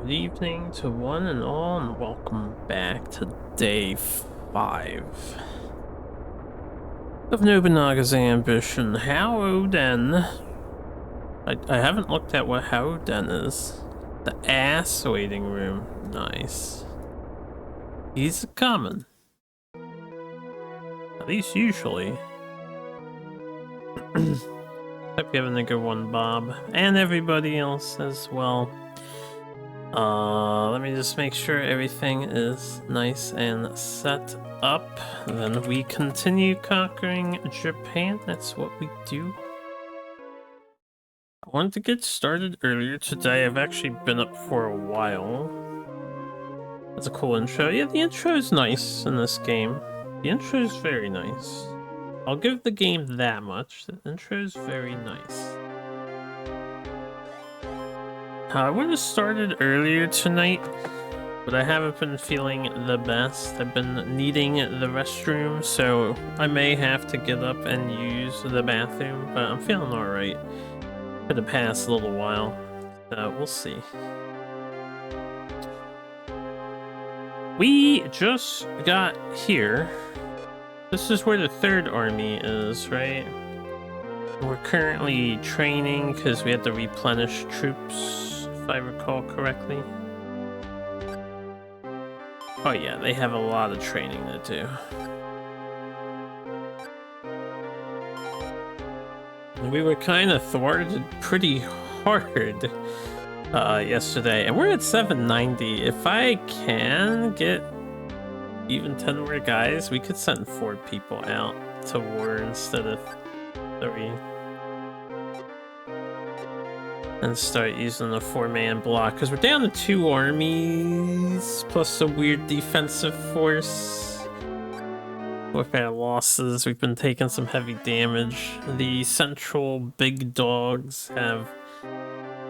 Good evening to one and all, and welcome back to day 5 of Nobunaga's ambition, Haouden. I haven't looked at what Haouden is. The ass waiting room. Nice. He's coming. At least usually. Hope you're having a good one, Bob. And everybody else as well. Let me just make sure everything is nice and set up. Then we continue conquering Japan. That's what we do. I wanted to get started earlier today. I've actually been up for a while. That's a cool intro. Yeah, the intro is nice in this game. The intro is very nice. I'll give the game that much. The intro is very nice. I would have started earlier tonight, but I haven't been feeling the best. I've been needing the restroom, so I may have to get up and use the bathroom, but I'm feeling alright for the past little while. We'll see. We just got here. This is where the 3rd Army is, right? We're currently training because we had to replenish troops, if I recall correctly. Oh yeah, they have a lot of training to do. We were kind of thwarted pretty hard yesterday, and we're at 790. If I can get even 10 more guys, we could send 4 people out to war instead of 3. And start using the 4-man block, because we're down to 2 armies, plus a weird defensive force. With our losses, we've been taking some heavy damage. The central big dogs have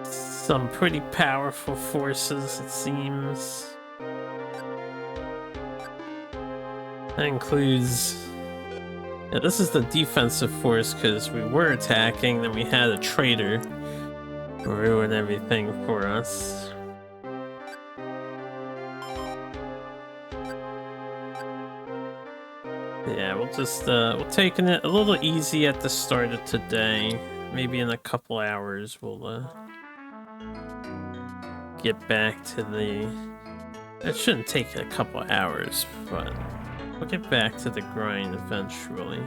some pretty powerful forces, it seems. That includes... Yeah, this is the defensive force, because we were attacking, then we had a traitor ruin everything for us. Yeah, we'll just we'll taking it a little easy at the start of today. Maybe in a couple hours we'll get back to the... It shouldn't take a couple hours, but we'll get back to the grind eventually.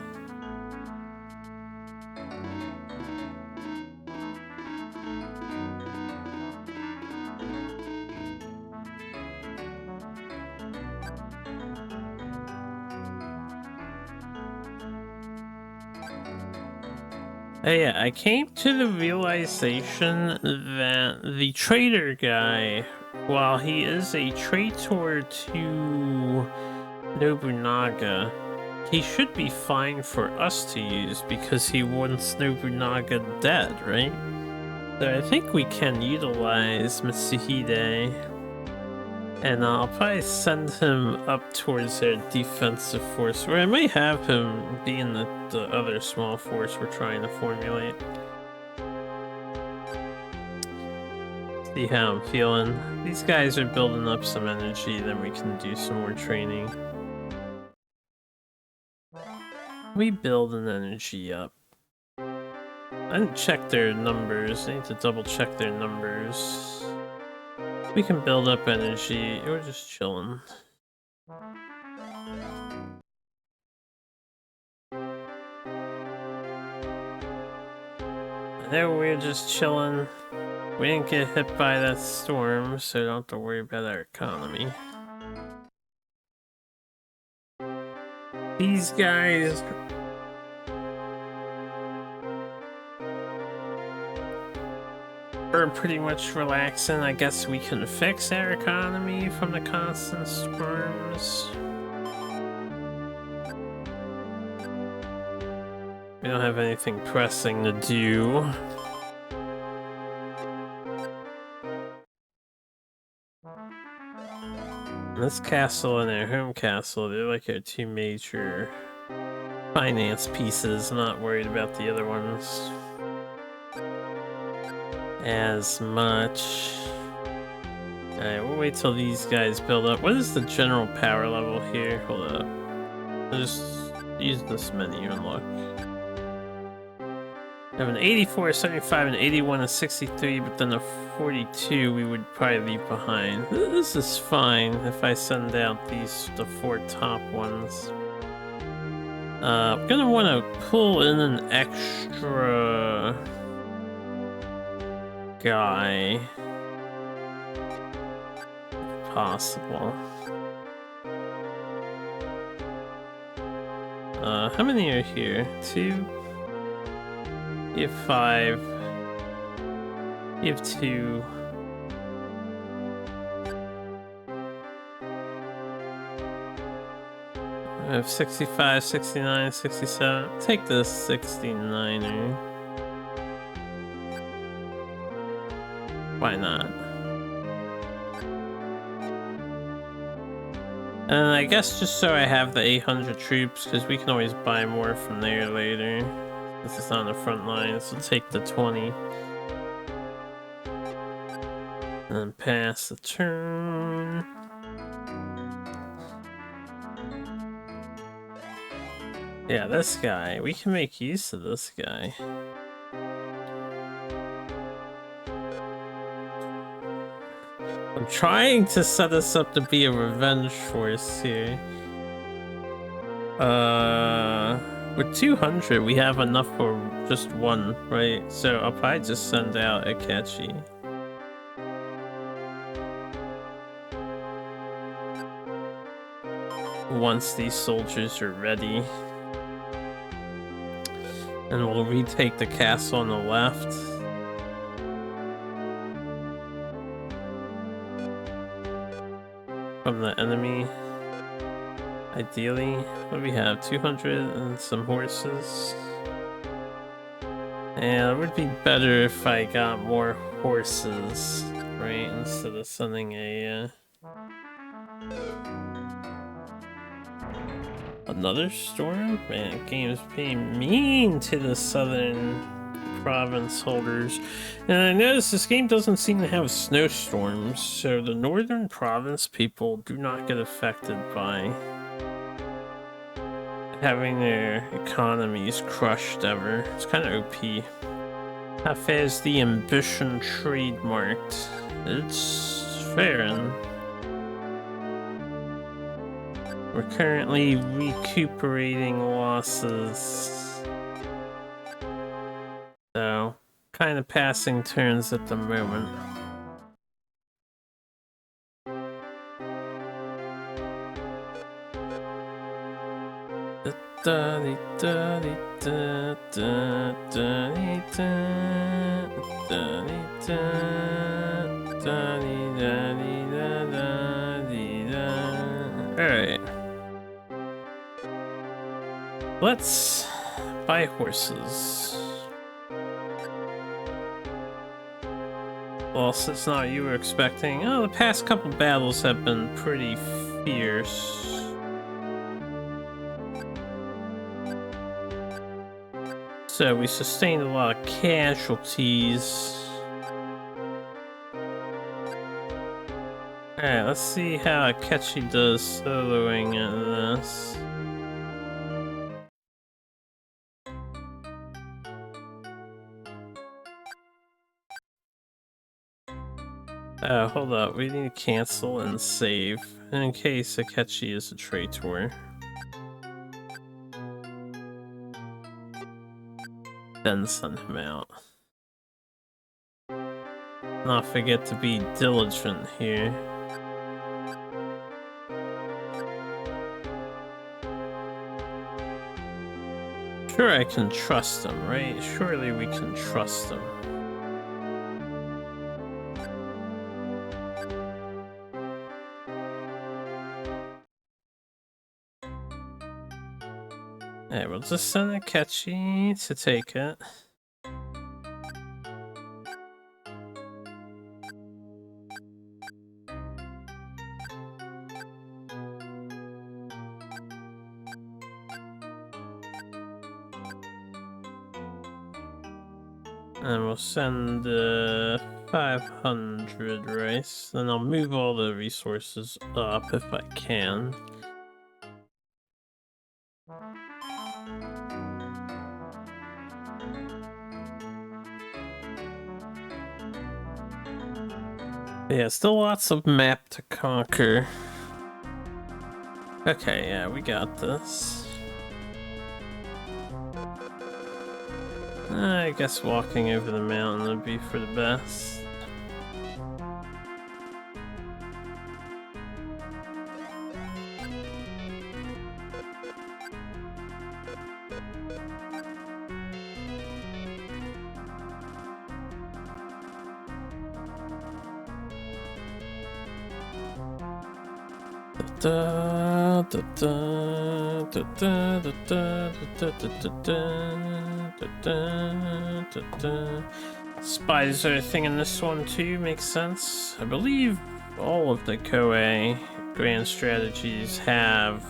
Hey, yeah, I came to the realization that the traitor guy, while he is a traitor to Nobunaga, he should be fine for us to use because he wants Nobunaga dead, right? So I think we can utilize Mitsuhide, and I'll probably send him up towards their defensive force, or I might have him be in the other small force we're trying to formulate. See how I'm feeling. These guys are building up some energy, then we can do some more training. We build an energy up. I didn't check their numbers. I need to double check their numbers. We can build up energy. We're just chilling. There we're just chilling. We didn't get hit by that storm, so don't have to worry about our economy. These guys... We're pretty much relaxing. I guess we can fix our economy from the constant storms. We don't have anything pressing to do. This castle and our home castle, they're like our 2 major finance pieces. I'm not worried about the other ones as much. Alright, we'll wait till these guys build up. What is the general power level here? Hold up. I'll just use this menu and look. I have an 84, 75, an 81, and 63, but then a 42 we would probably leave behind. This is fine if I send out the 4 top ones. I'm gonna want to pull in an extra guy, if possible. How many are here? 2? You have 5. You have 2. I have 65, 69, 67. Take this 69er. Why not? And I guess just so I have the 800 troops, because we can always buy more from there later. This is on the front line, so take the 20. And pass the turn. Yeah, this guy. We can make use of this guy. I'm trying to set us up to be a revenge force here. With 200, we have enough for just one, right? So I'll probably just send out Akechi. Once these soldiers are ready. And we'll retake the castle on the left. From the enemy. Ideally. What do we have? 200 and some horses. And it would be better if I got more horses, right? Instead of sending a... Another storm? Man, game's being mean to the southern province holders. And I noticed this game doesn't seem to have snowstorms, so the northern province people do not get affected by having their economies crushed ever. It's kind of OP. How far is the ambition trademarked? It's fair and we're currently recuperating losses. So, kind of passing turns at the moment. Alright. Let's buy horses. Well, since not you were expecting. Oh, the past couple battles have been pretty fierce. So we sustained a lot of casualties. Alright, let's see how Akechi does soloing at this. Oh, hold up. We need to cancel and save in case Akechi is a traitor. Then send him out. Not forget to be diligent here. Sure, I can trust him, right? Surely we can trust him. Alright, we'll just send Akechi to take it. And we'll send 2,500 rice. Then I'll move all the resources up if I can. Yeah, still lots of map to conquer. Okay, yeah, we got this. I guess walking over the mountain would be for the best. Spies are a thing in this one too, makes sense. I believe all of the Koei grand strategies have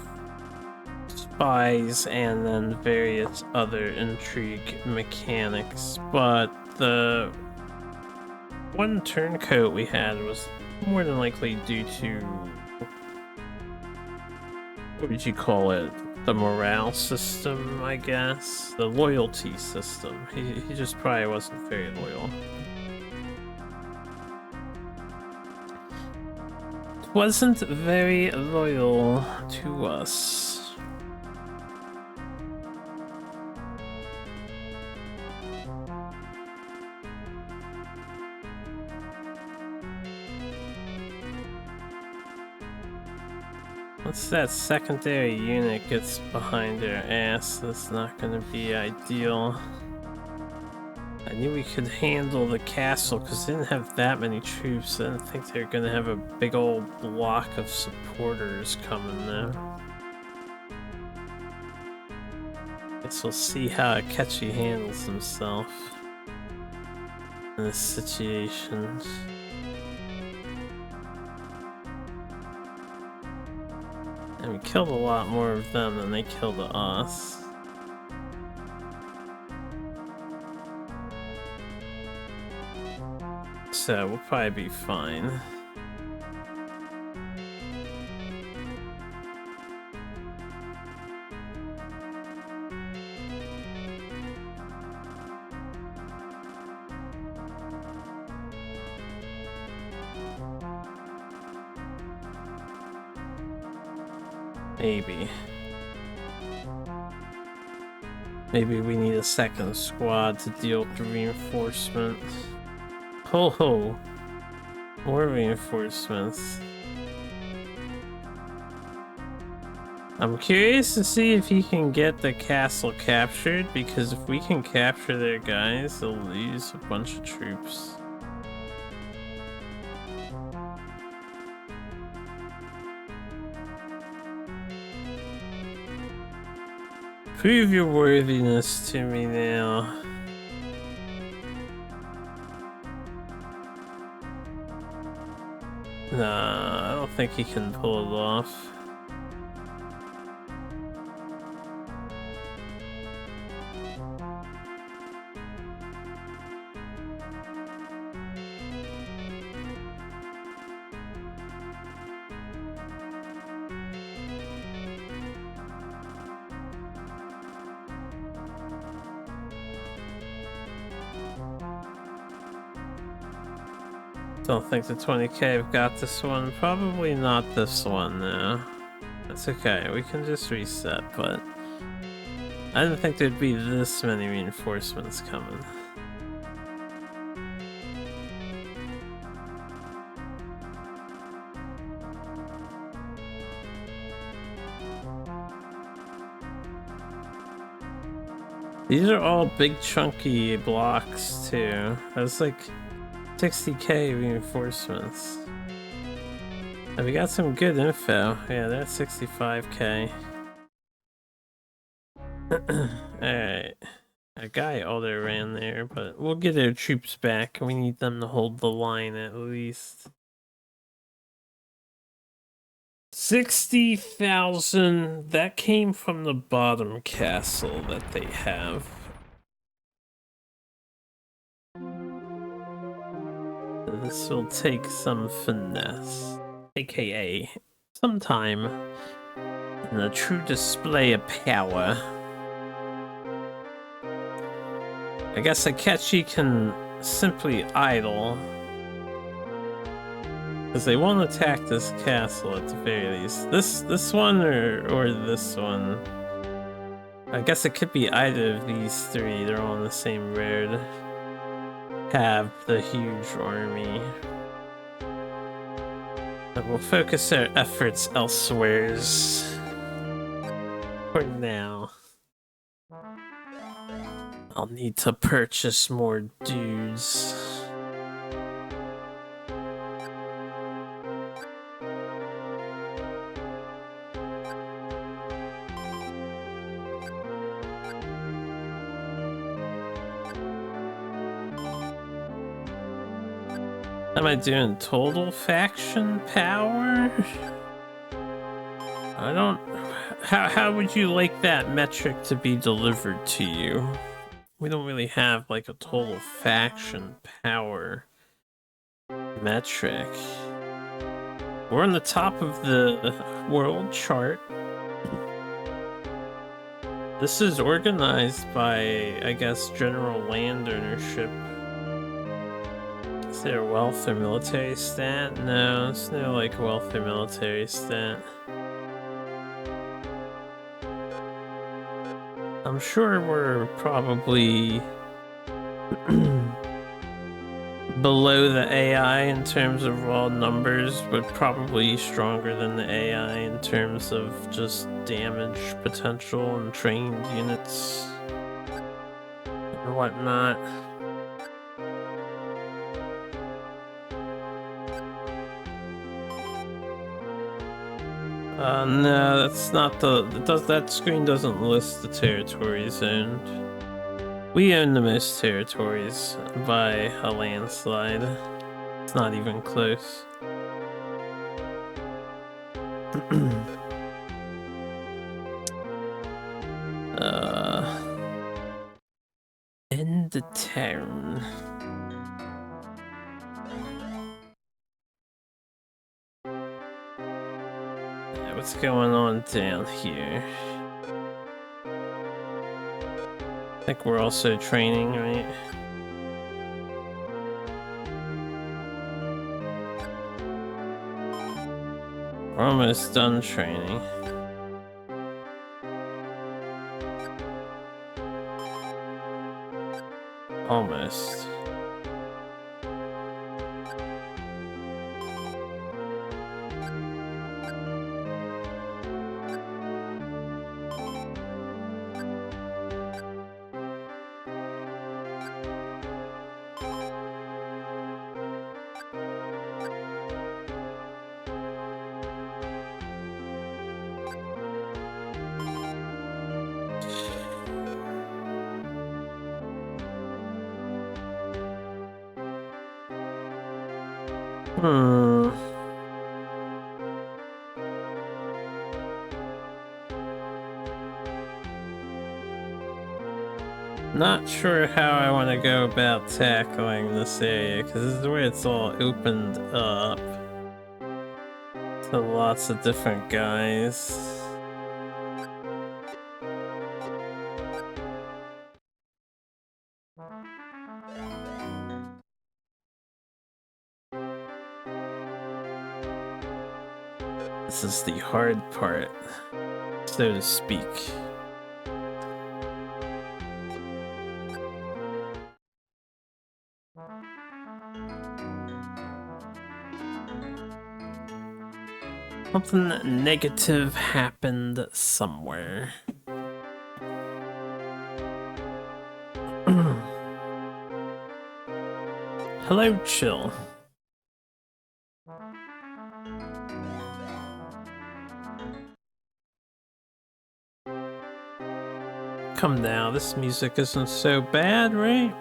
spies and then various other intrigue mechanics, but the one turncoat we had was more than likely due to, what would you call it? The morale system, I guess? The loyalty system. He just probably wasn't very loyal. Wasn't very loyal to us. Once that secondary unit gets behind their ass, that's not gonna be ideal. I knew we could handle the castle because they didn't have that many troops. I didn't think they were gonna have a big old block of supporters coming there. Guess we'll see how Akechi handles himself in this situation. And we killed a lot more of them than they killed us. So we'll probably be fine. Maybe. Maybe we need a second squad to deal with the reinforcement. Ho ho! More reinforcements. I'm curious to see if he can get the castle captured, because if we can capture their guys, they'll lose a bunch of troops. Prove your worthiness to me now. Nah, I don't think he can pull it off. Don't think the 20k have got this one. Probably not this one now. That's okay, we can just reset, but I didn't think there'd be this many reinforcements coming. These are all big chunky blocks too. That's like 60k reinforcements. And we got some good info. Yeah, that's 65k. Alright. A guy auto ran there, but we'll get our troops back. We need them to hold the line at least. 60,000. That came from the bottom castle that they have. This will take some finesse, aka some time, and a true display of power. I guess Akechi can simply idle, because they won't attack this castle at the very least. This one or this one. I guess it could be either of these three. They're all in the same road. Have the huge army. But we'll focus our efforts elsewhere for now. I'll need to purchase more dudes. Am I doing total faction power? I don't... How would you like that metric to be delivered to you? We don't really have like a total faction power metric. We're on the top of the world chart. This is organized by, I guess, general land ownership. Is there wealth or military stat? No, there's no like wealth or military stat. I'm sure we're probably below the AI in terms of raw numbers, but probably stronger than the AI in terms of just damage potential and trained units and whatnot. No, that's not the... that screen doesn't list the territories owned. We own the most territories by a landslide. It's not even close. End the town. What's going on down here? I think we're also training, right? We're almost done training. Almost. Not sure how I want to go about tackling this area, because this is the way it's all opened up to lots of different guys. This is the hard part, so to speak. Something negative happened somewhere. Hello, Chill. Come now, this music isn't so bad, right?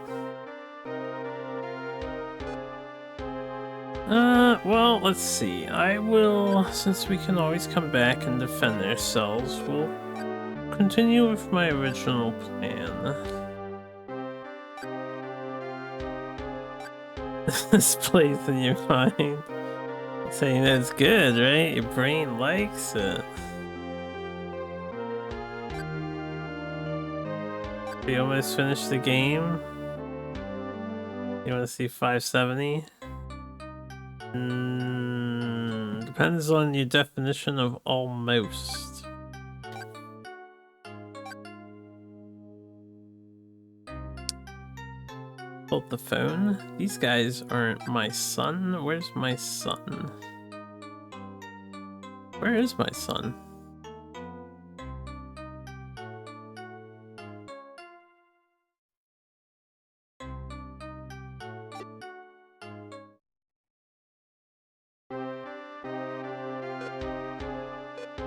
Well, let's see. I will, since we can always come back and defend ourselves, we'll continue with my original plan. this place in your mind. Saying that's good, right? Your brain likes it. We almost finished the game. You want to see 570? Depends on your definition of almost. Hold the phone. These guys aren't my son. Where's my son? Where is my son?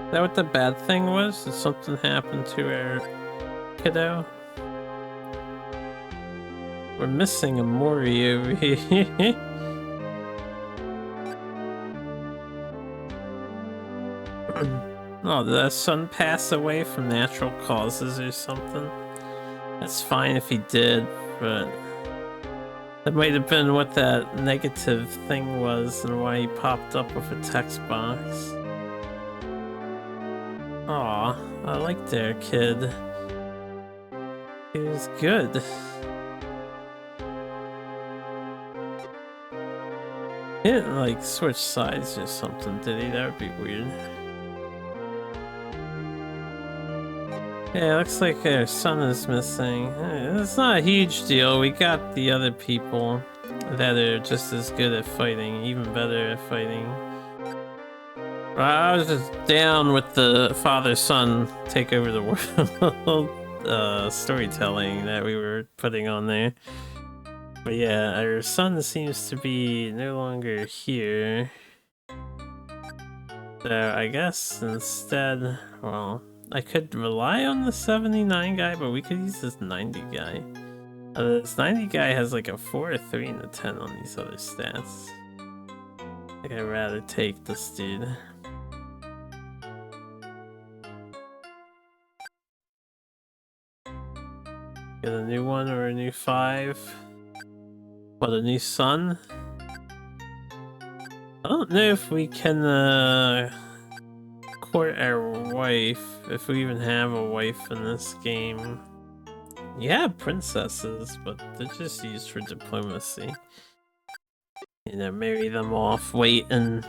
Is that what the bad thing was? Did something happen to our kiddo? We're missing a Mori over here. Oh, did that son pass away from natural causes or something? That's fine if he did, but that might have been what that negative thing was and why he popped up with a text box. Aw, I liked their kid. He was good. He didn't like switch sides or something, did he? That would be weird. Yeah, looks like our son is missing. It's not a huge deal. We got the other people that are just as good at fighting, even better at fighting. I was just down with the father-son take over the world storytelling that we were putting on there. But yeah, our son seems to be no longer here. So I guess instead, well, I could rely on the 79 guy, but we could use this 90 guy. This 90 guy has like a 4, a 3, and a 10 on these other stats. I think I'd rather take this dude. Get a new one or a new 5. What, a new son? I don't know if we can court our wife, if we even have a wife in this game. Yeah, princesses, but they're just used for diplomacy. You know, marry them off, wait an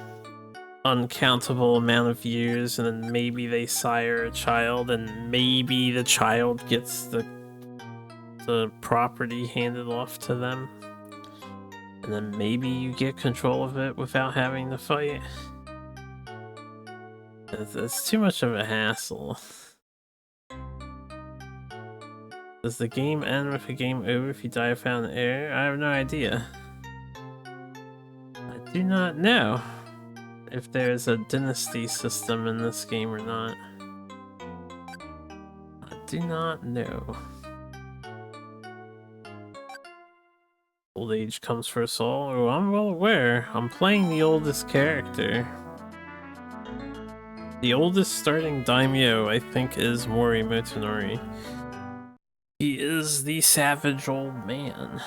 uncountable amount of years, and then maybe they sire a child, and maybe the child gets the property handed off to them. And then maybe you get control of it without having to fight. It's too much of a hassle. Does the game end with a game over if you die without an heir? I have no idea. I do not know if there's a dynasty system in this game or not. I do not know. Old age comes for us all. Oh, I'm well aware. I'm playing the oldest character. The oldest starting daimyo, I think, is Mori Motonori. He is the savage old man.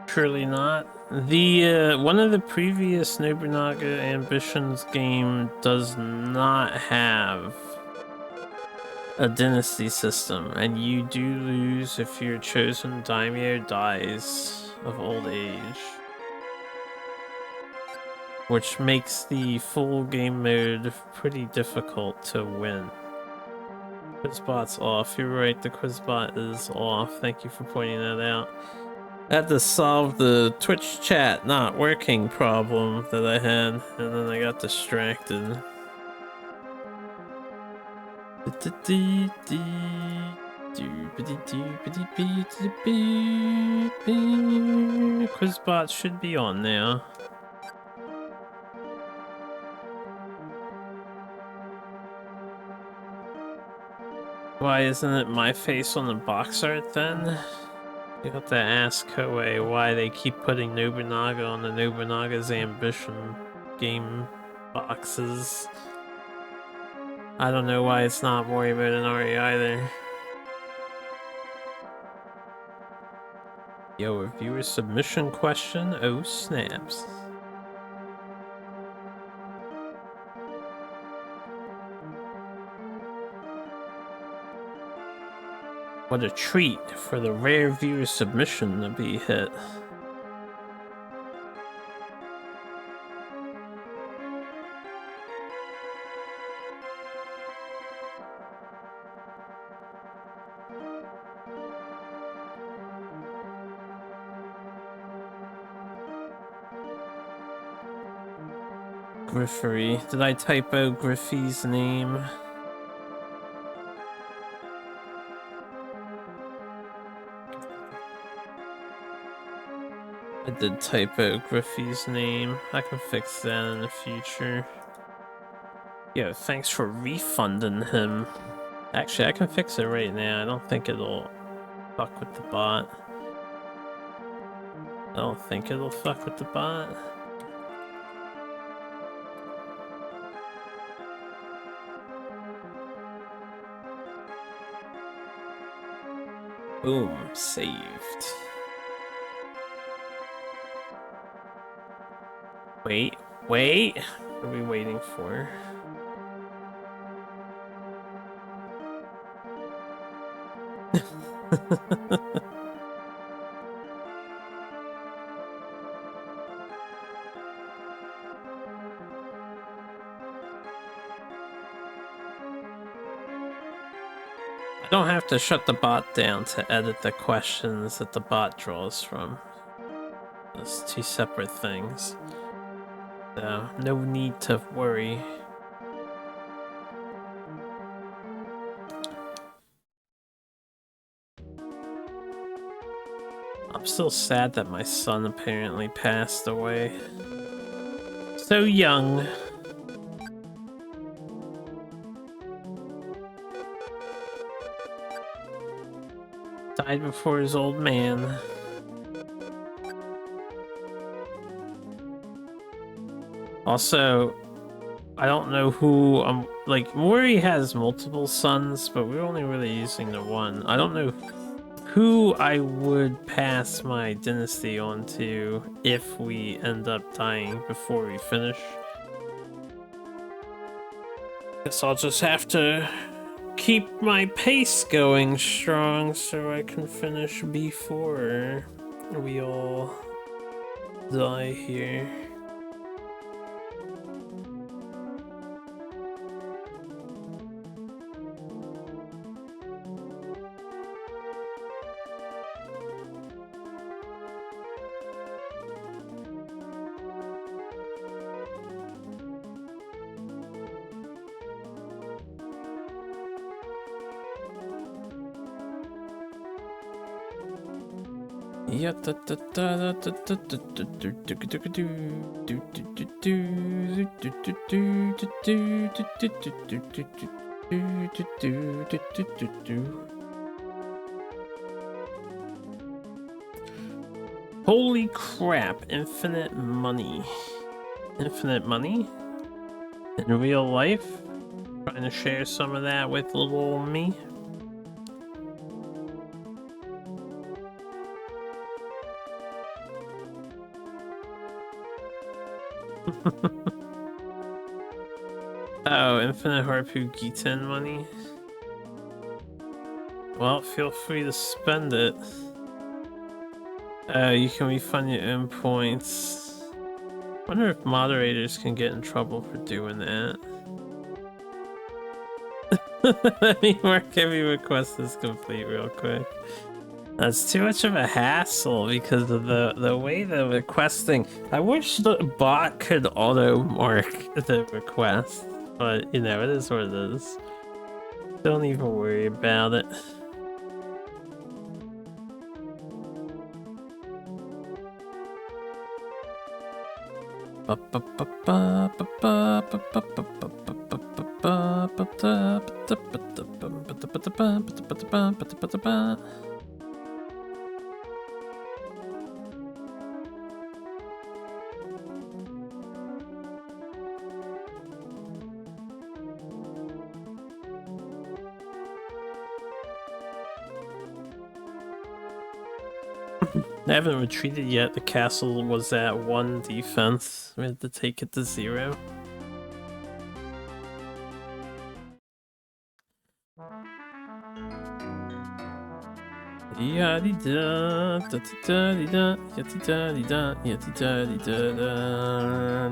Surely not. The one of the previous Nobunaga Ambitions game does not have a dynasty system, and you do lose if your chosen daimyo dies of old age, which makes the full game mode pretty difficult to win. Quizbot's off. You're right, the Quizbot is off. Thank you for pointing that out. I had to solve the Twitch chat not working problem that I had, and then I got distracted. Quizbot should be on now. Why isn't it my face on the box art then? You have to ask Koei why they keep putting Nobunaga on the Nobunaga's Ambition game boxes. I don't know why it's not Mori Motonori either. Yo, a viewer submission question? Oh, snaps. What a treat for the rare viewer submission to be hit. Griffery. Did I typo Griffey's name? I did typo Griffey's name. I can fix that in the future. Yo, thanks for refunding him. Actually, I can fix it right now. I don't think it'll fuck with the bot. I don't think it'll fuck with the bot. Boom, saved. Wait. What are we waiting for? I don't have to shut the bot down to edit the questions that the bot draws from. It's two separate things. So, no need to worry. I'm still sad that my son apparently passed away. So young. Died before his old man. Also, I don't know who, like, Mori has multiple sons, but we're only really using the one. I don't know who I would pass my dynasty on to if we end up dying before we finish. Guess I'll just have to keep my pace going strong so I can finish before we all die here. Holy crap, infinite money. Infinite money? In real life? Trying to share some of that with little old me? Oh, infinite Harpu Gitan money? Well, feel free to spend it. You can refund your own points. Wonder if moderators can get in trouble for doing that. Let me mark every request is complete real quick. That's too much of a hassle because of the way the requesting. I wish the bot could auto mark the request, but you know, it is what it is. Don't even worry about it. I haven't retreated yet. The castle was at 1 defense. We had to take it to 0. Ya-di-da, da-di-da-di-da, ya-di-da-di-da, ya-di-da-di-da-da,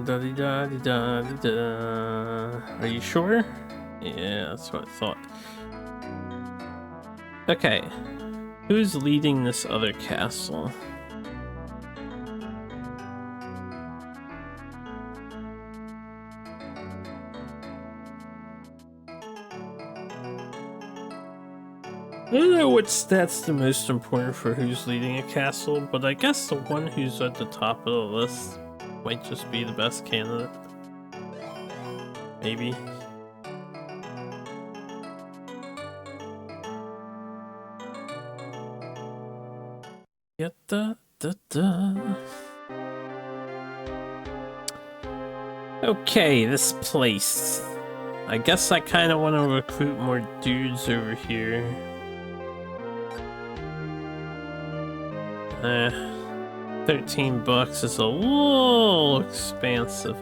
da-di-da-di-da-di-da. Are you sure? Yeah, that's what I thought. Okay. Who's leading this other castle? I don't know what stat's the most important for who's leading a castle, but I guess the one who's at the top of the list might just be the best candidate. Maybe. Okay, this place. I guess I kind of want to recruit more dudes over here. 13 bucks is a little expensive.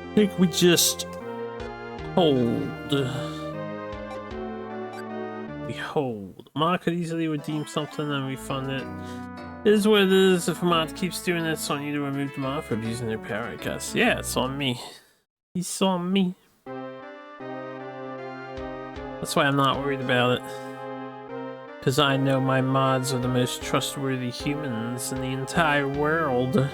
I think we just hold. We hold. Ma could easily redeem something and refund it. It is what it is. If Mod keeps doing it, it's on you to remove them off for abusing their power, I guess. Yeah, it's on me. He's on me. That's why I'm not worried about it. Because I know my mods are the most trustworthy humans in the entire world.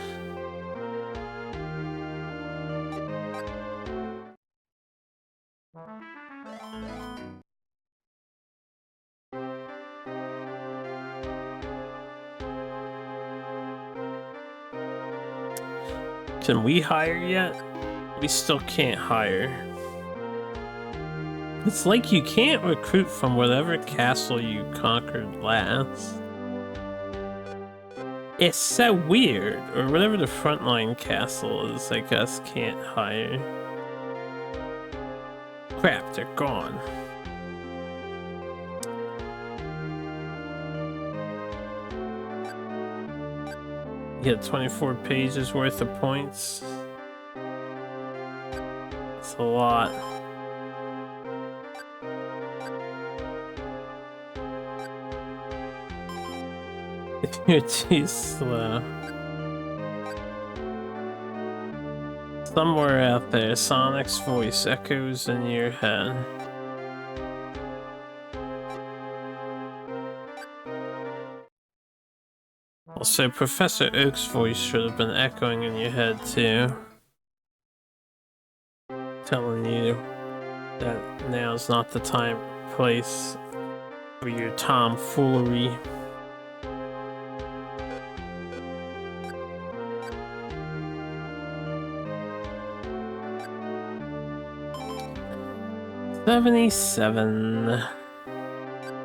Can we hire yet? We still can't hire. It's like you can't recruit from whatever castle you conquered last. It's so weird. Or whatever the frontline castle is, I guess, can't hire. Crap, they're gone. You get 24 pages worth of points. It's a lot. You're too slow. Somewhere out there, Sonic's voice echoes in your head. Also, Professor Oak's voice should have been echoing in your head too. Telling you that now's not the time, place for your tomfoolery. $77.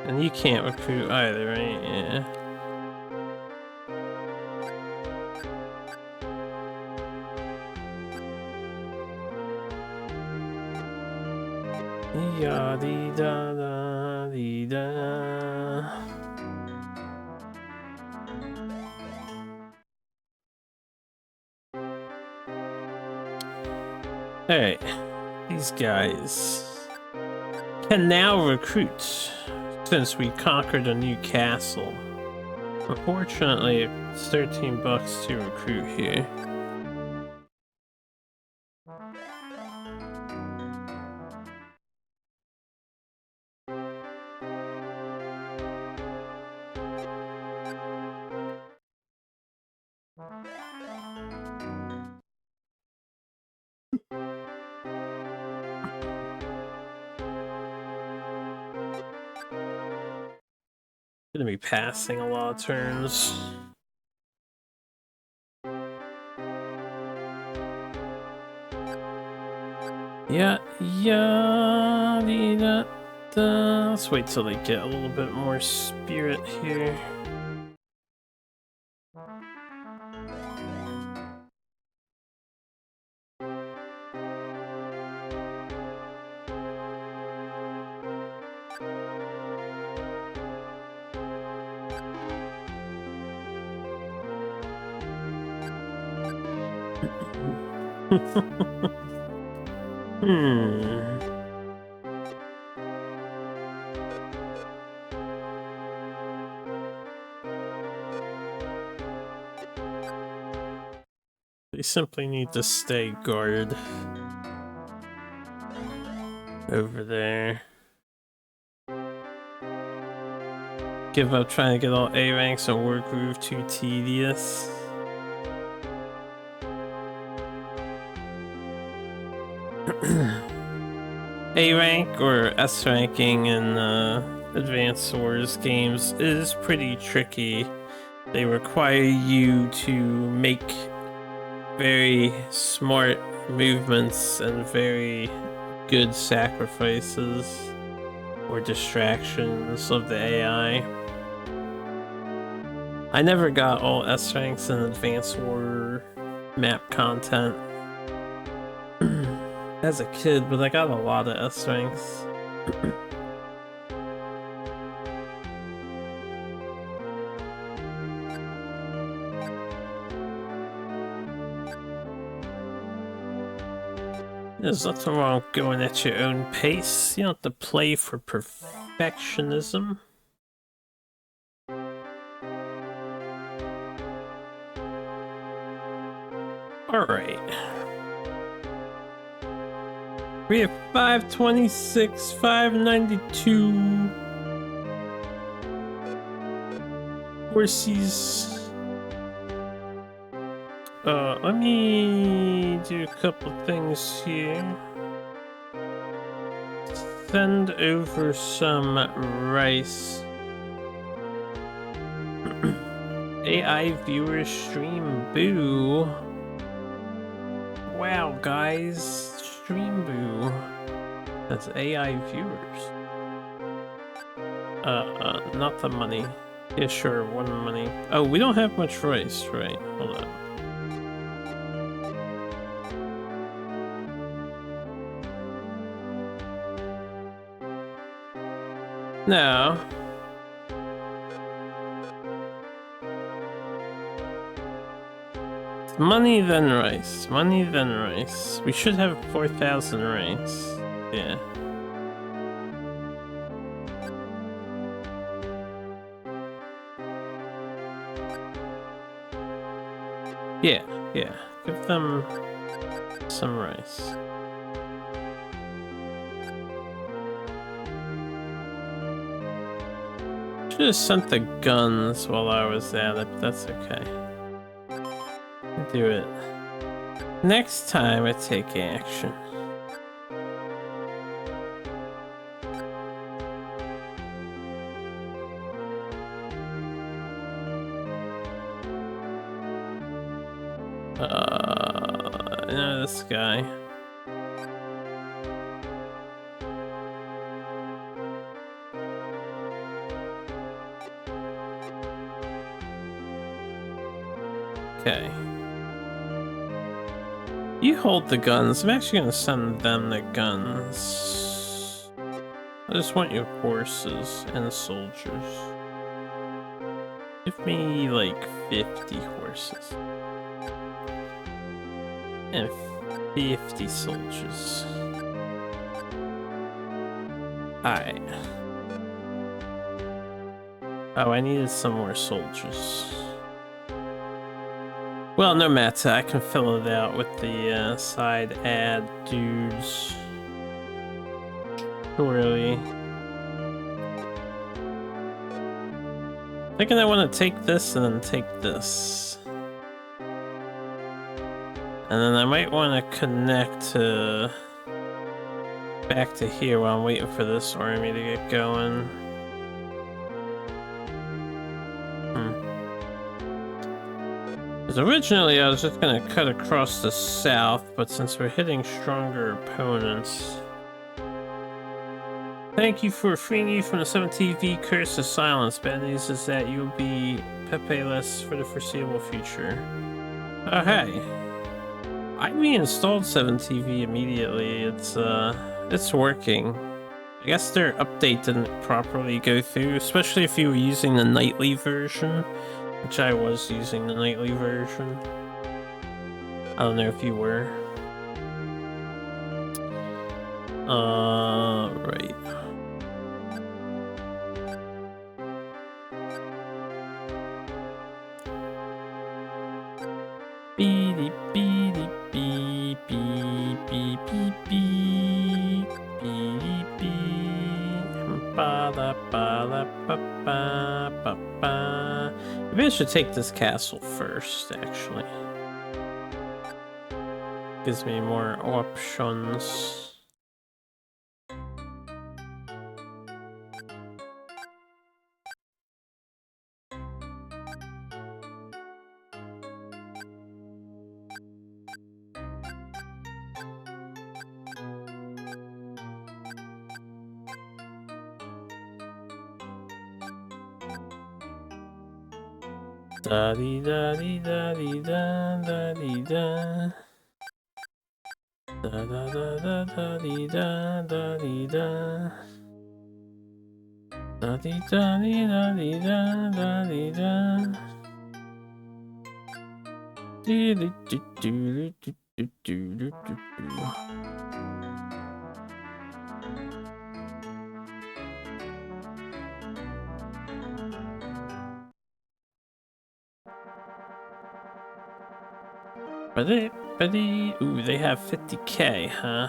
And you can't recruit either, right? Yeah. Ya-dee-da-da-dee-da. Alright, these guys can now recruit since we conquered a new castle. Unfortunately, it's 13 bucks to recruit here. Gonna be passing a lot of turns. Yeah, let's wait till they get a little bit more spirit here. They simply need to stay guard over there. Give up trying to get all A ranks and work groove too tedious. A rank or S ranking in Advanced Wars games is pretty tricky. They require you to make very smart movements and very good sacrifices or distractions of the AI. I never got all S ranks in Advanced War map content as a kid, but I got a lot of S ranks. There's nothing wrong with going at your own pace. You don't have to play for perfectionism. Alright. We have 526, 592 horses. Let me do a couple things here. Send over some rice. AI viewer stream boo. Wow, guys, stream boo. That's AI viewers. Not the money. Yeah, sure, one money. Oh, we don't have much rice, right? Hold on. No. Money then rice. Money then rice. We should have 4,000 rice. Yeah. Yeah. Give them some rice. Should have sent the guns while I was at it, but that's okay. Do it. Next time I take action. You know this guy. Okay. You hold the guns. I'm actually gonna send them the guns. I just want your horses and soldiers. Give me like 50 horses. And 50 soldiers. Alright. Oh, I needed some more soldiers. Well, no matter, I can fill it out with the side ad dudes. Surely. Thinking I want to take this and then take this. And then I might want to connect back to here while I'm waiting for this army to get going. Because originally I was just going to cut across the south, but since we're hitting stronger opponents... Thank you for freeing you from the 7TV curse of silence. Bad news is that you'll be Pepe-less for the foreseeable future. Oh, hey. I reinstalled 7TV immediately. It's working. I guess their update didn't properly go through, especially if you were using the nightly version, which I was using the nightly version. I don't know if you were. Right. Beep beep beep beep beep beep beep beep beep. Ba la ba la ba ba ba ba. Maybe I should take this castle first, actually. Gives me more options. Da dee da dee da dee da da dee da. Da da da da da dee da da dee da. Da dee da dee da dee da da dee da. Do do do do do do do do do. Ooh, they have 50k, huh?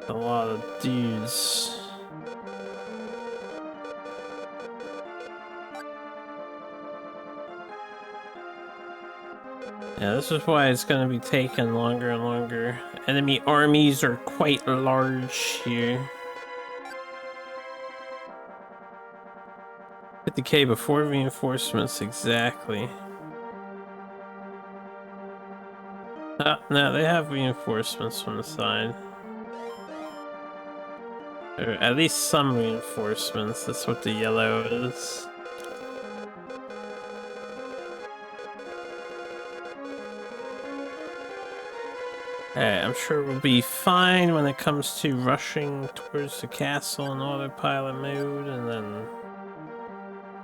A lot of dudes. Yeah, this is why it's gonna be taking longer and longer. Enemy armies are quite large here. 50k before reinforcements, exactly. No, they have reinforcements from the side. Or at least some reinforcements, that's what the yellow is. Alright, I'm sure we'll be fine when it comes to rushing towards the castle in autopilot mode and then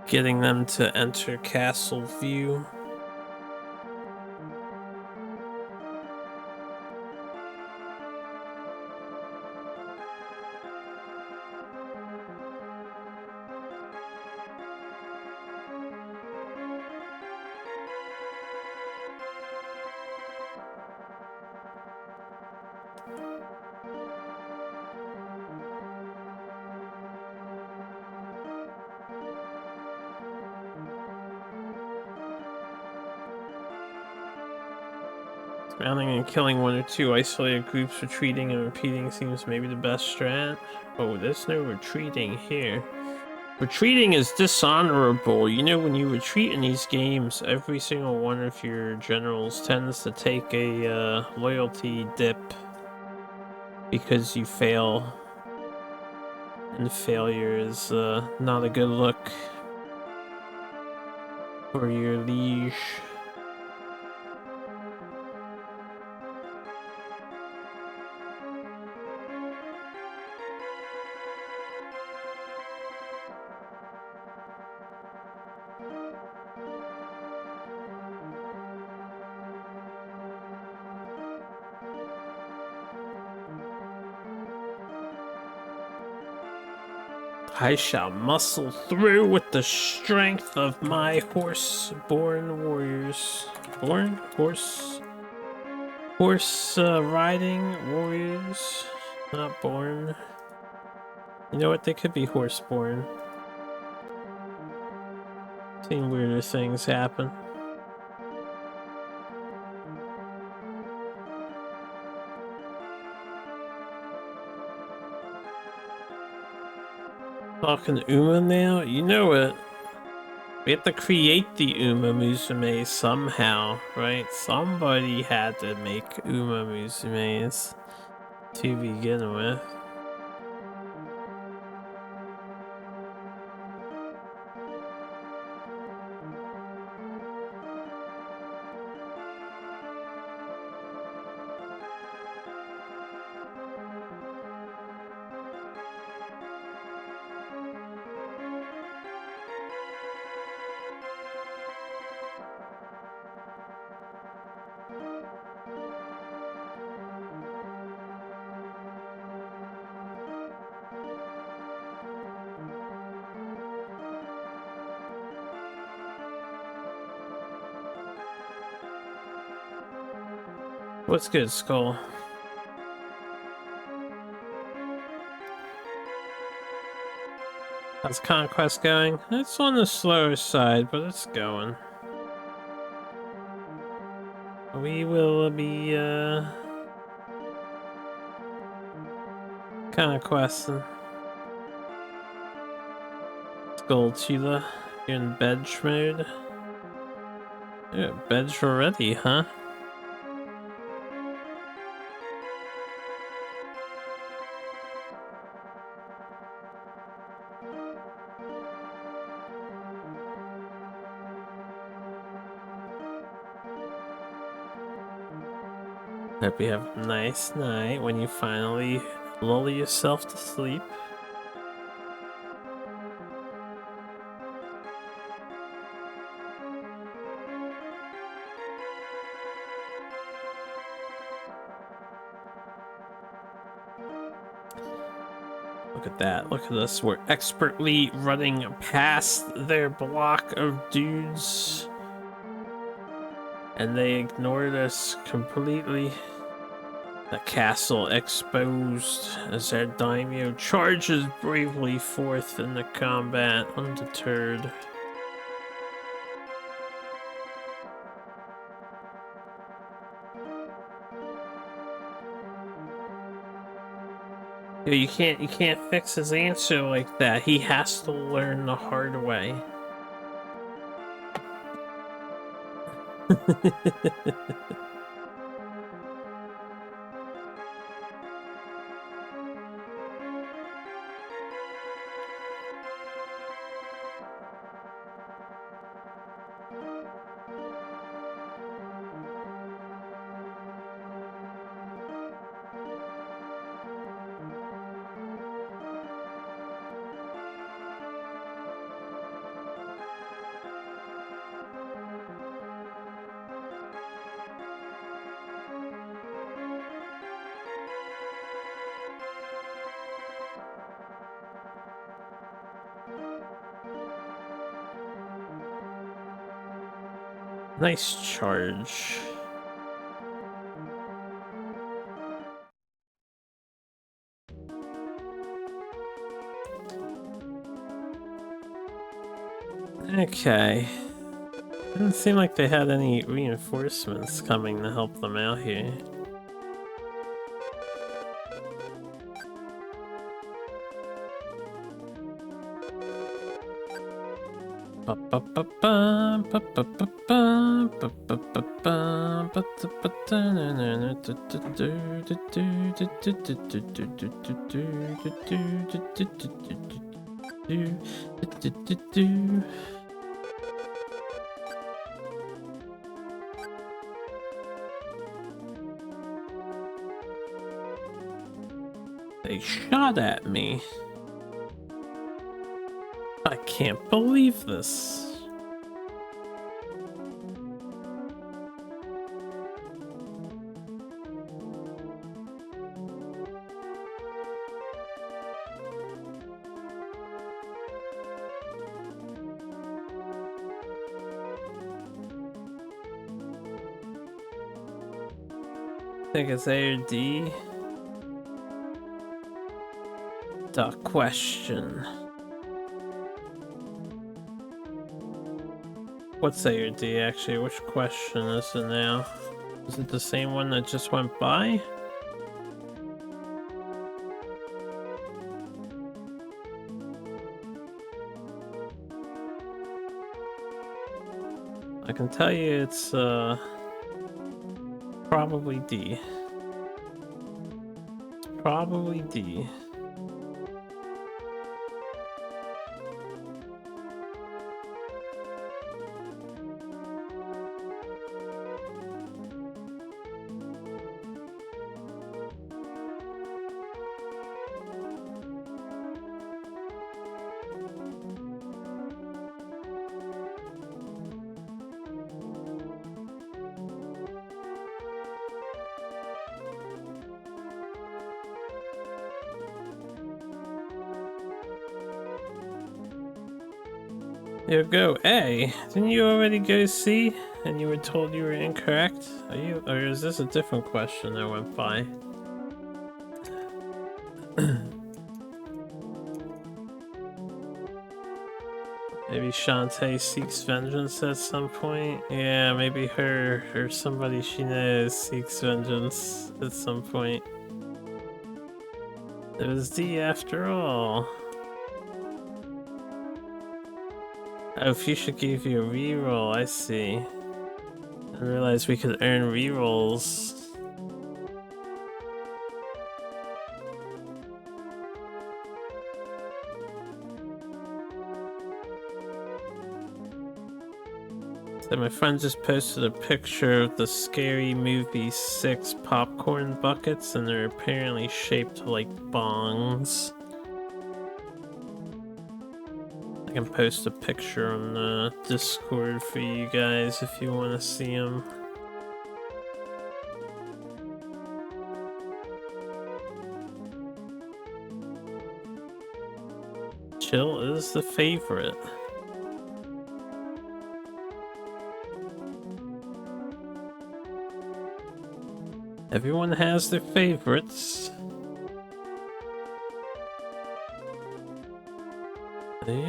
getting them to enter castle view. Surrounding and killing one or two isolated groups, retreating and repeating seems maybe the best strat. Oh, there's no retreating here. Retreating is dishonorable. You know, when you retreat in these games, every single one of your generals tends to take a loyalty dip because you fail. And failure is not a good look for your liege. I shall muscle through with the strength of my horse-born warriors. Horse riding warriors, not born. You know what? They could be horse-born. Seen weirder things happen. Talking Uma now? You know it. We have to create the Uma Musume somehow, right? Somebody had to make Uma Musumes to begin with. What's good, Skull? How's Conquest going? It's on the slower side, but it's going. We will be, Conquesting. Skull Tila, you're in bench mode? You're at bench already, huh? Hope you have a nice night when you finally lull yourself to sleep. Look at that. Look at us. We're expertly running past their block of dudes. And they ignored us completely. The castle exposed as their daimyo charges bravely forth in the combat, undeterred. You can't fix his answer like that. He has to learn the hard way. Nice charge. Okay. Didn't seem like they had any reinforcements coming to help them out here. They shot at me. I can't believe this. I think it's A or D. The question. What's A or D actually? Which question is it now? Is it the same one that just went by? I can tell you it's probably D. Probably D. You go A. Didn't you already go C? and you were told you were incorrect? Are you, or is this a different question I went by? Maybe Shantae seeks vengeance at some point? Yeah, maybe her or somebody she knows seeks vengeance at some point. It was D after all. Oh, Fuchsia gave you a reroll, I see. I realized we could earn rerolls. So my friend just posted a picture of the Scary Movie 6 popcorn buckets, and they're apparently shaped like bongs. I can post a picture on the Discord for you guys if you want to see them. Chill is the favorite. Everyone has their favorites. They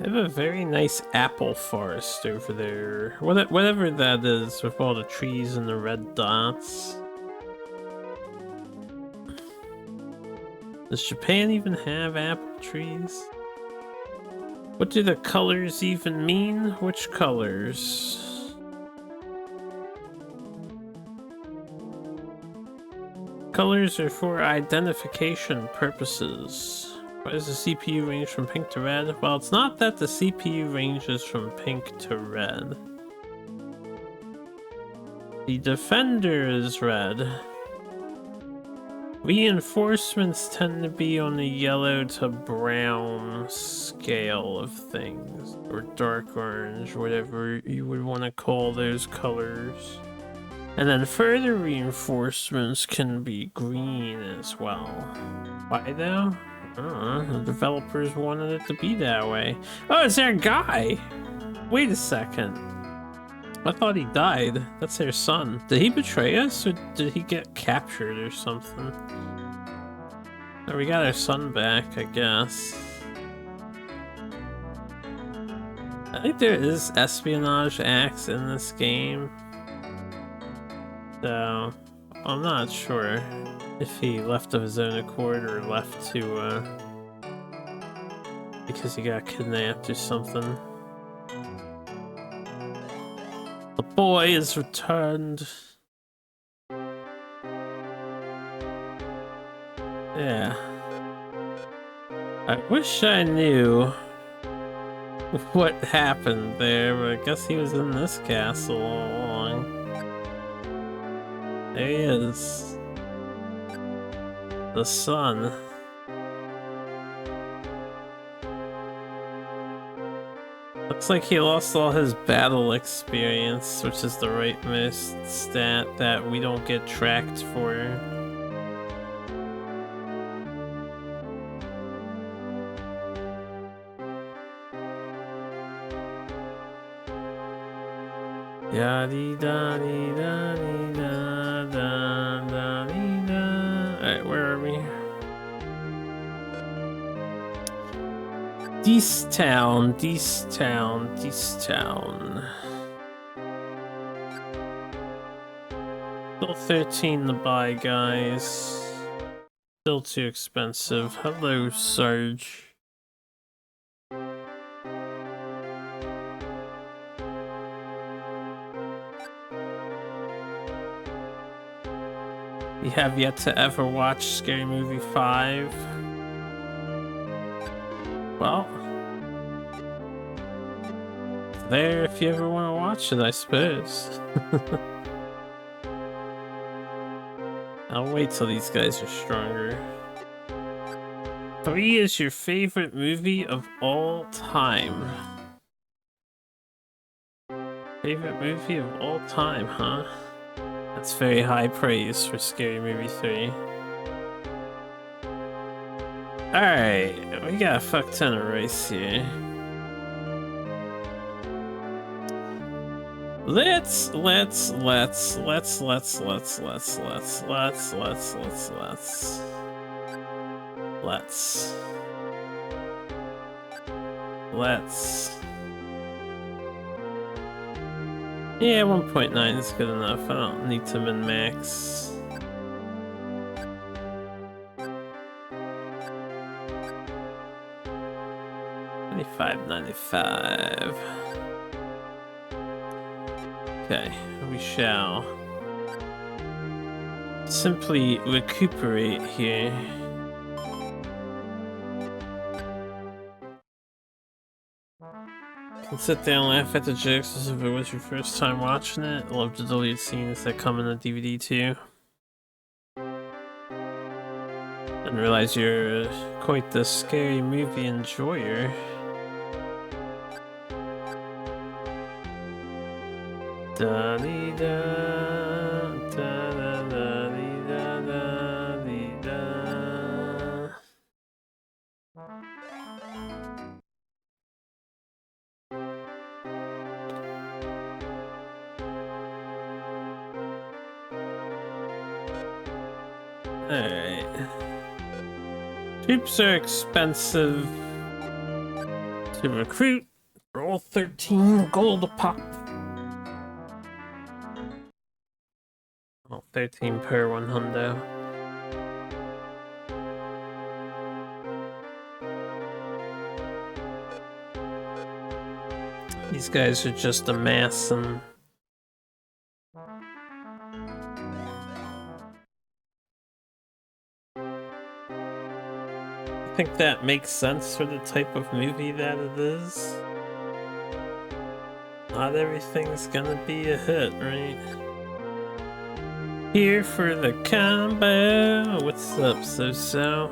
have a very nice apple forest over there. Whatever that is, with all the trees and the red dots. Does Japan even have apple trees? What do the colors even mean? Which colors? Colors are for identification purposes. Why does the CPU range from pink to red? Well, it's not that the CPU ranges from pink to red. The defender is red. Reinforcements tend to be on the yellow to brown scale of things, or dark orange, whatever you would want to call those colors. And then further reinforcements can be green as well. Why though? I don't know, the developers wanted it to be that way. Oh, is there a guy? Wait a second. I thought he died. That's their son. Did he betray us, or did he get captured or something? Oh, we got our son back, I guess. I think there is espionage acts in this game. So, I'm not sure if he left of his own accord or left to, because he got kidnapped or something. The boy is returned. Yeah. I wish I knew what happened there, but I guess he was in this castle all along. There he is. The sun. Looks like he lost all his battle experience, which is the rightmost stat that we don't get tracked for. Alright, where are we? Deastown. Still 13 to buy, guys. Still too expensive. Hello, Sarge. You have yet to ever watch Scary Movie 5? Well, it's there if you ever want to watch it, I suppose. I'll wait till these guys are stronger. 3 is your favorite movie of all time. Favorite movie of all time, huh? That's very high praise for Scary Movie 3. Alright, we got a fuck ton of race here. Let's yeah, 1.9 is good enough. I don't need to min-max. $25.95. Okay, we shall simply recuperate here. You can sit there and laugh at the jokes as if it was your first time watching it. Love the deleted scenes that come in the DVD too. Didn't realize you're quite the scary movie enjoyer. Da dee da da da da dee da da dee da. Alright. Troops are expensive to recruit. Roll 13 gold a pop. Well, 13 per 100. These guys are just amassing. I think that makes sense for the type of movie that it is. Not everything's gonna be a hit, right? Here for the combo. What's up, so?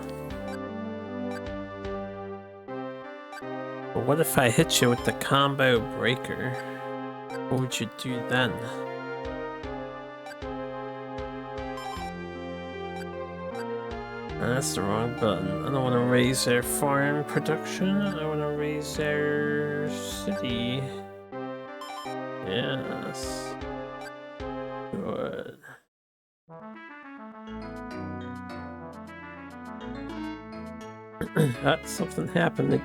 But what if I hit you with the combo breaker? What would you do then? That's the wrong button. I don't want to raise their foreign production. I want to raise their city. Yes. Good. Something happened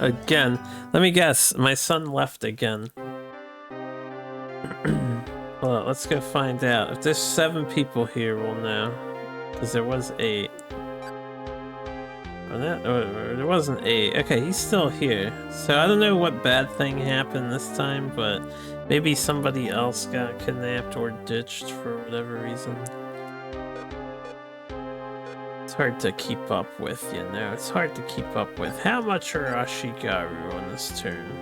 again. Let me guess. My son left again. Well, let's go find out. If there's 7 people here, we'll know. Because there was 8. Or there wasn't 8. Okay, he's still here. So I don't know what bad thing happened this time, but maybe somebody else got kidnapped or ditched for whatever reason. It's hard to keep up with, you know. It's hard to keep up with. How much are Ashigaru on this turn?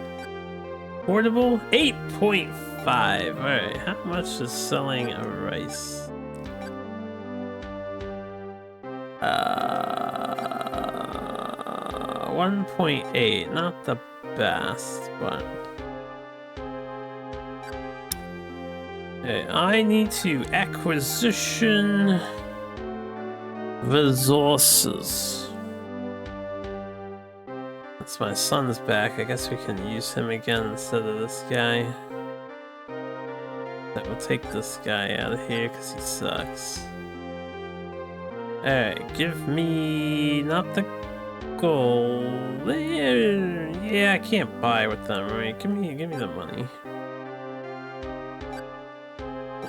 Portable? 8.5. Alright, how much is selling a rice? 1.8, not the best, but okay, I need to acquisition resources. That's my son's back. I guess we can use him again instead of this guy. That will take this guy out of here because he sucks. Alright, give me not the gold. Yeah, I can't buy with them, right? Give me the money.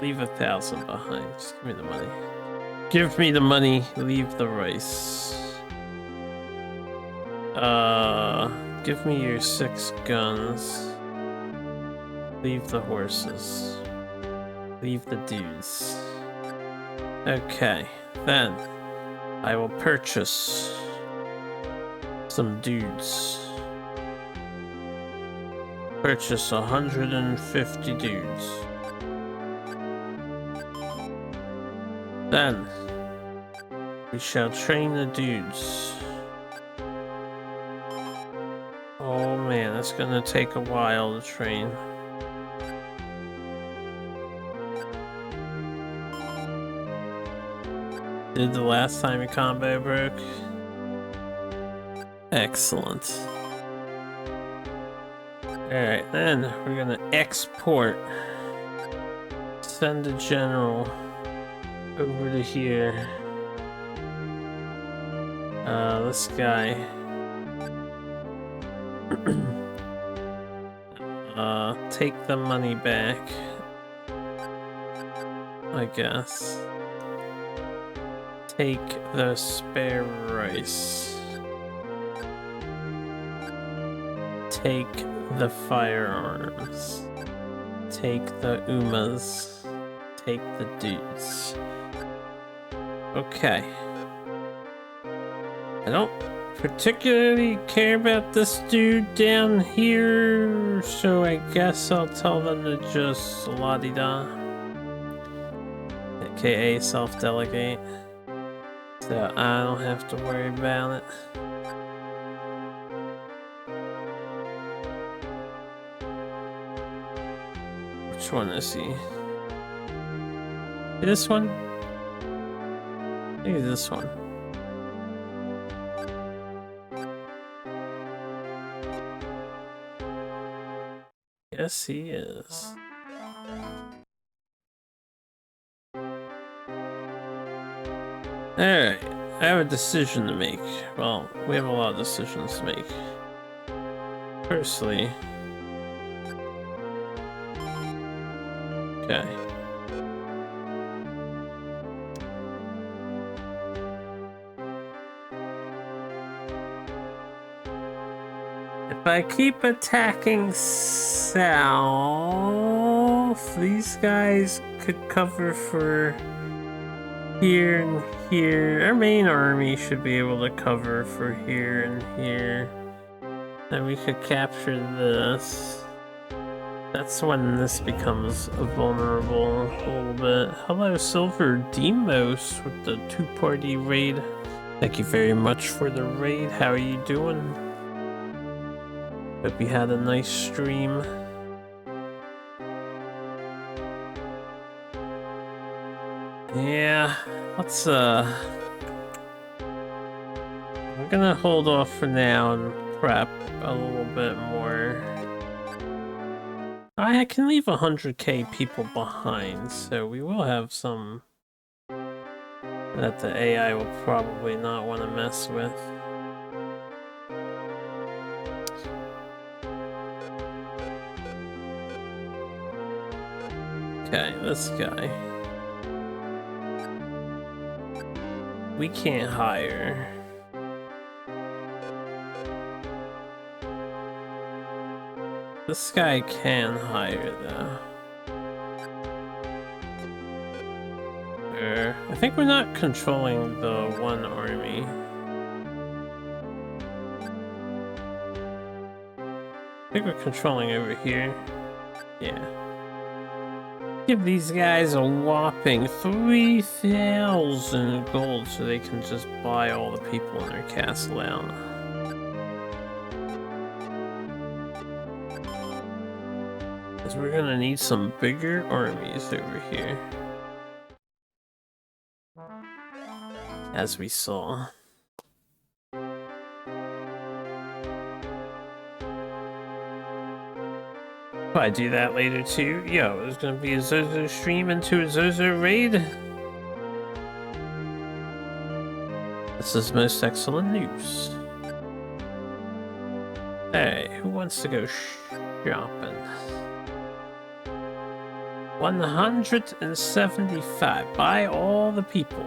Leave 1,000 behind. Just give me the money. Give me the money. Leave the rice. Give me your 6 guns. Leave the horses. Leave the dudes. Okay, then I will purchase some dudes. Purchase 150 dudes. Then we shall train the dudes. Oh man, that's gonna take a while to train. Did the last time your combo broke? Excellent. Alright, then we're gonna export. Send a general over to here. This guy. Take the money back. I guess. Take the spare rice. Take the firearms. Take the Umas. Take the dudes. Okay. I don't particularly care about this dude down here, so I guess I'll tell them to just la-di-da. AKA self-delegate. So I don't have to worry about it. Which one is he? This one? I think it's this one. Yes, he is. Alright, I have a decision to make. Well, we have a lot of decisions to make. Firstly... Okay. If I keep attacking south, these guys could cover for here and here. Our main army should be able to cover for here and here. Then we could capture this. That's when this becomes vulnerable a little bit. Hello, Silver Demos with the 2-party raid. Thank you very much for the raid. How are you doing? Hope you had a nice stream. Yeah, let's I'm gonna hold off for now and prep a little bit more. I can leave 100k people behind, so we will have some that the AI will probably not want to mess with. Okay, this guy. We can't hire. This guy can hire, though. I think we're not controlling the one army. I think we're controlling over here. Yeah. Give these guys a whopping 3,000 gold so they can just buy all the people in their castle out. Because we're gonna need some bigger armies over here. As we saw. If I do that later too, yo, there's gonna be a Zozo stream into a Zozo raid. This is most excellent news. Hey, who wants to go shopping? 175. Buy all the people.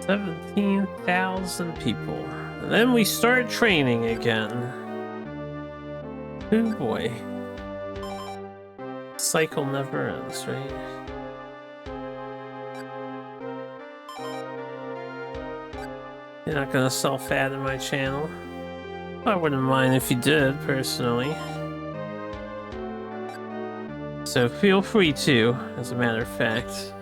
17,000 people. And then we start training again. Oh boy. Cycle never ends, right? You're not gonna self-add in my channel. I wouldn't mind if you did, personally. So feel free to, as a matter of fact.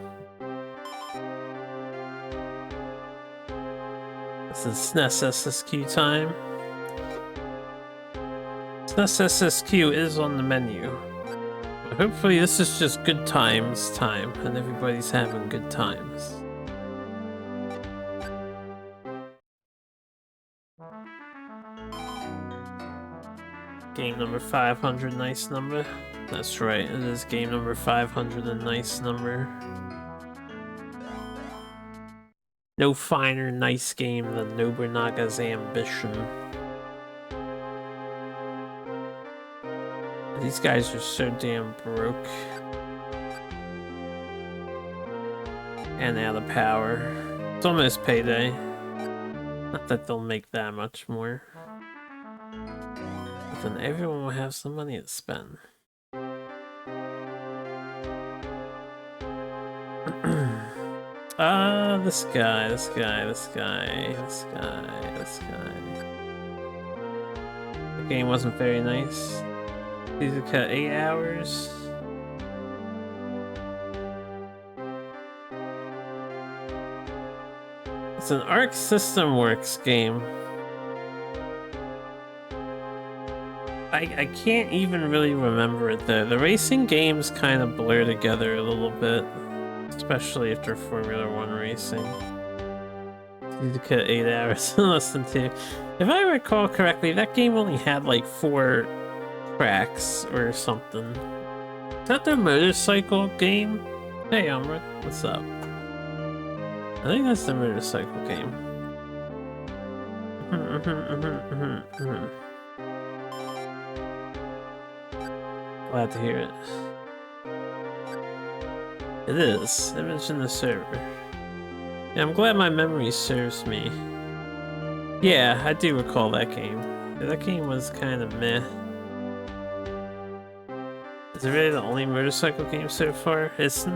This is SNES SSQ time. SNES SSQ is on the menu. But hopefully this is just good times time, and everybody's having good times. Game number 500, nice number. That's right, it is game number 500, a nice number. No finer nice game than Nobunaga's Ambition. These guys are so damn broke. And out of power. It's almost payday. Not that they'll make that much more. But then everyone will have some money to spend. This guy. The game wasn't very nice. These are cut 8 hours. It's an Arc System Works game. I can't even really remember it though. The racing games kind of blur together a little bit. Especially after Formula 1 racing. Need to cut 8 hours in less than 2. If I recall correctly, that game only had like 4 tracks or something. Is that the motorcycle game? Hey Umra, what's up? I think that's the motorcycle game. Glad to hear it. It is. Image in the server. Yeah, I'm glad my memory serves me. Yeah, I do recall that game. That game was kind of meh. Is it really the only motorcycle game so far? It's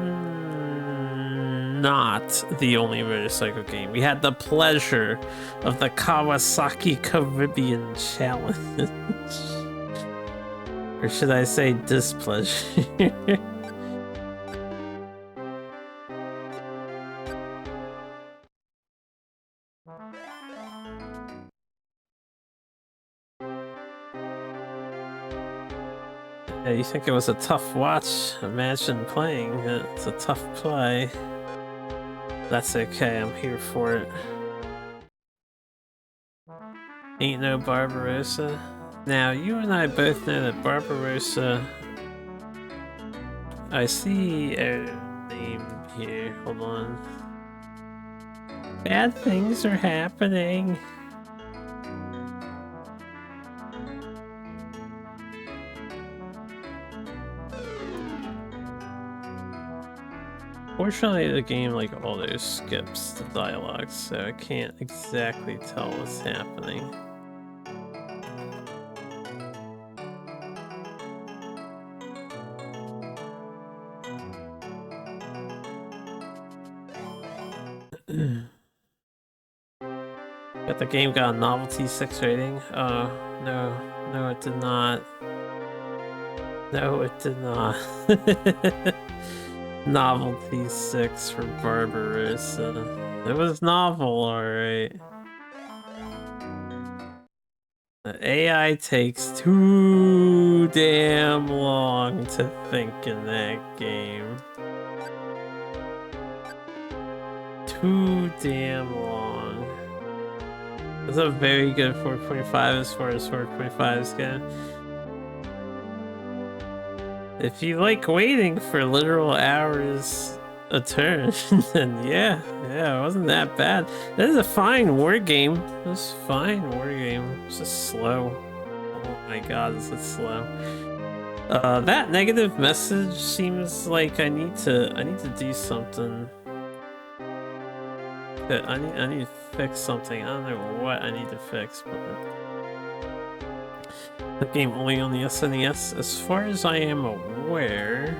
not the only motorcycle game. We had the pleasure of the Kawasaki Caribbean Challenge. Or should I say displeasure? Yeah, you think it was a tough watch? Imagine playing it. It's a tough play. That's okay, I'm here for it. Ain't no Barbarossa. Now, you and I both know that Barbarossa... I see a name here. Hold on. Bad things are happening. Fortunately, the game like auto skips the dialogue, so I can't exactly tell what's happening. But the game got a novelty 6 rating. Oh, no, it did not. No, it did not. Novelty 6 for Barbarossa. It was novel, alright. The AI takes too damn long to think in that game. Too damn long. It's a very good 4.5 as far as 4.5s go. If you like waiting for literal hours a turn, then yeah, it wasn't that bad. It is a fine war game. It was a fine war game. It's just slow. Oh my god, is it slow? That negative message seems like I need to do something. I need to fix something. I don't know what I need to fix, but the game only on the SNES, as far as I am aware,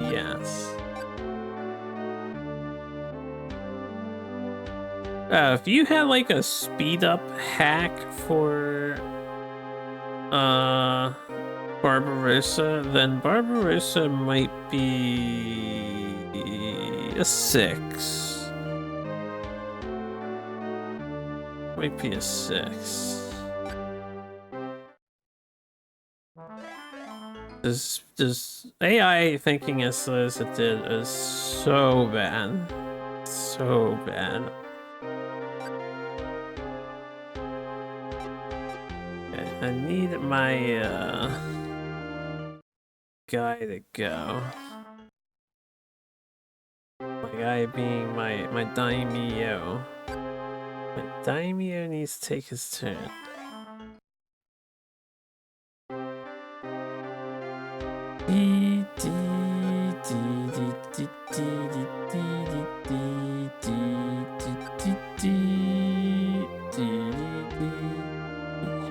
yes. If you had like a speed up hack for Barbarossa, then Barbarossa might be a 6. Might be a 6. This AI thinking as slow as it did is so bad. So bad. Okay, I need my guy to go. My guy being my daimyo. My daimyo needs to take his turn.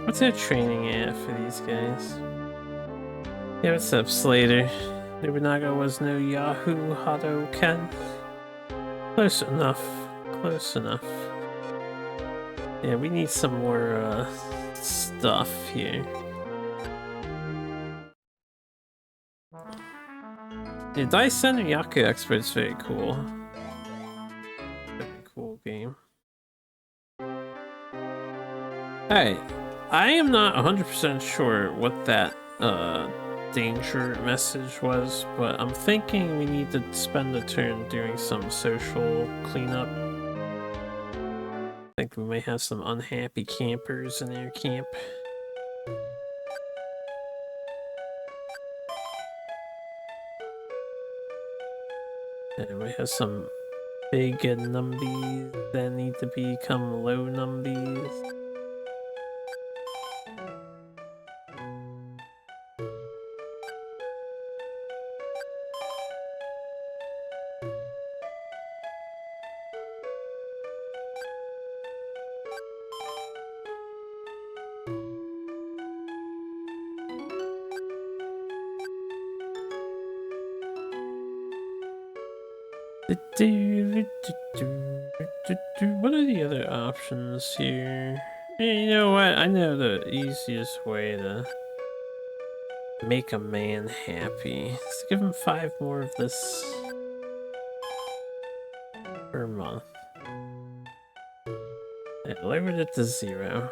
What's our training at for these guys? Yeah, what's up, Slater? Nobunaga was no Yahoo Haouden. Close enough. Close enough. Yeah, we need some more stuff here. Yeah, Dice Center Yaku Expert's very cool. Very cool game. Alright, I am not 100% sure what that danger message was, but I'm thinking we need to spend a turn doing some social cleanup. I think we may have some unhappy campers in our camp. And we have some big numbies that need to become low numbies. What are the other options here? You know what? I know the easiest way to make a man happy is to give him 5 more of this per month. I lowered it to 0.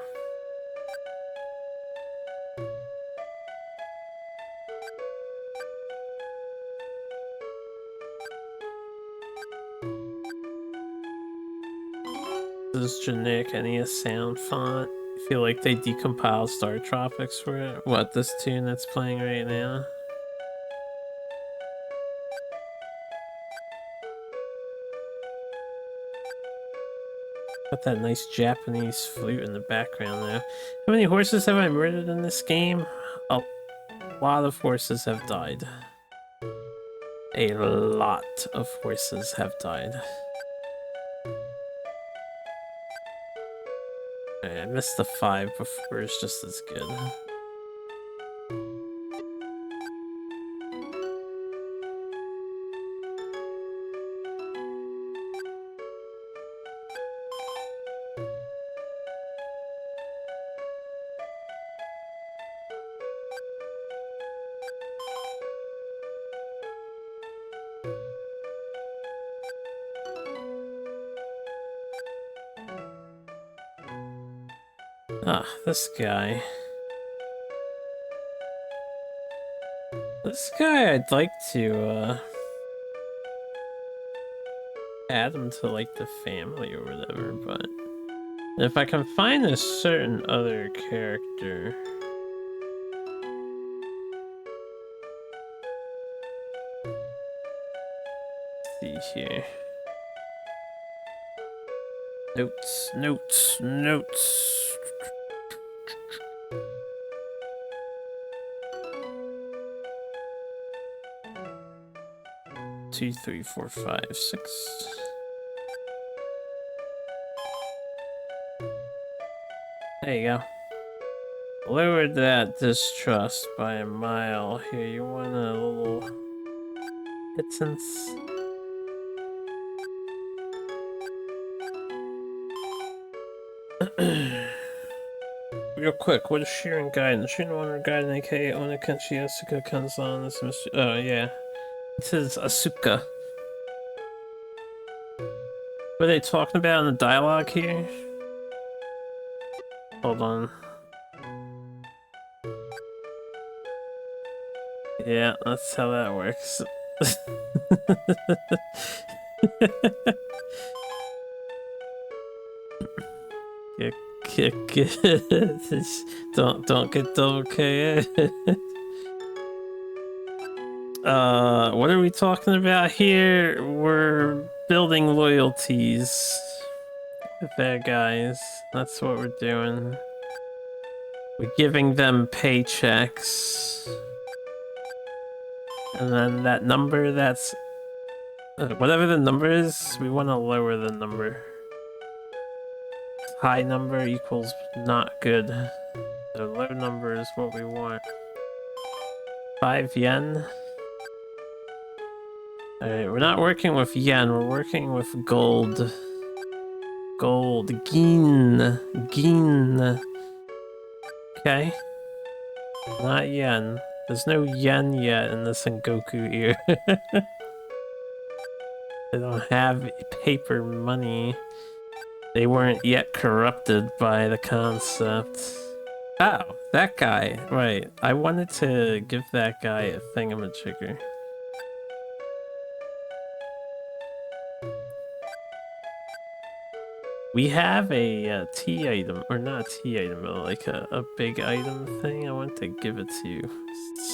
This is generic NES sound font. I feel like they decompiled Star Tropics for it. What, this tune that's playing right now? Got that nice Japanese flute in the background there. How many horses have I murdered in this game? A lot of horses have died. A lot of horses have died. I missed the 5 before, it's just as good. Ah, this guy. This guy I'd like to, add him to, like, the family or whatever, but if I can find a certain other character... Let's see here. Notes, notes, notes. 2, 3, 4, 5, 6. There you go. Lowered that distrust by a mile. Here, you want a little pittance? Real quick, what is Shirin Gaiden? Shirin Honor Gaiden, aka Onakenshi Asuka Kanzan. This is oh yeah. This is Asuka. What are they talking about in the dialogue here? Hold on. Yeah, that's how that works. Don't get double KO. What are we talking about here? We're building loyalties with bad guys. That's what we're doing. We're giving them paychecks. And then that number that's... whatever the number is, we want to lower the number. High number equals not good. So low number is what we want. 5 yen. Alright, we're not working with yen, we're working with gold. Gold. Gin. Gin. Okay. Not yen. There's no yen yet in the Sengoku era. They don't have paper money. They weren't yet corrupted by the concept. Oh, that guy. Right. I wanted to give that guy a thingamajigger. We have a tea item, or not a tea item, but like a big item thing. I want to give it to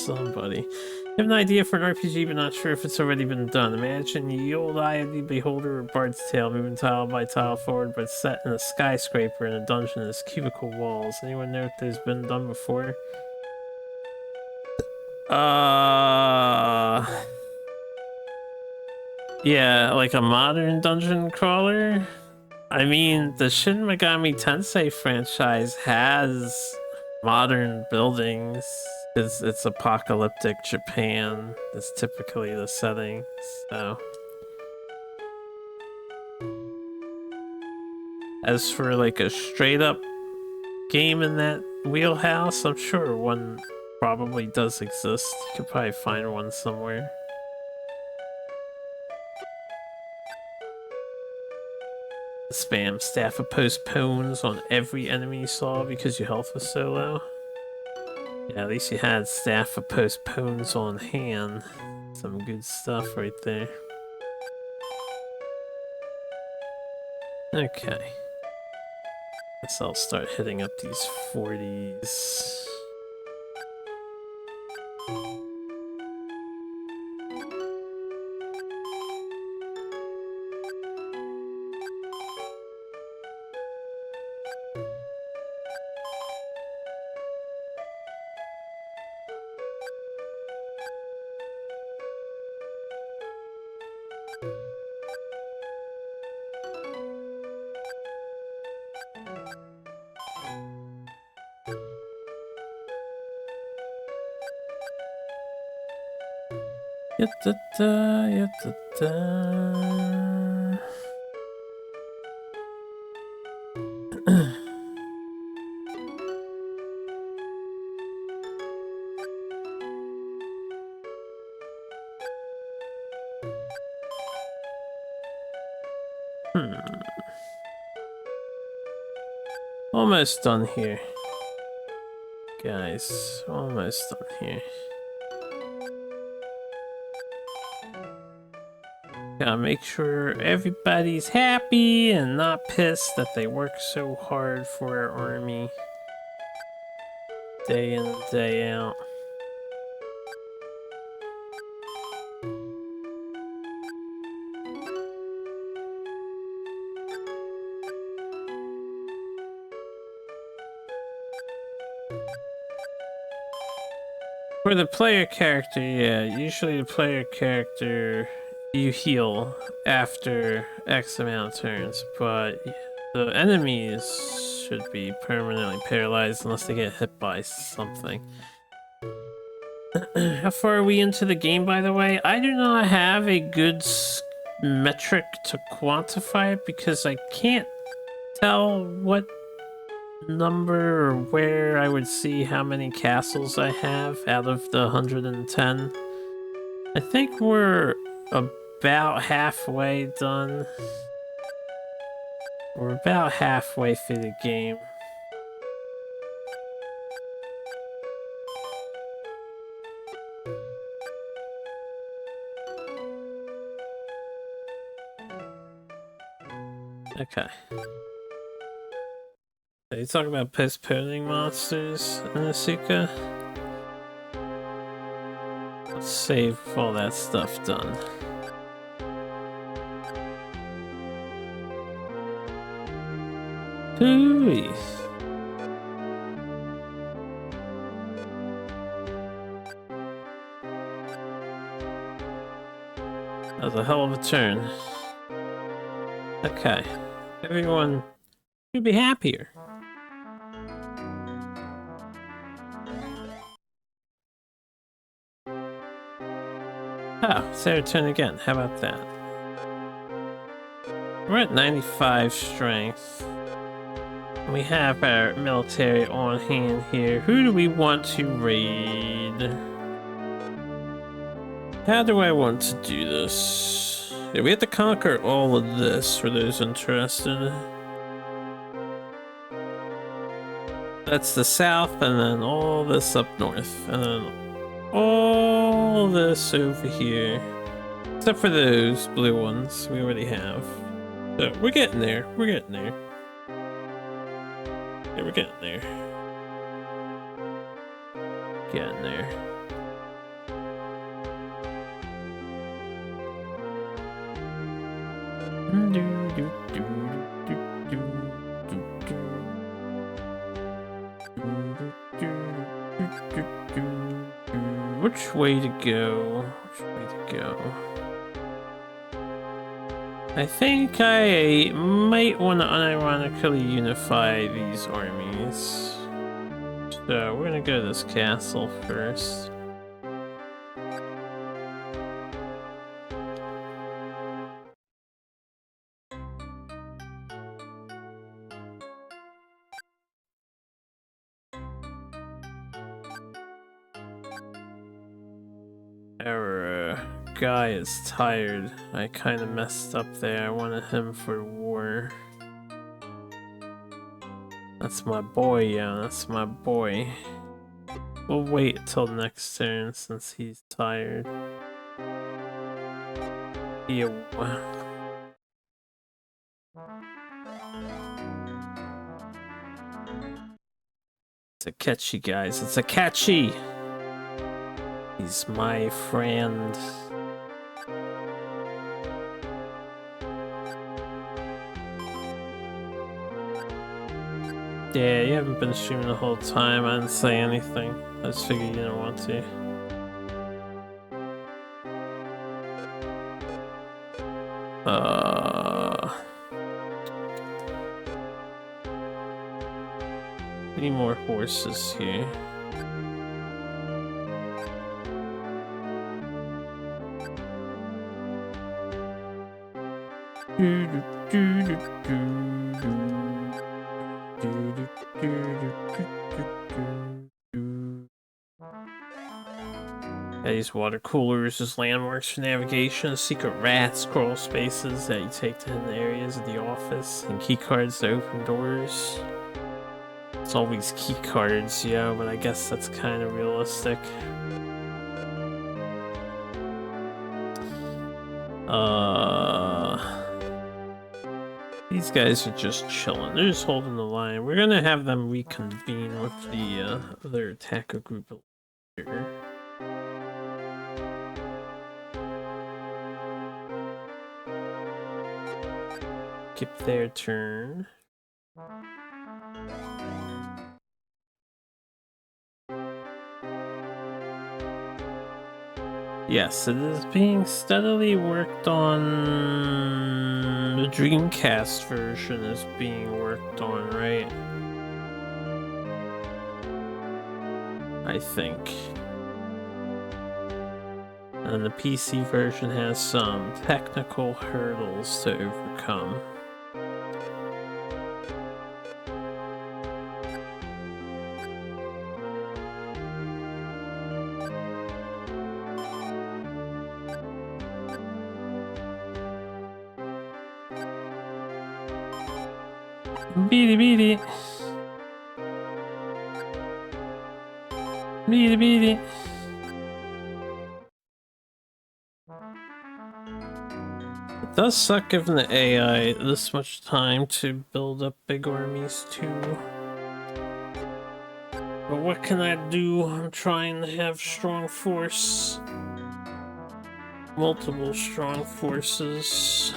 somebody. I have an idea for an RPG, but not sure if it's already been done. Imagine the old Eye of the Beholder or Bard's Tale, moving tile by tile forward, but set in a skyscraper in a dungeon that has cubicle walls. Anyone know if there's been done before? Yeah, like a modern dungeon crawler? I mean, the Shin Megami Tensei franchise has modern buildings. It's apocalyptic Japan. It's typically the setting, so. As for like a straight up game in that wheelhouse, I'm sure one probably does exist. You could probably find one somewhere. Spam staff of postpones on every enemy you saw because your health was so low. Yeah, at least you had staff of postpones on hand. Some good stuff right there. Okay. Guess I'll start hitting up these 40s. Yatta-da, yatta-da. Almost done here. Guys, almost done here. Gotta make sure everybody's happy and not pissed that they work so hard for our army. Day in and day out. For the player character, yeah, usually the player character, you heal after X amount of turns, but the enemies should be permanently paralyzed unless they get hit by something. How far are we into the game, by the way? I do not have a good metric to quantify it because I can't tell what number or where I would see how many castles I have out of the 110. I think we're about halfway done. We're about halfway through the game. Okay. Are you talking about postponing monsters in Asuka? Let's save all that stuff done. Hooey. That was a hell of a turn. Okay. Everyone should be happier. Oh, it's their turn again. How about that? We're at 95 strength. We have our military on hand here. Who do we want to raid? How do I want to do this? Yeah, we have to conquer all of this for those interested. That's the south, and then all this up north, and then all this over here. Except for those blue ones we already have. So we're getting there. We're getting there. Yeah, we're getting there. Getting there. Which way to go? Which way to go? I think I might want to unironically unify these armies. So we're gonna go to this castle first. Our guy is tired. I kind of messed up there. I wanted him for war. That's my boy, yeah, that's my boy. We'll wait till next turn since he's tired. Yeah. It's a catchy, guys. It's a catchy! He's my friend. Yeah, you haven't been streaming the whole time. I didn't say anything. I just figured you didn't want to. Need more horses here. Yeah, these water coolers as landmarks for navigation, secret rats, crawl spaces that you take to hidden areas of the office, and key cards to open doors. It's always key cards, yeah, but I guess that's kind of realistic. These guys are just chilling. They're just holding the line. We're gonna have them reconvene with the other attacker group later. Skip their turn. Yes, it is being steadily worked on. The Dreamcast version is being worked on, right? I think. And the PC version has some technical hurdles to overcome. Beady beady. Beady beady. It does suck giving the AI this much time to build up big armies too. But what can I do? I'm trying to have strong force. Multiple strong forces.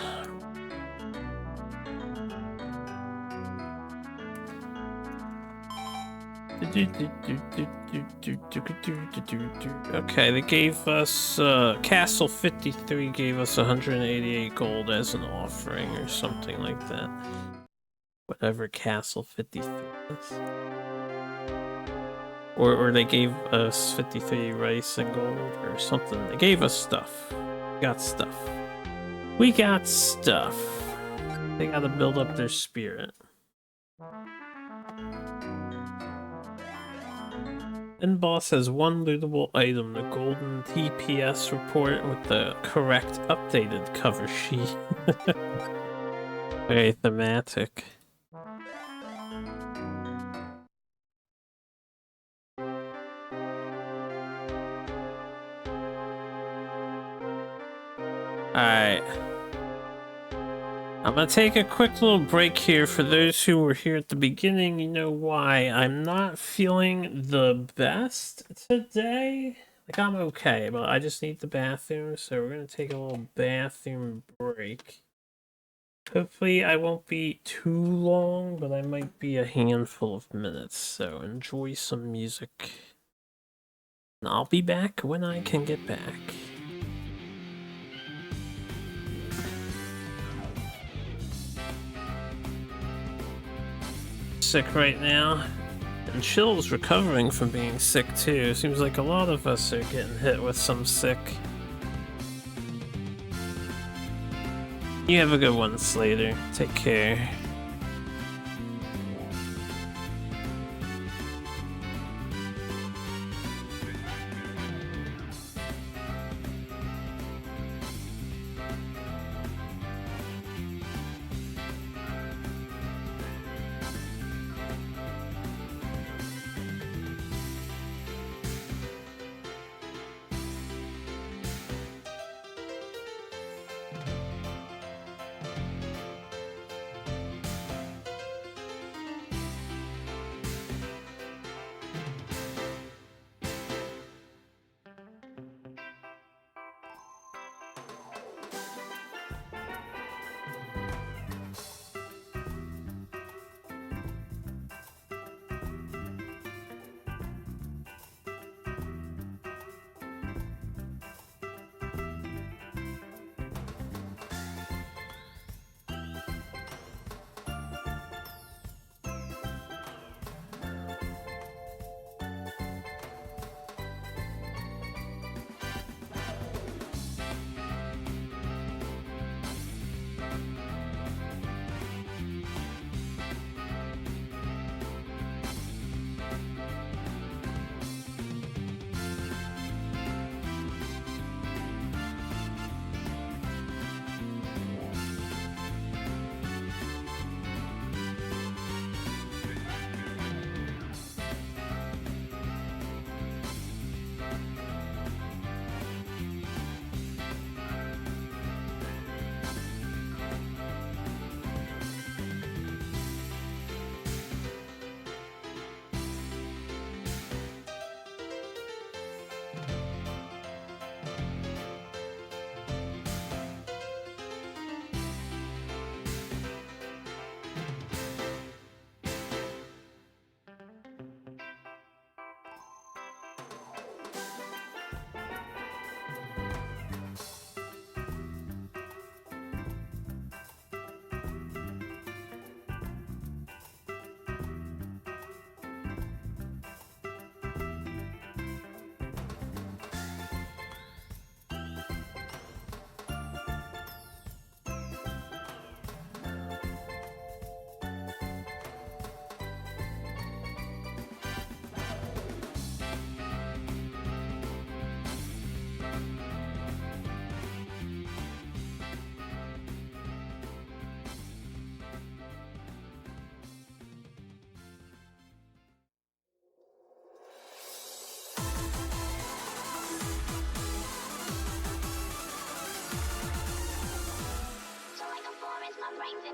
Okay, they gave us Castle 53 gave us 188 gold as an offering or something like that. Whatever Castle 53 is. Or they gave us 53 rice and gold or something. They gave us stuff. We got stuff. We got stuff. They gotta build up their spirit. And boss has one lootable item, the golden TPS report with the correct updated cover sheet. Very thematic. Alright. I'm gonna take a quick little break here. For those who were here at the beginning, you know why. I'm not feeling the best today. Like, I'm okay, but I just need the bathroom, so we're gonna take a little bathroom break. Hopefully I won't be too long, but I might be a handful of minutes, so enjoy some music. And I'll be back when I can get back. Sick right now, and Chill's recovering from being sick too. Seems like a lot of us are getting hit with some sick. You have a good one, Slater. Take care.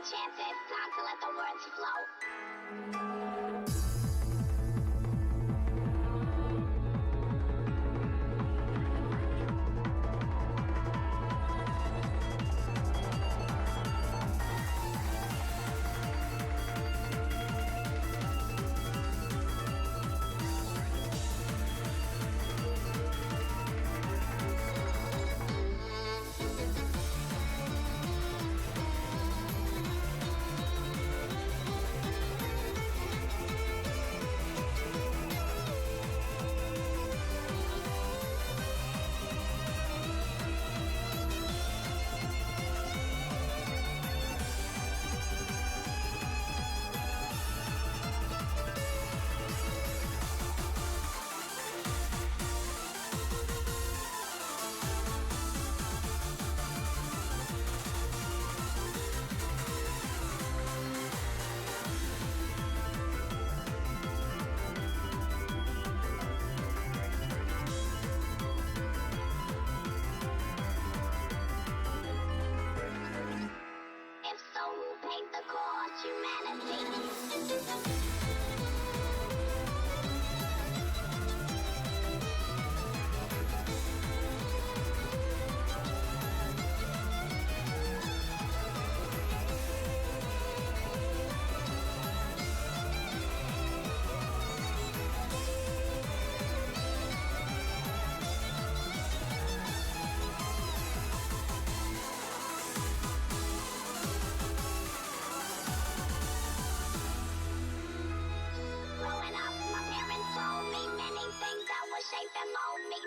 chances. Time to let the words flow. If so, who paid the cost? Humanity. Growing up, my parents told me many things that would shape and mold me.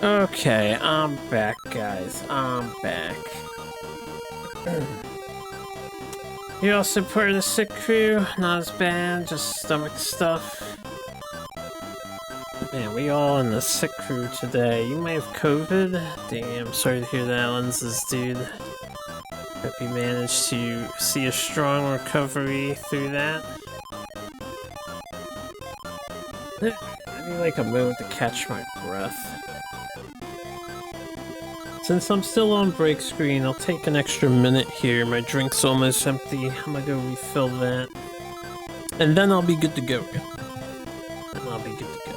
Okay, I'm back, guys. I'm back. You also part of the sick crew? Not as bad, just stomach stuff. Man, we all in the sick crew today. You may have COVID? Damn, sorry to hear that, lenses, dude. Hope you managed to see a strong recovery through that. I need like a moment to catch my breath. Since I'm still on break screen, I'll take an extra minute here. My drink's almost empty. I'm gonna go refill that. And then I'll be good to go. Then I'll be good to go.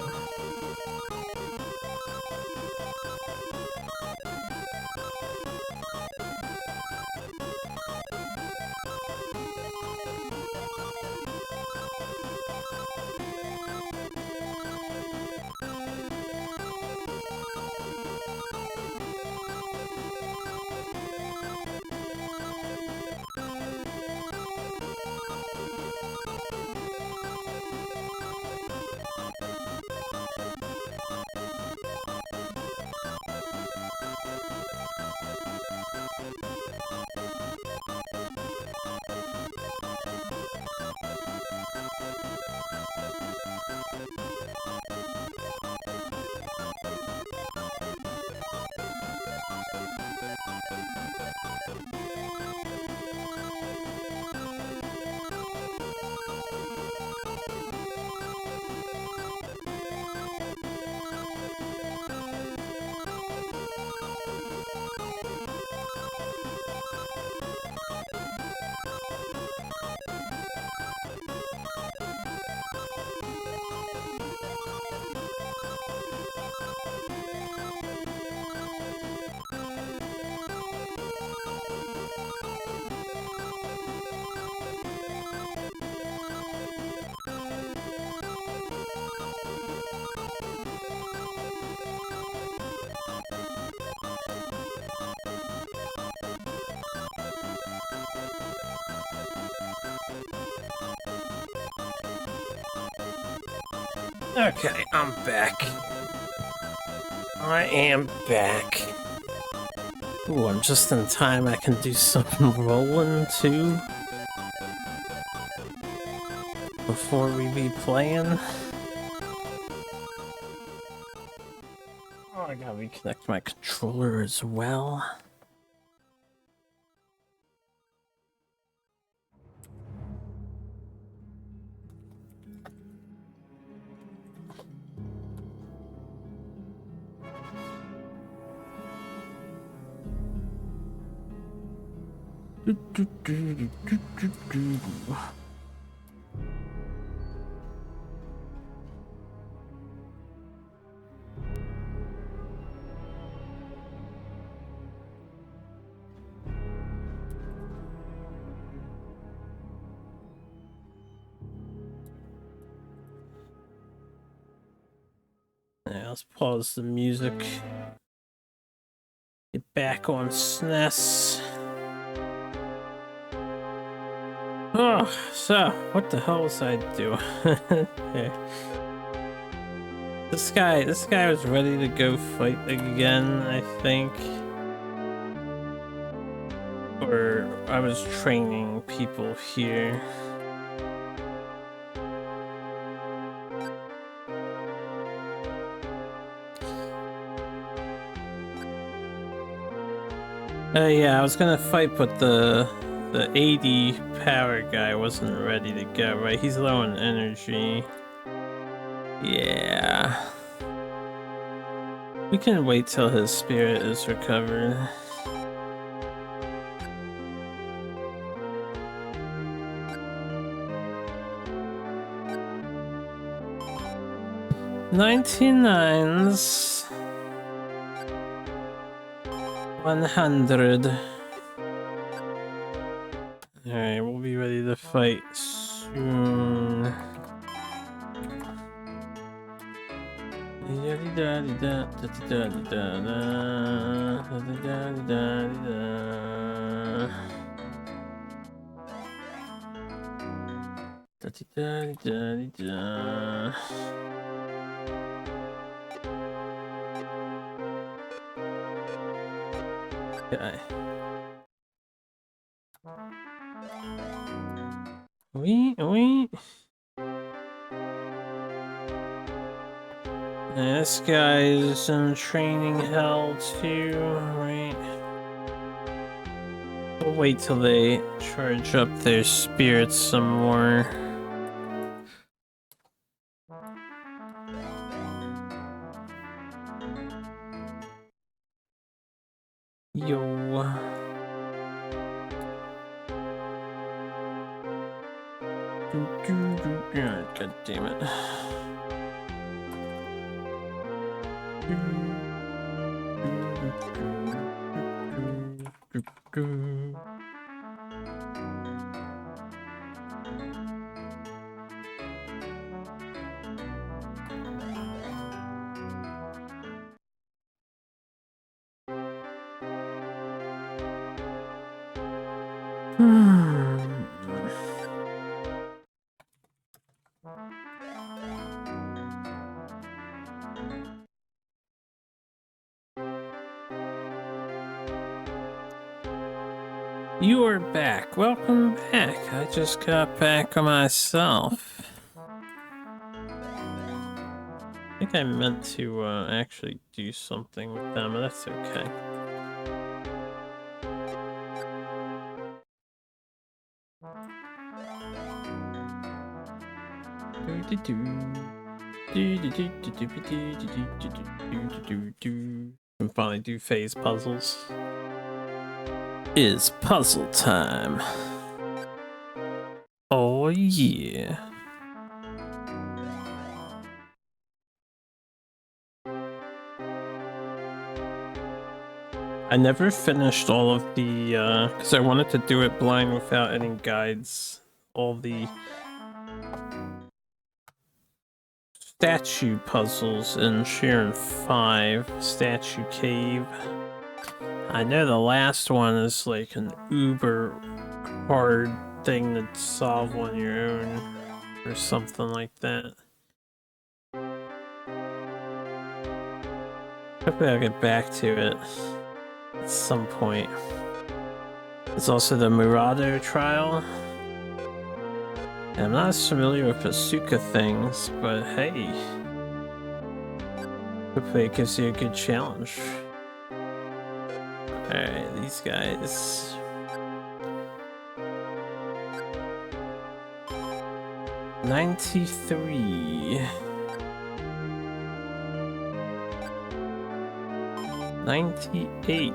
Okay, I'm back. I am back. Ooh, I'm just in time. I can do some rolling too. Before we be playing. Oh, I gotta reconnect my controller as well. Yeah, let's pause the music. Get back on SNES. Oh, so what the hell was I doing? Okay. This guy was ready to go fight again, I think. Or I was training people here. Yeah, I was gonna fight, but the 80 power guy wasn't ready to go, right? He's low on energy. Yeah. We can wait till his spirit is recovered. $99s. 100. Alright, we'll be ready to fight soon. Okay. We. This guy is in training hell too, right? We'll wait till they charge up their spirits some more. Yo. God damn it. You are back. Welcome back. I just got back myself. I think I meant to actually do something with them, but that's okay. Can finally do phase puzzles. Is puzzle time. Oh yeah. I never finished all of the because I wanted to do it blind without any guides. All the statue puzzles in Sharon 5, Statue Cave. I know the last one is like an uber hard thing to solve on your own or something like that. Hopefully I'll get back to it at some point. There's also the Murado trial. And I'm not as familiar with Asuka things, but hey. Hopefully it gives you a good challenge. Alright, these guys. $93. 98.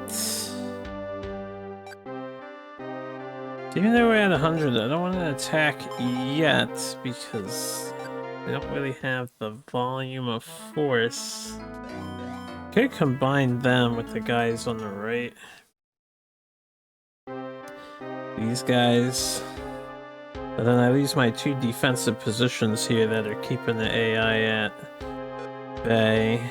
Even though we're at 100, I don't want to attack yet because I don't really have the volume of force. Could combine them with the guys on the right. These guys. But then I lose my 2 defensive positions here that are keeping the AI at bay.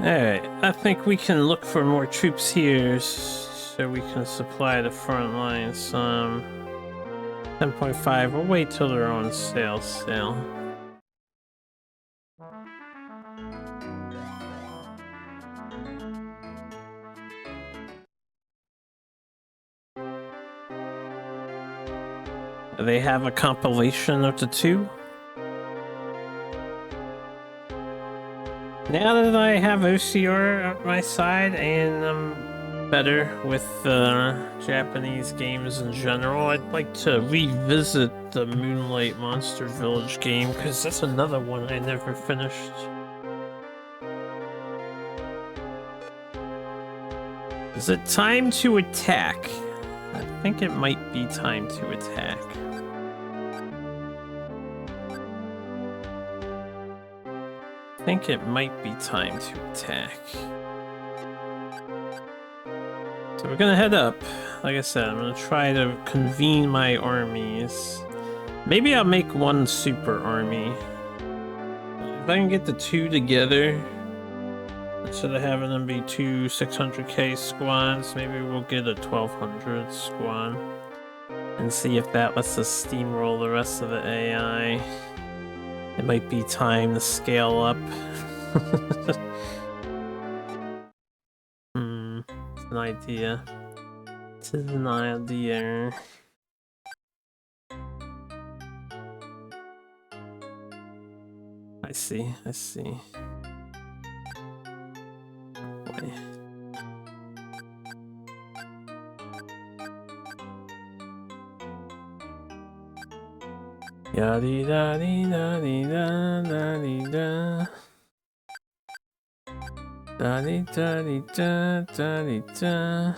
Alright, I think we can look for more troops here so we can supply the front lines. 10.5, we'll wait till they're on sale still. They have a compilation of the 2? Now that I have OCR at my side and I'm better with Japanese games in general, I'd like to revisit the Moonlight Monster Village game because that's another one I never finished. Is it time to attack? I think it might be time to attack. I think it might be time to attack. So we're gonna head up. Like I said, I'm gonna try to convene my armies. Maybe I'll make one super army. If I can get the 2 together, instead of having them be 2 600k squads, maybe we'll get a 1200 squad. and see if that lets us steamroll the rest of the AI. It might be time to scale up. It's an idea. It's an idea. I see. Boy. Yadi da di da di da da di da. Da di da di da da di da.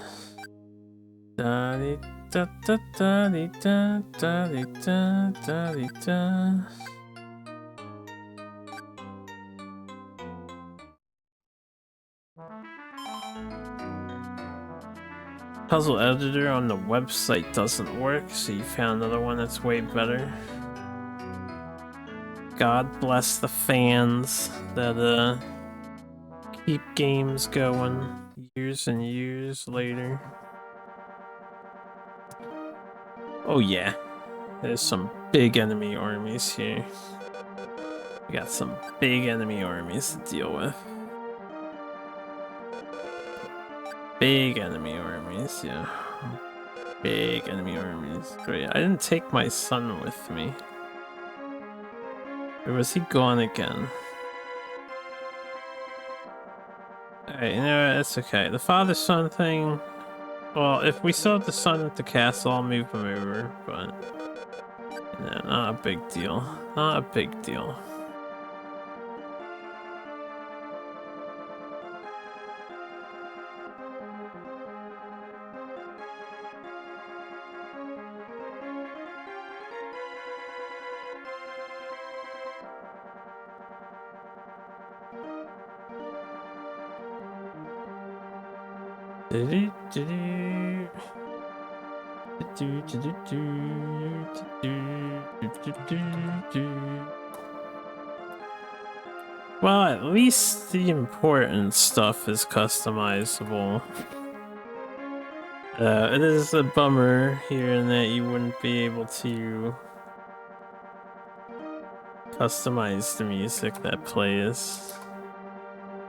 Da di da da da di da da di da da di da. Puzzle editor on the website doesn't work, so you found another one that's way better. God bless the fans that keep games going years and years later. Oh yeah, there's some big enemy armies here. We got some big enemy armies to deal with. Big enemy armies, yeah. Big enemy armies. Great. I didn't take my son with me. Or was he gone again? Alright, you know what? It's okay. The father-son thing... Well, if we still have the son at the castle, I'll move him over, but... No, not a big deal. Not a big deal. Well, at least the important stuff is customizable. It is a bummer here in that you wouldn't be able to customize the music that plays.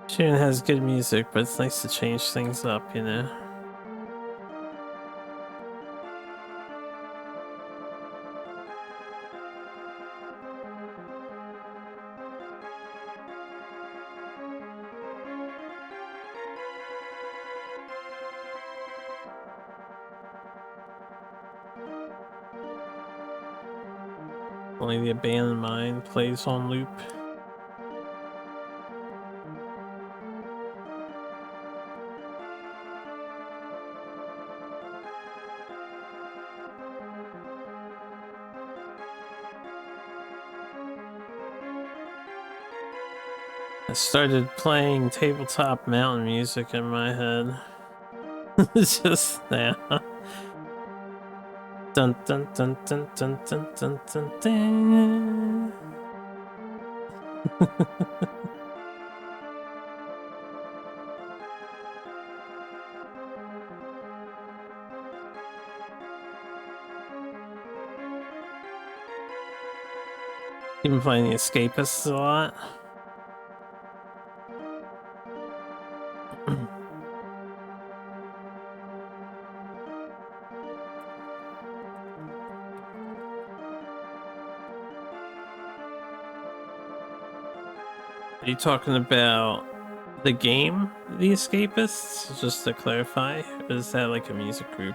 Tune has good music, but it's nice to change things up, you know? Only the abandoned mine plays on loop. I started playing tabletop mountain music in my head. It's just now. Dun dun dun dun dun dun dun dun dun. You've been playing the Escapists a lot? Are you talking about the game, The Escapists? Just to clarify, or is that like a music group?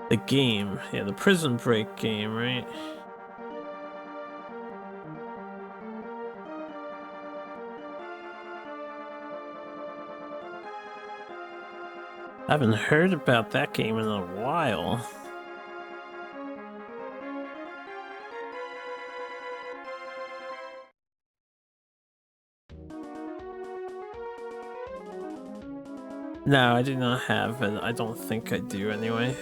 The game, yeah, the Prison Break game, right? I haven't heard about that game in a while. No, I do not have it. I don't think I do anyway.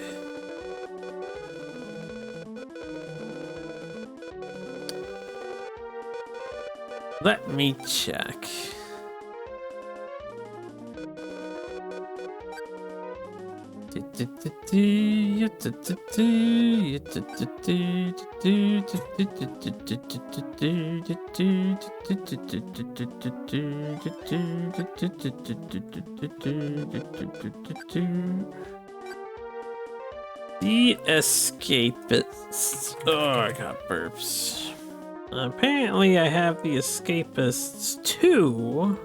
Let me check. The Escapists. Oh, I got burps. Apparently, I have the Escapists too.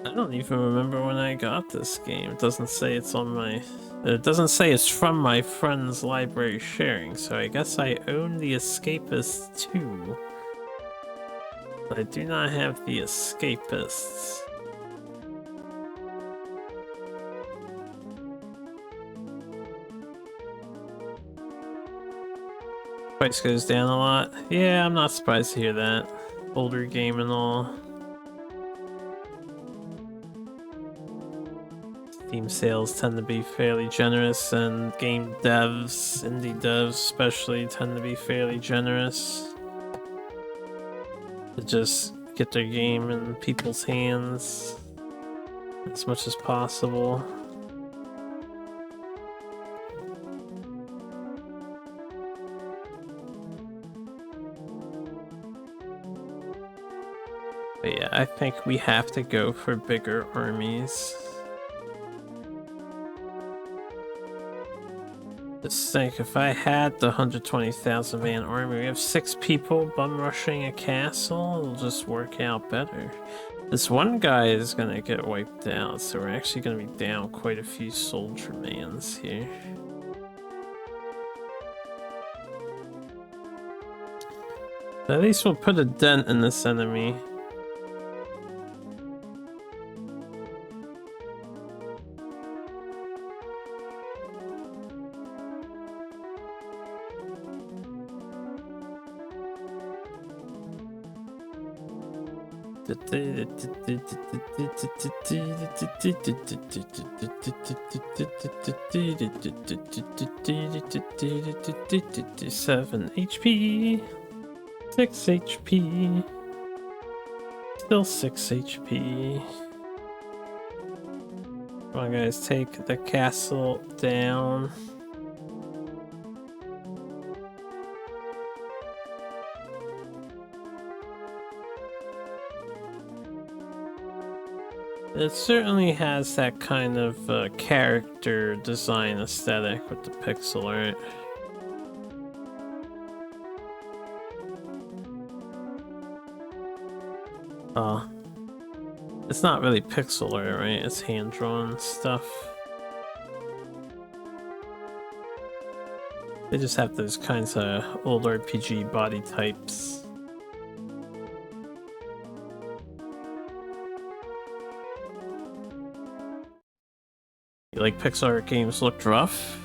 I don't even remember when I got this game. It doesn't say it's on my... It doesn't say it's from my friend's library sharing, so I guess I own the Escapists too. But I do not have the Escapists. Price goes down a lot. Yeah, I'm not surprised to hear that. Older game and all. Steam sales tend to be fairly generous, and game devs, indie devs especially, tend to be fairly generous to just get their game in people's hands as much as possible. But yeah, I think we have to go for bigger armies. Just think, if I had the 120,000 man army, we have 6 people bum rushing a castle, it'll just work out better. This one guy is gonna get wiped out, so we're actually gonna be down quite a few soldier mans here. But at least we'll put a dent in this enemy. Seven HP, 6 HP, still 6 HP. Come on, guys, take the castle down. It certainly has that kind of character design aesthetic with the pixel art. It's not really pixel art, right? It's hand-drawn stuff. They just have those kinds of old RPG body types. You like pixel art games looked rough?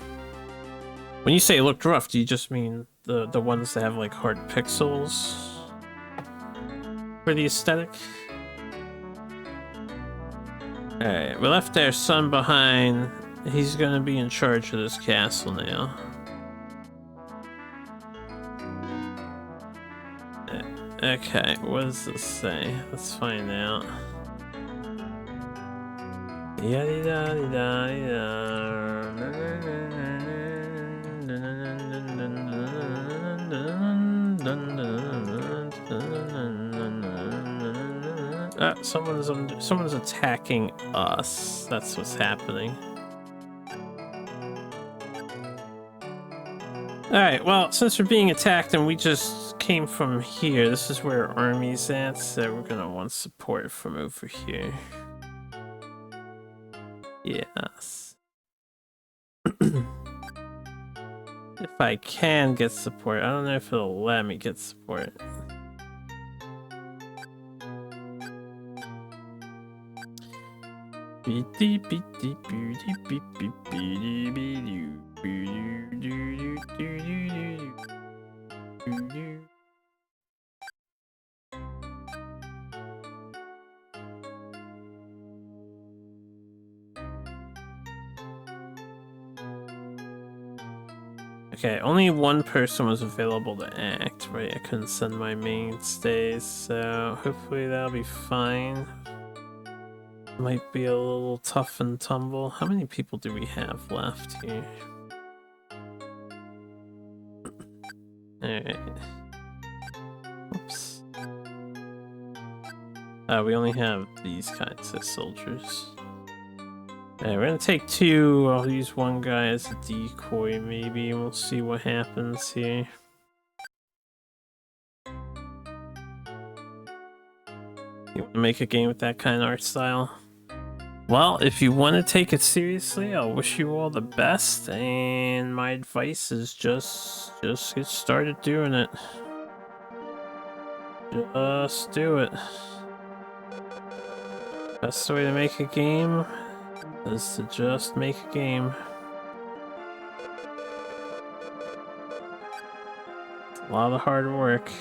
When you say looked rough, do you just mean the ones that have like hard pixels for the aesthetic? Alright, we left our son behind. He's gonna be in charge of this castle now. Okay, what does this say? Let's find out. Someone's attacking us. That's what's happening. Alright, well, since we're being attacked and we just came from here, this is where our army's at, so we're gonna want support from over here. Yes. If I can get support. I don't know if it'll let me get support. Okay, only one person was available to act, right? I couldn't send my mainstays, so hopefully that'll be fine. Might be a little tough and tumble. How many people do we have left here? Alright. Oops. We only have these kinds of soldiers. Alright, we're gonna take two. I'll use one guy as a decoy, maybe, and we'll see what happens here. You want to make a game with that kind of art style? Well, if you want to take it seriously, I'll wish you all the best, and my advice is just get started doing it. Just do it. Best way to make a game is to just make a game. It's a lot of hard work.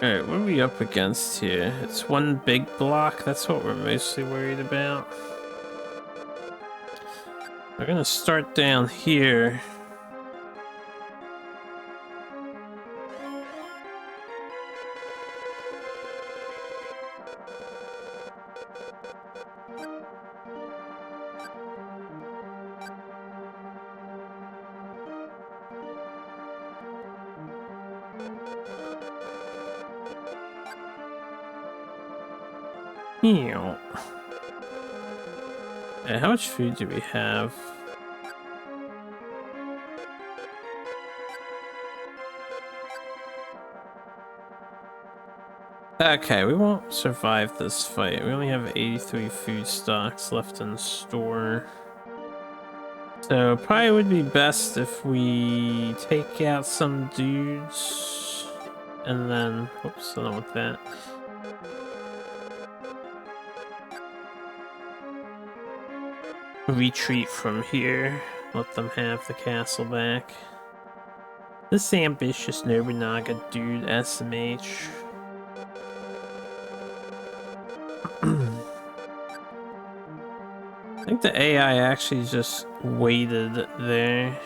Alright, what are we up against here? It's one big block, that's what we're mostly worried about. We're gonna start down here. Yeah, how much food do we have? Okay, we won't survive this fight. We only have 83 food stocks left in the store. So probably would be best if we take out some dudes and then, whoops, I don't want that. Retreat from here, let them have the castle back. This ambitious Nobunaga dude, SMH. I think the AI actually just waited there.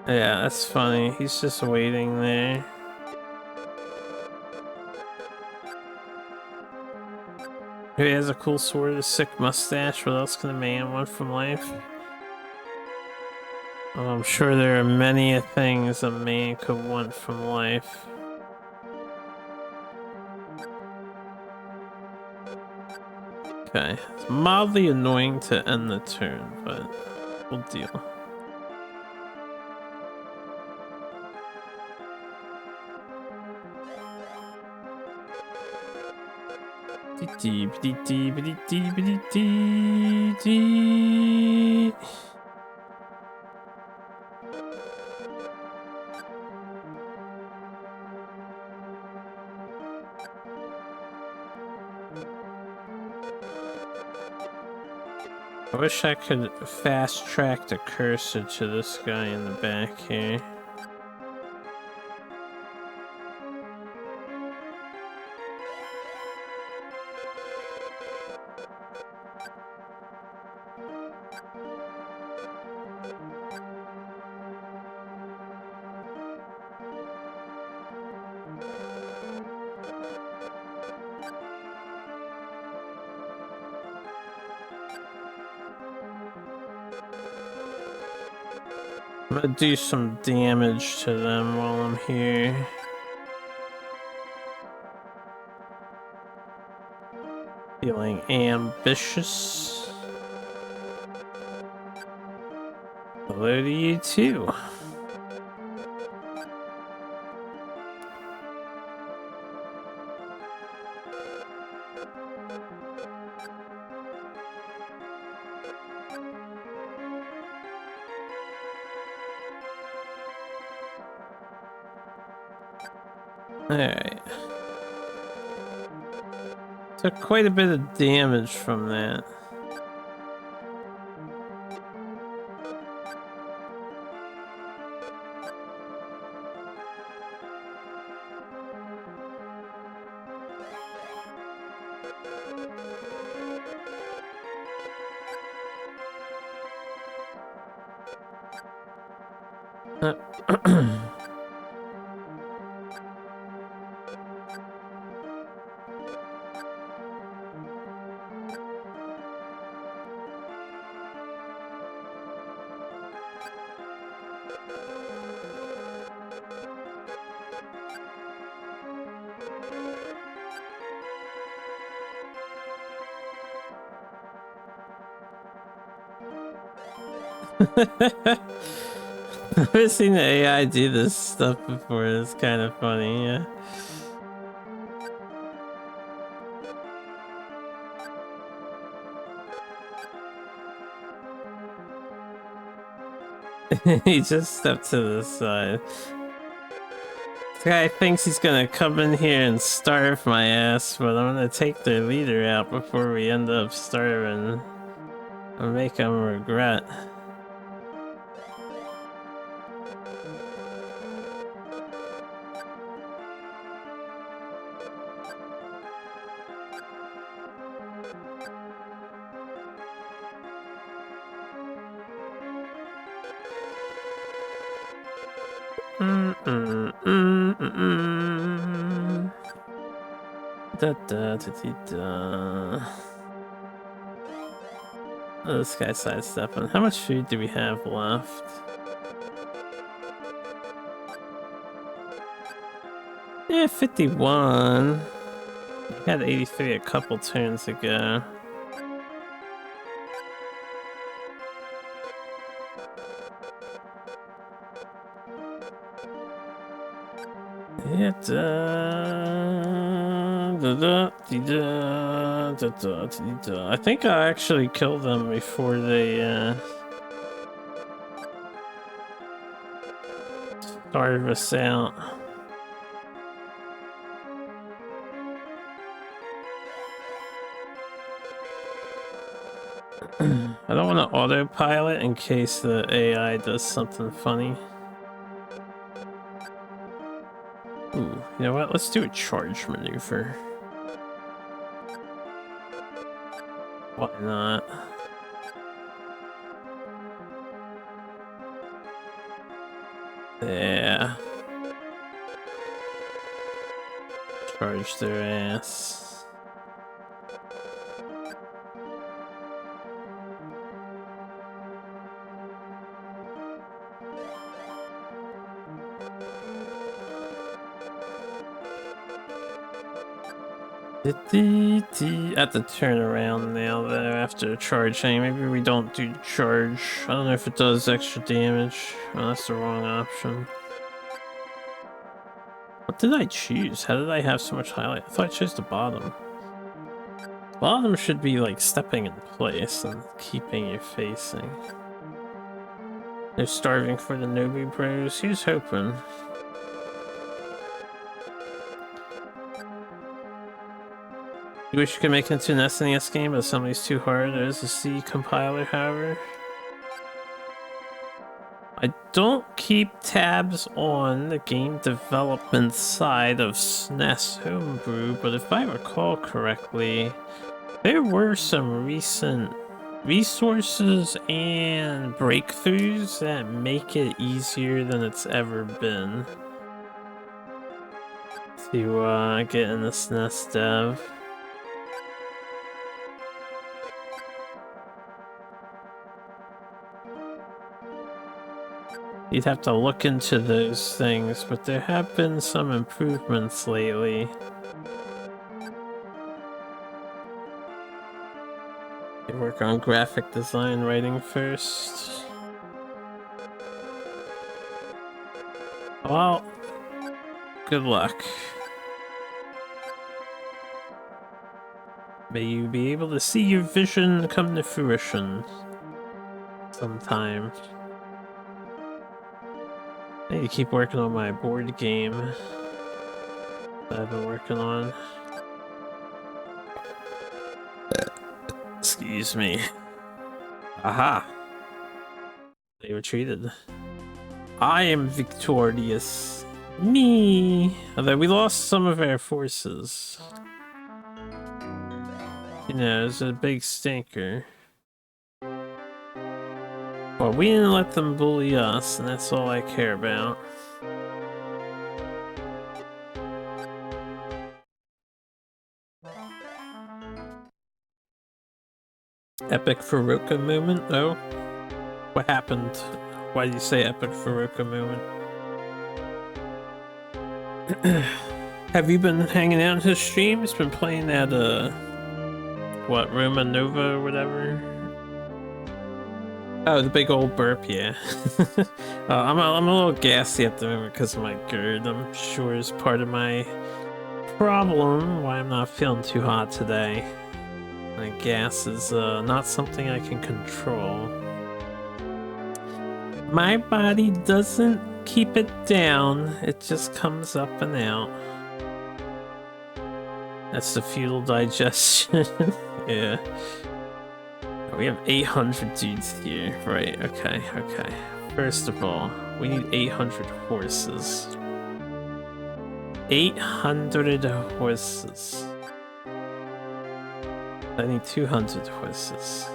Yeah, that's funny. He's just waiting there. He has a cool sword, a sick mustache. What else can a man want from life? Oh, I'm sure there are many things a man could want from life. Okay, it's mildly annoying to end the turn, but we'll deal. I wish I could fast track the cursor to this guy in the back here. I'm gonna do some damage to them while I'm here. Feeling ambitious. Hello to you too. Alright. Took quite a bit of damage from that. I've seen the AI do this stuff before. It's kind of funny, yeah. He just stepped to the side. This guy thinks he's gonna come in here and starve my ass, but I'm gonna take their leader out before we end up starving and make him regret. Da da da da da. Oh, this guy's sidestepping. How much food do we have left? Yeah, 51. We had 83 a couple turns ago. Yeah, I think I actually killed them before they started us out. I don't want to autopilot in case the AI does something funny. Ooh, you know what? Let's do a charge maneuver. Why not? Yeah. Charge their ass. I have to turn around now though after charging. Maybe we don't do charge. I don't know if it does extra damage. Oh, that's the wrong option. What did I choose? How did I have so much highlight? I thought I chose the bottom. Bottom should be like stepping in place and keeping you facing. They're starving for the Nobu bros. Here's hoping. You wish you could make it into an SNES game, but somebody's too hard. There is a C compiler, however. I don't keep tabs on the game development side of SNES Homebrew, but if I recall correctly, there were some recent resources and breakthroughs that make it easier than it's ever been to get in the SNES dev. You'd have to look into those things, but there have been some improvements lately. You work on graphic design writing first. Well, good luck. May you be able to see your vision come to fruition sometime. I need to keep working on my board game. that I've been working on. Excuse me. Aha! They retreated. I am victorious. Me! Although we lost some of our forces. You know, it's a big stinker. Well, we didn't let them bully us, and that's all I care about. Epic Furuka moment? Oh? What happened? Why do you say epic Furuka moment? Have you been hanging out in his streams? Been playing at, what, Roma Nova or whatever? Oh, the big old burp, yeah. I'm a little gassy at the moment because of my GERD. I'm sure is part of my problem why I'm not feeling too hot today. My gas is not something I can control. My body doesn't keep it down, it just comes up and out. That's the futile digestion. Yeah. We have 800 dudes here. Right, okay. First of all, we need 800 horses. 800 horses. I need 200 horses.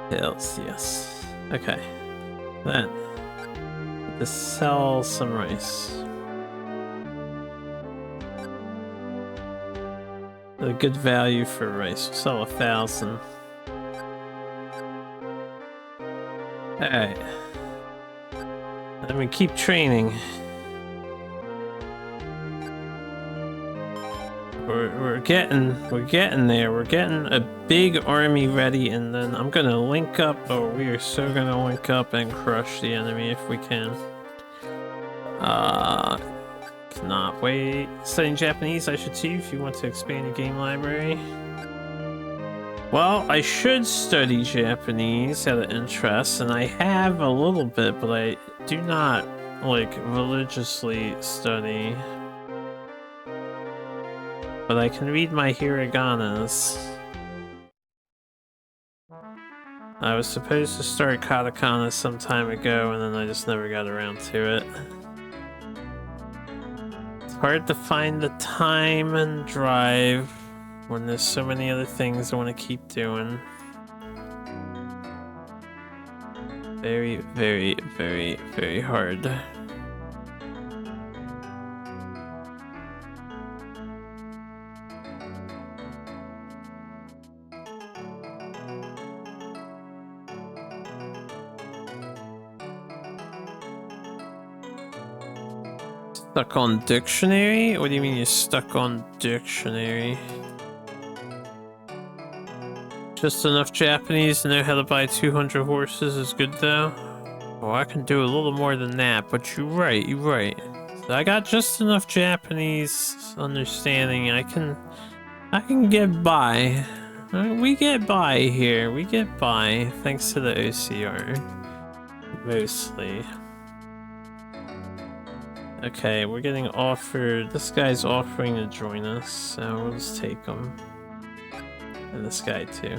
Hells, yes. Okay. Then, to sell some rice. A good value for rice. We'll sell 1,000. Alright. Let me keep training. We're getting there. We're getting a big army ready, and then I'm gonna link up. Oh, we are so gonna link up and crush the enemy if we can. Cannot wait. Studying Japanese, I should too, if you want to expand your game library. Well, I should study Japanese out of interest, and I have a little bit, but I do not, like, religiously study. But I can read my hiraganas. I was supposed to start katakana some time ago, and then I just never got around to it. It's hard to find the time and drive when there's so many other things I want to keep doing. Very, very, very, very hard. Stuck on dictionary? What do you mean you're stuck on dictionary? Just enough Japanese to know how to buy 200 horses is good though. Oh, I can do a little more than that, but you're right, So I got just enough Japanese understanding. I can get by. We get by here. We get by thanks to the OCR. Mostly. Okay, we're getting offered. This guy's offering to join us, so we'll just take him. And this guy too.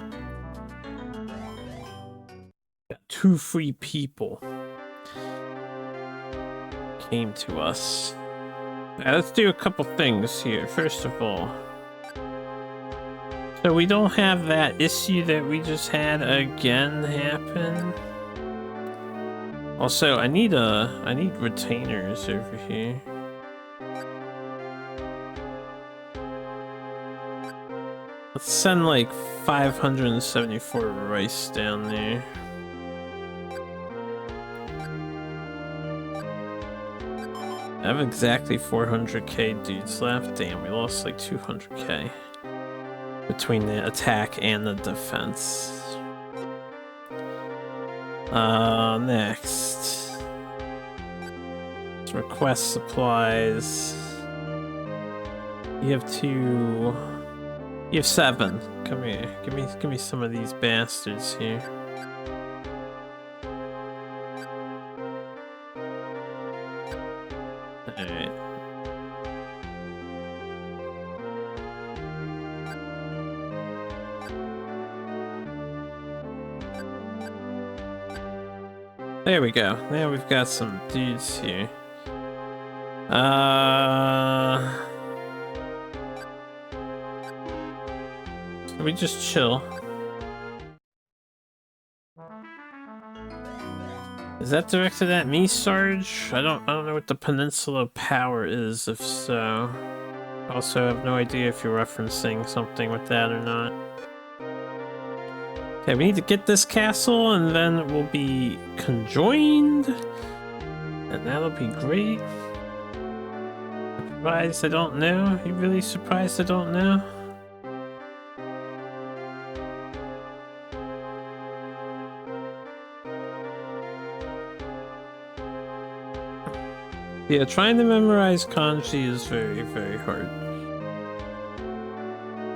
Got 2 free people came to us. Now, let's do a couple things here. First of all, so we don't have that issue that we just had again happen. Also, I need retainers over here. Let's send like 574 rice down there. I have exactly 400k dudes left. Damn, we lost like 200k between the attack and the defense. Next. Let's request supplies. You have 2. You have 7. Come here. Give me some of these bastards here. Alright. There we go. Now we've got some dudes here. We just chill. Is that directed at me, Sarge? I don't know what the Peninsula Power is, if so. Also have no idea if you're referencing something with that or not. Okay, we need to get this castle and then we'll be conjoined. And that'll be great. Surprised I don't know? You really surprised I don't know? Yeah, trying to memorize kanji is very, very hard.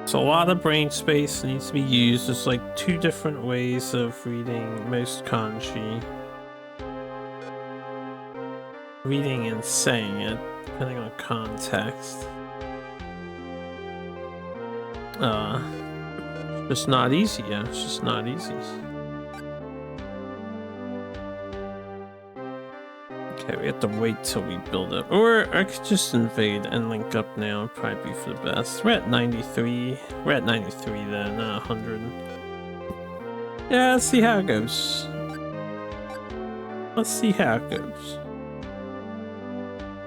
So a lot of brain space needs to be used. There's like 2 different ways of reading most kanji. Reading and saying it, depending on context. It's just not easy, yeah. It's just not easy. Okay, we have to wait till we build up. Or I could just invade and link up now. Probably be for the best. We're at 93. We're at 93 though, not 100. Yeah, let's see how it goes. Let's see how it goes.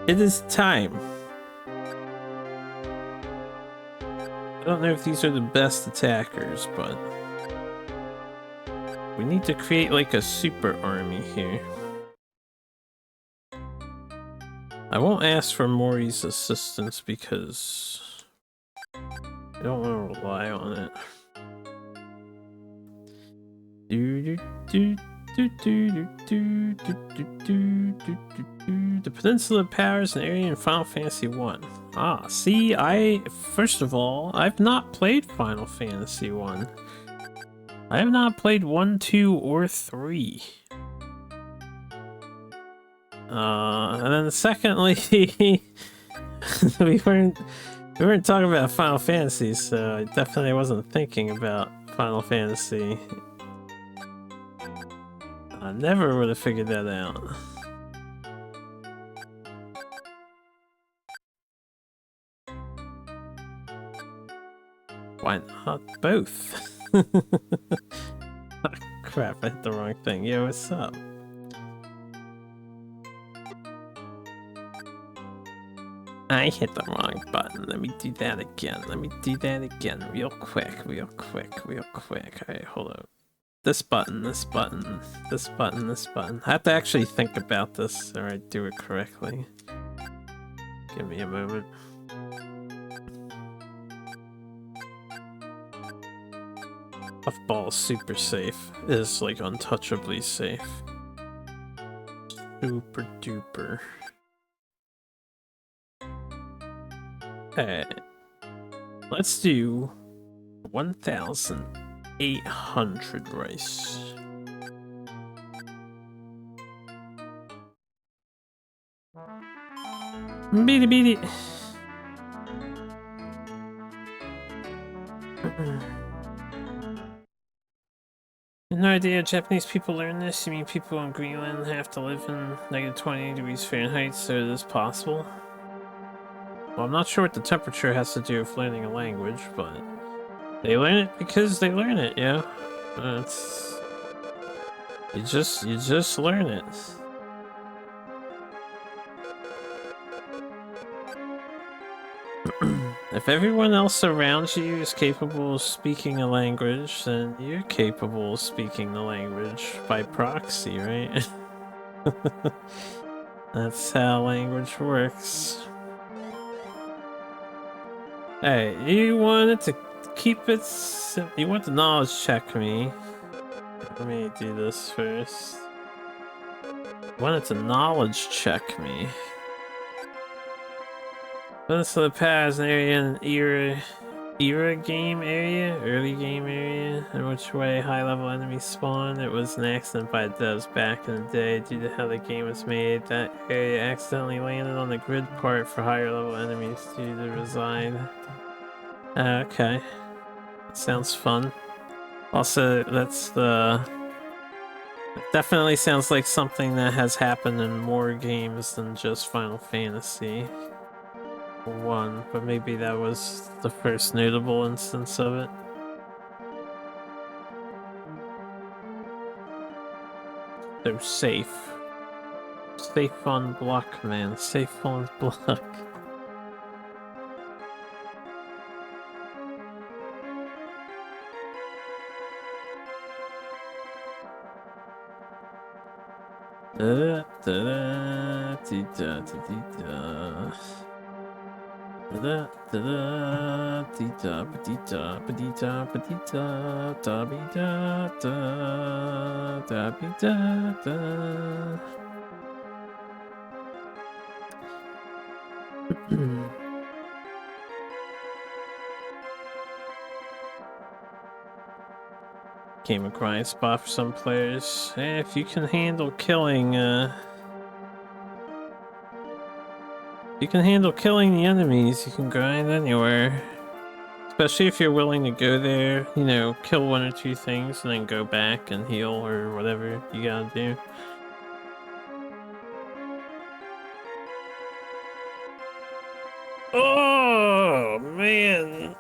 It is time. I don't know if these are the best attackers, but we need to create like a super army here. I won't ask for Mori's assistance because I don't want to rely on it. The Peninsula Powers an area in Final Fantasy 1. Ah, see, first of all, I've not played Final Fantasy 1. I have not played 1, 2, or 3. And then secondly, we weren't talking about Final Fantasy, so I definitely wasn't thinking about Final Fantasy. I never would have figured that out. Why not both? Oh, crap, I hit the wrong thing. Yo, what's up? I hit the wrong button. Let me do that again. Let me do that again. Real quick. Alright, hold up. This button, this button, this button, this button. I have to actually think about this or I do it correctly. Give me a moment. Puffball is super safe. It is like untouchably safe. Super duper. Okay. Let's do 1,800 rice. Beat it. No idea Japanese people learn this. You mean people in Greenland have to live in -20 degrees Fahrenheit, so it is possible? Well, I'm not sure what the temperature has to do with learning a language, but they learn it because they learn it, yeah. It's you just learn it. If everyone else around you is capable of speaking a language, then you're capable of speaking the language by proxy, right? That's how language works. Hey, you wanted to keep it simple. You want to knowledge check me. Let me do this first. You wanted to knowledge check me. Peninsula Pass, an area and era era game area, early game area, in which way high-level enemies spawn. It was an accident by devs back in the day due to how the game was made. That area accidentally landed on the grid part for higher-level enemies to reside. Okay. That sounds fun. Also, that's the... It definitely sounds like something that has happened in more games than just Final Fantasy 1, but maybe that was the first notable instance of it. So safe. Safe on block, man. Safe on block. Da da da dee da dee da. Da da dee da ba dee da ba dee da ba dee da da be da da be da da. Game a grind spot for some players. If you can handle killing, you can handle killing the enemies, you can grind anywhere. Especially if you're willing to go there, you know, kill one or two things and then go back and heal or whatever you gotta do. Oh, man.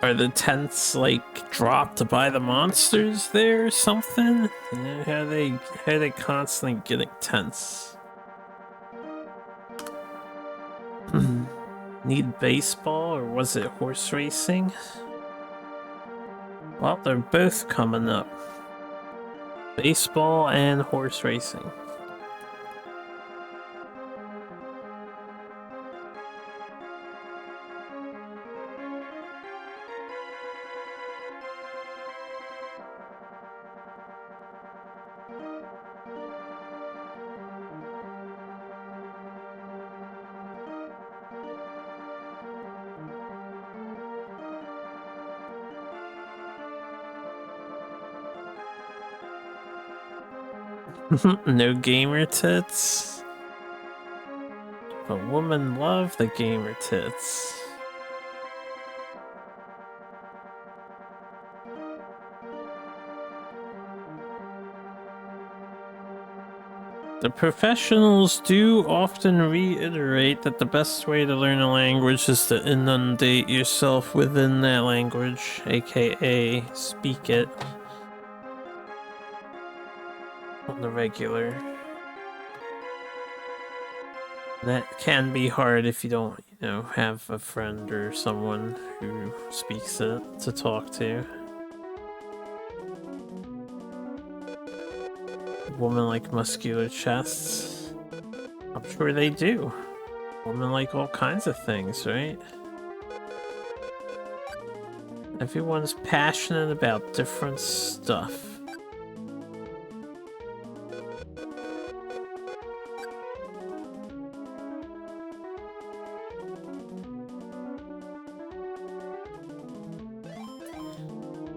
Are the tents like dropped by the monsters there or something? You know, how they constantly getting tents? Need baseball or was it horse racing? Well, they're both coming up. Baseball and horse racing. No gamer tits? But women love the gamer tits. The professionals do often reiterate that the best way to learn a language is to inundate yourself within that language, aka speak it on the regular. That can be hard if you don't, you know, have a friend or someone who speaks it to talk to. Women like muscular chests. I'm sure they do. Women like all kinds of things, right? Everyone's passionate about different stuff.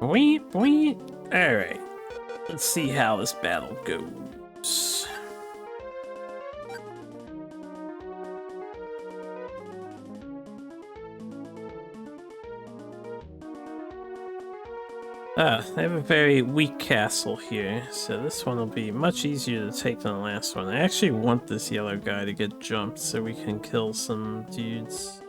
Weep, weep. Alright. Let's see how this battle goes. I have a very weak castle here, so this one will be much easier to take than the last one. I actually want this yellow guy to get jumped so we can kill some dudes.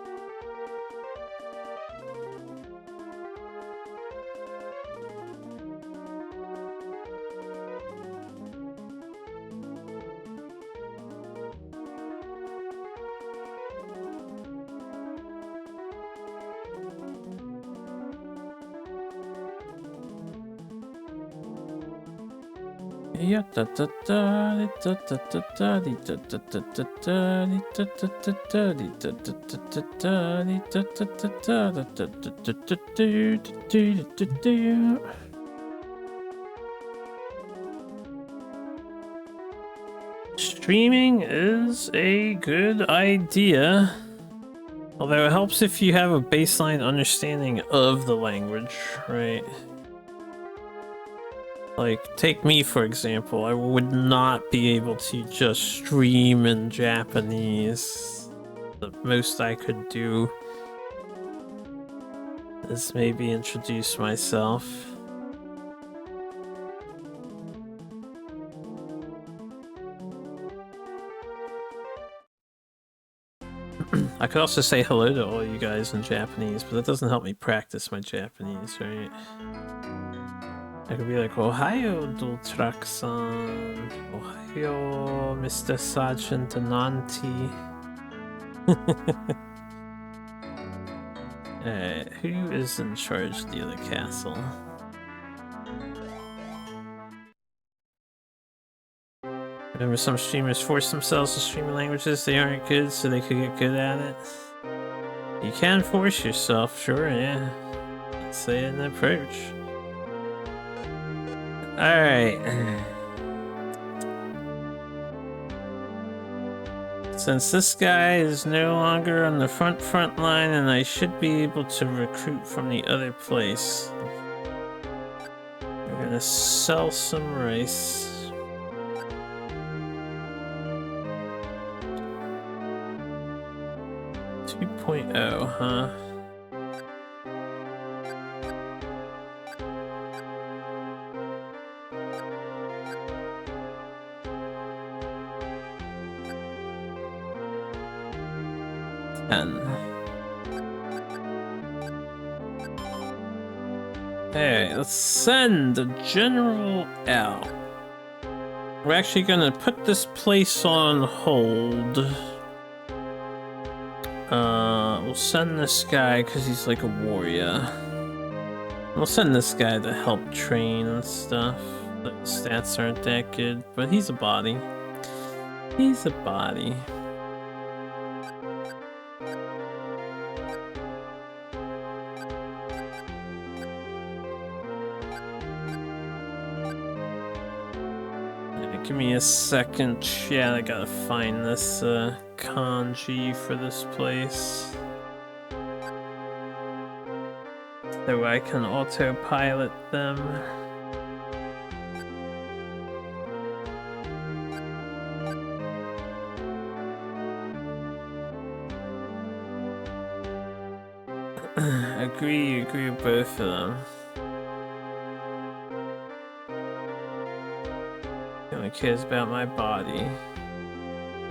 Yeah, da da da da da da da da da da da da da da da da. Streaming is a good idea, although it helps if you have a baseline understanding of the language, right? Like, take me for example, I would not be able to just stream in Japanese. The most I could do is maybe introduce myself. I could also say hello to all you guys in Japanese, but that doesn't help me practice my Japanese, right? I could be like, Ohio, Dultrak-san. Ohio, Mr. Sergeant Ananti. Who is in charge of the other castle? Remember, some streamers force themselves to stream in languages they aren't good so they could get good at it. You can force yourself, sure, yeah. Let's say an approach. Alright. Since this guy is no longer on the front line, and I should be able to recruit from the other place. We're gonna sell some rice. 2.0, huh? Hey, let's send the general out. We're actually gonna put this place on hold. We'll send this guy because he's like a warrior. We'll send this guy to help train and stuff. The stats aren't that good, but he's a body. He's a body. Give me a second, chat. I gotta find this kanji for this place. So I can autopilot them. Agree with both of them. He only cares about my body.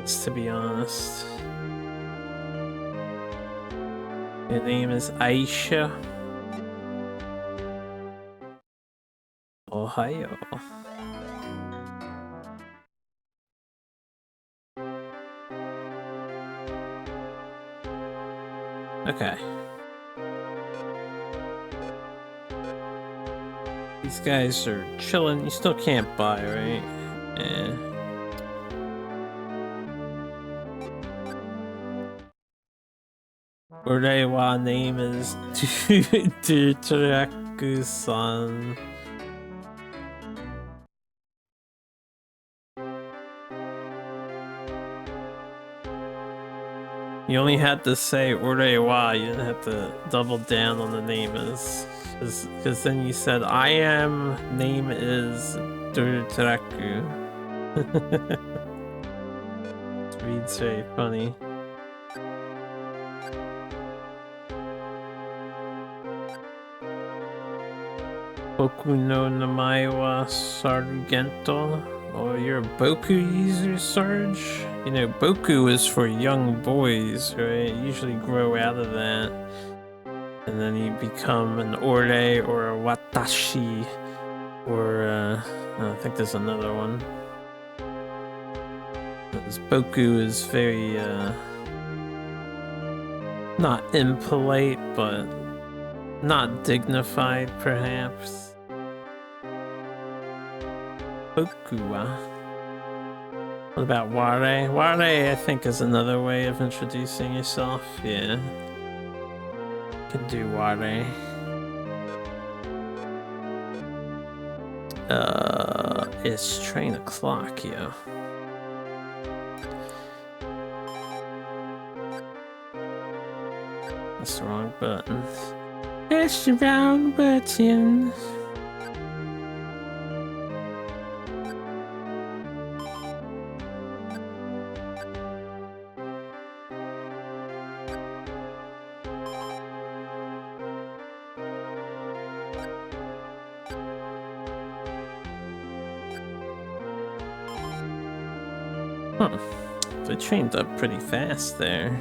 It's to be honest. Your name is Aisha. Ohio. Okay. These guys are chilling. You still can't buy, right? Yeah. Urewa name is Tutaraku-san. You only had to say Urewa, you didn't have to double down on the name is. Because then you said, I am, name is Tutaraku. It reads very funny. Boku no namae wa Sargento. Oh, you're a Boku user, Sarge? You know, Boku is for young boys, right? You usually grow out of that. And then you become an Ore or a Watashi. Or, I think there's another one. Because Boku is very, not impolite, but not dignified, perhaps. Okua. What about Ware? Ware, I think, is another way of introducing yourself. Yeah. You can do Ware. It's train o'clock, yo. That's the wrong button. It's the wrong button. Huh. They trained up pretty fast there.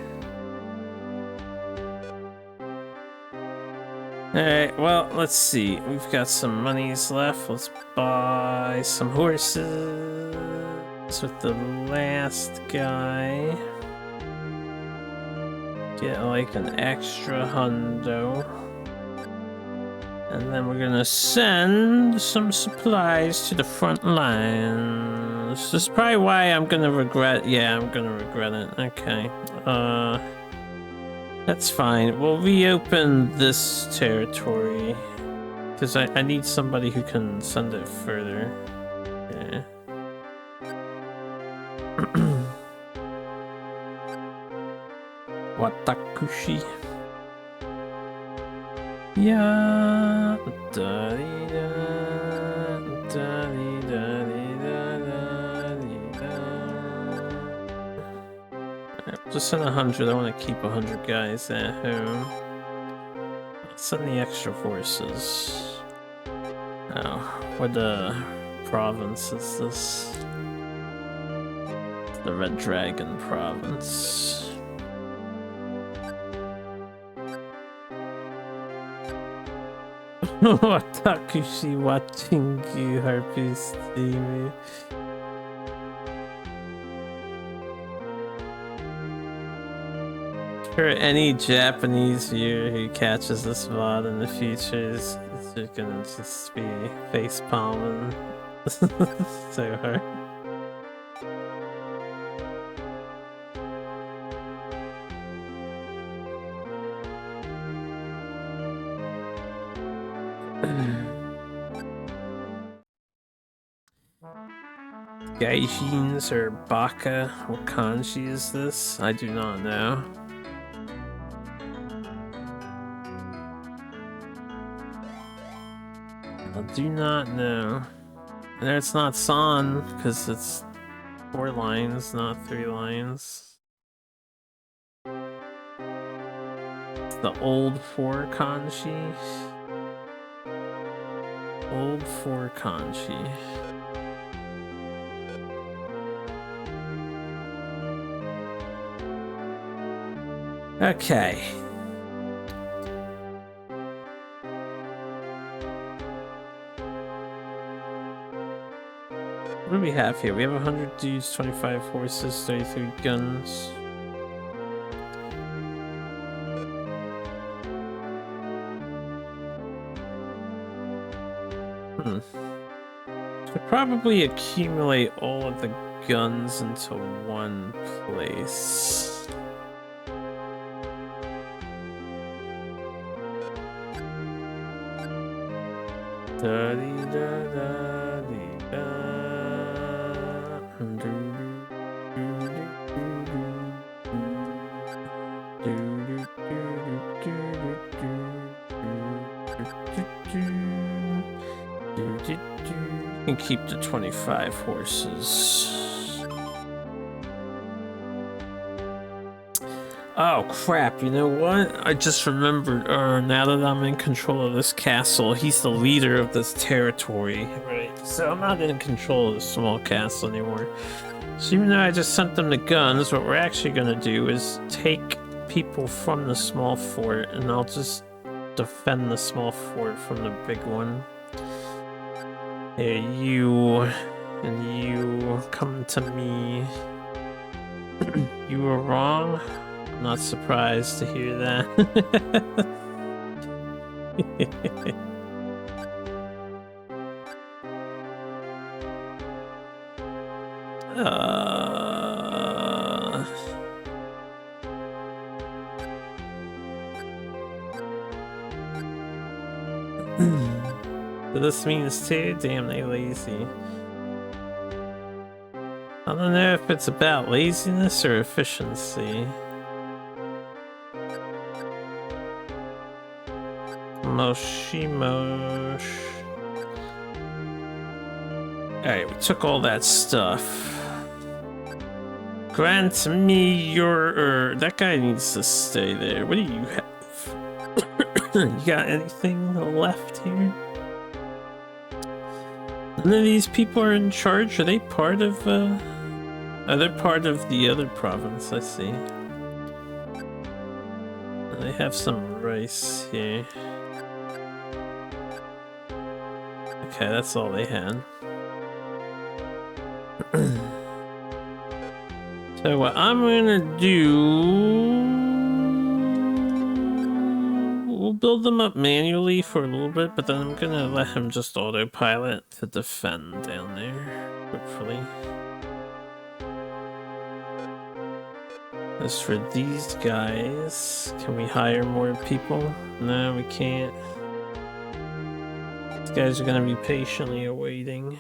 Alright, well, let's see. We've got some monies left. Let's buy some horses with the last guy. Get like an extra hundo. And then we're gonna send some supplies to the front lines. This is probably why I'm gonna regret. Yeah, I'm gonna regret it. Okay. That's fine. We'll reopen this territory. Because I need somebody who can send it further. Yeah. Watakushi. Yeah. Da-dee-da, da-dee-da-dee-da-da-dee-da. Alright, just send 100. I want to keep 100 guys at home. Send the extra forces. Oh, what province is this? The Red Dragon province. Watakushi watching you, Harpies TV. For any Japanese viewer who catches this VOD in the future, is gonna just be face palming so hard. Gaijins or Baka? What kanji is this? I do not know. I do not know. And it's not San, because it's 4 lines, not 3 lines. It's the old 4 kanji. Old 4 kanji. Okay. What do we have here? We have 100 dudes, 25 horses, 33 guns. Should probably accumulate all of the guns into one place. You can keep the 25 horses. Oh crap, you know what? I just remembered, now that I'm in control of this castle, he's the leader of this territory, right? So I'm not in control of the small castle anymore. So even though I just sent them the guns, what we're actually gonna do is take people from the small fort, and I'll just defend the small fort from the big one. Here, you and you come to me. You were wrong. I'm not surprised to hear that. So this means too? Damn, they lazy. I don't know if it's about laziness or efficiency. Moshimosh. Alright, we took all that stuff. Grant me your... that guy needs to stay there. What do you have? You got anything left here? None of these people are in charge? Are they part of... Are they part of the other province? I see. They have some rice here. Okay, that's all they had. So what I'm gonna do... We'll build them up manually for a little bit, but then I'm gonna let him just autopilot to defend down there, hopefully. As for these guys, can we hire more people? No, we can't. These guys are gonna be patiently awaiting.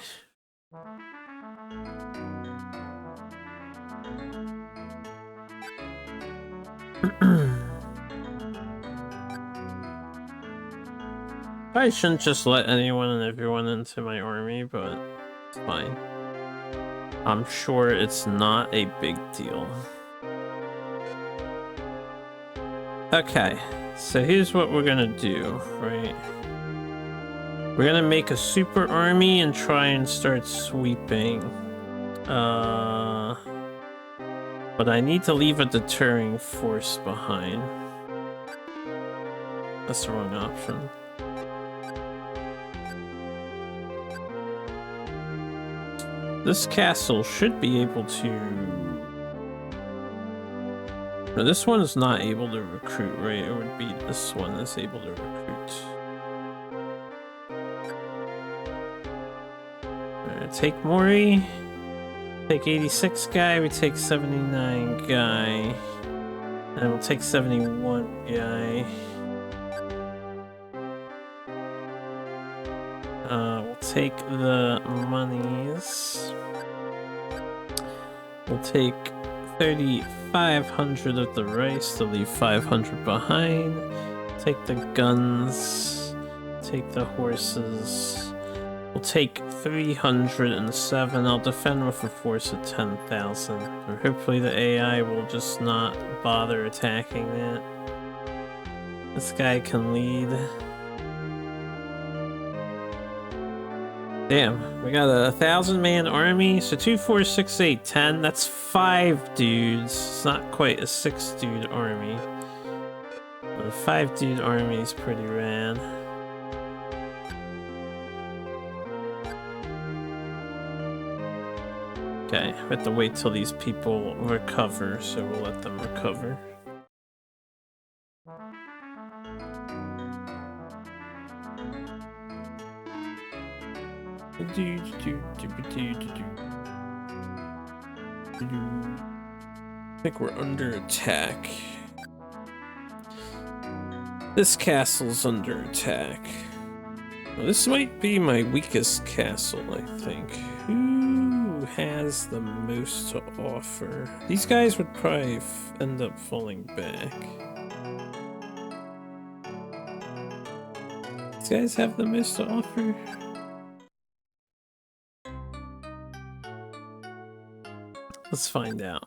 I shouldn't just let anyone and everyone into my army, but it's fine. I'm sure it's not a big deal. Okay, so here's what we're gonna do, right? We're gonna make a super army and try and start sweeping. But I need to leave a deterring force behind. That's the wrong option. This castle should be able to... No, this one is not able to recruit, right? It would be this one that's able to recruit. Alright, take Mori. Take 86 guy, we take 79 guy. And we'll take 71 guy. We'll take the monies. We'll take 3,500 of the rice to leave 500 behind. Take the guns. Take the horses. We'll take 307. I'll defend with a force of 10,000. Or hopefully the AI will just not bother attacking that. This guy can lead. Damn, we got a 1,000-man army, so 2, 4, 6, 8, 10. That's 5 dudes. It's not quite a 6-dude army. But a 5-dude army is pretty rad. Okay, we have to wait till these people recover, so we'll let them recover. I think we're under attack. This castle's under attack. Well, this might be my weakest castle, I think. Who has the most to offer? These guys would probably end up falling back. These guys have the most to offer? Let's find out.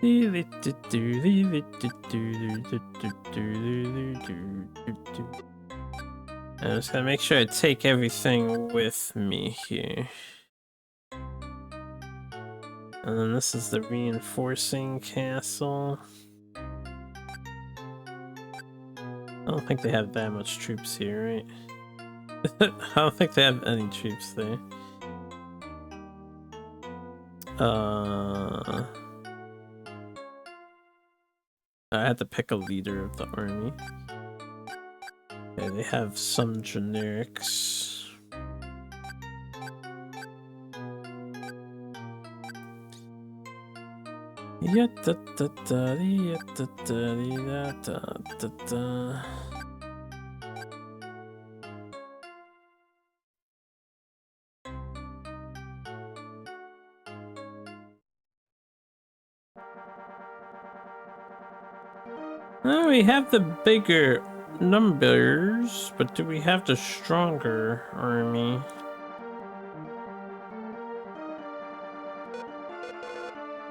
I'm just gonna make sure I take everything with me here. And then this is the reinforcing castle. I don't think they have that much troops here, right? I don't think they have any troops there. I had to pick a leader of the army. Okay, they have some generics. Yeah, da da da da da da da da da. Oh, we have the bigger numbers, but do we have the stronger army?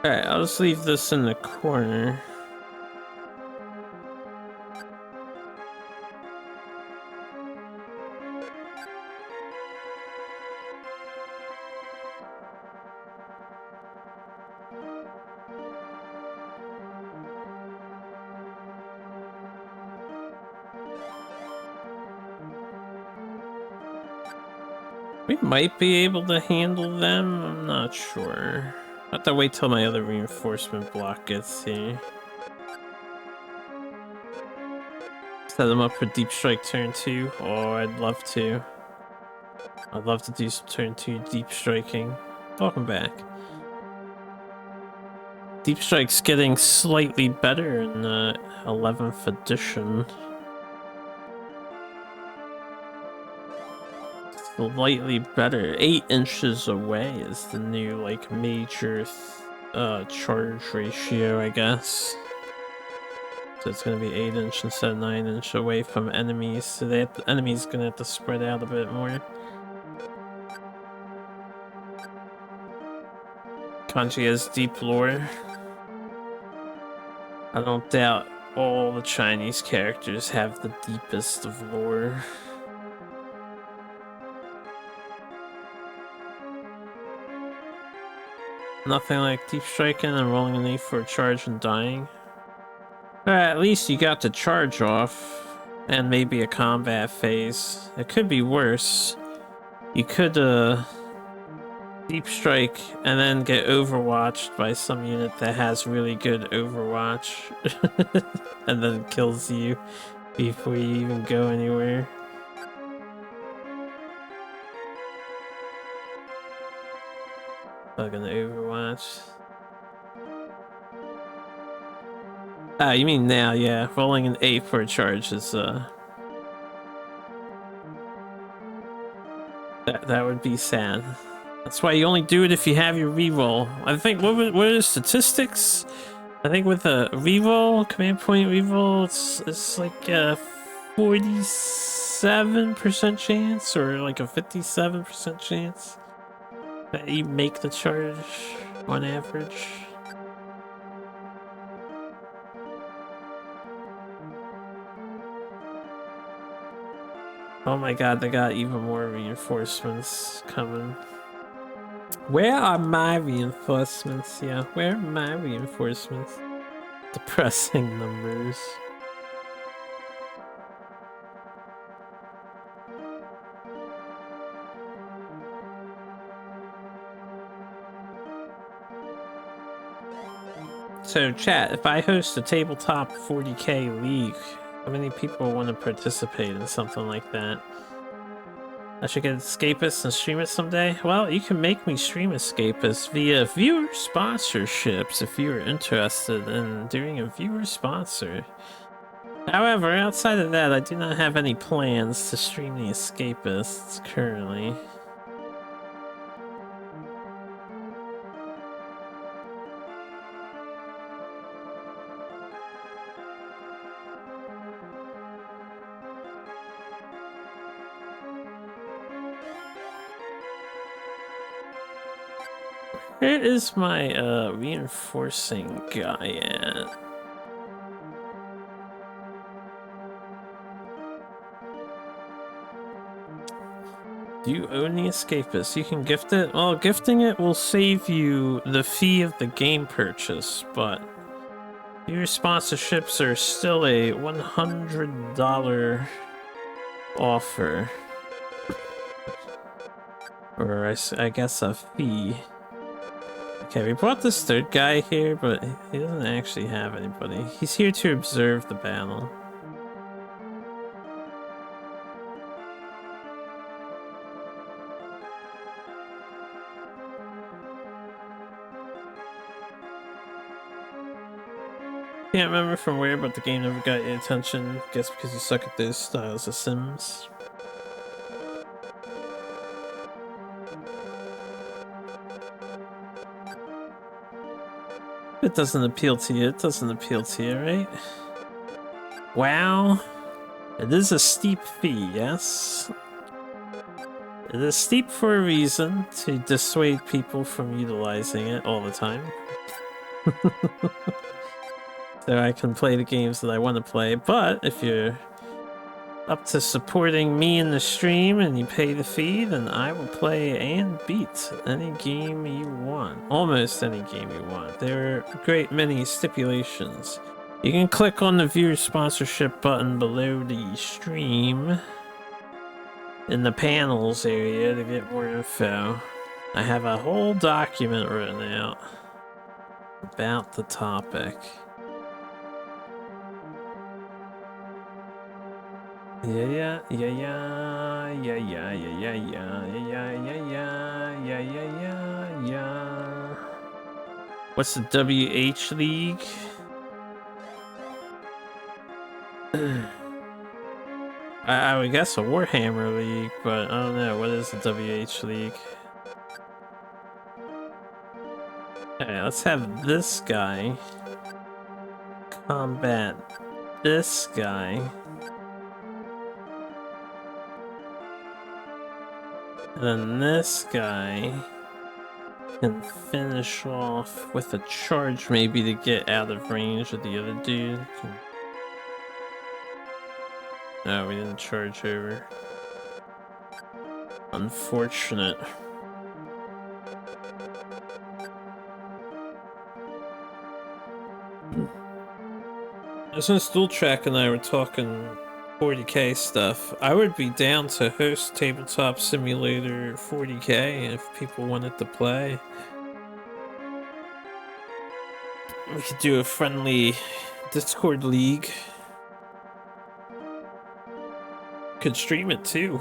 Alright, I'll just leave this in the corner. We might be able to handle them, I'm not sure. I have to wait till my other reinforcement block gets here. Set them up for Deep Strike turn 2. Oh, I'd love to. I'd love to do some turn 2 Deep Striking. Welcome back. Deep Strike's getting slightly better in the 11th edition. Slightly better. 8 inches away is the new, like, major charge ratio, I guess. So it's gonna be 8 inch instead of 9 inch away from enemies. So the enemies gonna have to spread out a bit more. Kanji has deep lore. I don't doubt all the Chinese characters have the deepest of lore. Nothing like deep striking and rolling an 8 for a charge and dying. At least you got the charge off, and maybe a combat phase. It could be worse. You could deep strike and then get overwatched by some unit that has really good overwatch and then kills you before you even go anywhere. Fucking overwatch. Ah, you mean now, yeah. Rolling an 8 for a charge is that would be sad. That's why you only do it if you have your reroll. I think what are the statistics? I think with a reroll, command point reroll, it's like a 47% chance or like a 57% chance that you make the charge on average. Oh my god, they got even more reinforcements coming. Where are my reinforcements? Yeah, where are my reinforcements? Depressing numbers. So chat, if I host a tabletop 40k league, how many people want to participate in something like that? I should get Escapist and stream it someday? Well, you can make me stream Escapist via viewer sponsorships if you're interested in doing a viewer sponsor. However, outside of that, I do not have any plans to stream the Escapists currently. Where is my reinforcing guy at? Do you own the Escapist? You can gift it? Well, gifting it will save you the fee of the game purchase, but your sponsorships are still a $100 offer. Or I guess a fee. I Okay, we brought this third guy here, but he doesn't actually have anybody. He's here to observe the battle. Can't remember from where, but the game never got your attention. Guess because you suck at those styles of Sims. It doesn't appeal to you, it doesn't appeal to you, right? Wow. It is a steep fee, yes? It is steep for a reason, to dissuade people from utilizing it all the time. So I can play the games that I want to play, but if you're up to supporting me in the stream and you pay the fee, then I will play and beat any game you want. Almost any game you want. There are a great many stipulations. You can click on the viewer sponsorship button below the stream in the panels area to get more info. I have a whole document written out about the topic. Yeah. What's the WH League? I would guess a Warhammer League, but I don't know. What is the WH League? Okay, let's have this guy combat this guy. And then this guy can finish off with a charge maybe to get out of range of the other dude. No, we didn't charge over. Unfortunate. Since Dual Track and I were talking 40k stuff, I would be down to host Tabletop Simulator 40k if people wanted to play. We could do a friendly Discord league. Could stream it too.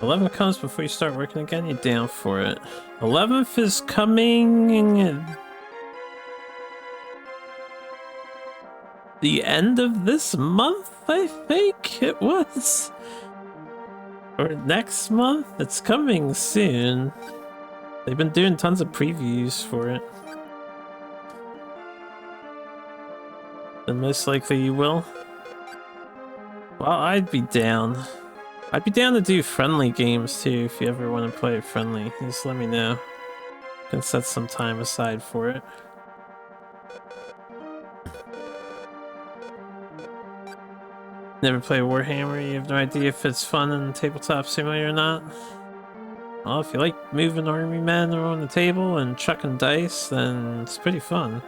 $11 comes before you start working again, you're down for it. 11th is coming the end of this month, I think it was. Or next month? It's coming soon. They've been doing tons of previews for it. And most likely you will. Well, I'd be down. I'd be down to do friendly games too, if you ever want to play it friendly. Just let me know. You can set some time aside for it. Never play Warhammer, you have no idea if it's fun in Tabletop Simulator or not? Well, if you like moving army men around the table and chucking dice, then it's pretty fun.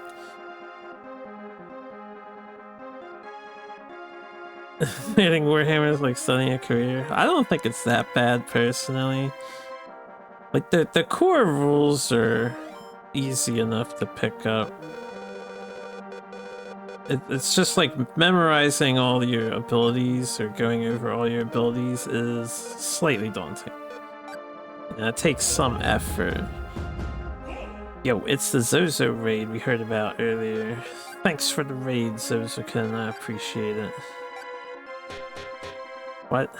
Hitting Warhammer is like studying a career. I don't think it's that bad personally. Like the core rules are easy enough to pick up. It's just like memorizing all your abilities or going over all your abilities is slightly daunting. And it takes some effort. Yo, it's the Zozo raid we heard about earlier. Thanks for the raid, Zozokin, I appreciate it. What?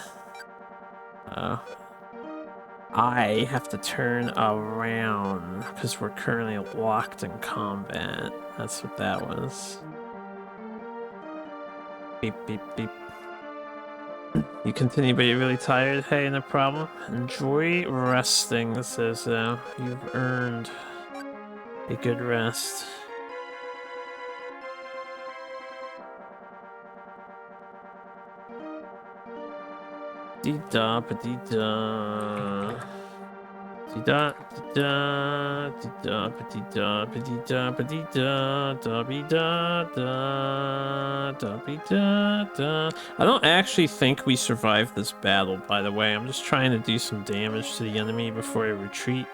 I have to turn around because we're currently locked in combat. That's what that was. Beep, beep, beep. You continue, but you're really tired? Hey, no problem. Enjoy resting, Zozo. You've earned a good rest. Dee-da, ba-dee-da. Da da da da da da. I don't actually think we survived this battle, by the way. I'm just trying to do some damage to the enemy before I retreat.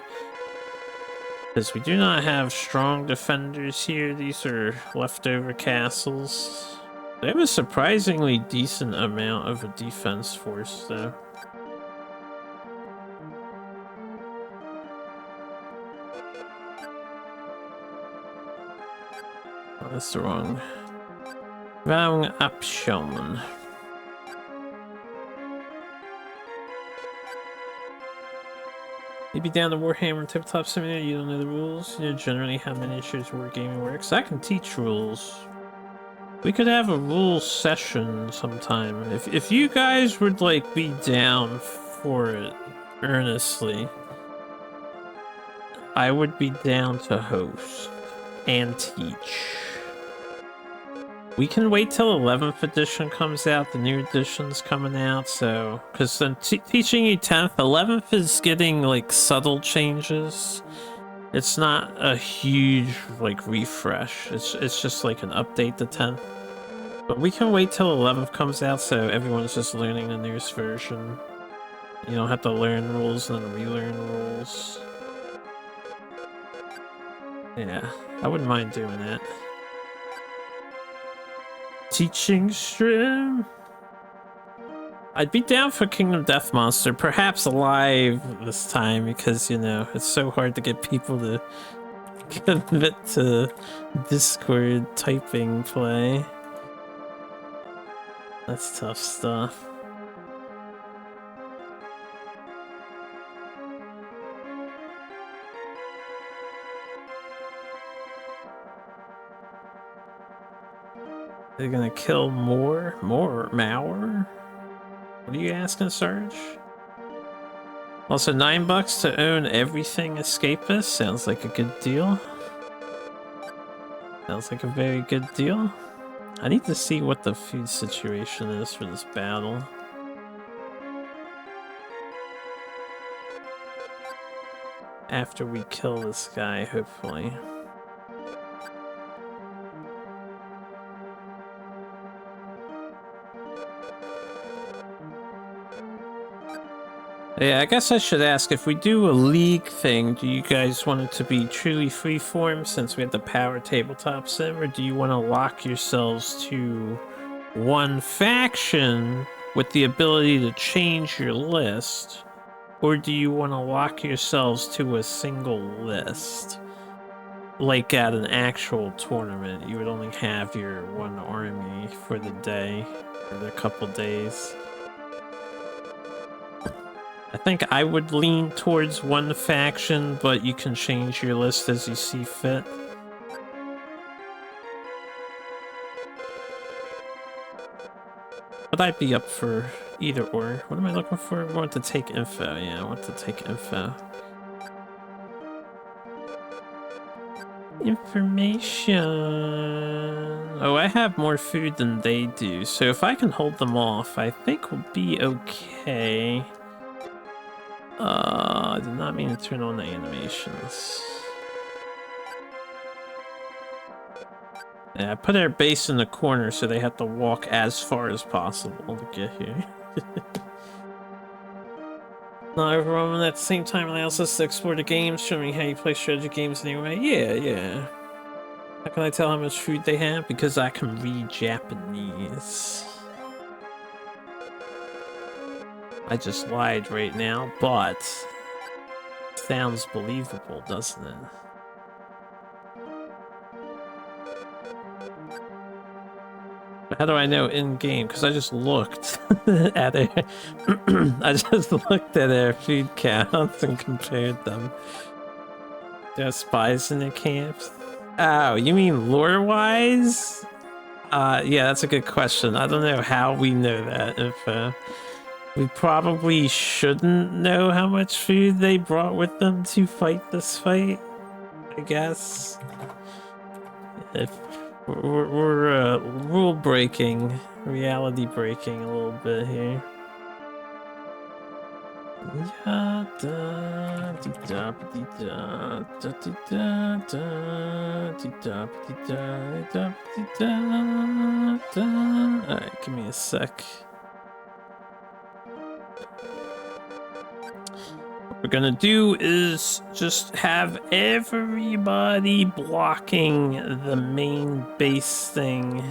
Because we do not have strong defenders here. These are leftover castles. They have a surprisingly decent amount of a defense force, though. Oh, that's the wrong option. Maybe down to Warhammer Tabletop Simulator, you don't know the rules. You know generally how miniatures wargaming works. I can teach rules. We could have a rules session sometime. If you guys would like be down for it earnestly, I would be down to host and teach. We can wait till 11th edition comes out, the new edition's coming out, so... Because then teaching you 10th, 11th is getting, like, subtle changes. It's not a huge, like, refresh. It's just, like, an update to 10th. But we can wait till 11th comes out, so everyone's just learning the newest version. You don't have to learn rules and then relearn rules. Yeah, I wouldn't mind doing that. Teaching stream? I'd be down for Kingdom Death Monster, perhaps live this time, because, you know, it's so hard to get people to commit to Discord typing play. That's tough stuff. They're gonna kill more? Mauer? What are you asking, Sarge? Also, $9 to own everything Escapist. Sounds like a good deal. Sounds like a very good deal. I need to see what the food situation is for this battle. After we kill this guy, hopefully. Yeah, I guess I should ask, if we do a league thing, do you guys want it to be truly freeform since we have the power tabletop sim, or do you want to lock yourselves to one faction with the ability to change your list, or do you want to lock yourselves to a single list? Like at an actual tournament, you would only have your one army for the day, or the couple days. I think I would lean towards one faction, but you can change your list as you see fit. But I'd be up for either or. What am I looking for? I want to take info. Yeah, I want to take info. Information. Oh, I have more food than they do, so if I can hold them off, I think we'll be okay. I did not mean to turn on the animations. Yeah, I put our base in the corner so they have to walk as far as possible to get here. Not overwhelming at the same time allows us to explore the games, show me how you play strategy games anyway. Yeah. How can I tell how much food they have? Because I can read Japanese. I just lied right now, but sounds believable, doesn't it? How do I know in-game? Because I just looked at it. I just looked at their food counts and compared them. There are spies in their camps? Oh, you mean lore-wise? Yeah, that's a good question. I don't know how we know that info. We probably shouldn't know how much food they brought with them to fight this fight, I guess. If we're rule breaking, reality breaking a little bit here. Alright, give me a sec. What we're gonna do is just have everybody blocking the main base thing.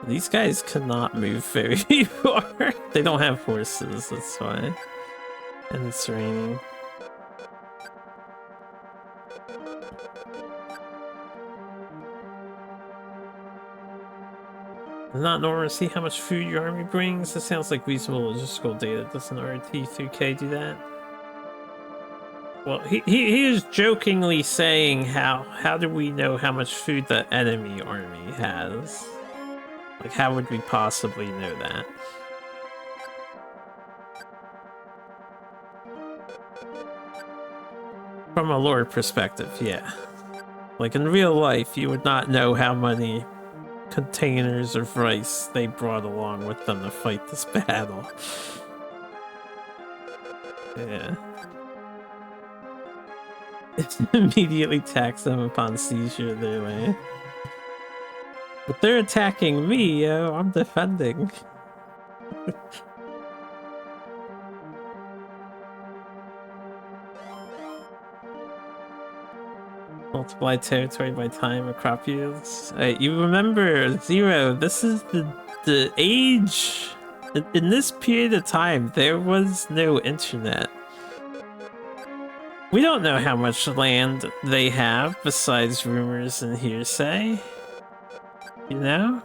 These guys cannot move very far. They don't have horses, that's why. And it's raining. Not normal to see how much food your army brings. That sounds like reasonable logistical data. Doesn't RT3K do that? Well, he is jokingly saying how do we know how much food the enemy army has? Like, how would we possibly know that? From a lore perspective, yeah. Like, in real life, you would not know how many containers of rice they brought along with them to fight this battle. Yeah. Immediately tax them upon seizure of their land. But they're attacking me, yo. I'm defending. Multiply territory by time of crop yields. You remember, Zero, this is the age. In this period of time, there was no internet. We don't know how much land they have besides rumors and hearsay. You know?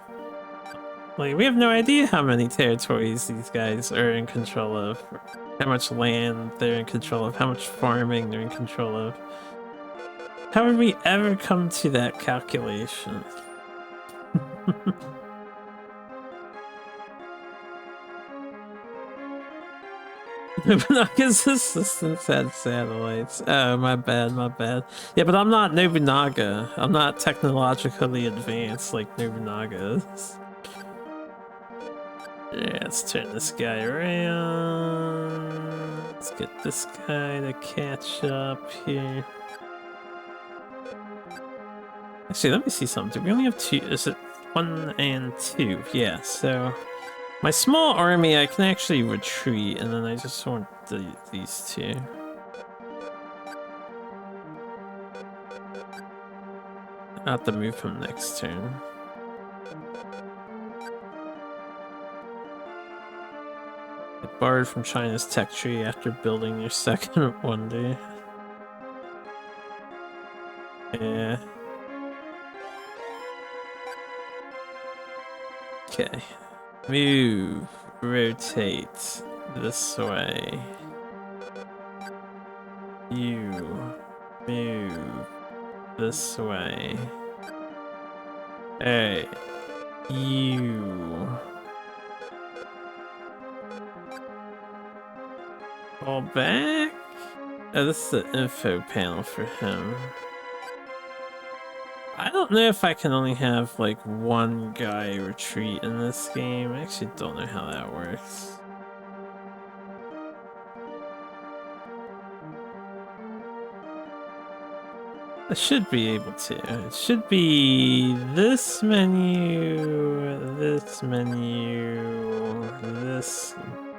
Like, we have no idea how many territories these guys are in control of, how much land they're in control of, how much farming they're in control of. How would we ever come to that calculation? Nobunaga's assistants had satellites. Oh, my bad, my bad. Yeah, but I'm not Nobunaga. I'm not technologically advanced like Nobunaga is. Yeah, let's turn this guy around. Let's get this guy to catch up here. Actually, let me see something. Do we only have two? Is it 1 and 2? Yeah, so my small army, I can actually retreat, and then I just want these two. I'll have to move him next turn. I borrowed from China's tech tree after building your second wonder. Yeah. Okay. Move. Rotate. This way. You. Move. This way. Hey. You. Fall back? Oh, this is the info panel for him. I don't know if I can only have like one guy retreat in this game. I actually don't know how that works. I should be able to. It should be this menu, this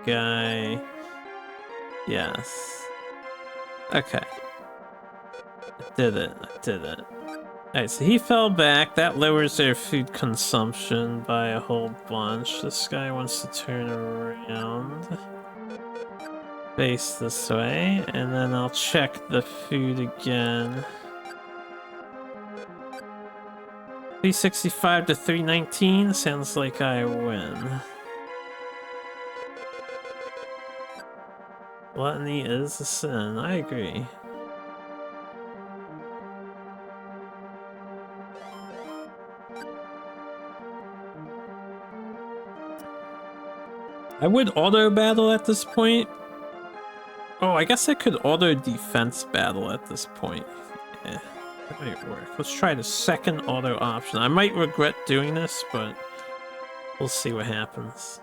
guy. Yes. Okay. I did it. Alright, so he fell back. That lowers their food consumption by a whole bunch. This guy wants to turn around. Face this way, and then I'll check the food again. 365 to 319 sounds like I win. Gluttony is a sin, I agree. I would auto battle at this point. Oh, I guess I could auto defense battle at this point. Yeah, that might work. Let's try the second auto option. I might regret doing this, but We'll see what happens.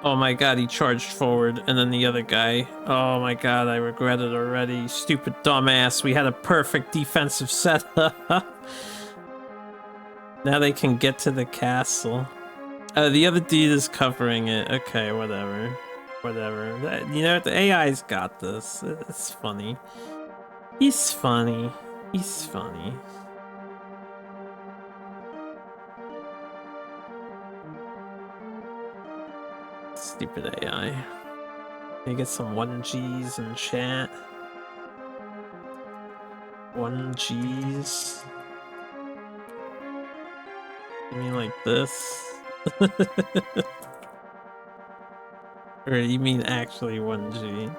Oh my god, he charged forward, and then the other guy. Oh my god, I regret it already. Stupid dumbass. We had a perfect defensive setup. Now they can get to the castle. The other dude is covering it. Okay, whatever. Whatever. You know, the AI's got this. It's funny. He's funny. He's funny. Stupid AI. Can you get some 1Gs in chat? 1Gs? You mean like this? Or you mean actually 1G?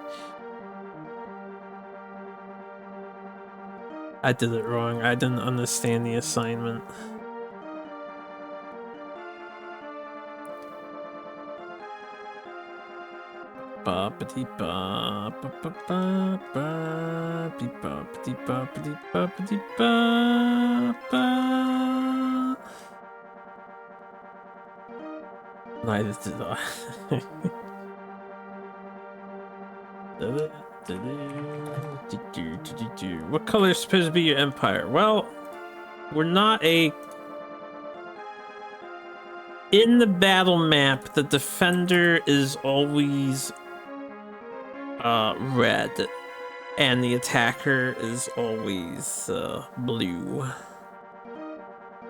I did it wrong. I didn't understand the assignment. Neither did I. What color is supposed to be your empire? Well, we're not a... In the battle map, the defender is always red, and the attacker is always blue.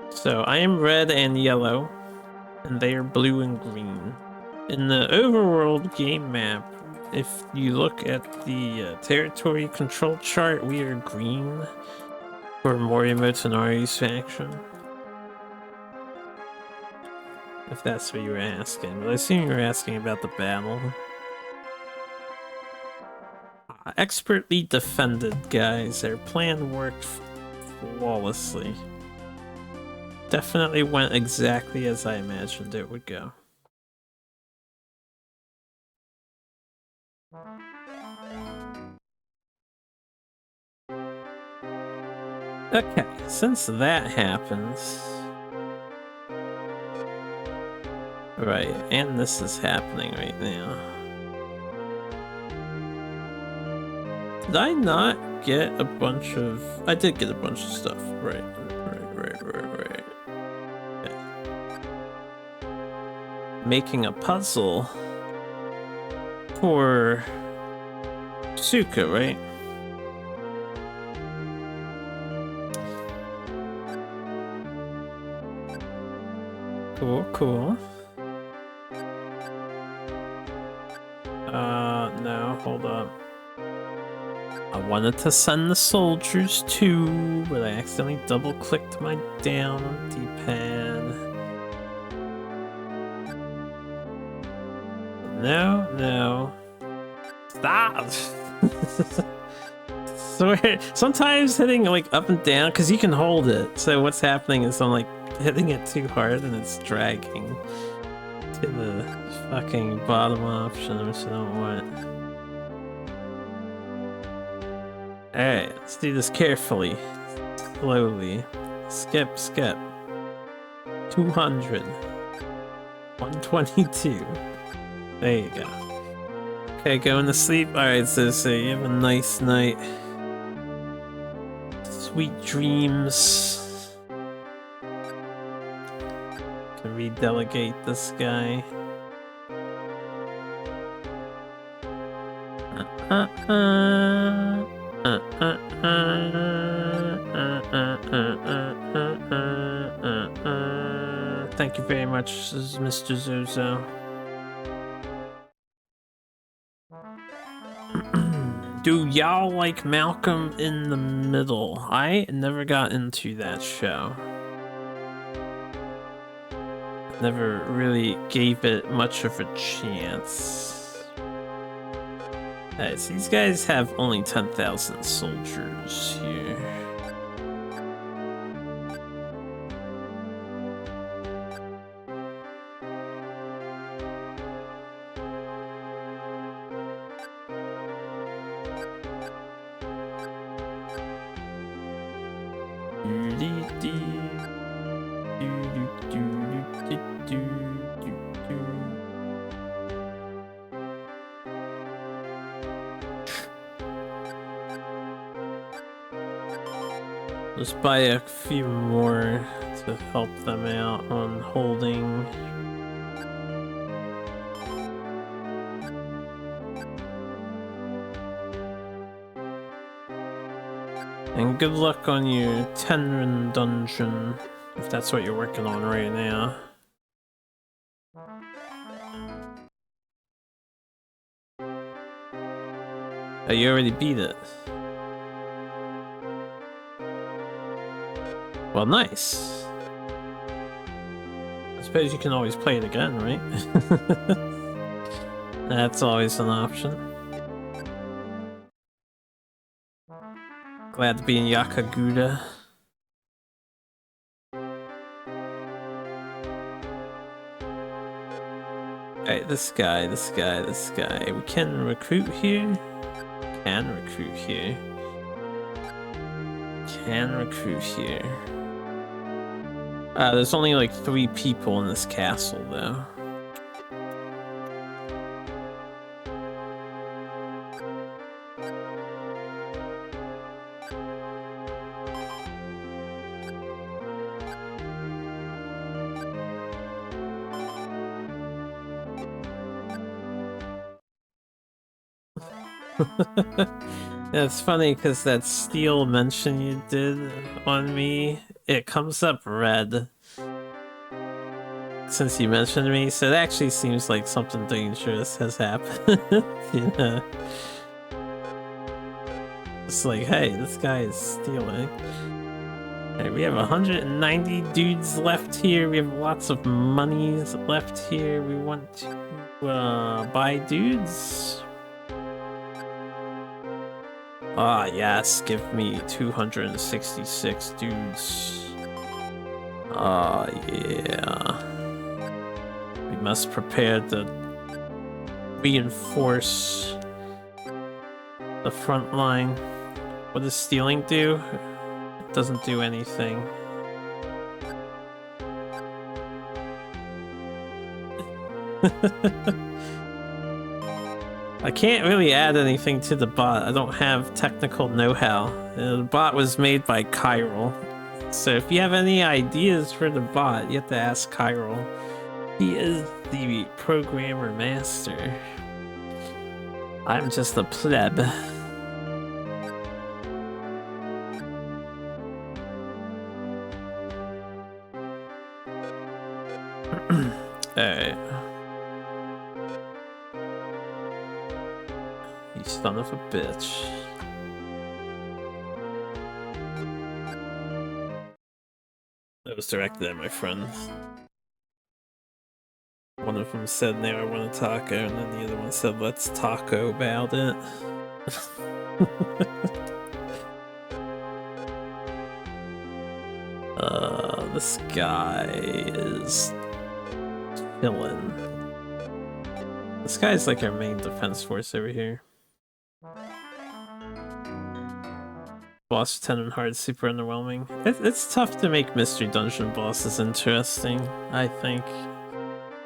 So I am red and yellow, and they are blue and green. In the overworld game map, if you look at the territory control chart, we are green for Morimoto Tonari's faction. If that's what you were asking, but I assume you were asking about the battle. Expertly defended, guys. Their plan worked flawlessly. Definitely went exactly as I imagined it would go. Okay, since that happens... Right, and this is happening right now. Did I not get a bunch of... I did get a bunch of stuff. Right. Okay. Making a puzzle for Suka, right? Cool. No, hold up. I wanted to send the soldiers too, but I accidentally double-clicked my down D-pad. No. Stop! Swear, sometimes hitting like up and down, because you can hold it. So what's happening is I'm like hitting it too hard and it's dragging to the fucking bottom option, which I don't want. Alright, let's do this carefully. Slowly. Skip. 200. 122. There you go. Okay, going to sleep. Alright, so you have a nice night. Sweet dreams. Can redelegate this guy. Thank you very much, Mr. Zuzo. Do y'all like Malcolm in the Middle? I never got into that show. Never really gave it much of a chance. Alright, so these guys have only 10,000 soldiers here. Just buy a few more to help them out on holding. And good luck on your Tenrin dungeon, if that's what you're working on right now. Oh, you already beat it. Well, nice. I suppose you can always play it again, right? That's always an option. Glad to be in Yakaguda. Alright, this guy. We can recruit here. Can recruit here. There's only like 3 people in this castle, though. It's funny because that steel mention you did on me, it comes up red since you mentioned me, so it actually seems like something dangerous has happened. You know? It's like, hey, this guy is stealing. Alright, we have 190 dudes left here. We have lots of monies left here. We want to buy dudes. Ah, yes, give me 266 dudes. Ah, yeah. We must prepare to reinforce the front line. What does stealing do? It doesn't do anything. I can't really add anything to the bot. I don't have technical know-how. The bot was made by Chiral. So if you have any ideas for the bot, you have to ask Chiral. He is the programmer master. I'm just a pleb. Alright. You son of a bitch. That was directed at my friends. One of them said, "Now I want a taco," and then the other one said, "Let's taco about it." This guy is chillin'. This guy's like our main defense force over here. Boss 10 and hard, super underwhelming. It's tough to make mystery dungeon bosses interesting, I think.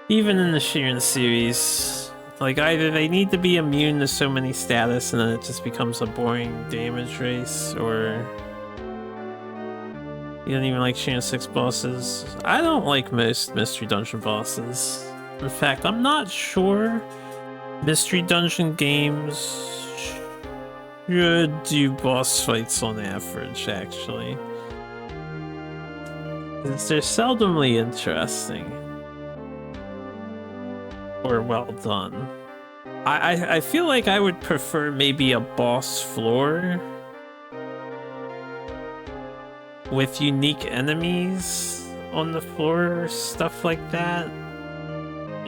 Even in the Shiren series, like either they need to be immune to so many status and then it just becomes a boring damage race, or you don't even like Shiren 6 bosses. I don't like most mystery dungeon bosses. In fact, I'm not sure mystery dungeon games should do boss fights on average, actually. They're seldomly interesting. Or well done. I feel like I would prefer maybe a boss floor with unique enemies on the floor, stuff like that.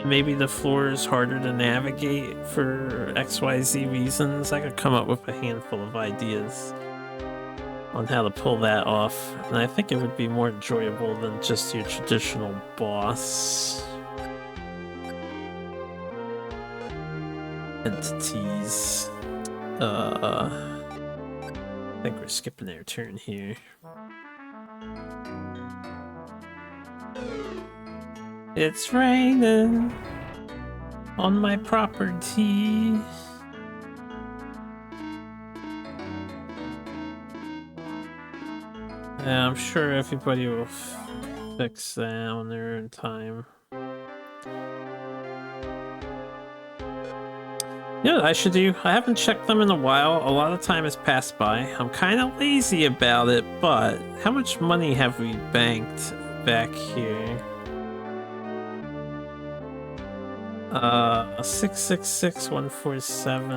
Maybe the floor is harder to navigate for XYZ reasons. I could come up with a handful of ideas on how to pull that off, and I think it would be more enjoyable than just your traditional boss entities. I think we're skipping our turn here. It's raining on my property. Yeah, I'm sure everybody will fix that on their own time. You know what I should do? I haven't checked them in a while. A lot of time has passed by. I'm kind of lazy about it, but how much money have we banked back here? 666,147.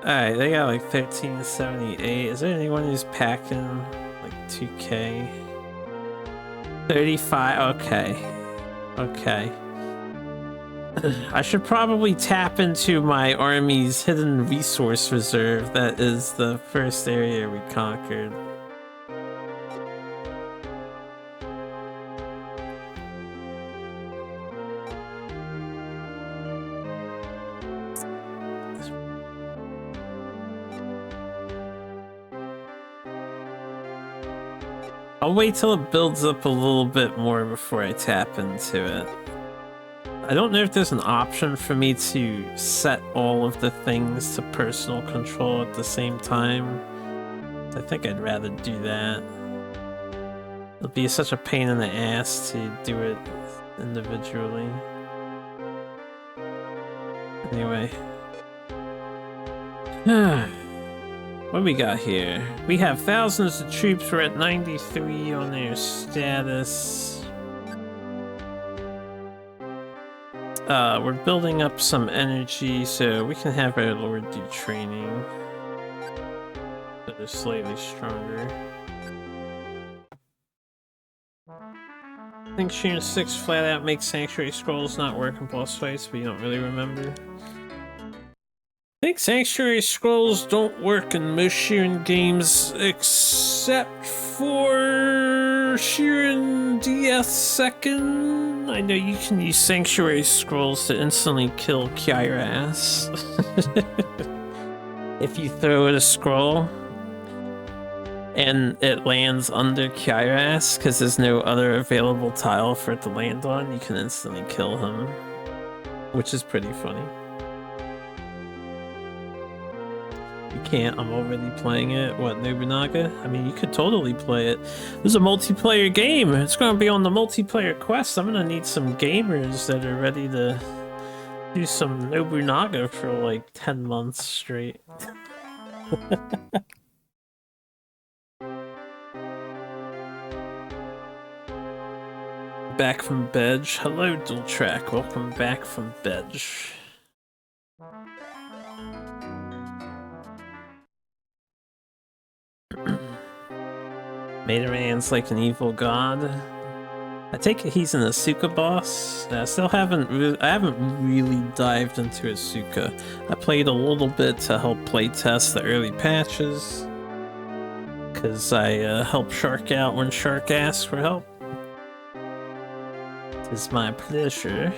Alright, they got like 1378. Is there anyone who's packing like 2K? 35, okay. Okay. I should probably tap into my army's hidden resource reserve. That is the first area we conquered. I'll wait till it builds up a little bit more before I tap into it. I don't know if there's an option for me to set all of the things to personal control at the same time. I think I'd rather do that. It'll be such a pain in the ass to do it individually. Anyway. What do we got here? We have thousands of troops. We're at 93 on their status. We're building up some energy so we can have our Lord do training. So they're slightly stronger. I think Sheeran 6 flat out makes Sanctuary Scrolls not work in boss fights, but you don't really remember. I think Sanctuary Scrolls don't work in most Sheeran games except for Sheeran DS 2nd. I know you can use Sanctuary Scrolls to instantly kill Kyrass. If you throw it a scroll and it lands under Kyrass because there's no other available tile for it to land on, you can instantly kill him, which is pretty funny. You can't, I'm already playing it. What, Nobunaga? I mean, you could totally play it. This is a multiplayer game. It's gonna be on the multiplayer quest. I'm gonna need some gamers that are ready to do some Nobunaga for like 10 months straight. Back from Bedge. Hello, Dual Track. Welcome back from Bedge. Materman's like an evil god. I take it he's an Asuka boss. I still haven't really dived into Asuka. I played a little bit to help playtest the early patches, because I helped Shark out when Shark asked for help. It's my pleasure.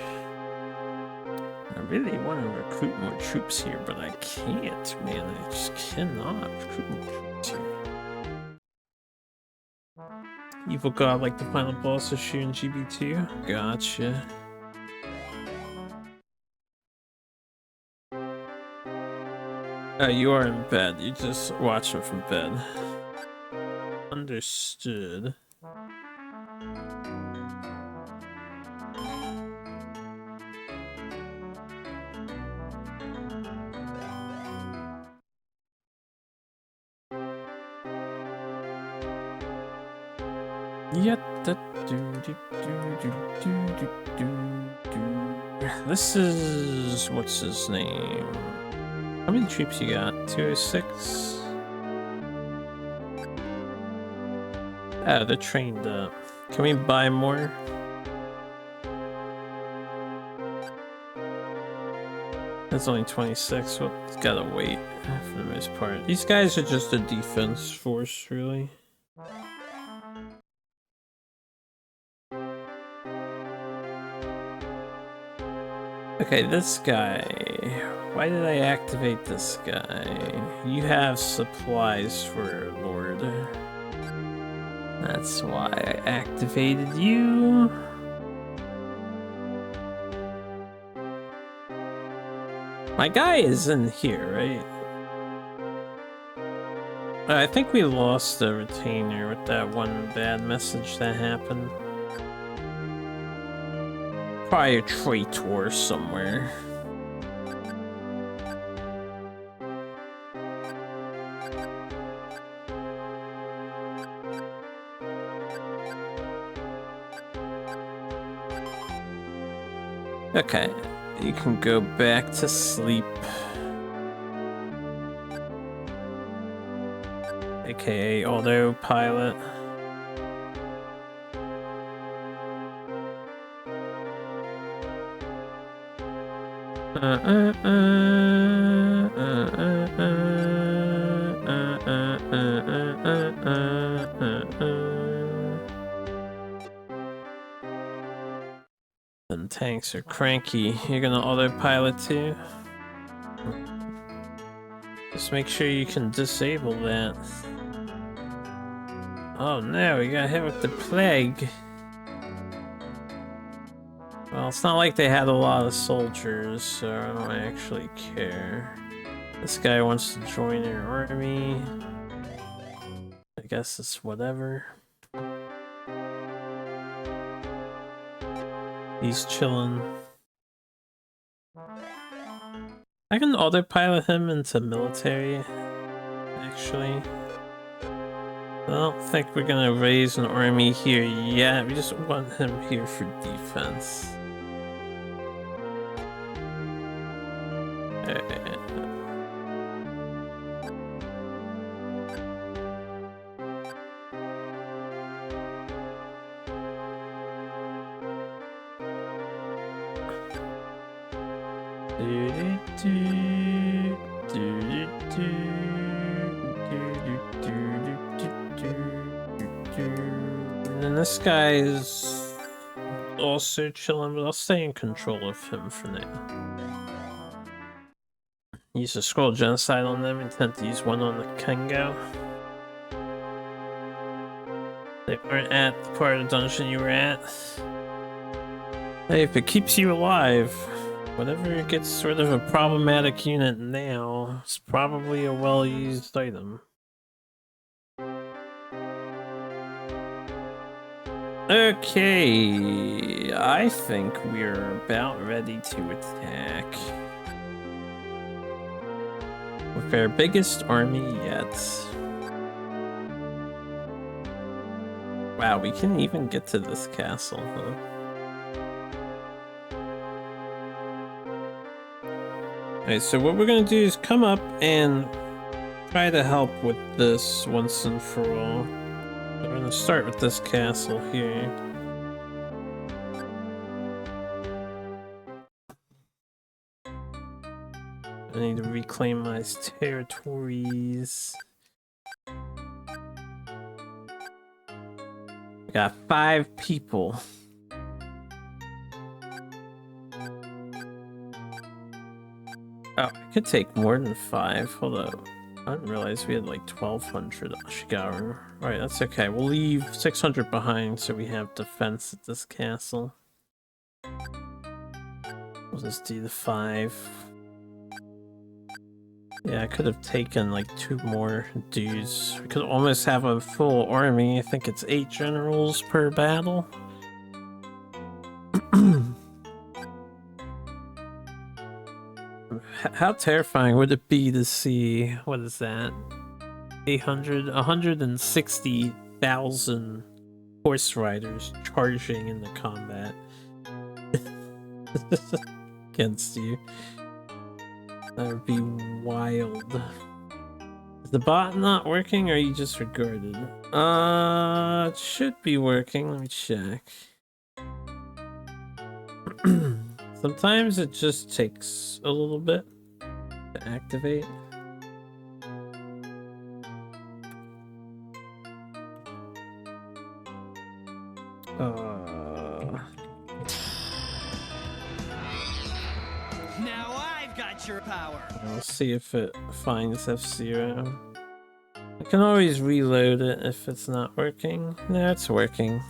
I really want to recruit more troops here, but I can't, man. I just cannot recruit more troops here. Evil god like the final boss of Sheeran GB2? Gotcha. You are in bed. You just watch it from bed. Understood. This is... what's his name? How many troops you got? 206? Ah, they're trained up. Can we buy more? That's only 26, well, it's gotta wait for the most part. These guys are just a defense force, really. Okay, this guy. Why did I activate this guy? You have supplies for Lord. That's why I activated you. My guy is in here, right? I think we lost the retainer with that one bad message that happened. Probably a traitor somewhere. Okay, you can go back to sleep. AKA autopilot. Them tanks are cranky. You're gonna autopilot too? Just make sure you can disable that. Oh no, we got hit with the plague. Well, it's not like they had a lot of soldiers, so I don't actually care. This guy wants to join their army. I guess it's whatever. He's chilling. I can autopilot him into military, actually. I don't think we're gonna raise an army here yet. We just want him here for defense. And this guy is also chilling, but I'll stay in control of him for now. Use a scroll genocide on them, intent to use one on the Kengo. They weren't at the part of the dungeon you were at. Hey, if it keeps you alive, whatever gets sort of a problematic unit now, it's probably a well-used item. Okay, I think we're about ready to attack. With our biggest army yet. Wow, we can even get to this castle, huh? Alright, so what we're gonna do is come up and try to help with this once and for all. So we're gonna start with this castle here. I need to reclaim my territories. We got 5 people. Oh, I could take more than 5. Hold up. I didn't realize we had like 1,200 Ashigaru. Alright, that's okay. We'll leave 600 behind so we have defense at this castle. We'll just do the 5. Yeah, I could have taken like 2 more dudes. We could almost have a full army. I think it's 8 generals per battle. How terrifying would it be to see, what is that? 160,000 horse riders charging in the combat against you. That would be wild. Is the bot not working or are you just regarded? It should be working. Let me check. Sometimes it just takes a little bit to activate. Now I've got your power. We'll see if it finds F-Zero. I can always reload it if it's not working. No, it's working.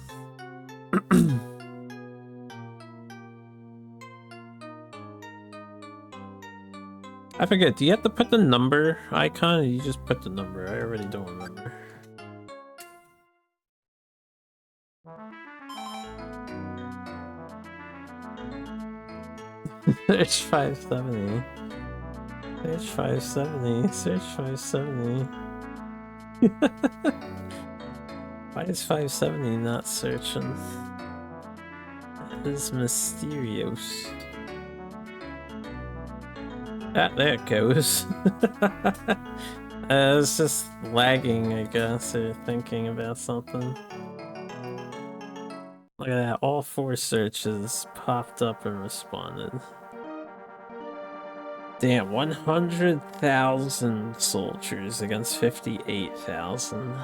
I forget, do you have to put the number icon or you just put the number? I already don't remember. Search 570. Search 570. Search 570. Why is 570 not searching? That is mysterious. Ah, there it goes. It's just lagging, I guess, or thinking about something. Look at that, all 4 searches popped up and responded. Damn, 100,000 soldiers against 58,000.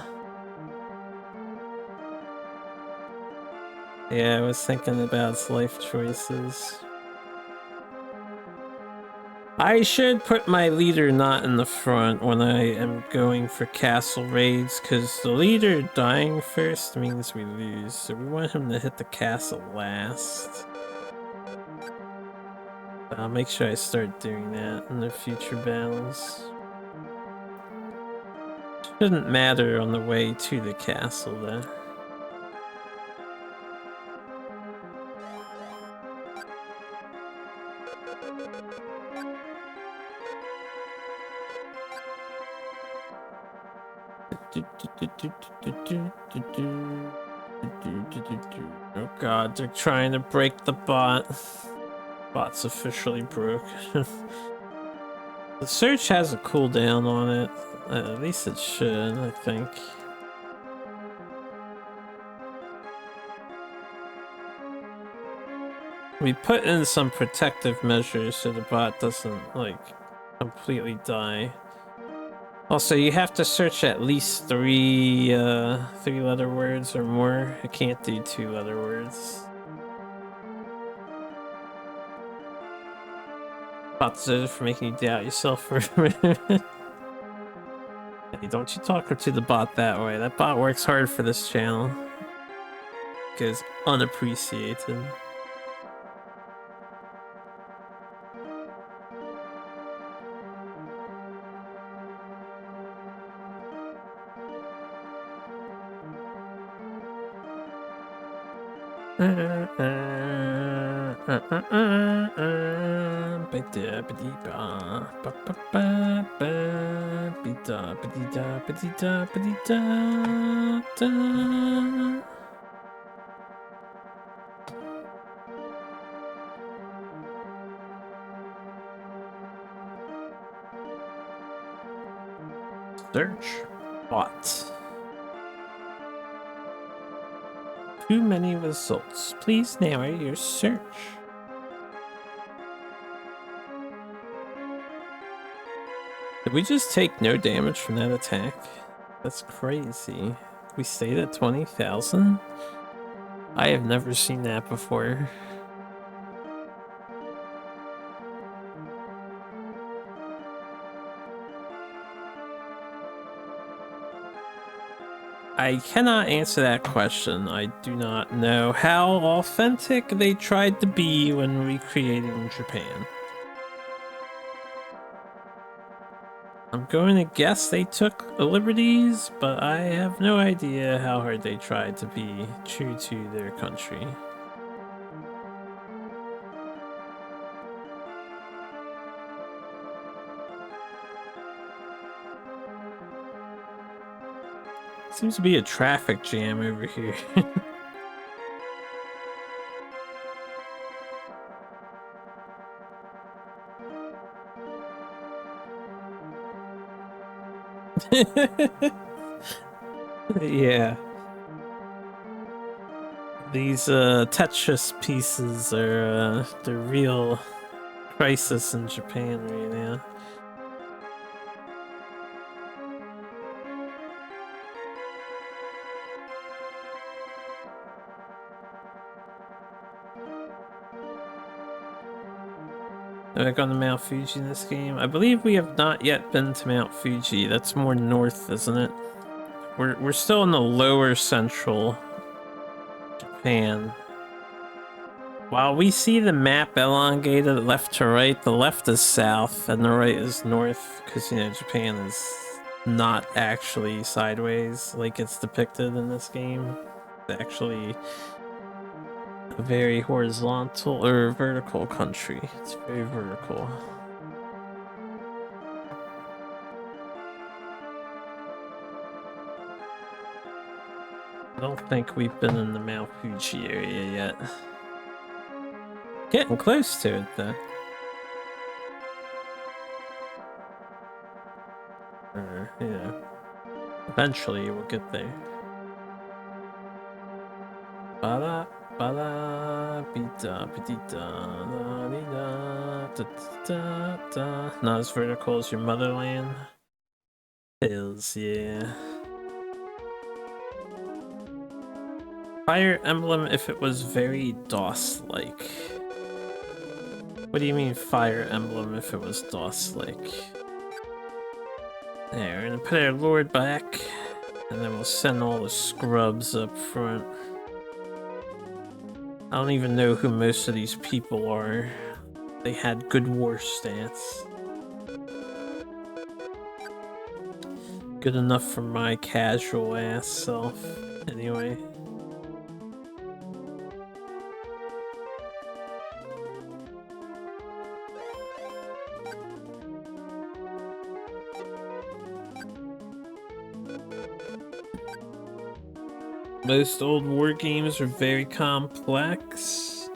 Yeah, I was thinking about its life choices. I should put my leader not in the front when I am going for castle raids, because the leader dying first means we lose, so we want him to hit the castle last. I'll make sure I start doing that in the future battles. Shouldn't matter on the way to the castle though. Oh god, they're trying to break the bot. Bot's officially broke. The search has a cooldown on it. At least it should, I think. We put in some protective measures so the bot doesn't, like, completely die. Also, you have to search at least 3-letter words or more. I can't do 2-letter words. Bot's for making you doubt yourself for a minute. Hey, don't you talk to the bot that way. That bot works hard for this channel. Goes unappreciated. Search bot. Too many results. Please narrow your search. Did we just take no damage from that attack? That's crazy. We stayed at 20,000? I have never seen that before. I cannot answer that question. I do not know how authentic they tried to be when recreating Japan. I'm going to guess they took liberties, but I have no idea how hard they tried to be true to their country. Seems to be a traffic jam over here. Yeah. These Tetris pieces are the real crisis in Japan right now. Have I gone to Mount Fuji in this game? I believe we have not yet been to Mount Fuji. That's more north, isn't it? We're still in the lower central Japan. While we see the map elongated left to right, the left is south and the right is north, because, you know, Japan is not actually sideways like it's depicted in this game. It's actually a very horizontal or vertical country. It's very vertical. I don't think we've been in the Mount Fuji area yet. Getting close to it though. Yeah. Eventually we'll get there. Ba-da, ba-da, be-da, be-dee-da, da-dee-da, da-da-da-da. Not as vertical as your motherland. Is, yeah. Fire Emblem if it was very DOS-like. What do you mean Fire Emblem if it was DOS-like? There, we're gonna put our lord back, and then we'll send all the scrubs up front. I don't even know who most of these people are. They had good war stats. Good enough for my casual ass self, anyway. Most old war games are very complex.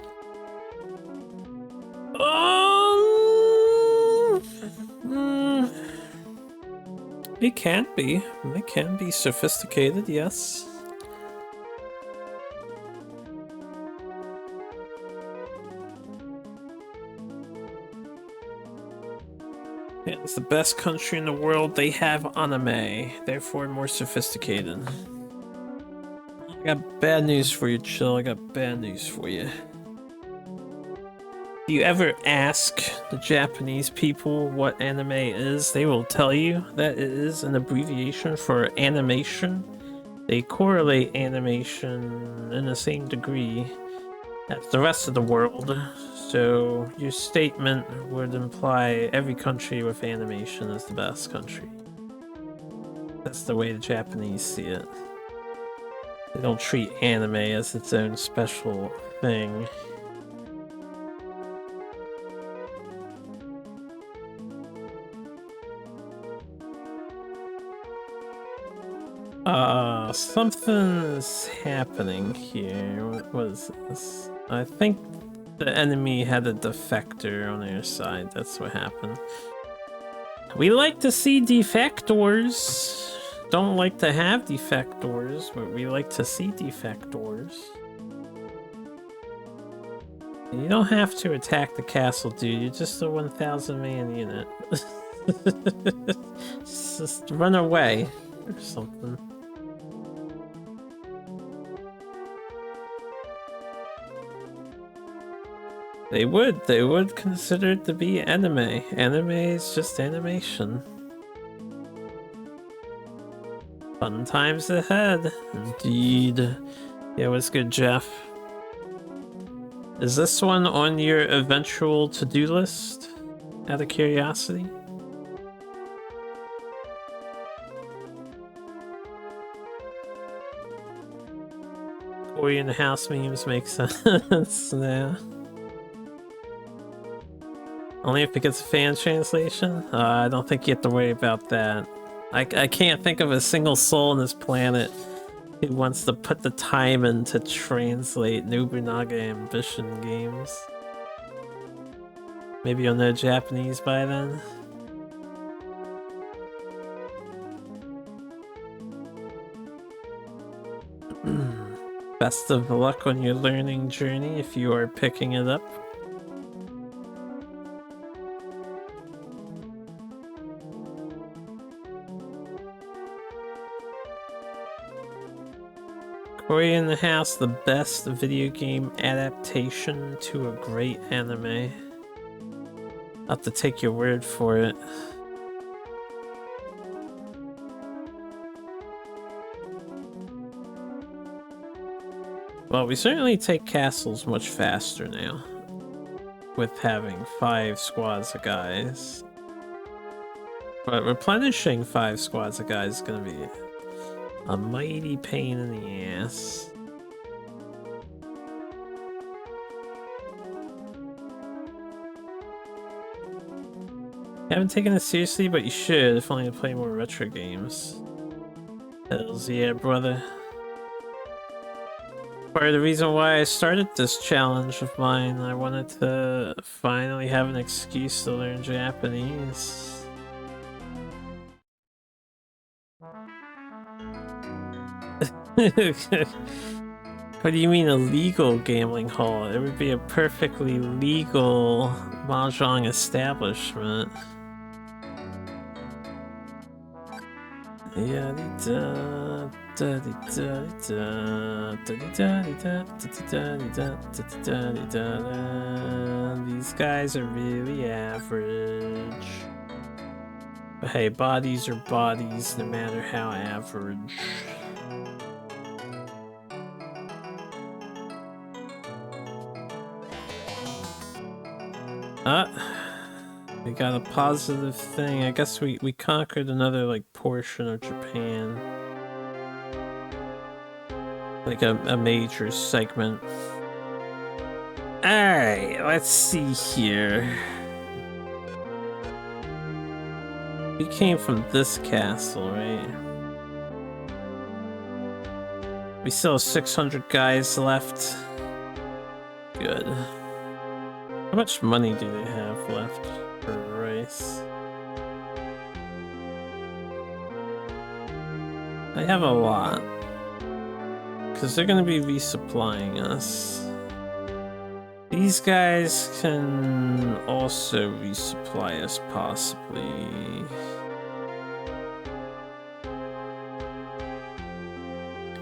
They can be. They can be sophisticated, yes. Yeah, it's the best country in the world. They have anime, therefore more sophisticated. I got bad news for you, Chill. I got bad news for you. If you ever ask the Japanese people what anime is, they will tell you that it is an abbreviation for animation. They correlate animation in the same degree as the rest of the world. So your statement would imply every country with animation is the best country. That's the way the Japanese see it. They don't treat anime as its own special thing. Something's happening here. What is this? I think the enemy had a defector on their side. That's what happened. We like to see defectors. Don't like to have defectors, but we like to see defectors. You don't have to attack the castle, dude. You're just a 1,000 man unit. Just run away or something. They would consider it to be anime. Anime is just animation. Fun times ahead, indeed. Yeah, what's good, Jeff? Is this one on your eventual to-do list? Out of curiosity? Korean house memes make sense now. Only if it gets a fan translation? I don't think you have to worry about that. I can't think of a single soul on this planet who wants to put the time in to translate Nobunaga Ambition games. Maybe you'll know Japanese by then? Best of luck on your learning journey if you are picking it up. Cory in the House, the best video game adaptation to a great anime. I'll have to take your word for it. Well, we certainly take castles much faster now, with having 5 squads of guys. But replenishing 5 squads of guys is gonna be a mighty pain in the ass. Haven't taken it seriously, but you should if only to play more retro games. Hells yeah, brother. Part of the reason why I started this challenge of mine, I wanted to finally have an excuse to learn Japanese. What do you mean a legal gambling hall? It would be a perfectly legal mahjong establishment. These guys are really average. But hey, bodies are bodies, no matter how average. We got a positive thing. I guess we conquered another like portion of Japan. Like a major segment. Alright, let's see here. We came from this castle, right? We still have 600 guys left. Good. How much money do they have left for rice? I have a lot. Because they're going to be resupplying us. These guys can also resupply us, possibly.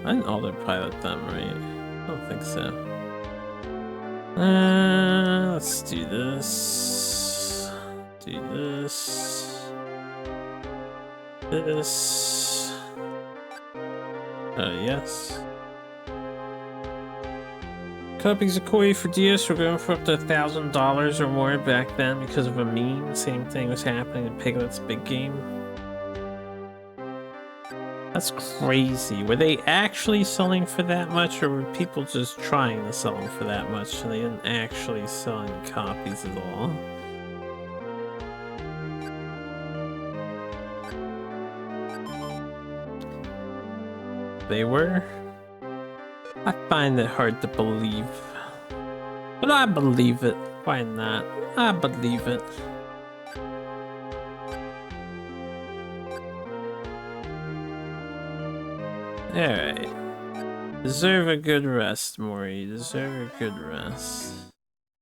I didn't autopilot them, right? I don't think so. Let's do this. Do this. This. Yes. Copies of Koi for DS were going for up to $1,000 or more back then because of a meme. Same thing was happening in Piglet's Big Game. That's crazy. Were they actually selling for that much, or were people just trying to sell them for that much and they didn't actually sell any copies at all? They were? I find it hard to believe. But I believe it. Why not? I believe it. Alright. Deserve a good rest, Mori. Deserve a good rest.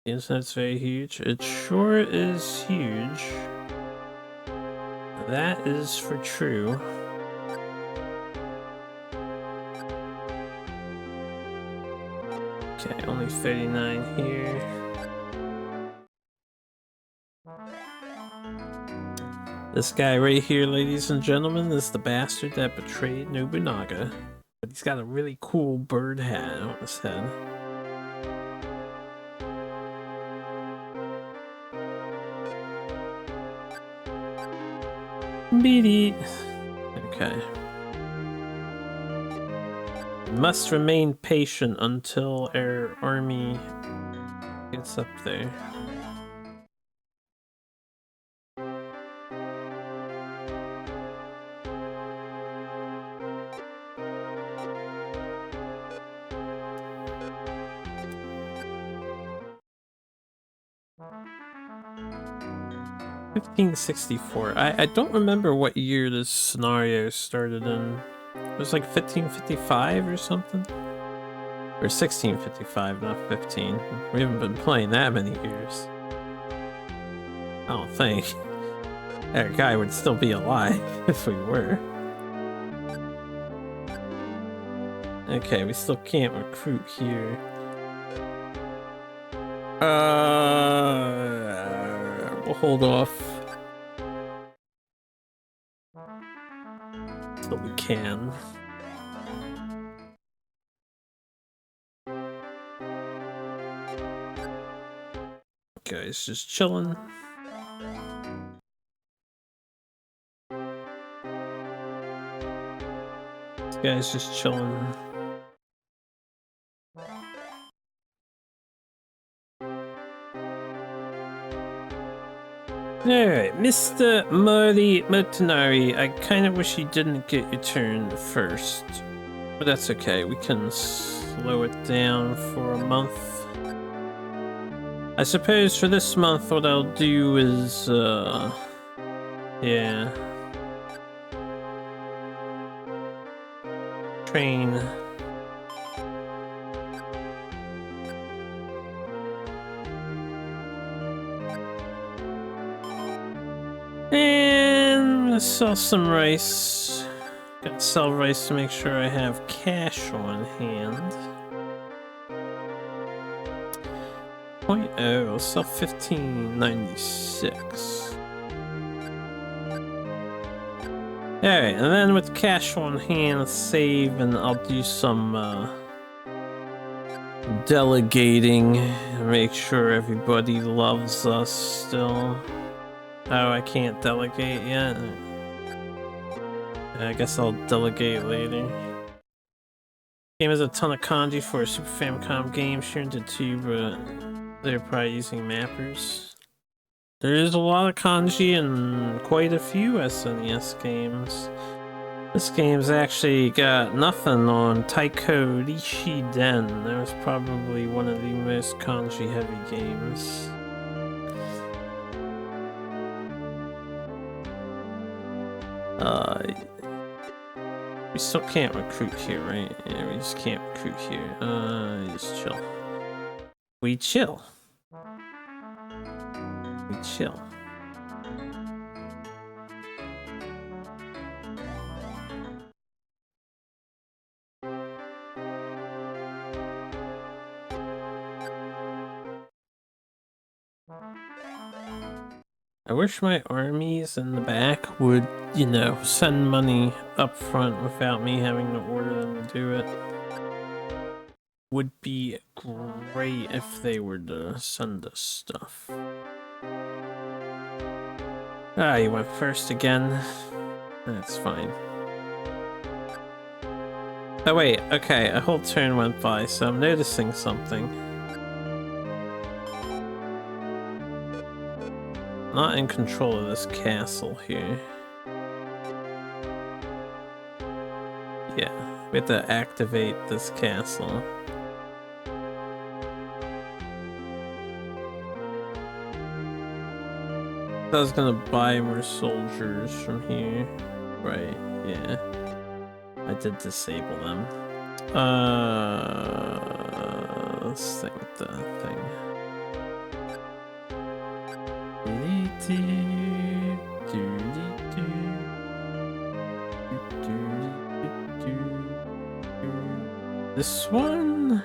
The internet's very huge. It sure is huge. That is for true. Okay, only 39 here. This guy right here, ladies and gentlemen, is the bastard that betrayed Nobunaga. But he's got a really cool bird hat on his head. Beat it. Okay. Must remain patient until our army gets up there. $1564. I don't remember what year this scenario started in. It was like 1555 or something? Or 1655, not 15. We haven't been playing that many years. I don't think. That guy would still be alive if we were. Okay, we still can't recruit here. We'll hold off till we can. Guys, just chilling. This guy's just chilling. Alright, Mr. Mori Motonari, I kind of wish you didn't get your turn first. But that's okay, we can slow it down for a month. I suppose for this month what I'll do is, yeah. Train. And sell some rice. Gotta sell rice to make sure I have cash on hand. 0.0, I'll sell 1596. Alright, and then with cash on hand, let's save and I'll do some delegating. Make sure everybody loves us still. Oh, I can't delegate yet. I guess I'll delegate later. Game has a ton of kanji for a Super Famicom game. Sure did too, but they're probably using mappers. There is a lot of kanji in quite a few SNES games. This game's actually got nothing on Taiko Rishi Den. That was probably one of the most kanji heavy games. We still can't recruit here, right? Yeah, we just can't recruit here. Just chill. We chill. We chill. I wish my armies in the back would, you know, send money up front without me having to order them to do it. Would be great if they were to send us stuff. Ah, you went first again. That's fine. Oh wait, okay, a whole turn went by, so I'm noticing something. Not in control of this castle here. Yeah, we have to activate this castle. I was gonna buy more soldiers from here. Right, yeah. I did disable them. Let's think of the thing. This one?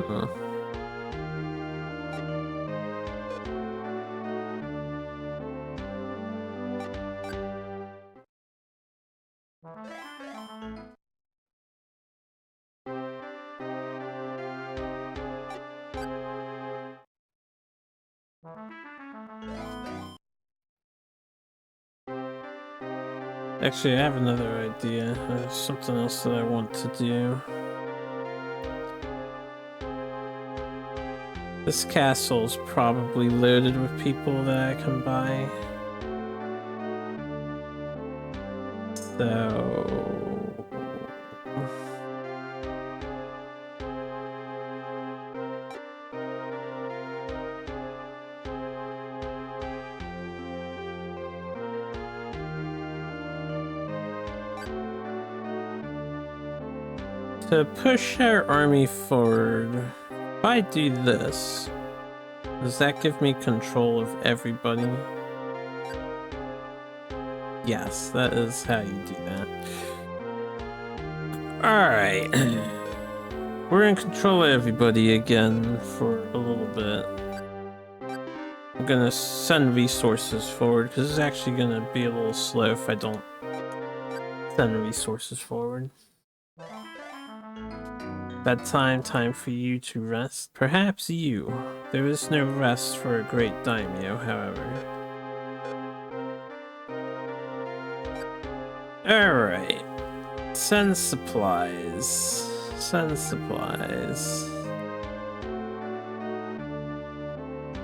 Huh. Actually, I have another idea. There's something else that I want to do. This castle's probably loaded with people that I can buy. So... to push our army forward, if I do this, does that give me control of everybody? Yes, that is how you do that. Alright. We're in control of everybody again for a little bit. I'm gonna send resources forward because it's actually gonna be a little slow if I don't send resources forward. Time for you to rest. Perhaps you. There is no rest for a great daimyo, however. Alright. Send supplies. Send supplies.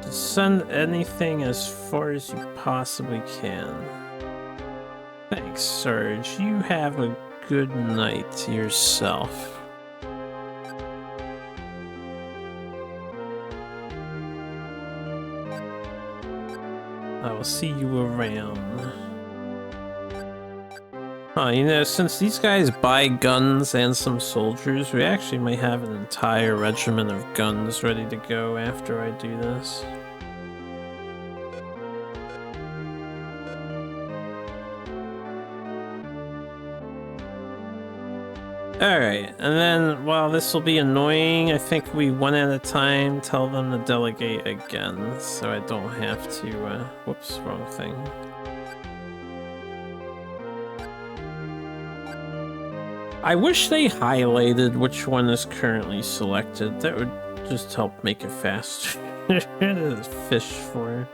Just send anything as far as you possibly can. Thanks, Serge. You have a good night yourself. I will see you around. You know, since these guys buy guns and some soldiers, we actually might have an entire regiment of guns ready to go after I do this. Alright, and then while this will be annoying, I think we one at a time tell them to delegate again, so I don't have to, whoops, wrong thing. I wish they highlighted which one is currently selected. That would just help make it faster. Fish for.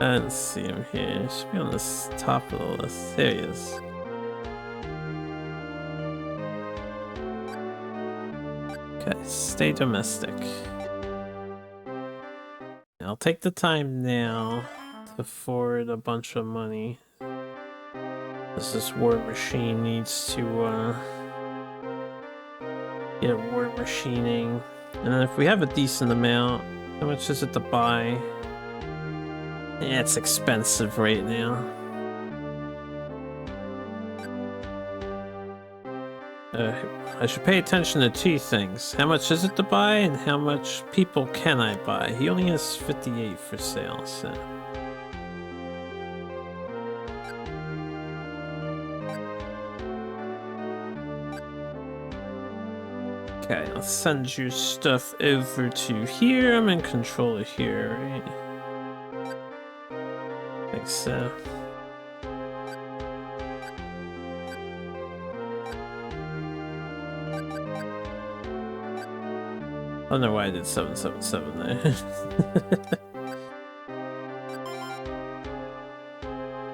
I didn't see him here. He should be on the top of the list. There he is. Okay, stay domestic. I'll take the time now to forward a bunch of money. This war machine needs to get war machining. And then if we have a decent amount, how much is it to buy? Yeah, it's expensive right now. I should pay attention to two things. How much is it to buy and how much people can I buy? He only has 58 for sale, so... Okay, I'll send your stuff over to here. I'm in control of here, right? I think so. I don't know why I did 777 there.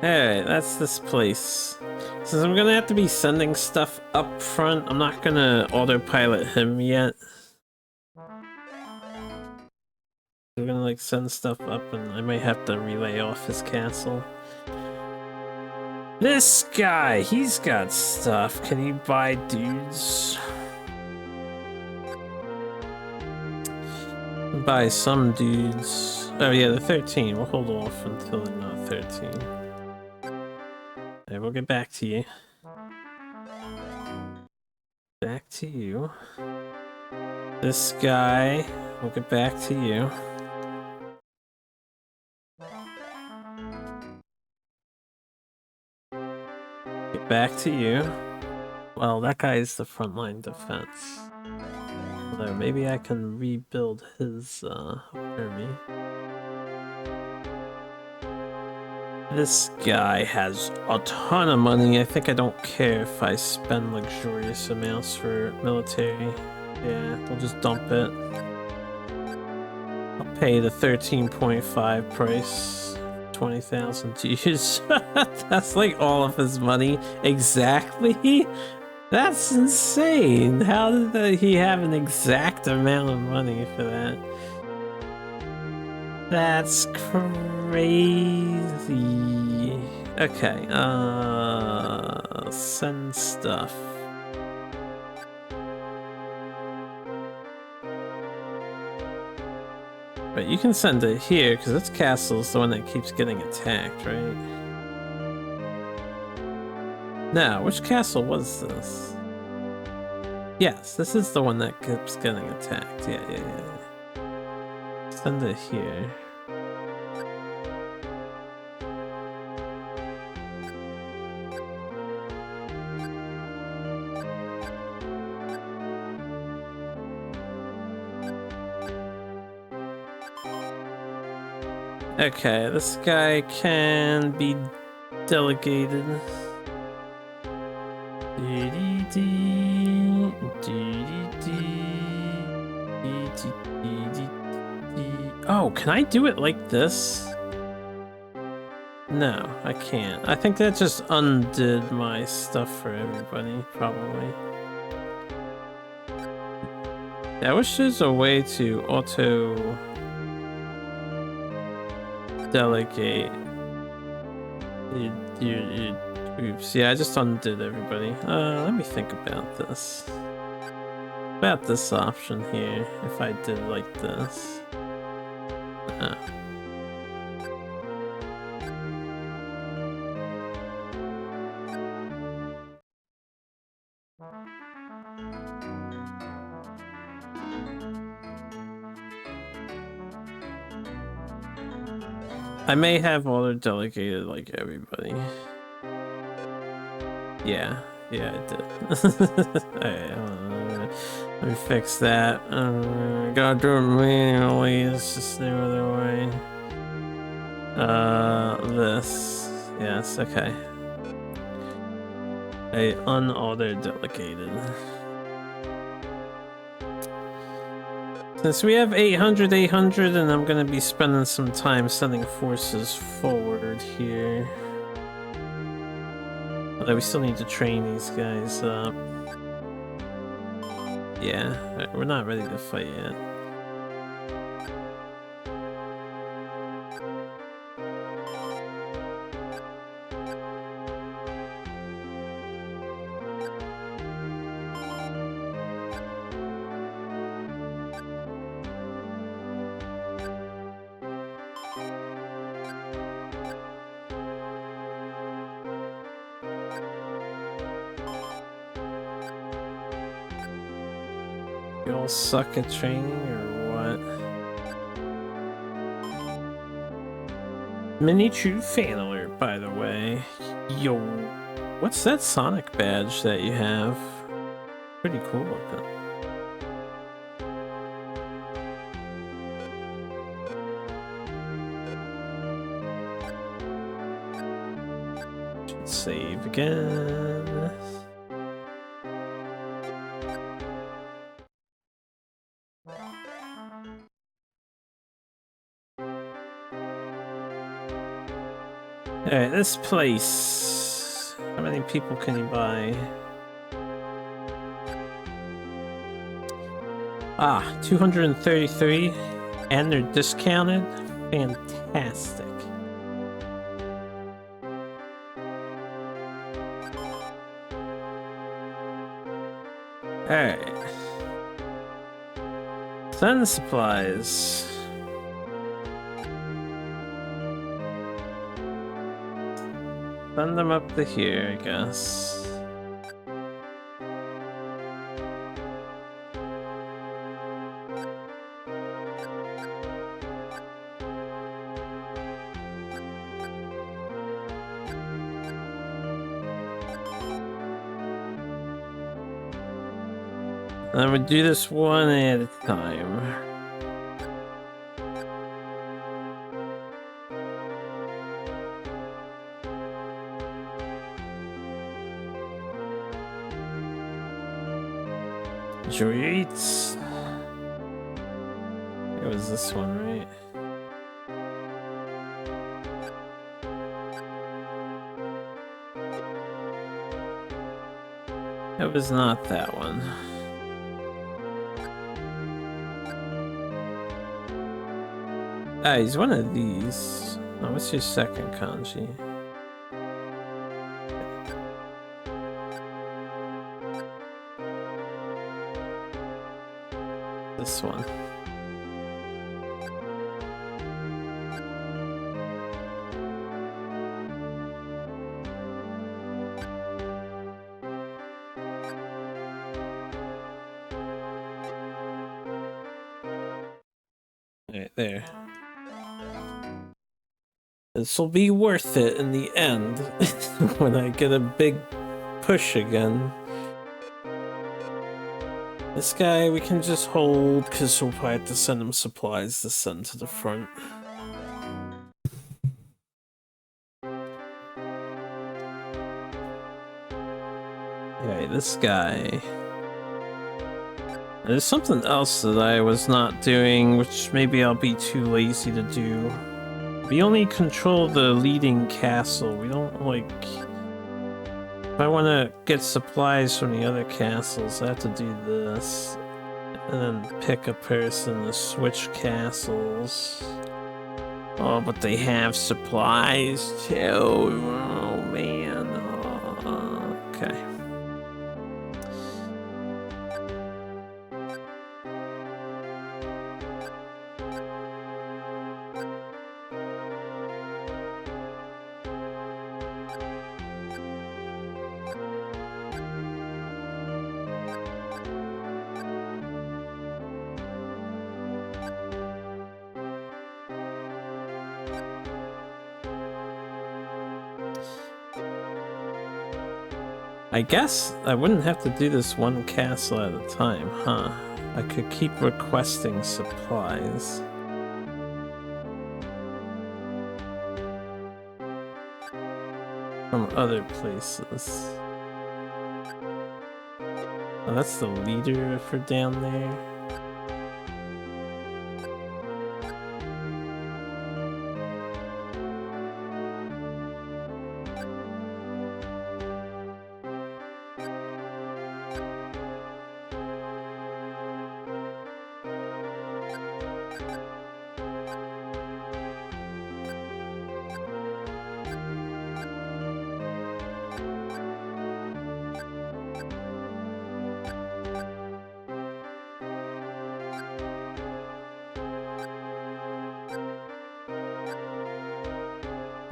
Alright, that's this place. Since I'm gonna have to be sending stuff up front, I'm not gonna autopilot him yet. We're gonna like send stuff up and I might have to relay off his castle. This guy, he's got stuff. Can he buy dudes? Buy some dudes. Oh yeah, the 13. We'll hold off until they're not 13. Okay, we'll get back to you. Back to you. This guy, we'll get back to you. Get back to you. Well, that guy is the frontline defense. Although maybe I can rebuild his army. This guy has a ton of money. I think I don't care if I spend luxurious amounts for military. Yeah, we'll just dump it. I'll pay the 13.5 price. 20,000 to use. That's like all of his money. Exactly? That's insane. How did he have an exact amount of money for that? That's crazy. Okay, send stuff. But you can send it here, because this castle's the one that keeps getting attacked, right? Now, which castle was this? Yes, this is the one that keeps getting attacked. Yeah. Send it here. Okay, this guy can be delegated. Oh, can I do it like this? No, I can't. I think that just undid my stuff for everybody, probably. I wish there's a way to auto delegate your groups. Yeah, I just undid everybody. Let me think about this. About this option here, if I did like this. I may have auto-delegated like everybody. Yeah, I did. Alright, let me fix that. Gotta do it manually, it's just no other way. This. Yes, okay. I unauto-delegated. Since we have 800, and I'm gonna be spending some time sending forces forward here. Although we still need to train these guys up. Yeah, we're not ready to fight yet. You all suck at training or what? Mini True fan alert, by the way. Yo, what's that Sonic badge that you have? Pretty cool looking. Should save again. Alright, this place. How many people can you buy? Ah, 233, and they're discounted? Fantastic. Alright. Sun supplies. Send them up to here, I guess. And then we do this one at a time. Enjoy your eats. It was this one, right? It was not that one. Ah, he's one of these. Oh, what's your second kanji? This one. Right there. This will be worth it in the end when I get a big push again. This guy we can just hold because we'll probably have to send him supplies to send to the front. Okay, this guy. There's something else that I was not doing, which maybe I'll be too lazy to do. We only control the leading castle. We don't, like... If I want to get supplies from the other castles, I have to do this. And then pick a person to switch castles. Oh, but they have supplies too. Oh, man. Oh, okay. I guess I wouldn't have to do this one castle at a time, huh? I could keep requesting supplies. From other places. Oh, that's the leader for down there.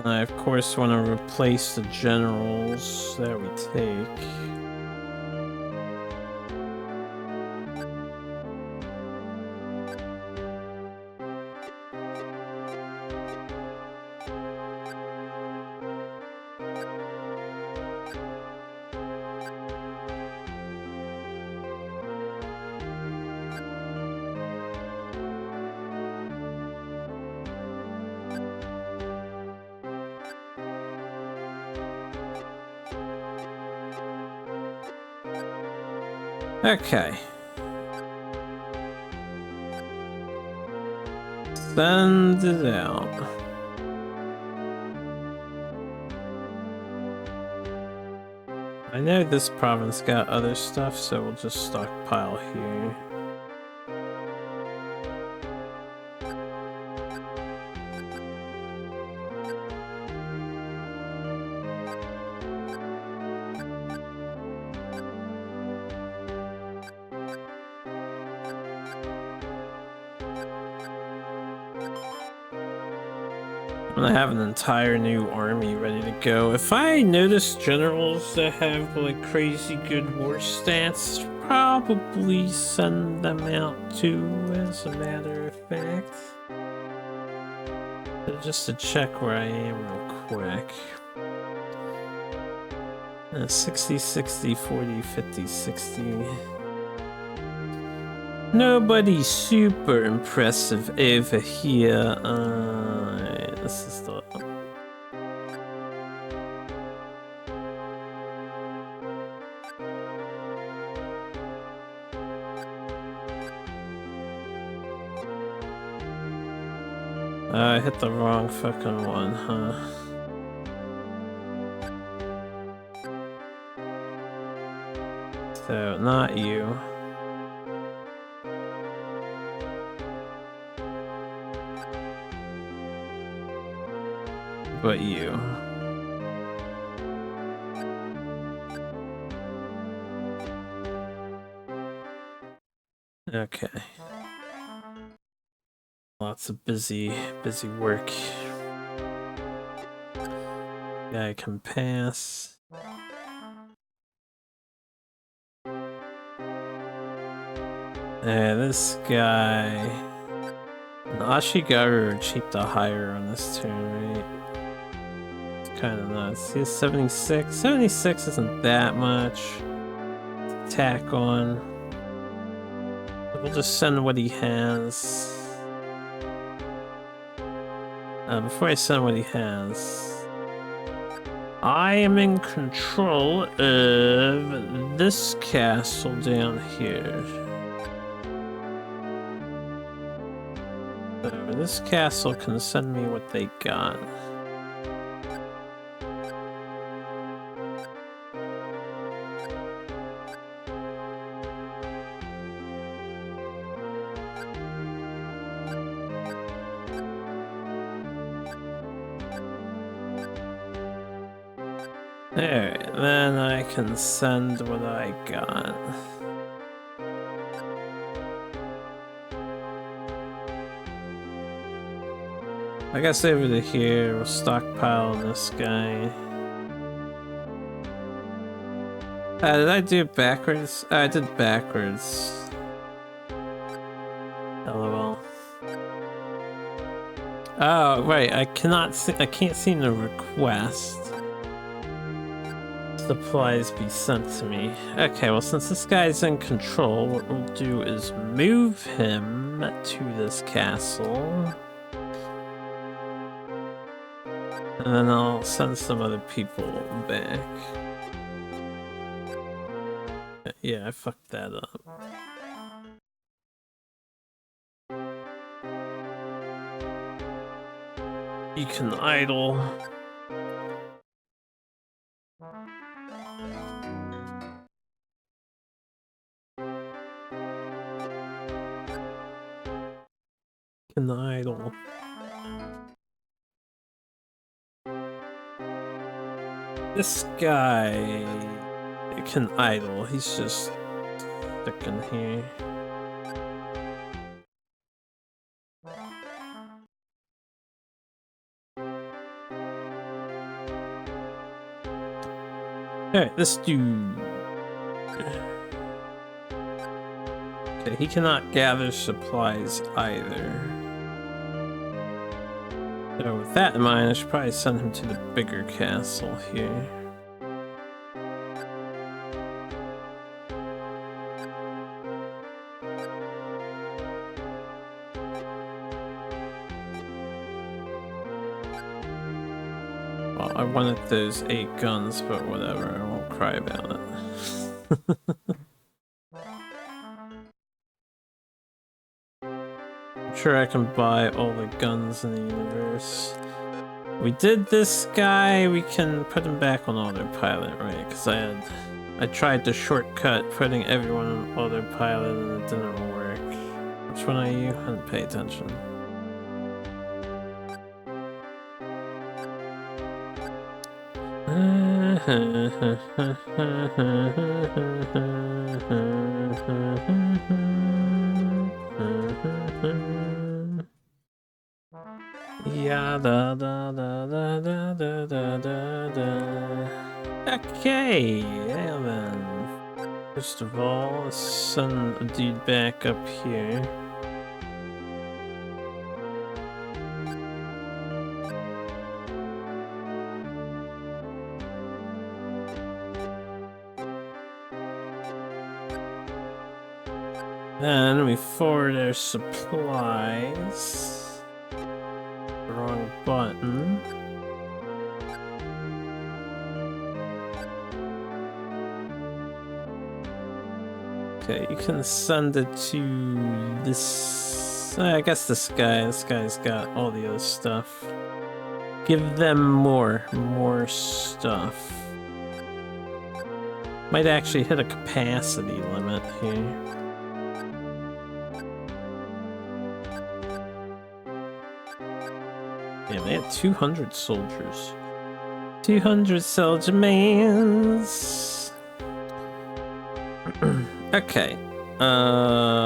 I, of course, want to replace the generals that we take. Okay. Send it out. I know this province got other stuff, so we'll just stockpile here. I'm gonna have an entire new army ready to go. If I notice generals that have like crazy good war stats, probably send them out too, as a matter of fact. So just to check where I am real quick. 60, 60, 40, 50, 60. Nobody super impressive over here. This is the... I hit the wrong fucking one, huh? So, not you. But you. Okay. Lots of busy work. Guy can pass. This guy... Ashigaru are cheap to hire on this turn, right? Kind of nuts. He has 76. 76 isn't that much. Attack on. We'll just send what he has. Before I send what he has, I am in control of this castle down here. So this castle can send me what they got. There, then I can send what I got. I guess over to here, we'll stockpile this guy. Did I do it backwards? I did backwards. LOL. Oh, right, I can't seem to request supplies be sent to me. Okay, well, since this guy's in control, what we'll do is move him to this castle. And then I'll send some other people back. Yeah, I fucked that up. You can idle. Can idle. This guy can idle. He's just stuck in here. Alright, this dude. Okay, he cannot gather supplies either. So with that in mind, I should probably send him to the bigger castle here. Well, I wanted those 8 guns, but whatever, I won't cry about it. I'm sure I can buy all the guns in the universe. We did this guy, we can put him back on autopilot, right? Because I tried to shortcut putting everyone on autopilot and it didn't work. Which one are you? I didn't pay attention. Yeah, da da da da da da da da da. Okay, yeah then. First of all, let's send a dude back up here. Then we forward our supplies. Wrong button. Okay, you can send it to this. I guess this guy. This guy's got all the other stuff. Give them more stuff. Might actually hit a capacity limit here. Yeah, they had 200 soldiers. 200 soldier mans. Okay. Alright.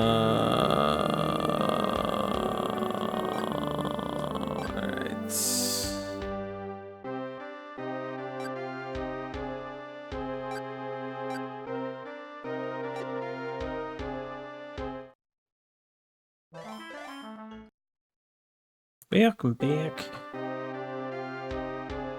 Welcome back.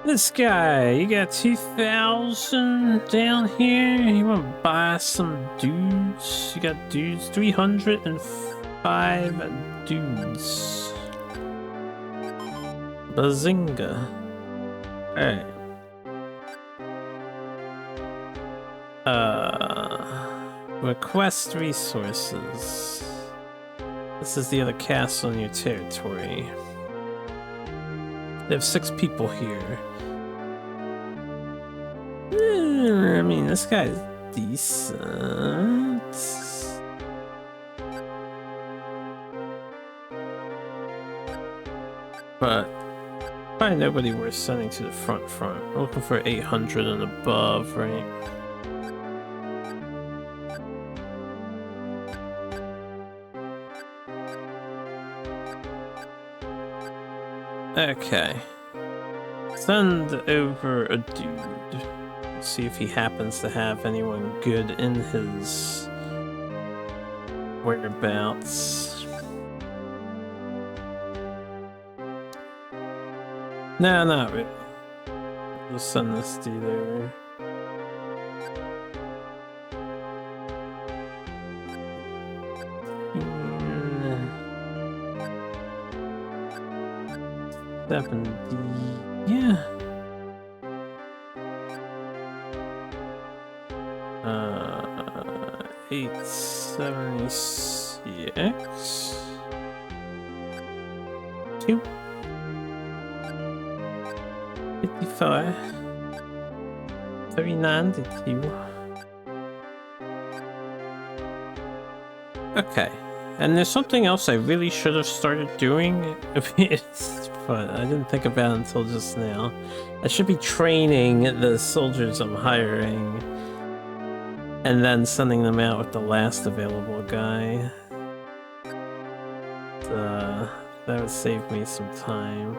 This guy, you got 2,000 down here. You want to buy some dudes? You got dudes, 305 dudes. Bazinga. Alright. Request resources. This is the other castle in your territory. They have 6 people here. I mean, this guy's decent. But probably nobody worth sending to the front. We're looking for 800 and above, right? Okay. Send over a dude. See if he happens to have anyone good in his whereabouts. No, not really. We'll send this dude over. Yeah. 876. 2. 55. 39 to 2. Okay. And there's something else I really should have started doing, but I didn't think about it until just now. I should be training the soldiers I'm hiring, and then sending them out with the last available guy. That would save me some time.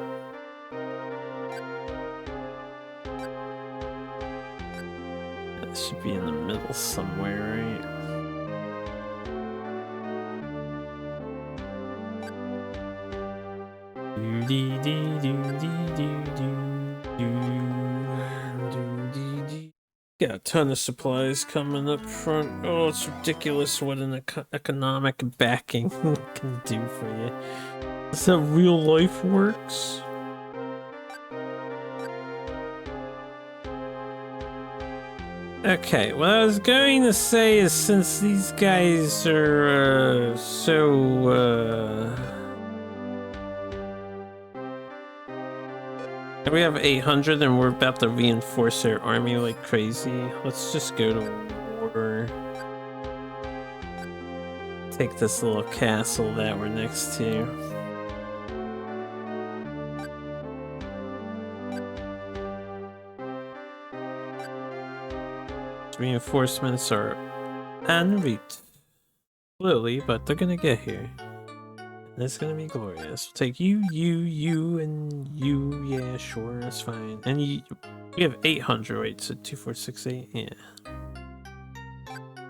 It should be in the middle somewhere, right? Got a ton of supplies coming up front. Oh, it's ridiculous what an economic backing can do for you. Is that real life works? Okay, what I was going to say is, since these guys are we have 800 and we're about to reinforce our army like crazy. Let's just go to war. Take this little castle that we're next to. Reinforcements are en route. Slowly, but they're gonna get here. And it's gonna be glorious. We'll take you, and you. Yeah, sure, that's fine. And we have 800, right? So 2468, yeah.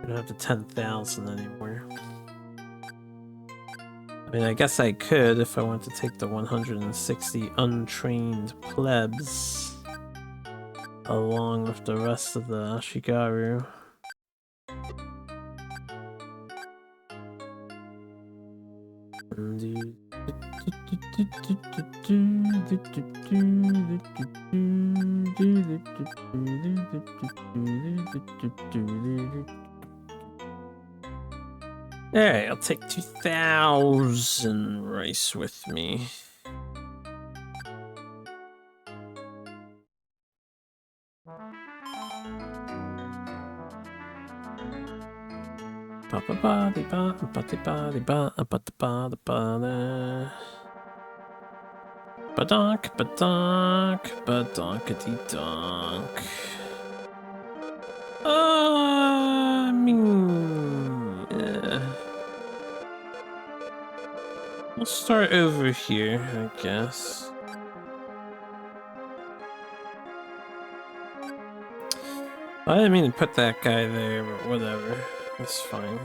We don't have the 10,000 anymore. I mean, I guess I could if I want to take the 160 untrained plebs along with the rest of the Ashigaru. Alright, I'll take 2,000 rice with me. Badonkity-donk. I mean, yeah. We'll start over here, I guess. I didn't mean to put that guy there, but whatever. It's fine.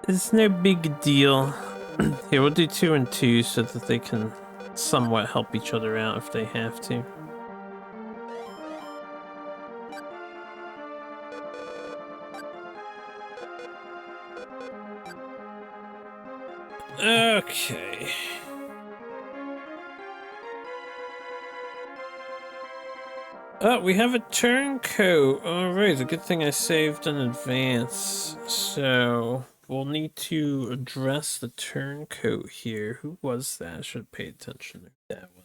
It's no big deal. Here, we'll do 2 and 2 so that they can somewhat help each other out if they have to. Okay. Oh, we have a turncoat. Alright, it's a good thing I saved in advance. So, we'll need to address the turncoat here. Who was that? I should have paid attention to who that was.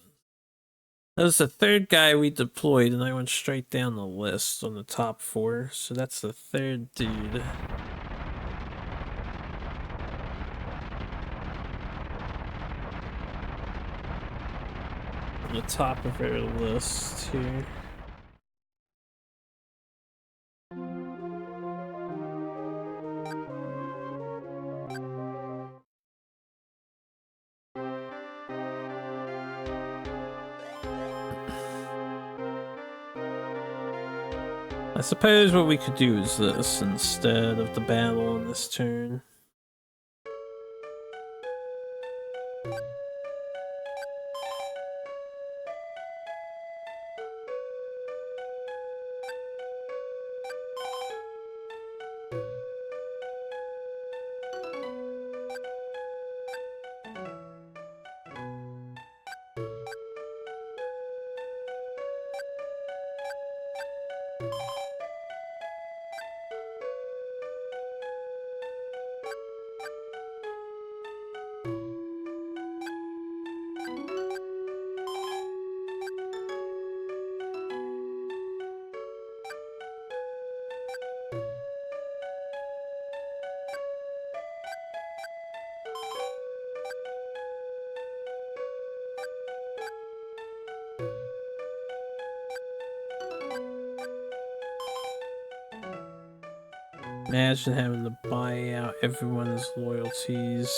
That was the third guy we deployed, and I went straight down the list on the top 4. So that's the third dude. On the top of our list here. I suppose what we could do is this instead of the battle on this turn. Imagine having to buy out everyone's loyalties.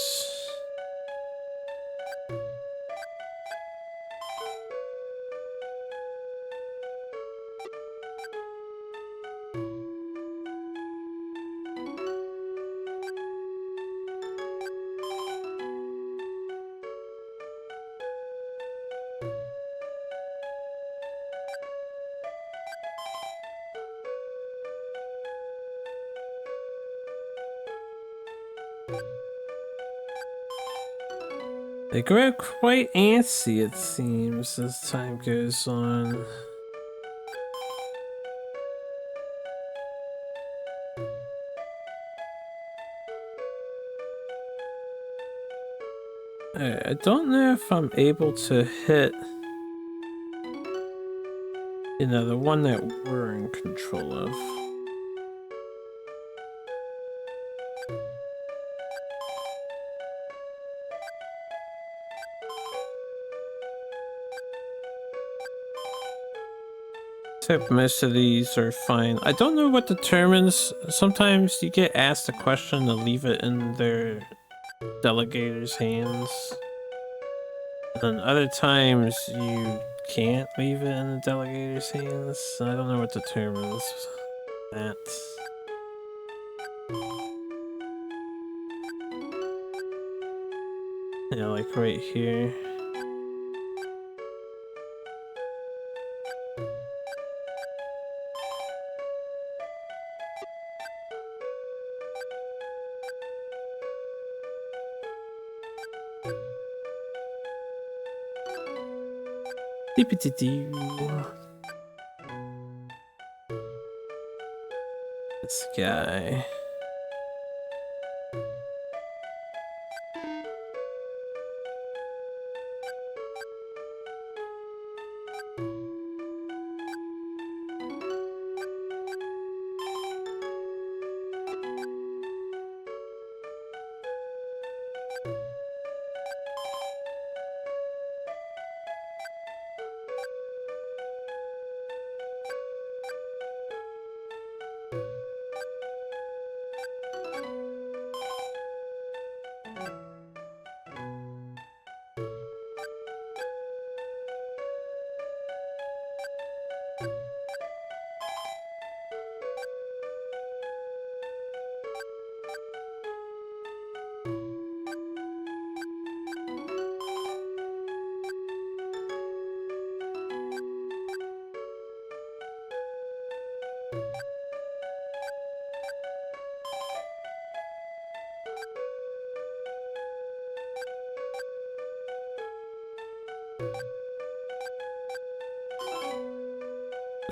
They grow quite antsy, it seems, as time goes on. I don't know if I'm able to hit, you know, the one that we're in control of. Except most of these are fine. I don't know what determines. Sometimes you get asked a question to leave it in their delegator's hands. And then other times you can't leave it in the delegator's hands. I don't know what determines that. Yeah, like right here. Dee-dee-dee-doo. This guy.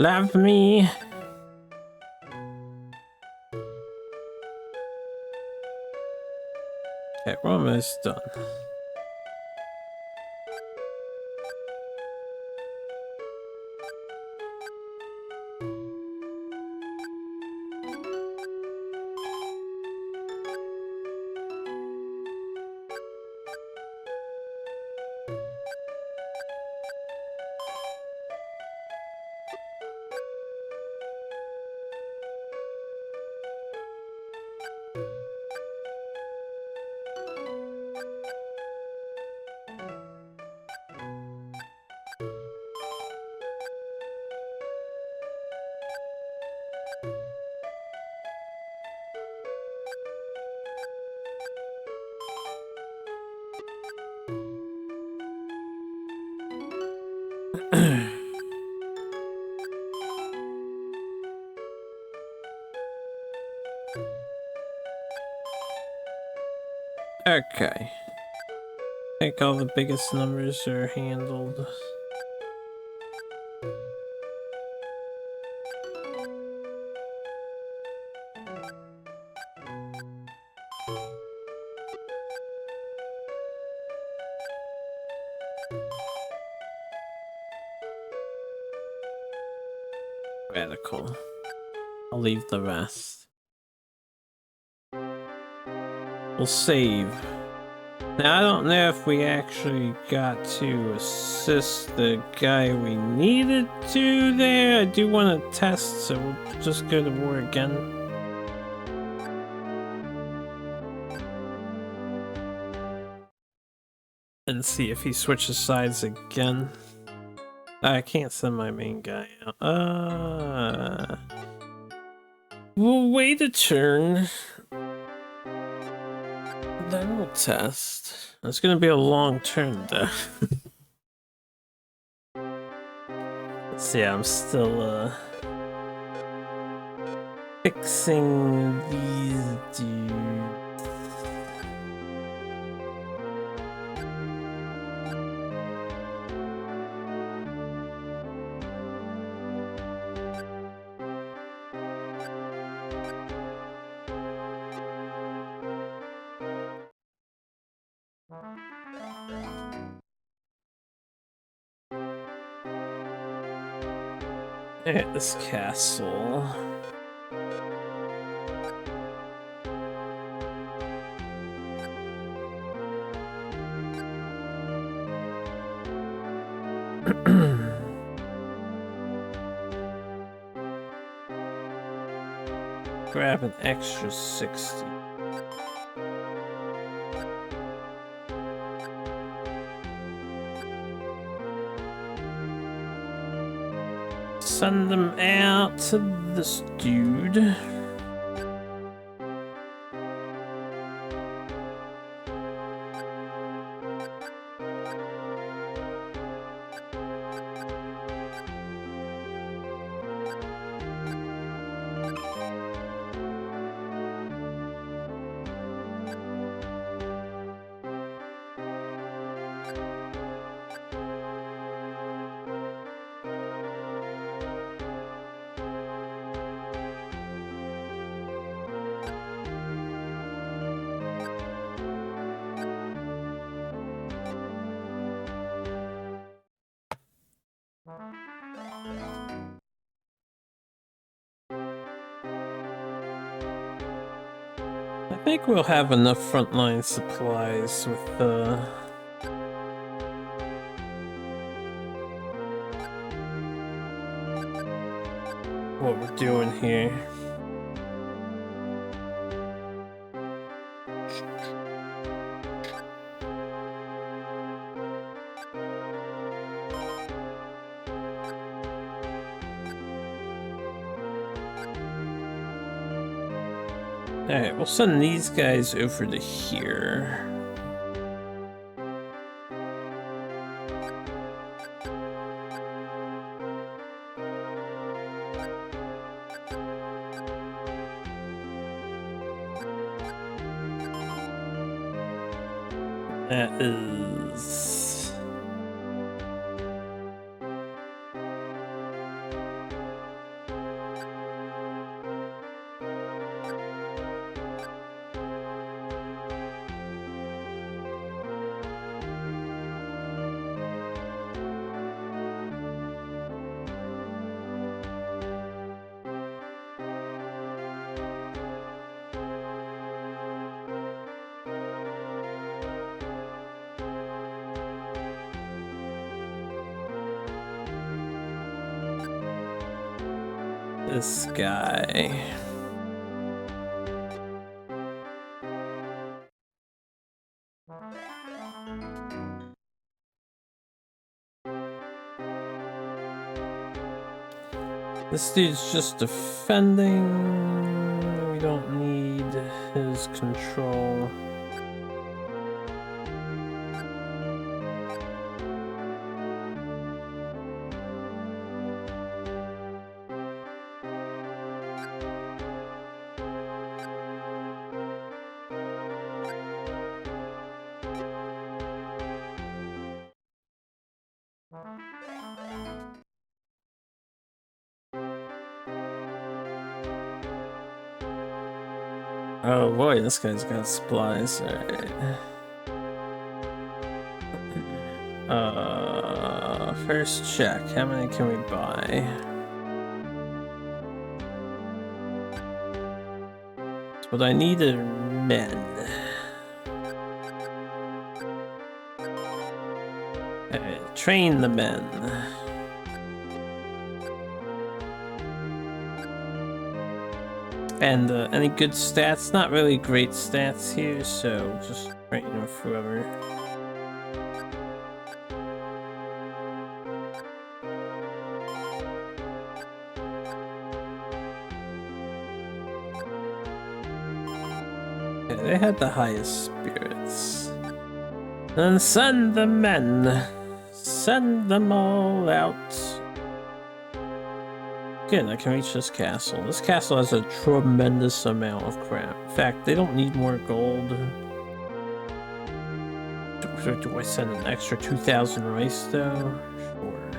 Love me. Okay, we're almost done. Okay. I think all the biggest numbers are handled. Radical. I'll leave the rest. We'll save. Now, I don't know if we actually got to assist the guy we needed to there. I do want to test, so we'll just go to war again. And see if he switches sides again. I can't send my main guy out. We'll wait a turn. Then we'll test. It's gonna be a long turn though. Let's see, I'm still fixing these dudes. At this castle. Grab an extra 60. Send them out to this dude. I think we'll have enough frontline supplies with what we're doing here. Alright, we'll send these guys over to here. That is... This guy. This dude's just defending. We don't need his control. Oh boy, this guy's got supplies. Alright. First check. How many can we buy? What I need are men. Alright, train the men. And any good stats? Not really great stats here, so just train with whoever. Okay, they had the highest spirits. Then send the men. Send them all out. Good, I can reach this castle. This castle has a tremendous amount of crap. In fact, they don't need more gold. Do I send an extra 2,000 rice though? Sure.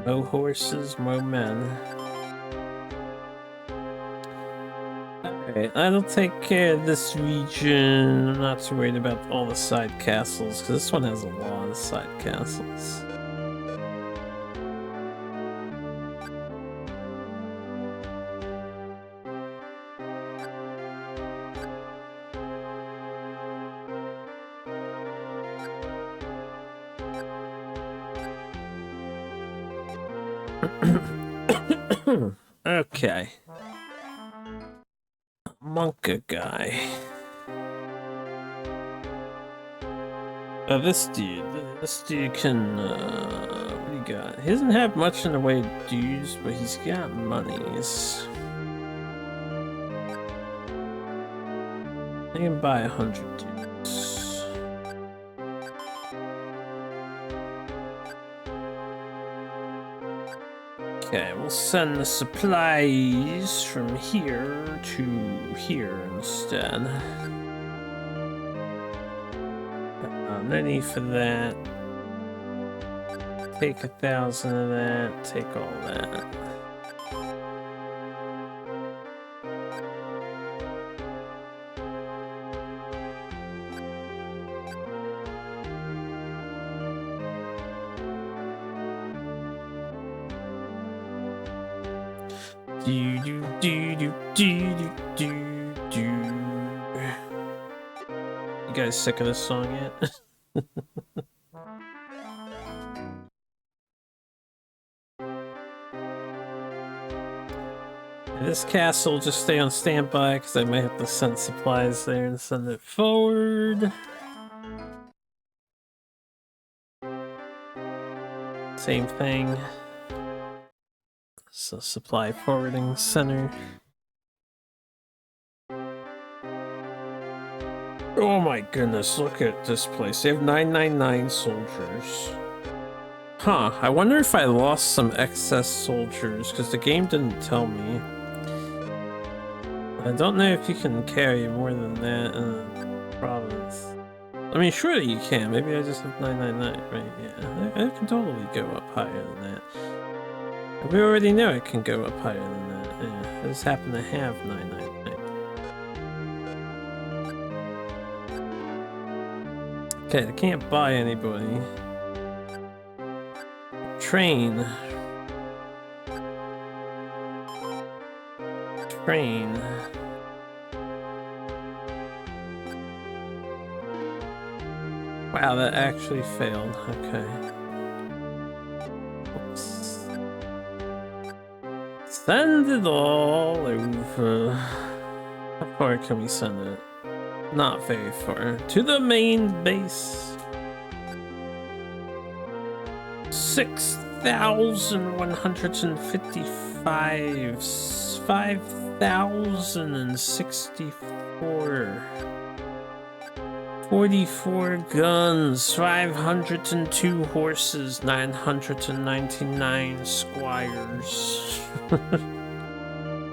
Mo horses, mo men. Alright, I'll take care of this region. I'm not too worried about all the side castles, because this one has a lot of side castles. Okay. Monka guy. This dude can, what do you got? He doesn't have much in the way of dues, but he's got monies. He can buy 100 dues. Okay, we'll send the supplies from here to here instead. No need for that. Take 1,000 of that, take all that. You guys sick of this song yet? This castle, just stay on standby because I might have to send supplies there and send it forward. Same thing. So supply forwarding center. Oh my goodness, look at this place. They have 999 soldiers. Huh, I wonder if I lost some excess soldiers, because the game didn't tell me. I don't know if you can carry more than that in the province. I mean, surely you can. Maybe I just have 999, right? Yeah, I can totally go up higher than that. We already know it can go up higher than that. Yeah, I just happen to have 999. Okay, I can't buy anybody. Train. Train. Wow, that actually failed. Okay. Oops. Send it all over. How far can we send it? Not very far. To the main base. 6,155. 5,064. 44 guns, 502 horses, 999 squires.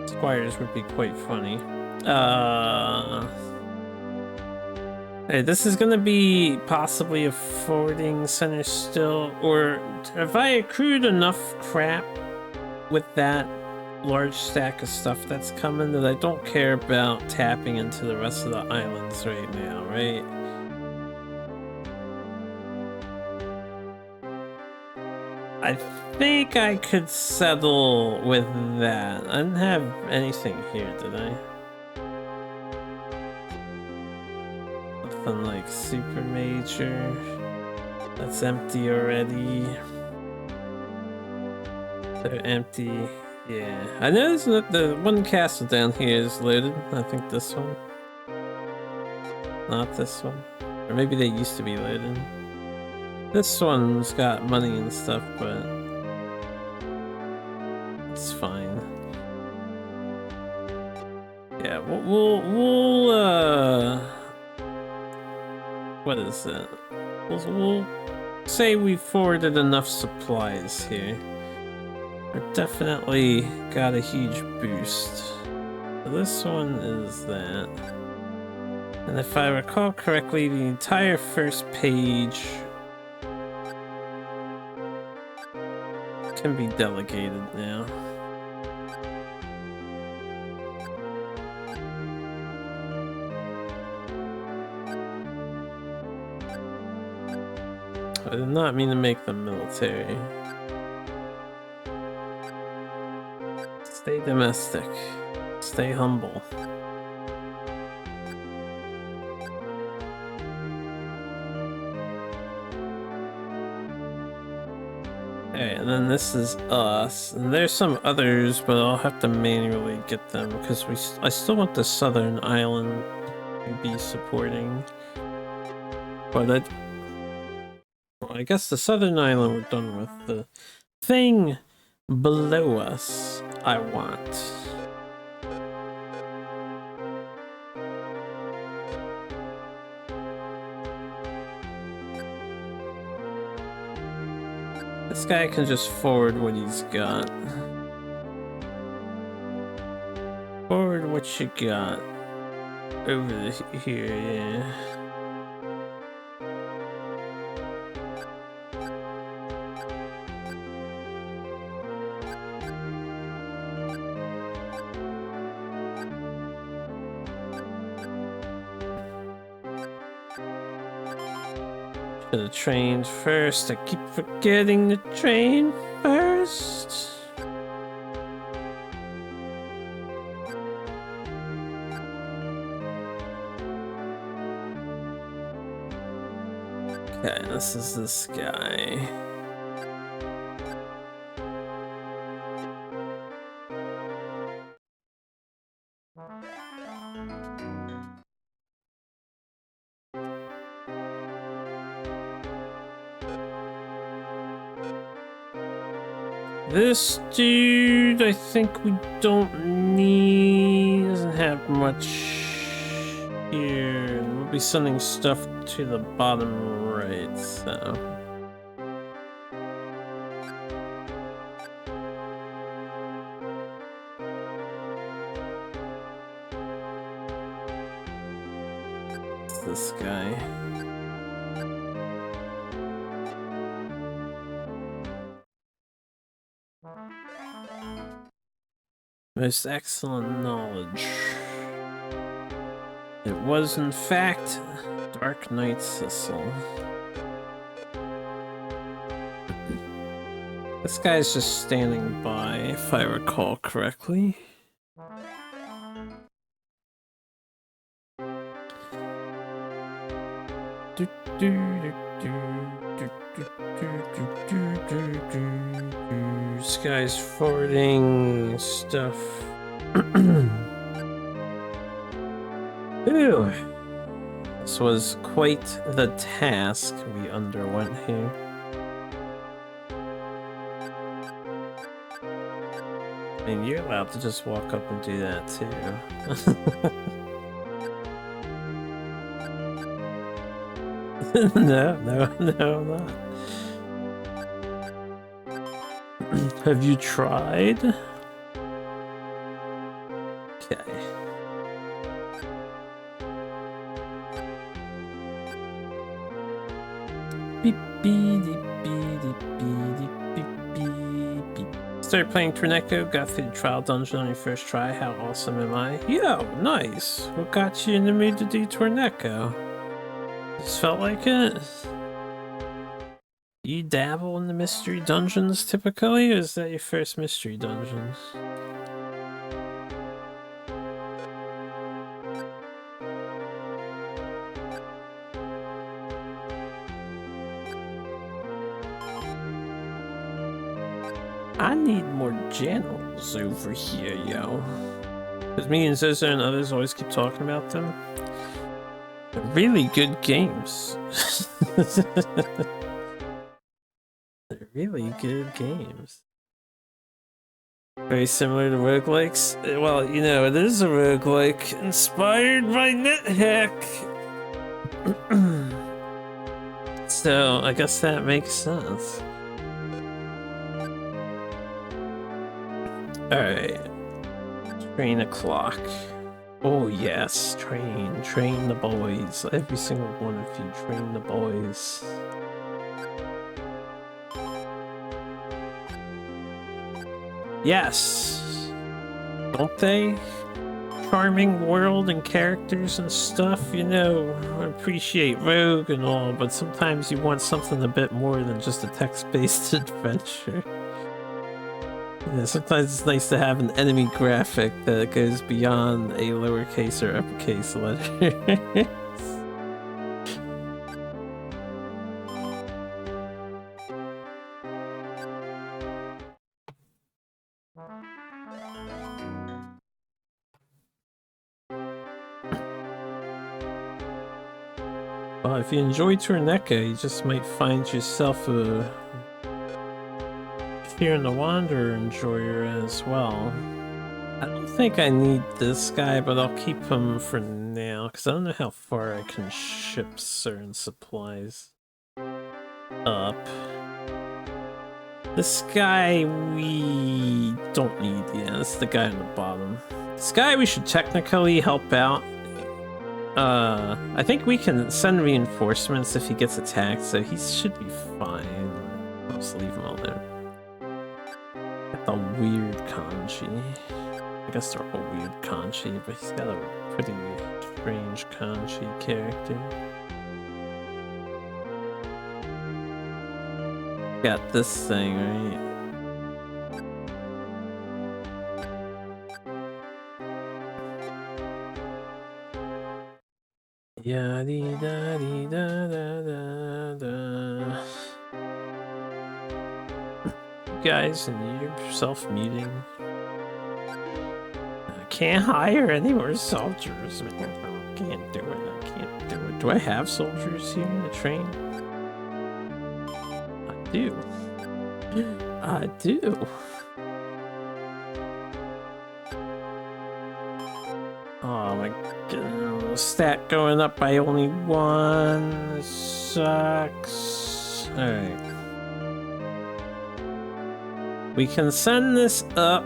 Squires would be quite funny. Hey, this is gonna be possibly a forwarding center still, or have I accrued enough crap with that large stack of stuff that's coming that I don't care about tapping into the rest of the islands right now, right? I think I could settle with that. I didn't have anything here, did I? Nothing like super major. That's empty already. They're empty. Yeah. I noticed that the one castle down here is loaded. I think this one. Not this one. Or maybe they used to be loaded. This one's got money and stuff, but it's fine. Yeah, we'll what is it? We'll say we forwarded enough supplies here. We definitely got a huge boost. So this one is that. And if I recall correctly, the entire first page can be delegated now. I did not mean to make them military. Stay domestic. Stay humble. Okay, and then this is us. And there's some others, but I'll have to manually get them because I still want the southern island to be supporting. But I guess the southern island we're done with. The thing below us I want. This guy can just forward what he's got. Forward what you got. Over here, yeah. Should have trained first. I keep forgetting to train first. Okay, this is this guy. This dude, I think we don't need. Doesn't have much here. We'll be sending stuff to the bottom right, so. It's this guy. Most excellent knowledge. It was, in fact, Dark Knight Sissel. This guy's just standing by, if I recall correctly. guy's forwarding stuff. Ew. This was quite the task we underwent here. I mean, you're allowed to just walk up and do that too. No, I'm not. Have you tried? Okay. Beep, beep, beep, beep, beep, beep, beep. Started playing Torneko, got through the trial dungeon on your first try. How awesome am I? Yo, nice. What got you in the mood to do Torneko? Just felt like it? You dabble in the mystery dungeons typically, or is that your first mystery dungeons? I need more channels over here, yo. Because me and Zozo and others always keep talking about them. They're really good games. They're really good games. Very similar to roguelikes. Well, you know, it is a roguelike inspired by NetHack. So, I guess that makes sense. Alright. Train o'clock. Oh yes, train the boys. Every single one of you, train the boys. Yes! Don't they? Charming world and characters and stuff, you know, I appreciate Rogue and all, but sometimes you want something a bit more than just a text-based adventure. Yeah, sometimes it's nice to have an enemy graphic that goes beyond a lowercase or uppercase letter. Well, if you enjoy Torneko, you just might find yourself a Fear and the Wanderer enjoyer as well. I don't think I need this guy, but I'll keep him for now, because I don't know how far I can ship certain supplies up. This guy we don't need, yeah, this is the guy on the bottom. This guy we should technically help out. I think we can send reinforcements if he gets attacked, so he should be fine. I'll just leave him all there. Got the weird kanji. I guess they're all weird kanji, but he's got a pretty strange kanji character. Got this thing, right? Yaddy-da-dee-da-da-da-da. You guys and you're self-muting. I can't hire any more soldiers. I can't do it. I can't do it. Do I have soldiers here in the train? I do. I do. Oh my god, stat going up by only one. Sucks. Alright. We can send this up.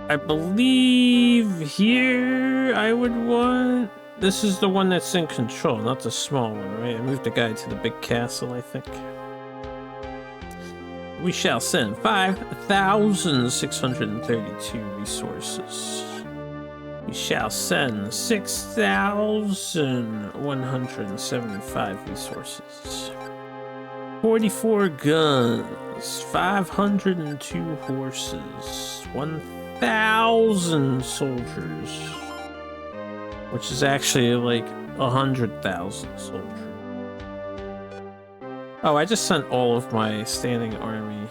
I believe here I would want... This is the one that's in control, not the small one, right? I moved the guy to the big castle, I think. We shall send 5,632 resources. We shall send 6,175 resources. 44 guns, 502 horses, 1,000 soldiers, which is actually like 100,000 soldiers. Oh, I just sent all of my standing army.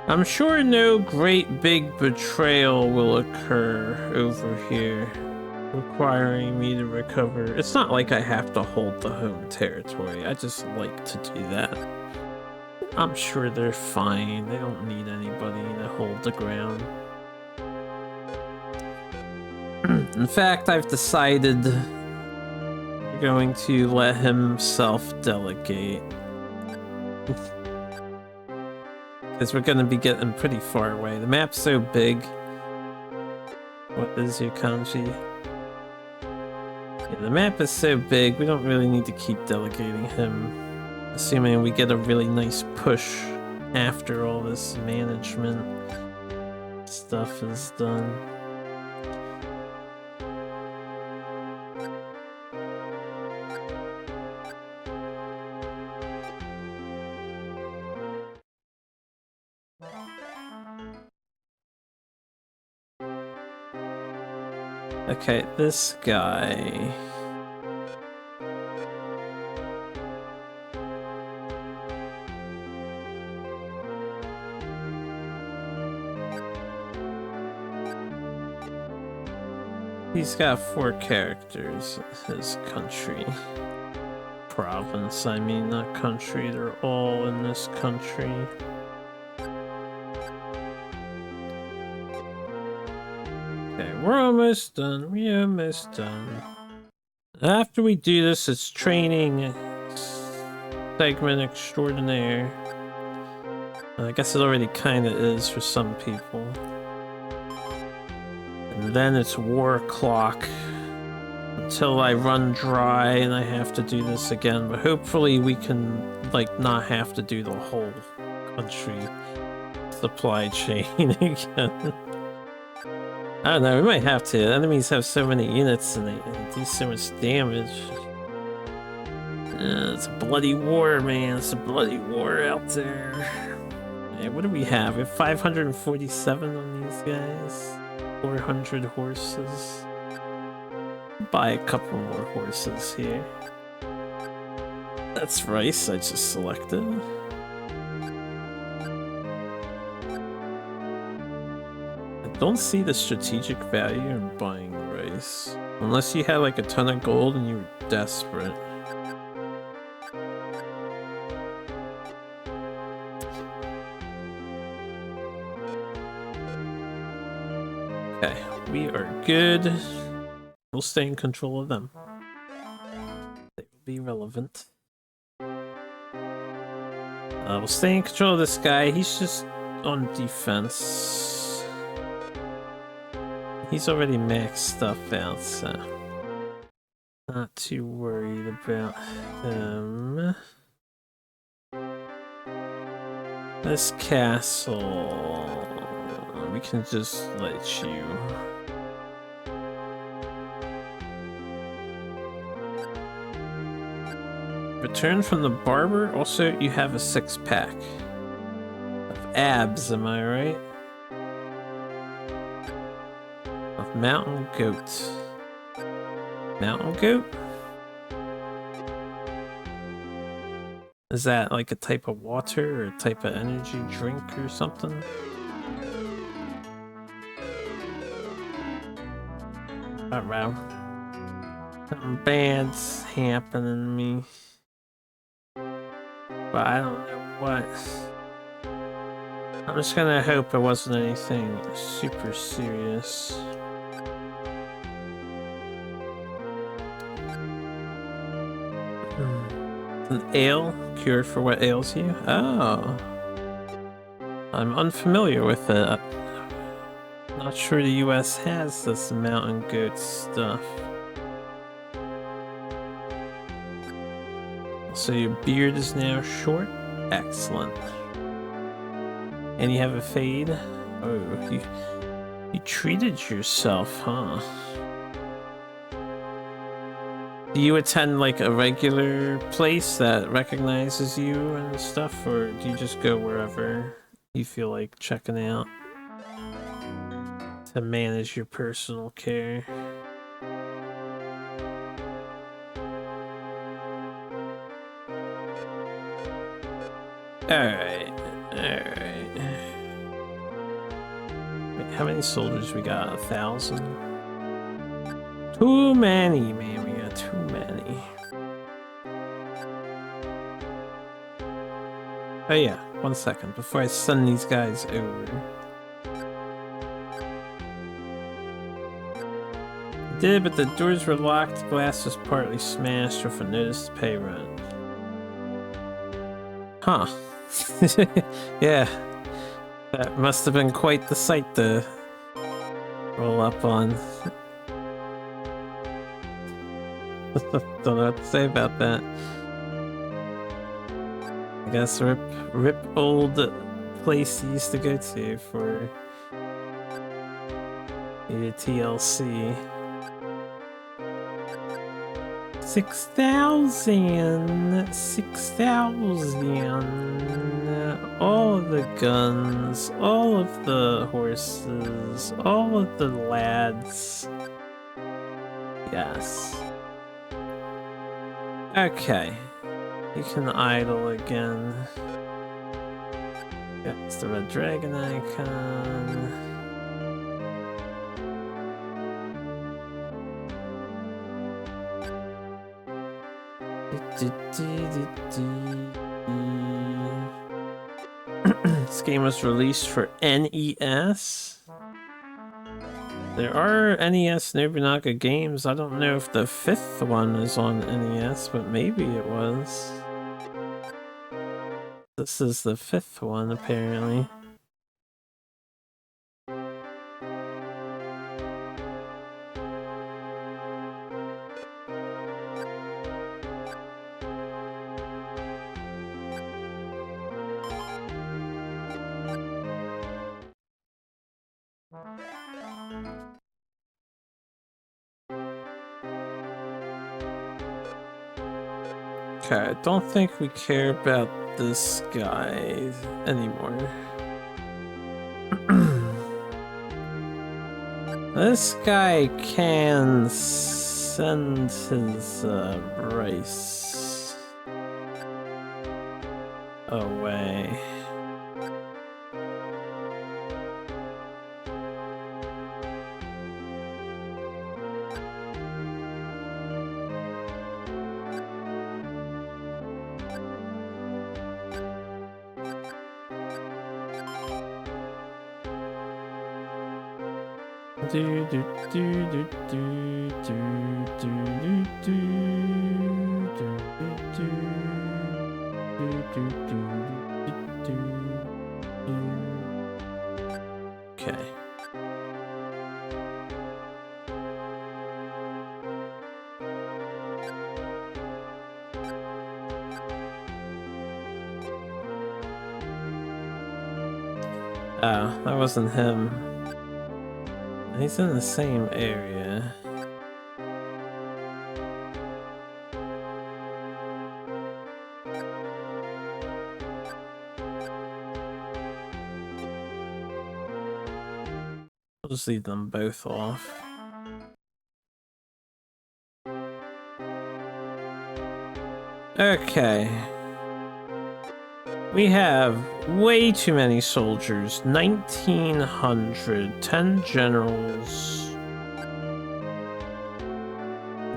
I'm sure no great big betrayal will occur over here, requiring me to recover. It's not like I have to hold the home territory. I just like to do that. I'm sure they're fine. They don't need anybody to hold the ground. In fact, I've decided we're going to let him self-delegate. Because we're going to be getting pretty far away. The map's so big. What is your kanji? Yeah, the map is so big, we don't really need to keep delegating him. Assuming we get a really nice push after all this management stuff is done. Okay, this guy. He's got 4 characters. His country. Province, I mean, not country. They're all in this country. Okay, we're almost done. We're almost done. After we do this, it's training segment extraordinaire. I guess it already kind of is for some people. And then it's war clock until I run dry and I have to do this again. But hopefully we can, like, not have to do the whole country supply chain again. I don't know, we might have to. Enemies have so many units and they do so much damage. It's a bloody war, man. It's a bloody war out there. Hey, what do we have? We have 547 on these guys. 400 horses. Buy a couple more horses here. That's rice I just selected. I don't see the strategic value in buying rice. Unless you had like a ton of gold and you were desperate. Okay, we are good. We'll stay in control of them. They will be relevant. We'll stay in control of this guy. He's just on defense. He's already maxed stuff out, so not too worried about him. This castle, we can just let you. Return from the barber. Also, you have a 6-pack of abs, am I right? Of mountain goat. Mountain goat? Is that like a type of water or a type of energy drink or something? Alright. Some bad's happening to me. But I don't know what. I'm just gonna hope it wasn't anything super serious. An ale? Cure for what ails you? Oh. I'm unfamiliar with it. Not sure the US has this mountain goat stuff. So your beard is now short? Excellent. And you have a fade? Oh, you treated yourself, huh? Do you attend like a regular place that recognizes you and stuff, or do you just go wherever you feel like checking out to manage your personal care? Alright. Alright. Wait, how many soldiers we got? 1,000? Too many, man. We got too many. Oh yeah, 1 second before I send these guys over. I did, but the doors were locked, the glass was partly smashed with a notice to pay rent. Huh. Yeah. That must have been quite the sight to roll up on. Don't know what to say about that. I guess rip old place you used to go to for your TLC. 6,000! 6,000! All of the guns, all of the horses, all of the lads. Yes. Okay. You can idle again. That's the red dragon icon. This game was released for NES. There are NES Nobunaga games. I don't know if the 5th one is on NES, but maybe it was. This is the 5th one, apparently. Okay, I don't think we care about this guy anymore. This guy can send his rice away. Do do do do do do do do do do do. Okay. Oh, that wasn't him. He's in the same area. I'll just leave them both off. Okay. We have way too many soldiers. 1,900. 10 generals.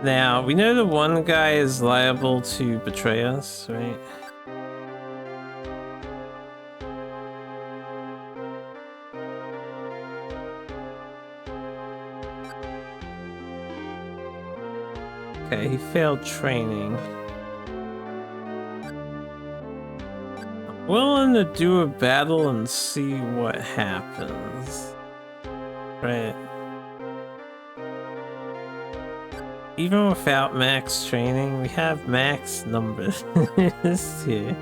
Now, we know the one guy is liable to betray us, right? Okay, he failed training. Willing to do a battle and see what happens. Right. Even without max training, we have max numbers here.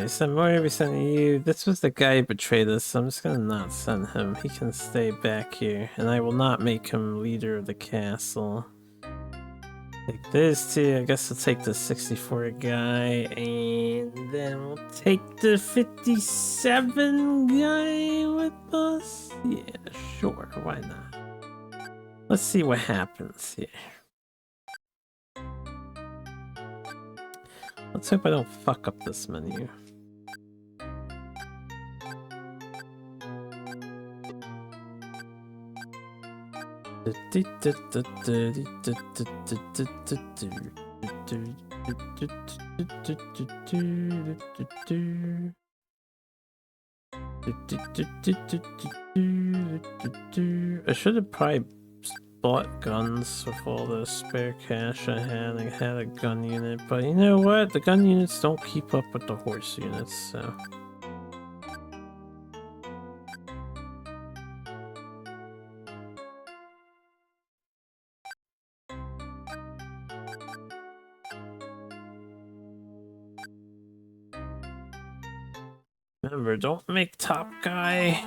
So I'm going to be sending you. This was the guy who betrayed us, so I'm just gonna not send him. He can stay back here, and I will not make him leader of the castle. Take those two. I guess we'll take the 64 guy, and then we'll take the 57 guy with us. Yeah, sure, why not? Let's see what happens here. Let's hope I don't fuck up this menu. I should have probably bought guns with all the spare cash I had. I had a gun unit, but you know what? The gun units don't keep up with the horse units, so... Remember, don't make top guy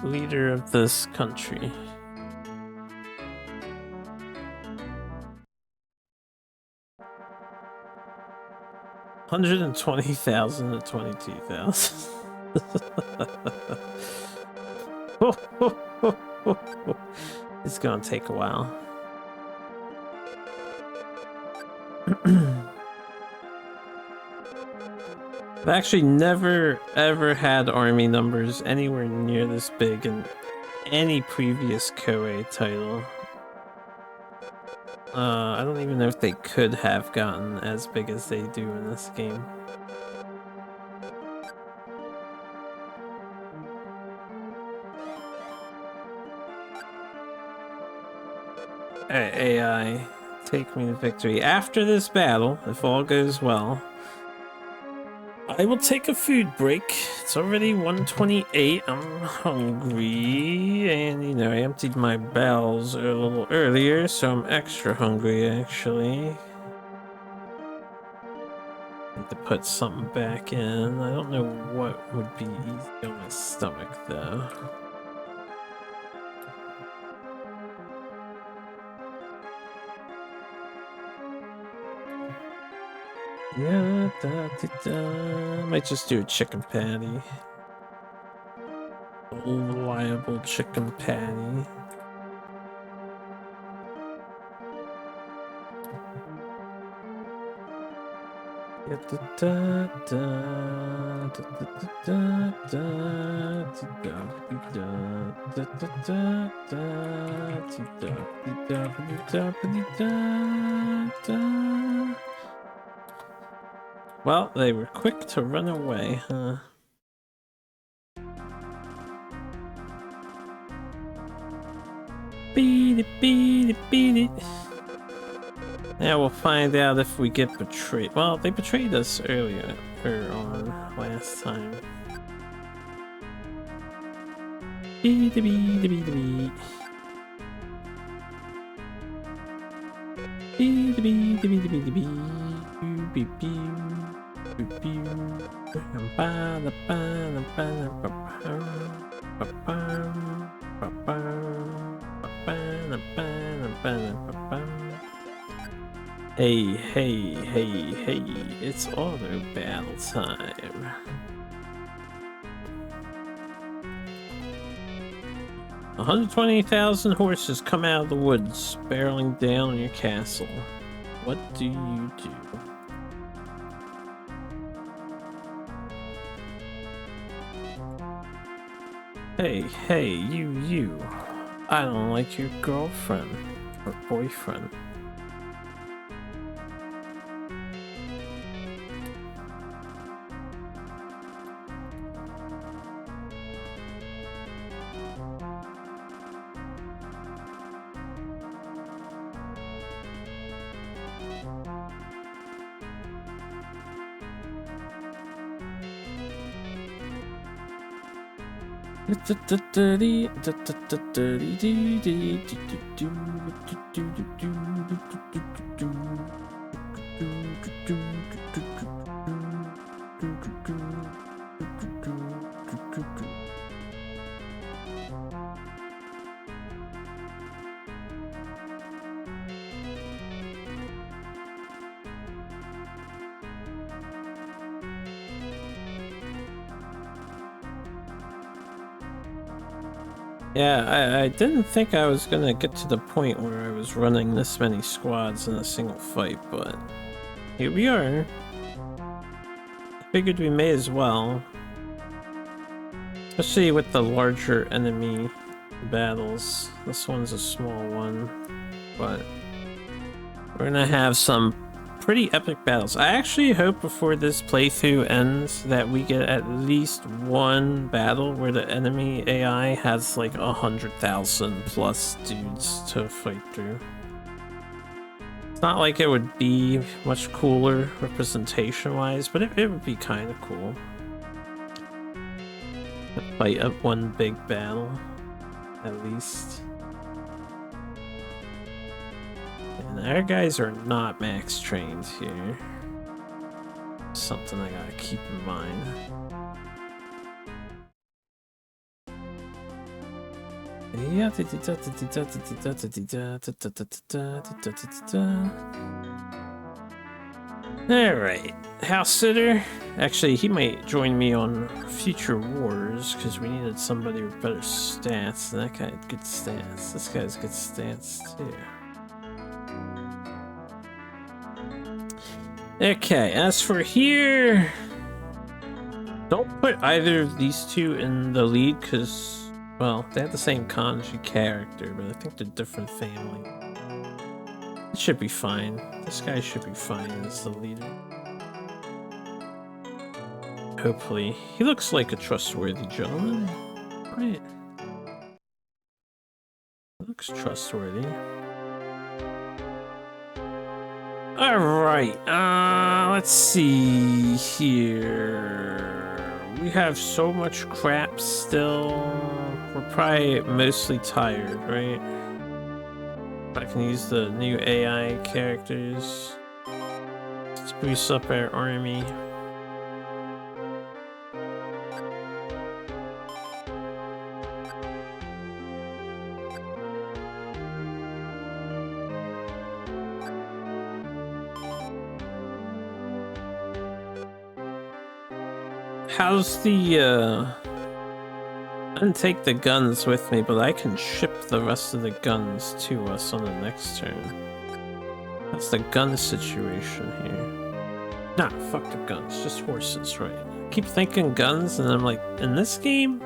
leader of this country. $120,000 to 22,000. It's gonna take a while. I've actually never ever had army numbers anywhere near this big in any previous Koei title. I don't even know if they could have gotten as big as they do in this game. Alright, AI, take me to victory. After this battle, if all goes well, I will take a food break. It's already 1:28. I'm hungry, and you know, I emptied my bowels a little earlier, so I'm extra hungry actually. Need to put something back in. I don't know what would be easy on my stomach though. Yeah, might just do a chicken patty. Old reliable chicken patty. Well, they were quick to run away, huh? Beat it, beat it, beat it. Yeah, we'll find out if we get betrayed. Well, they betrayed us earlier on last time. Beat it, beat it, beat it, beat. Beat it, beat it, beat it, beat it, beat. Beep, beep, beep, beep. Hey, hey, hey, hey, it's auto battle time. $120,000 horses come out of the woods, barreling down on your castle. What do you do? Hey, hey, you. I don't like your girlfriend or boyfriend. Yeah, I didn't think I was gonna get to the point where I was running this many squads in a single fight, but here we are. I figured we may as well. Especially with the larger enemy battles. This one's a small one, but we're gonna have some pretty epic battles. I actually hope before this playthrough ends that we get at least one battle where the enemy AI has like 100,000 plus dudes to fight through. It's not like it would be much cooler representation wise, but it would be kind of cool to fight up one big battle at least. And our guys are not max trained here. Something I gotta keep in mind. Alright, House Sitter. Actually, he might join me on future wars because we needed somebody with better stats. And that guy had good stats. This guy's good stats too. Okay, as for here, don't put either of these two in the lead because, well, they have the same kanji character, but I think they're different family. It should be fine. This guy should be fine as the leader. Hopefully. He looks like a trustworthy gentleman, right? He looks trustworthy. Alright, let's see here. We have so much crap still. We're probably mostly tired, right? I can use the new AI characters. Let's boost up our army. How's the, I didn't take the guns with me, but I can ship the rest of the guns to us on the next turn. That's the gun situation here. Nah, fuck the guns, just horses, right? I keep thinking guns, and I'm like, in this game?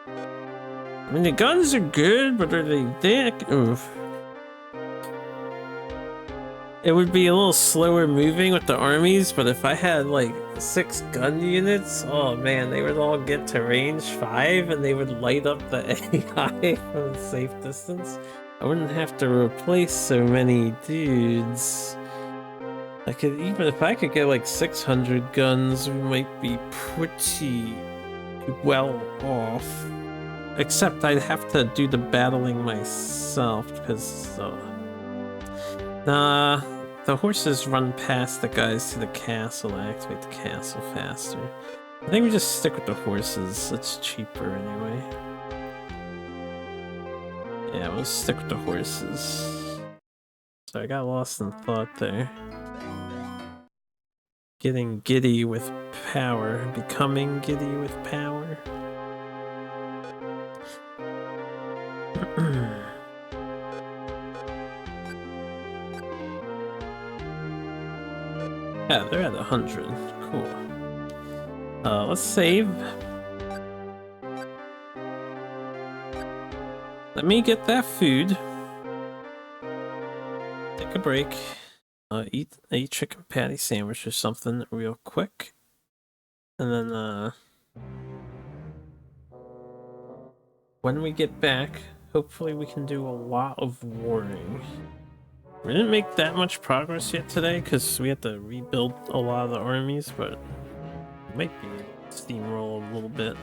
I mean, the guns are good, but are they thick? Oof. It would be a little slower moving with the armies, but if I had like 6 gun units, oh man, they would all get to range 5 and they would light up the AI from a safe distance. I wouldn't have to replace so many dudes. I could, even if I could get like 600 guns, we might be pretty well off. Except I'd have to do the battling myself because nah, the horses run past the guys to the castle to activate the castle faster. I think we just stick with the horses, it's cheaper anyway. Yeah, we'll stick with the horses. So I got lost in thought there. Getting giddy with power, becoming giddy with power. Yeah, they're at 100. Cool. Let's save. Let me get that food. Take a break. Eat a chicken patty sandwich or something real quick. And then, when we get back, hopefully we can do a lot of warring. We didn't make that much progress yet today because we had to rebuild a lot of the armies, but we might be able to steamroll a little bit.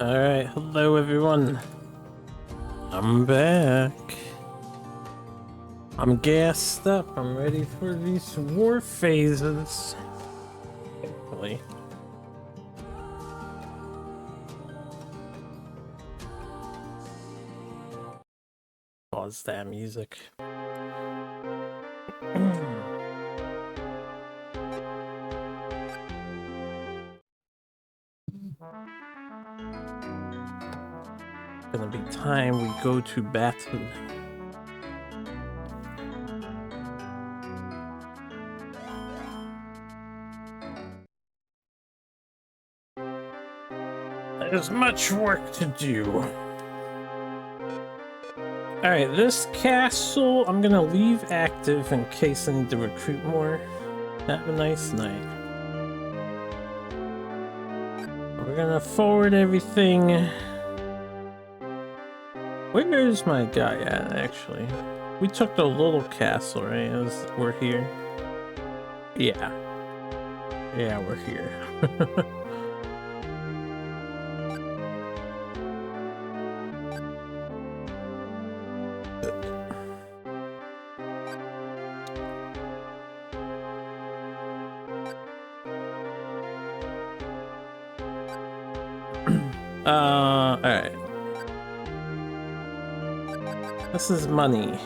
Alright, hello everyone. I'm back. I'm gassed up. I'm ready for these war phases. Thankfully. Pause that music. Gonna be time we go to battle. There's much work to do. Alright, this castle I'm gonna leave active in case I need to recruit more. Have a nice night. We're gonna forward everything. Where is my guy at, actually? We took the little castle, right? We're here. Yeah. Yeah, we're here. Alright. This is money.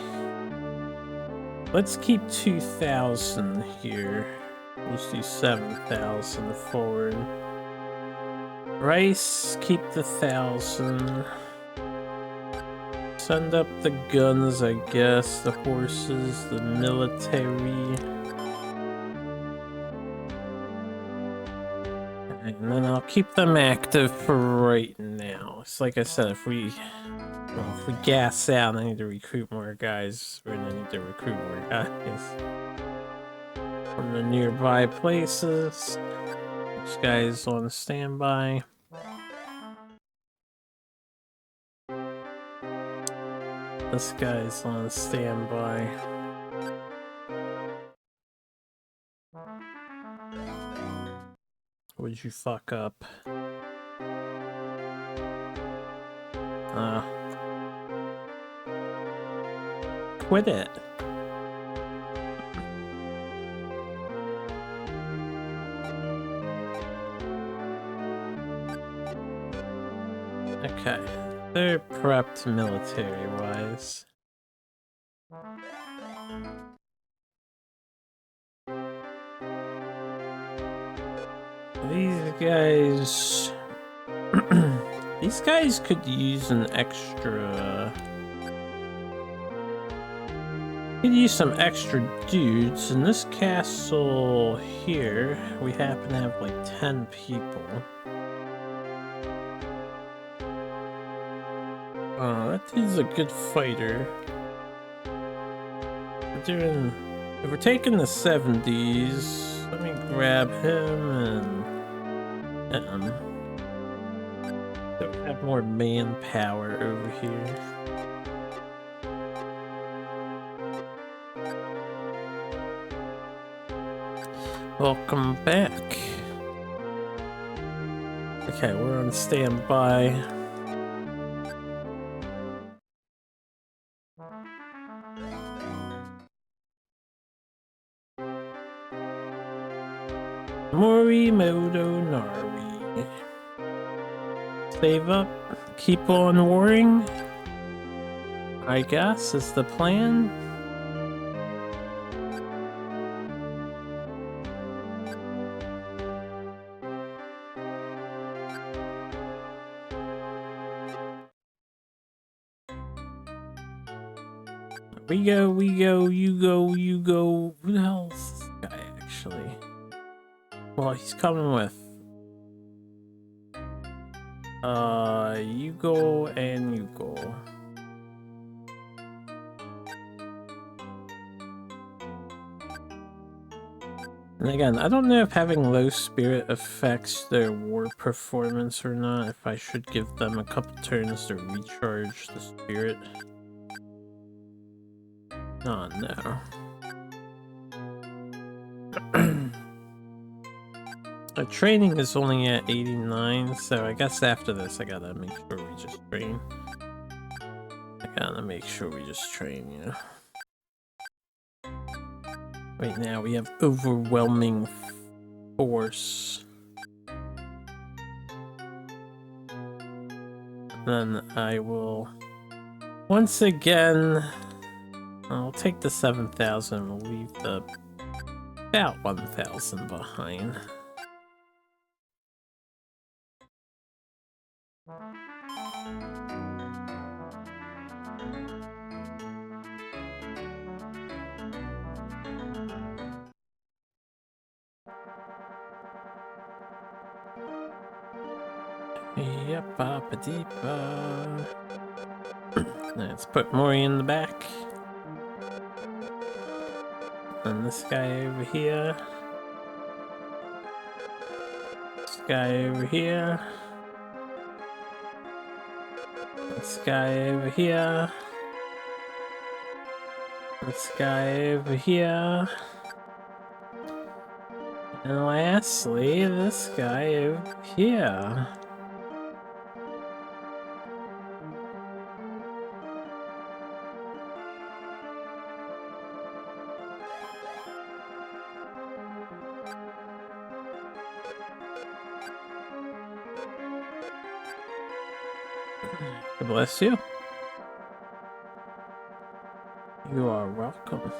Let's keep 2,000 here. Let's do 7,000 forward. Rice, keep the 1,000. Send up the guns, I guess, the horses, the military. And then I'll keep them active for right now. It's like I said, if we gas out, I need to recruit more guys. We're gonna need to recruit more guys from the nearby places. This guy's on standby. This guy's on standby. What'd you fuck up? Quit it. Okay, they're prepped military-wise. These guys... These guys could use an extra... Could use some extra dudes. In this castle here, we happen to have like 10 people. That dude's a good fighter. If we're taking the 70s, let me grab him and so we have more manpower over here. Welcome back. Okay, we're on standby. Morimoto Nari. Save up, keep on warring, I guess is the plan. We go, you go, you go. Who the hell is this guy, actually? Well, he's coming with... you go and you go. And again, I don't know if having low spirit affects their war performance or not, if I should give them a couple turns to recharge the spirit. Oh no. Our training is only at 89, so I guess after this I gotta make sure we just train. You know. Right now we have overwhelming force. Then I will once again... I'll take the 7,000, we'll leave the about 1,000 behind. Yep, deepa. Let's put Mori in the back. And this guy over here. This guy over here. This guy over here. This guy over here. And lastly, this guy over here. God bless you. You are welcome.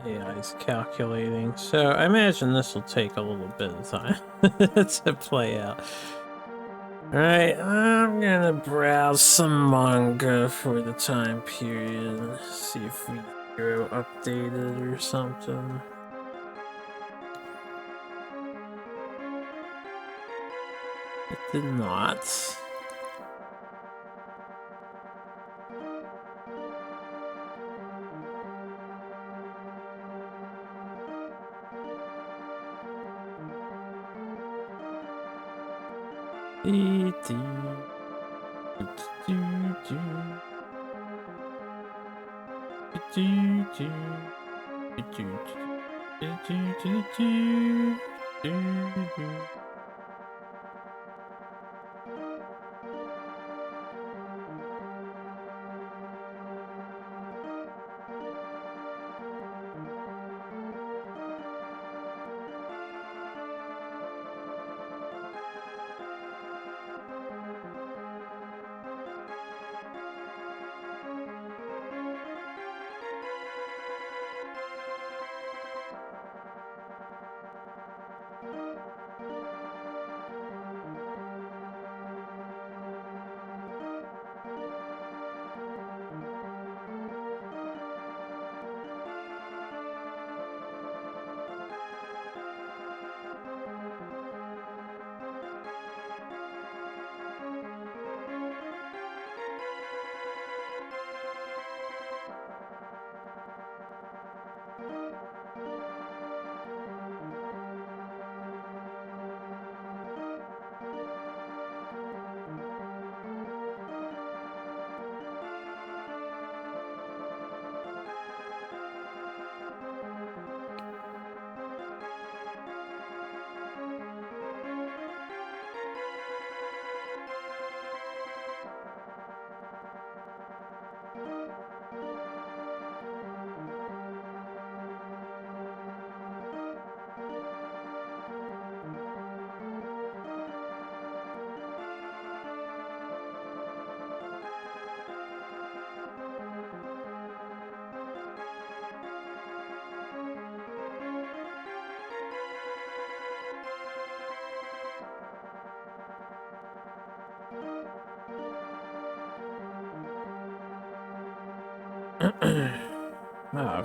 AI is calculating, so I imagine this will take a little bit of time to play out. Alright, I'm gonna browse some manga for the time period, see if we go updated or something. It did not.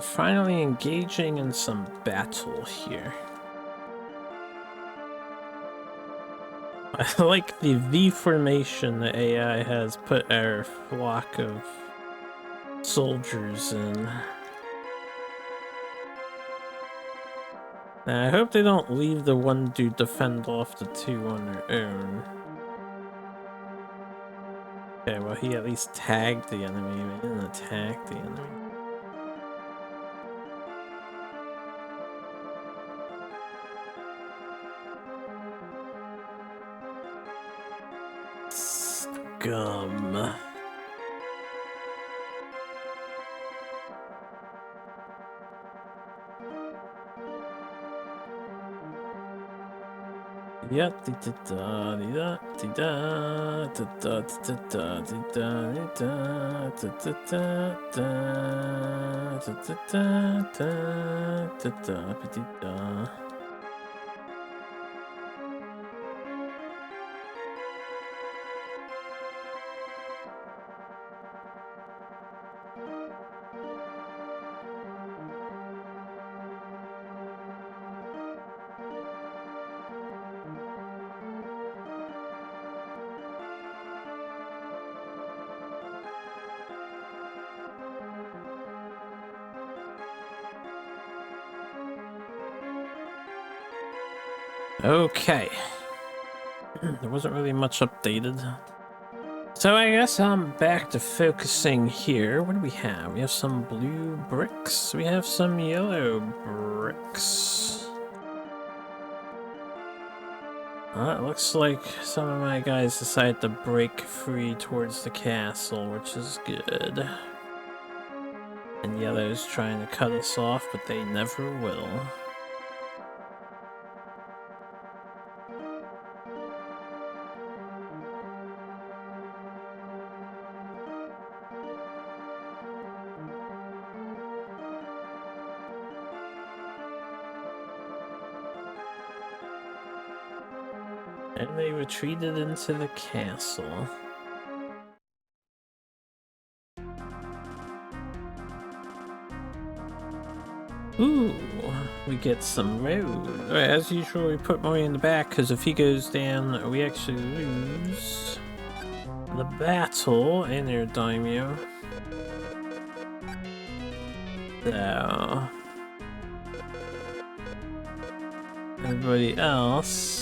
Finally engaging in some battle here. I like the V formation the AI has put our flock of soldiers in. I hope they don't leave the one dude to fend off the two on their own. Okay, well he at least tagged the enemy, but he didn't attack the enemy. Scum. Yeah, da da da da da da da da da da da da da da da da da da. Okay. There wasn't really much updated. So I guess I'm back to focusing here. What do we have? We have some blue bricks. We have some yellow bricks. It looks like some of my guys decided to break free towards the castle, which is good. And yellow's trying to cut us off, but they never will. And they retreated into the castle. Ooh, we get some road. Alright, as usual, we put Mori in the back, because if he goes down, we actually lose the battle in their daimyo. So, everybody else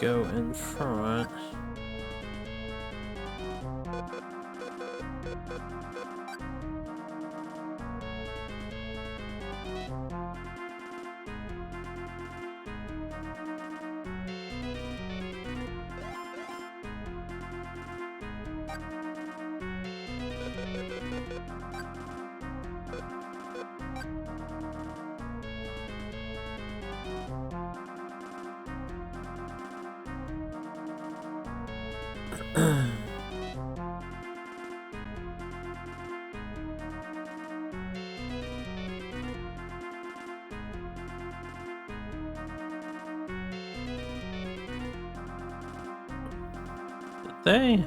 go in front. They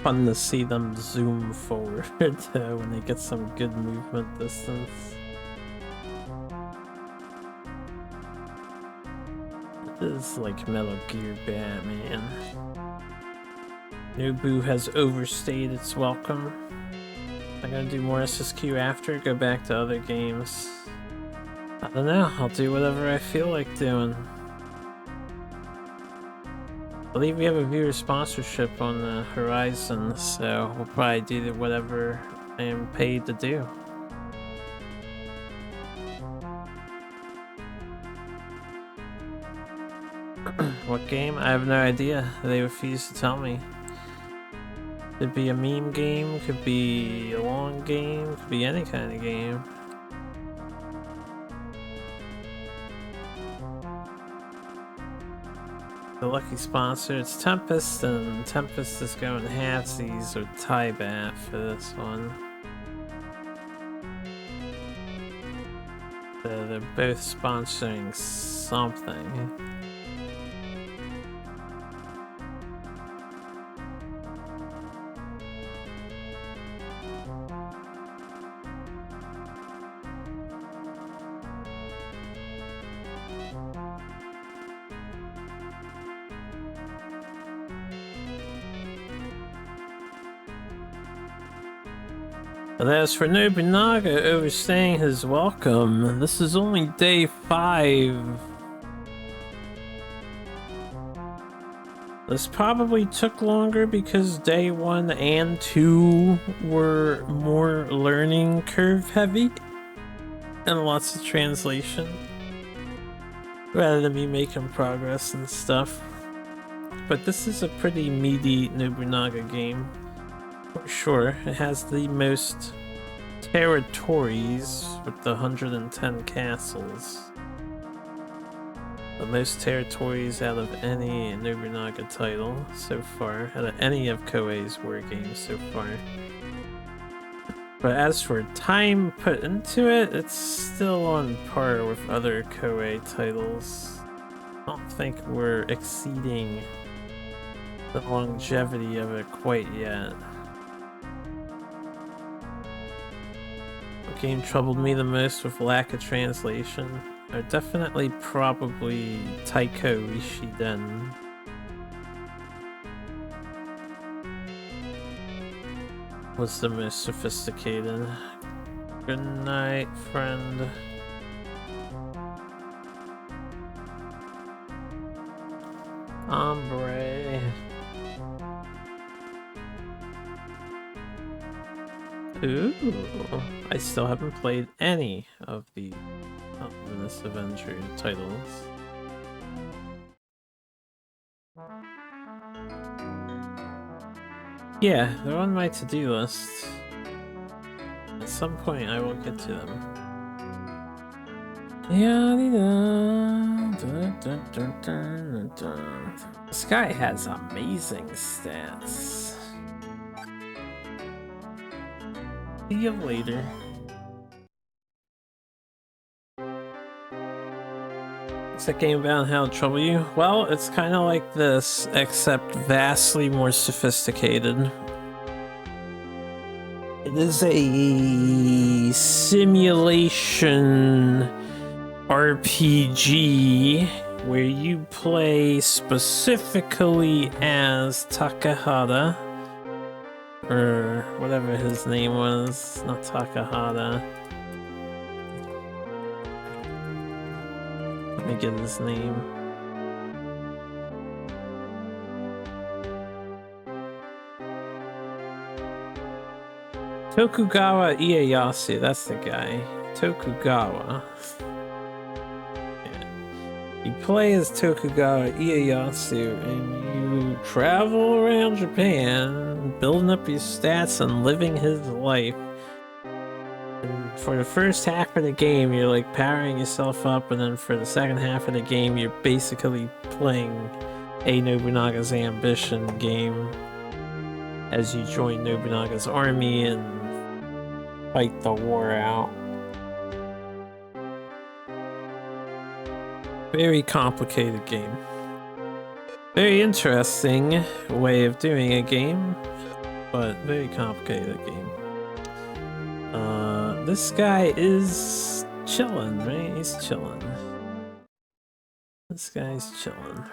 fun to see them zoom forward when they get some good movement distance. It is like Metal Gear Batman. Nobu has overstayed its welcome. I'm gonna do more SSQ after, go back to other games. I don't know, I'll do whatever I feel like doing. I believe we have a viewer sponsorship on the horizon, so we'll probably do whatever I am paid to do. What game? I have no idea. They refuse to tell me. Could be a meme game, could be a long game, could be any kind of game. The lucky sponsor, it's Tempest, and Tempest is going halfsies with Tiebat for this one. So they're both sponsoring something. But as for Nobunaga overstaying his welcome, this is only day 5. This probably took longer because day 1 and 2 were more learning curve heavy and lots of translation rather than me making progress and stuff. But this is a pretty meaty Nobunaga game for sure. It has the most territories with the 110 castles. The most territories out of any Nobunaga title so far, out of any of Koei's war games so far. But as for time put into it, it's still on par with other Koei titles. I don't think we're exceeding the longevity of it quite yet. The game troubled me the most with lack of translation. Definitely probably Taiko Ishiden. Was the most sophisticated. Good night, friend. Hombre. Ooh, I still haven't played any of the Luminous Avenger titles. Yeah, they're on my to-do list. At some point I will get to them. This guy has amazing stats. See you later. What's that game about and how it trouble you? Well, it's kind of like this, except vastly more sophisticated. It is a simulation RPG where you play specifically as Takahata, or whatever his name was, not Takahata. Let me get his name. Tokugawa Ieyasu, that's the guy. Tokugawa. Yeah. You play as Tokugawa Ieyasu and you travel around Japan, building up your stats and living his life. And for the first half of the game, you're like powering yourself up, and then for the second half of the game, you're basically playing a Nobunaga's Ambition game as you join Nobunaga's army and fight the war out. Very complicated game. Very interesting way of doing a game, but very complicated game. This guy is chilling, right? He's chilling. This guy's chilling.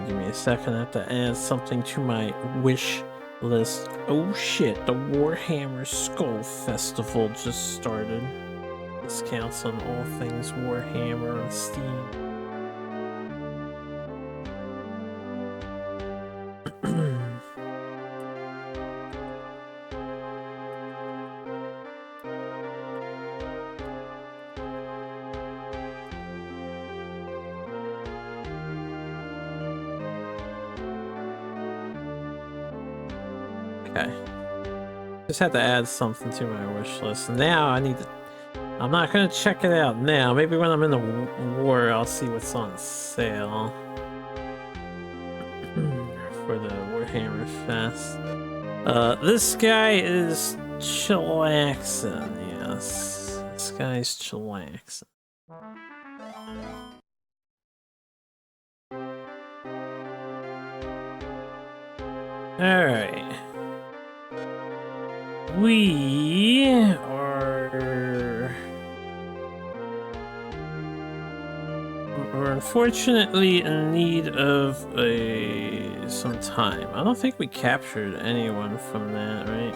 Give me a second, I have to add something to my wish list. Oh shit, the Warhammer Skull Festival just started. Discounts on all things Warhammer on Steam. Okay. Just had to add something to my wish list. Now I need to... I'm not gonna check it out now. Maybe when I'm in the war, I'll see what's on sale. For the Warhammer Fest. This guy is chillaxing, yes. This guy's chillaxing. Alright. We are... We're unfortunately in need of some time. I don't think we captured anyone from that, right?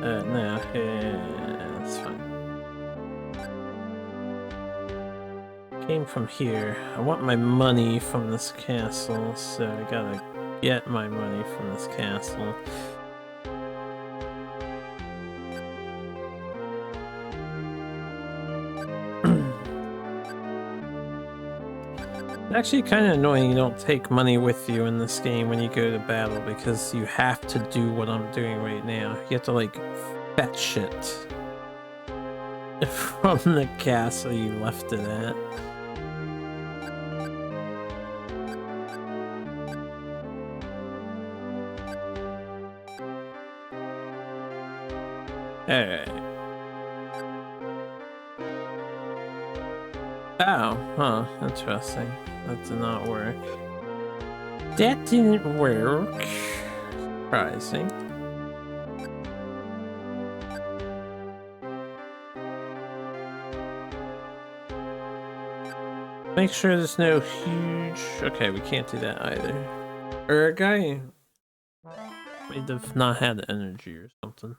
No, yeah, that's fine. Came from here. I want my money from this castle, so I gotta get my money from this castle. It's actually kind of annoying you don't take money with you in this game when you go to battle, because you have to do what I'm doing right now. You have to, like, fetch shit from the castle you left it at. Alright. Oh, huh, interesting. That did not work. That didn't work. Surprising. Make sure there's no huge... Okay, we can't do that either. Or a guy might have not had energy or something.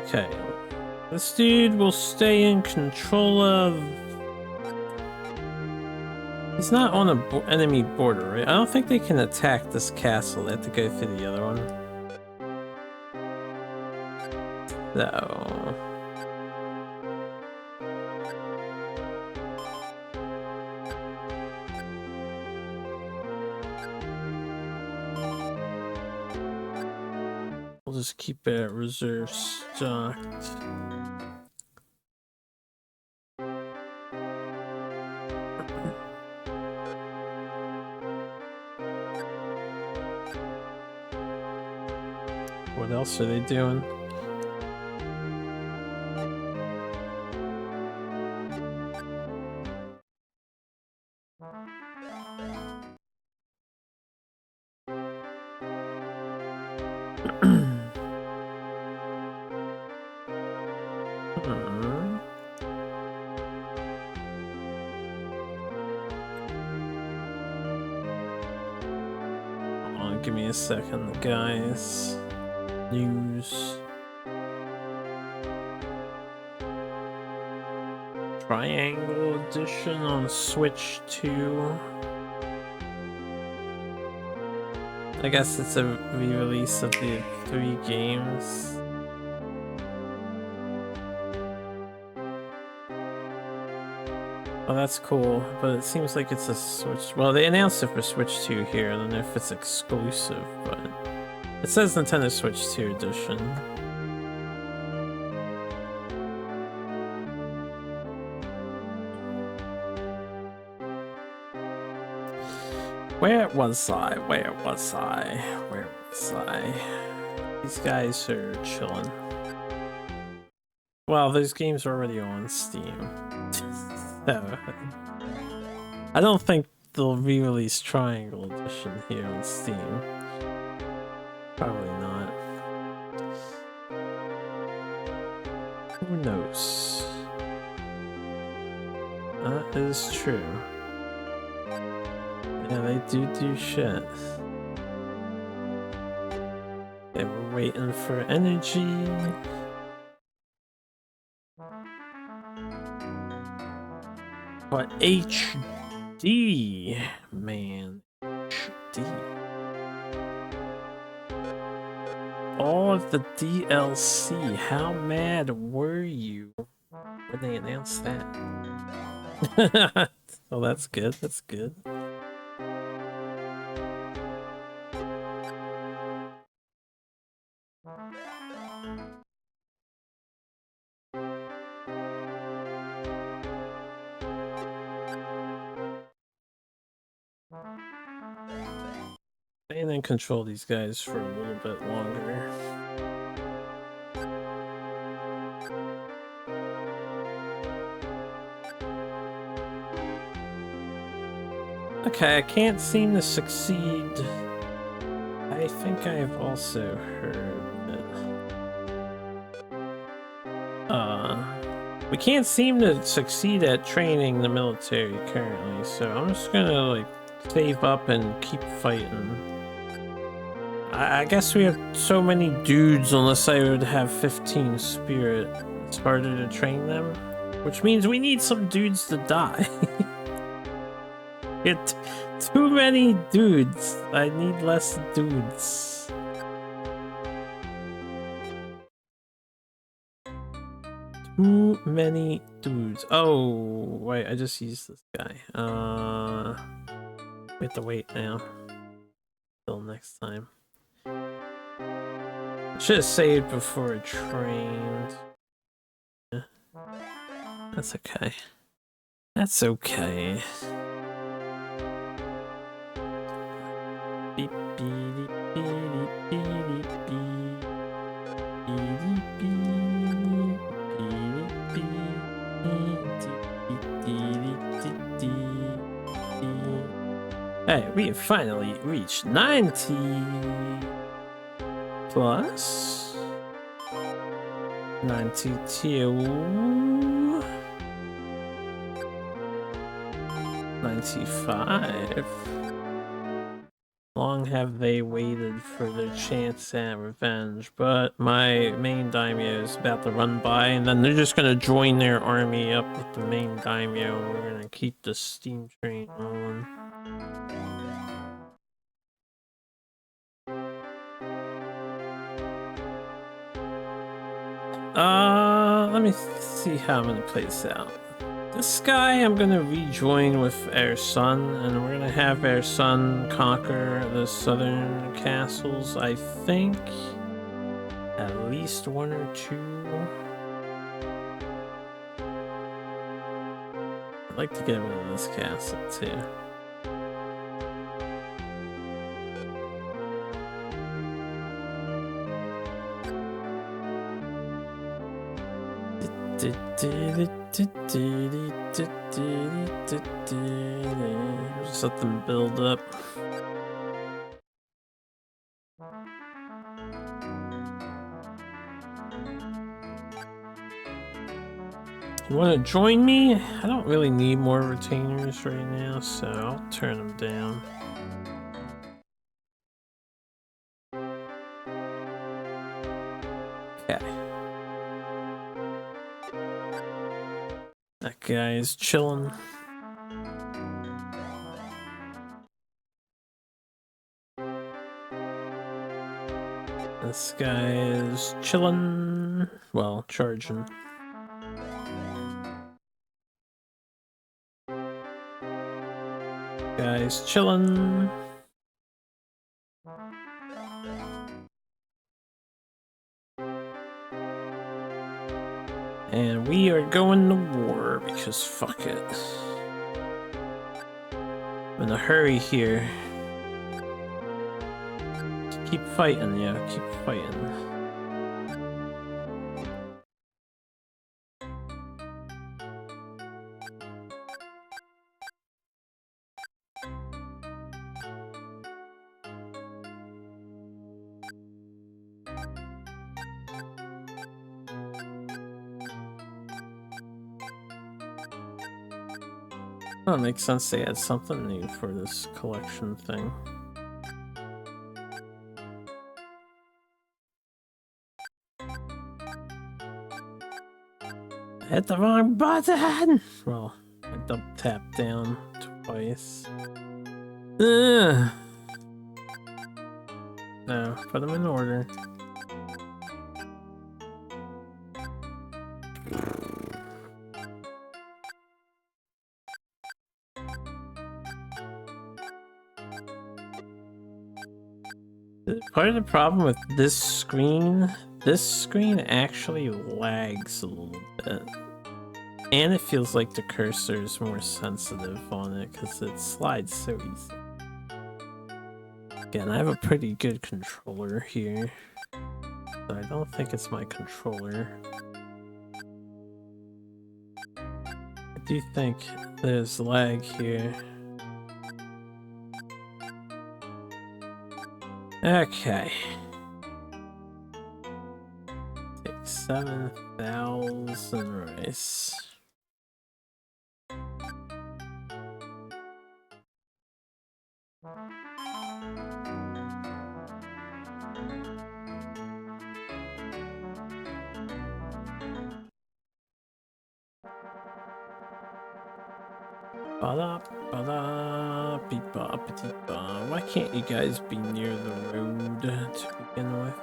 Okay. This dude will stay in control of... He's not on an enemy border, right? I don't think they can attack this castle. They have to go through the other one. So... We'll just keep it at reserve stocked. What else are they doing? Give me a second, guys. News. Triangle Edition on Switch 2. I guess it's a re-release of the 3 games. Oh, that's cool, but it seems like it's a Switch... Well, they announced it for Switch 2 here. I don't know if it's exclusive, but... It says Nintendo Switch 2 Edition. Where was I? Where was I? Where was I? These guys are chilling. Well, those games are already on Steam. I don't think they'll re-release Triangle Edition here on Steam. Probably not. Who knows? That is true. Yeah, they do shit. They were waiting for energy. But HD, man, HD. All of the DLC. How mad were you when they announced that? Oh, that's good. That's good. And then control these guys for a little bit longer. Okay, I can't seem to succeed. I think I've also heard that we can't seem to succeed at training the military currently, so I'm just gonna like save up and keep fighting. I guess we have so many dudes unless I would have 15 spirit. It's harder to train them, which means we need some dudes to die. It too many dudes. I need less dudes. Too many dudes. Oh, wait, I just used this guy. We have to wait now. Till next time. I should have saved before I trained. Yeah. That's okay. That's okay. Beep, beep, beep, beep, beep, beep, beep, Hey, we have finally reached 90 plus 92, 95. Long have they waited for their chance at revenge, but my main daimyo is about to run by, and then they're just gonna join their army up with the main daimyo, and we're gonna keep the steam train rolling. Let me see how I'm gonna play this out. This guy I'm gonna rejoin with our son, and we're gonna have our son conquer the southern castles. I think at least one or two. I'd like to get rid of this castle too. Just let them build up. You want to join me? I don't really need more retainers right now, so I'll turn them down. Okay. That guy is chilling. This guy is chilling. Well, charging. Guy's chilling. And we are going to war because fuck it. I'm in a hurry here. Keep fighting, yeah, keep fighting. Oh, it makes sense they had something new for this collection thing. I hit the wrong button! Well, I double tapped down twice. Ugh. No, put them in order. Part of the problem with this screen actually lags a little bit. And it feels like the cursor is more sensitive on it because it slides so easy. Again, I have a pretty good controller here. So I don't think it's my controller. I do think there's lag here. Okay. Take 7,000 rice. Why can't you guys be near the road to begin with?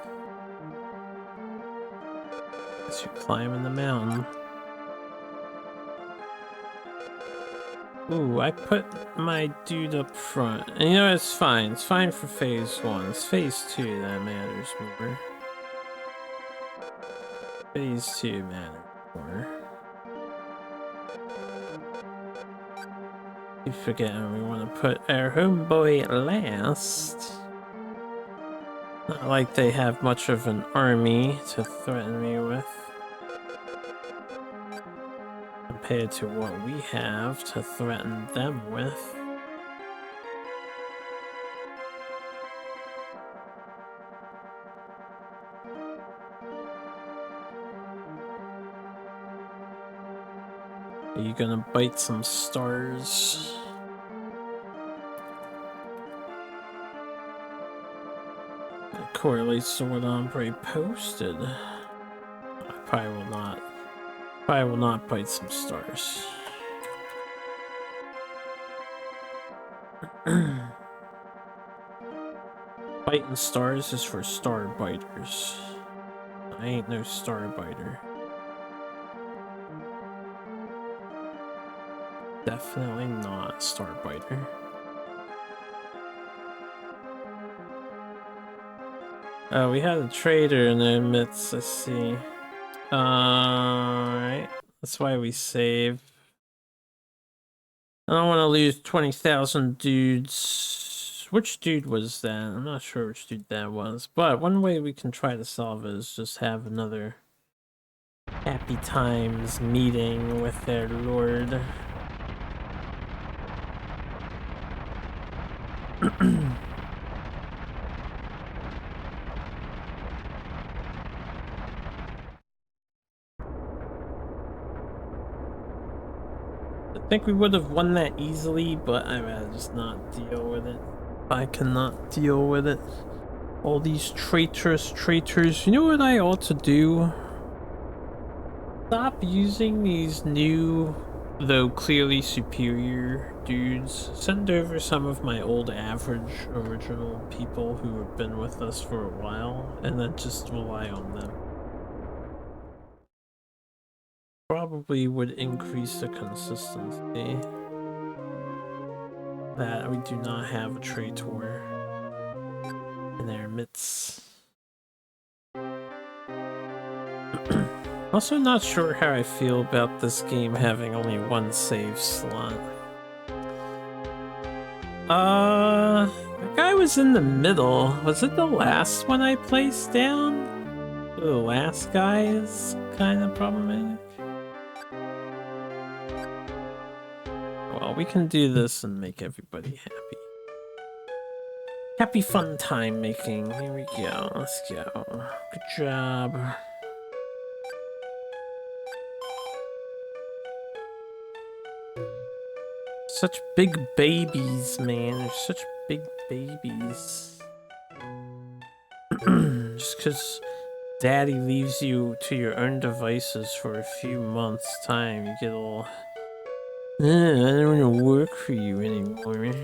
As you're climbing the mountain. Ooh, I put my dude up front. And you know, it's fine. It's fine for phase 1. It's phase 2 that matters more. Phase 2 matters more. Keep forgetting we want to put our homeboy last. Not like they have much of an army to threaten me with. Compared to what we have to threaten them with. Are you gonna bite some stars? That correlates to what Ombre posted. I probably will not. Probably will not bite some stars. Biting stars is for star biters. I ain't no star biter. Definitely not star biter. We had a trader in the midst, I see. Alright. That's why we save. I don't want to lose 20,000 dudes. Which dude was that? I'm not sure which dude that was. But one way we can try to solve it is just have another happy times meeting with their lord. I think we would have won that easily, but I'd rather just not deal with it. I cannot deal with it. All these traitors. You know what I ought to do? Stop using these new, though clearly superior dudes. Send over some of my old average original people who have been with us for a while, and then just rely on them. Probably would increase the consistency that we do not have a traitor in our midst. Also not sure how I feel about this game having only one save slot. The guy was in the middle. Was it the last one I placed down? The last guy is kind of problematic. Well, we can do this and make everybody happy. Happy fun time making. Here we go. Let's go. Good job. Such big babies, man. They're such big babies. Just because daddy leaves you to your own devices for a few months' time, you get all... I don't want to work for you anymore.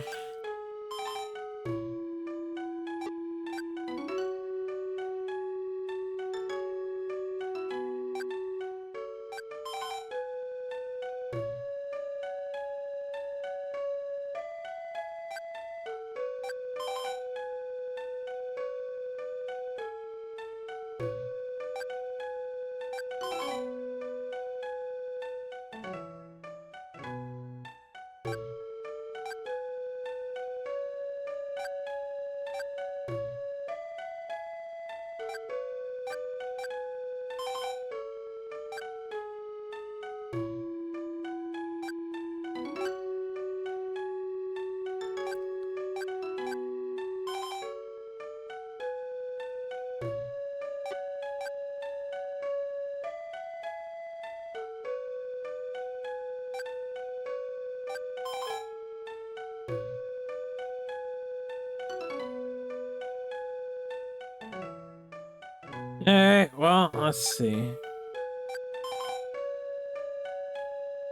Alright, well, let's see.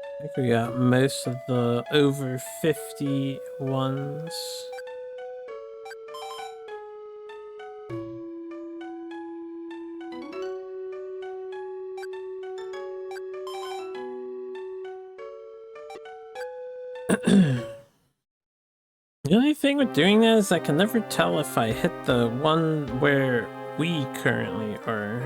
I think we got most of the over 50 ones. The only thing with doing that is I can never tell if I hit the one where we currently are.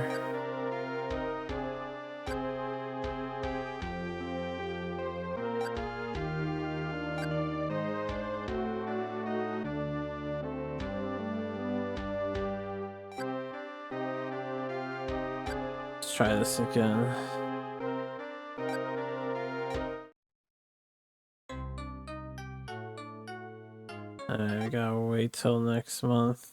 Let's try this again. I gotta wait till next month.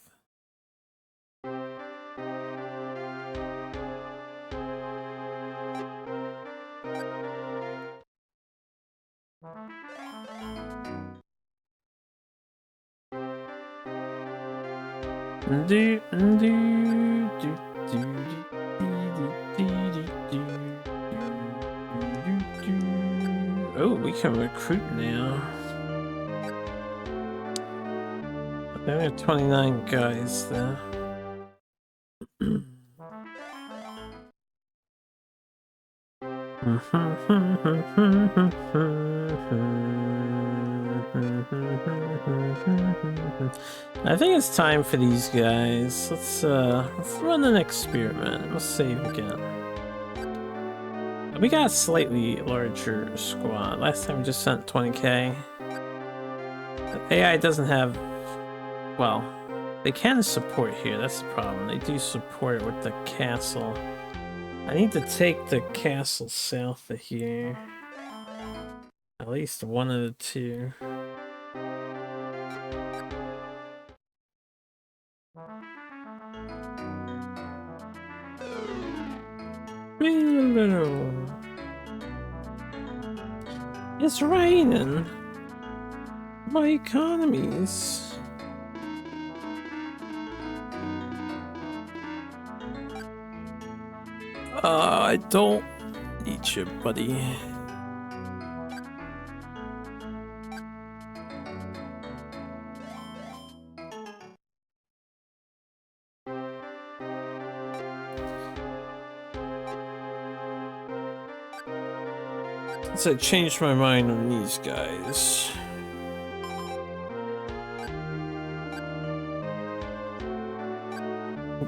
Oh, we can recruit now. There are 29 guys there. I think it's time for these guys. Let's run an experiment. We'll save again. We got a slightly larger squad. Last time we just sent 20k. The AI doesn't have... Well, they can support here. That's the problem. They do support with the castle. I need to take the castle south of here. At least one of the two. It's raining. My economies. I don't need you, buddy. So I changed my mind on these guys.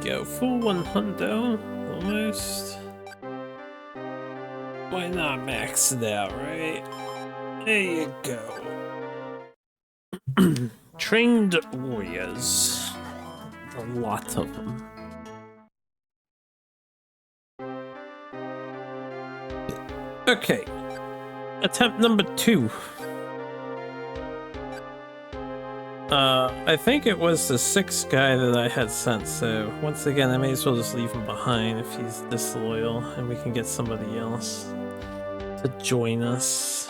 Go full 100 almost. Why not max it out, right? There you go. Trained warriors. A lot of them. Okay. Attempt number 2. I think it was the 6th guy that I had sent, so once again I may as well just leave him behind if he's disloyal, and we can get somebody else to join us.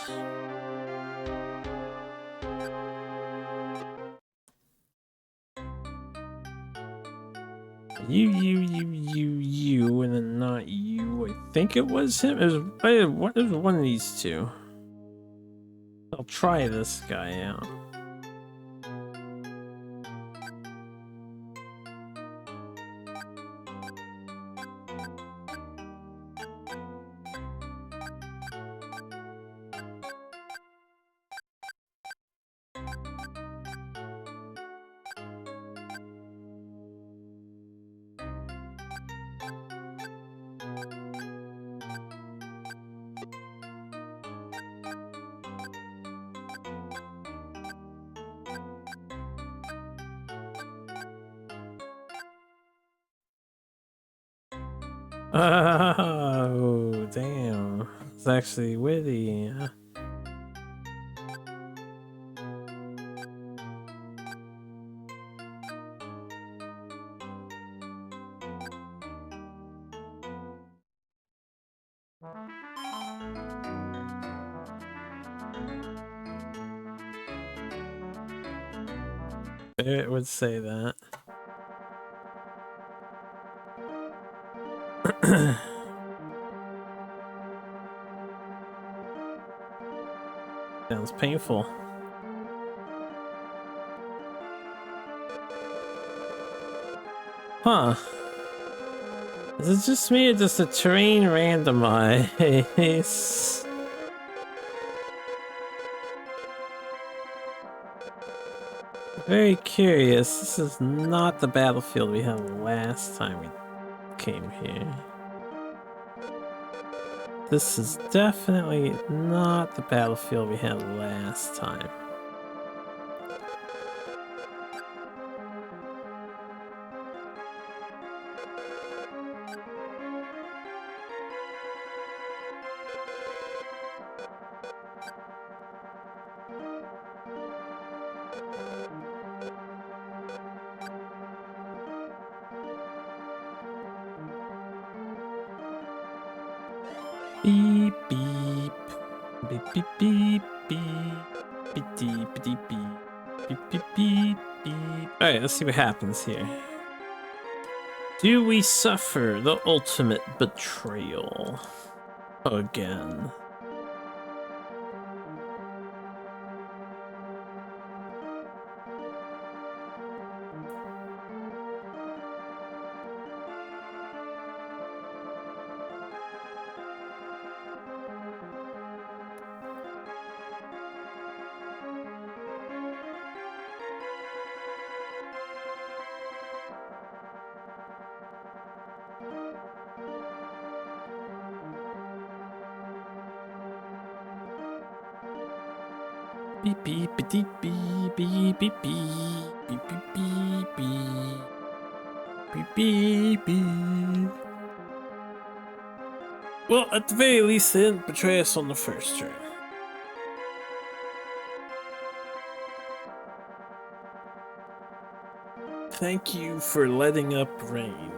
You, and then not you. I think it was him. It was one of these two. I'll try this guy out. Oh, damn. It's actually witty. It would say that. Sounds painful. Huh. Is it just me or does the terrain randomize? Very curious. This is not the battlefield we had last time we came here. This is definitely not the battlefield we had last time. Beep beep beep beep beep beep beep beep beep beep beep beep beep beep. Alright, let's see what happens here. Do we suffer the ultimate betrayal again? Beep beep beep beep beep beep beep beep beep beep beep beep beep. Well, at the very least, they didn't betray us on the first turn. Thank you for letting up rain.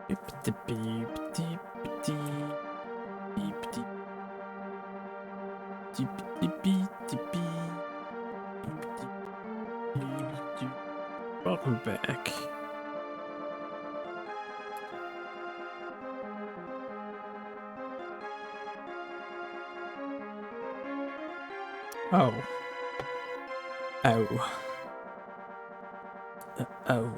Beep beep beep beep beep beep beep beep beep beep. Welcome back. Oh. Oh. Oh.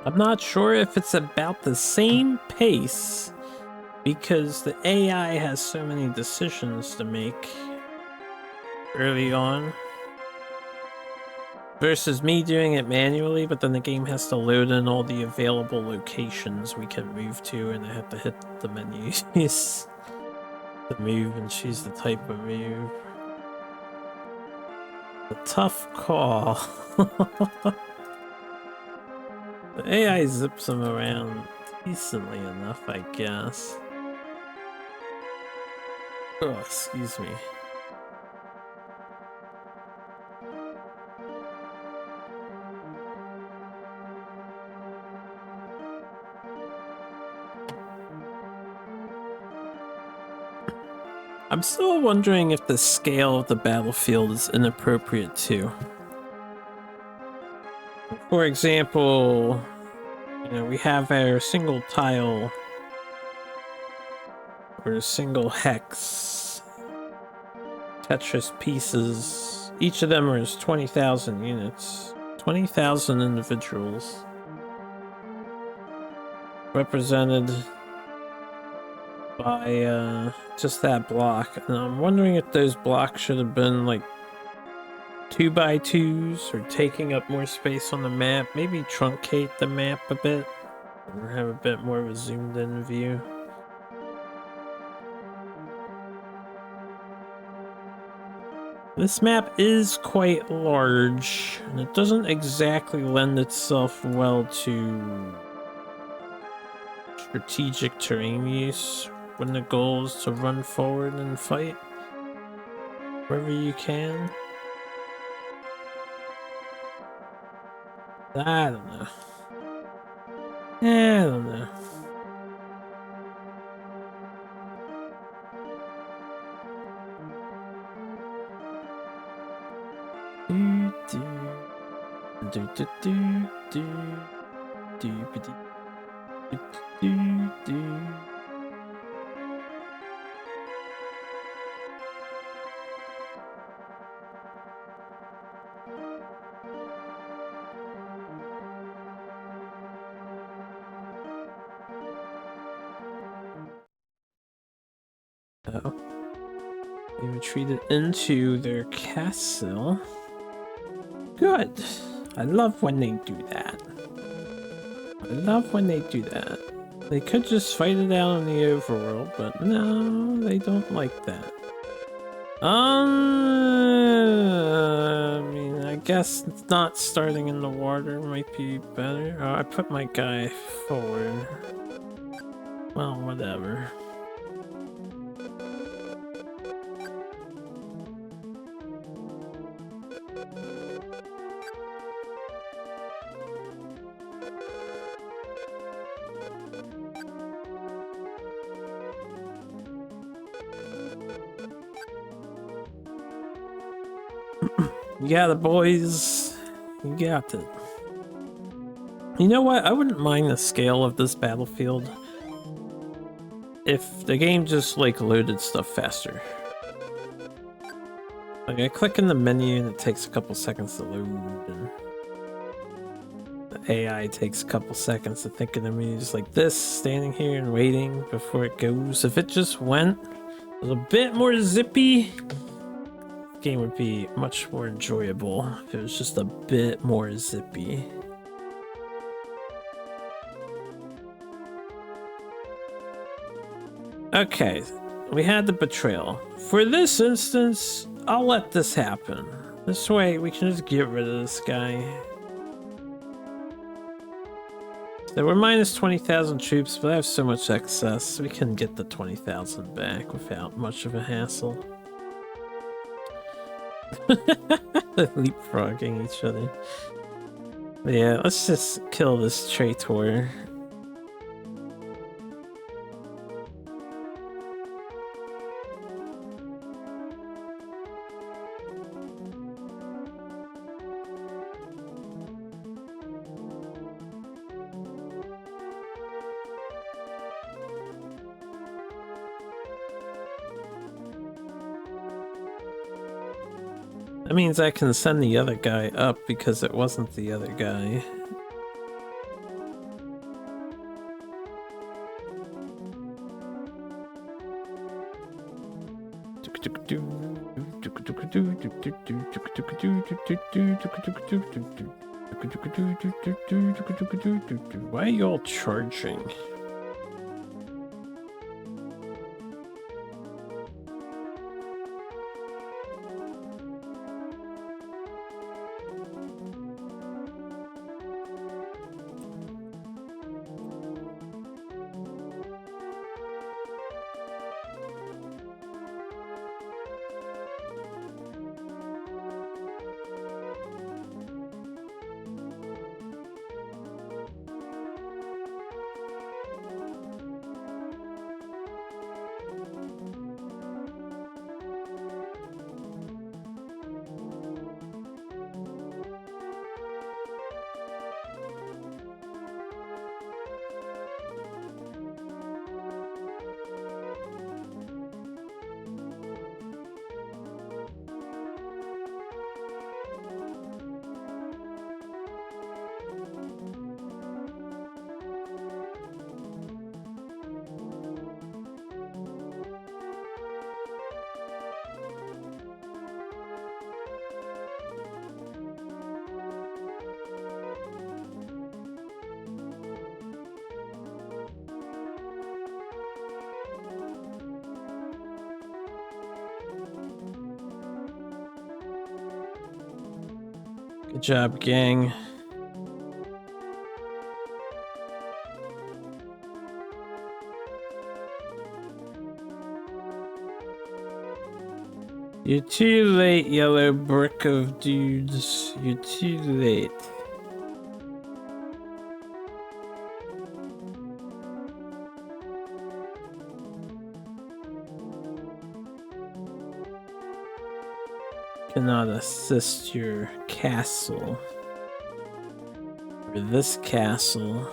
I'm not sure if it's about the same pace because the AI has so many decisions to make early on versus me doing it manually, but then the game has to load in all the available locations we can move to, and I have to hit the menus to move and choose the type of move. A tough call. The AI zips them around decently enough, I guess. Oh, excuse me. I'm still wondering if the scale of the battlefield is inappropriate too. For example, you know, we have our single tile or a single hex Tetris pieces. Each of them is 20,000 units. 20,000 individuals represented by just that block. And I'm wondering if those blocks should have been like 2x2s or taking up more space on the map. Maybe truncate the map a bit or have a bit more of a zoomed in view. This map is quite large, and it doesn't exactly lend itself well to strategic terrain use when the goal is to run forward and fight wherever you can. I don't know. I don't know. Oh. They retreated into their castle. Good. I love when they do that. I love when they do that. They could just fight it out in the overworld, but no, they don't like that. I mean, I guess not starting in the water might be better. Oh, I put my guy forward. Well, whatever. You got it, boys. You got it. You know what? I wouldn't mind the scale of this battlefield if the game just like loaded stuff faster. Like I click in the menu and it takes a couple seconds to load, and the AI takes a couple seconds to think of the menus like this, standing here and waiting before it goes. If it just went a little bit more zippy, the game would be much more enjoyable if it was just a bit more zippy. Okay, we had the betrayal. For this instance, I'll let this happen. This way we can just get rid of this guy. So we're minus 20,000 troops, but I have so much excess, we can get the 20,000 back without much of a hassle. Leapfrogging each other. But yeah, let's just kill this traitor. That means I can send the other guy up because it wasn't the other guy. Why are you all charging? Good job, gang. You're too late, yellow brick of dudes. You're too late. Cannot assist your castle. Or this castle.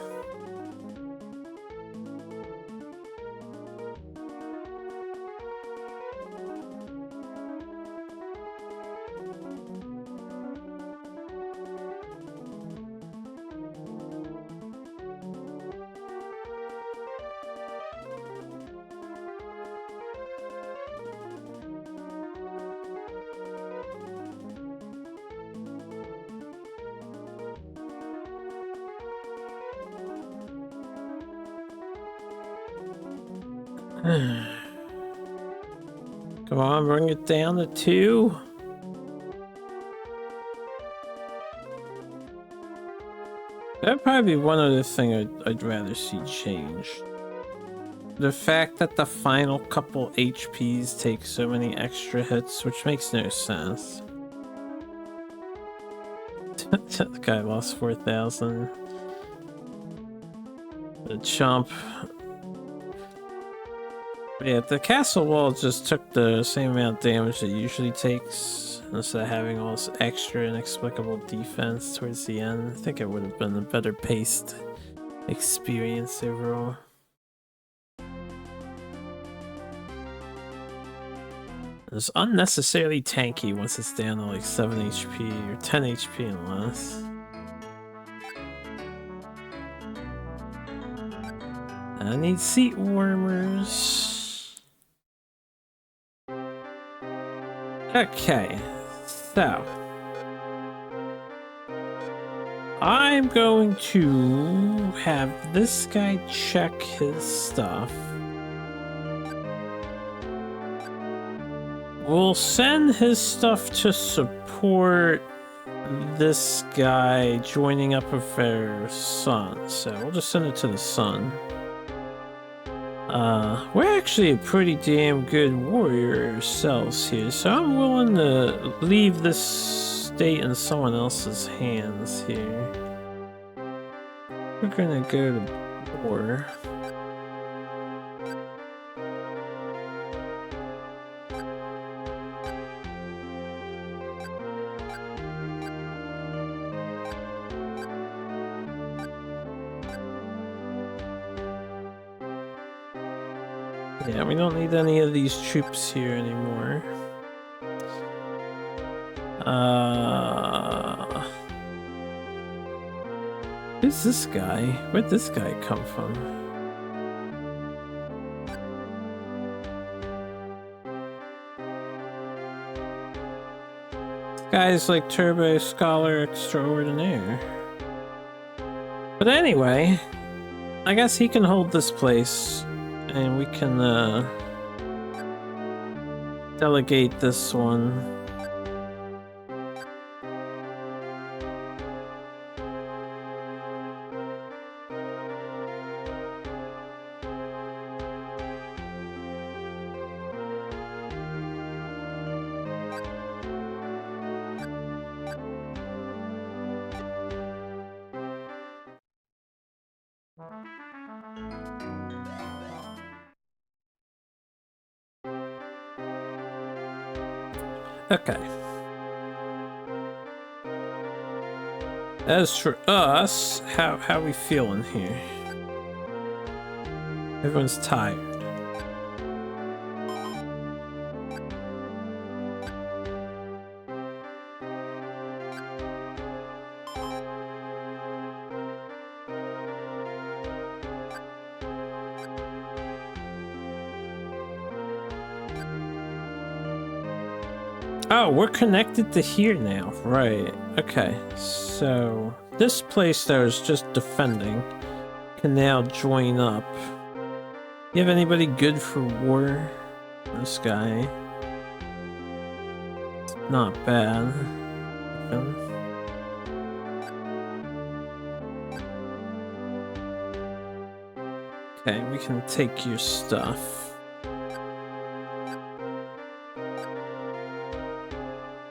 Come on, bring it down to 2. That'd probably be one other thing I'd rather see changed. The fact that the final couple HPs take so many extra hits, which makes no sense. The guy lost 4,000. The chump. Yeah, the castle wall just took the same amount of damage it usually takes instead of having all this extra inexplicable defense towards the end. I think it would have been a better paced experience overall. It's unnecessarily tanky once it's down to like 7 HP or 10 HP and less. I need seat warmers. Okay, so I'm going to have this guy check his stuff. We'll send his stuff to support this guy joining up with their son, so we'll just send it to the son. We're actually a pretty damn good warrior ourselves here, so I'm willing to leave this state in someone else's hands here. We're gonna go to war. Yeah, we don't need any of these troops here anymore. Who's this guy? Where'd this guy come from? This guy's like Turbo Scholar Extraordinaire. But anyway, I guess he can hold this place. And we can delegate this one. Okay. As for us, how we feeling here? Everyone's tired. Oh, we're connected to here now. Right. Okay. So this place that was just defending can now join up. You have anybody good for war? This guy. Not bad. Okay, we can take your stuff.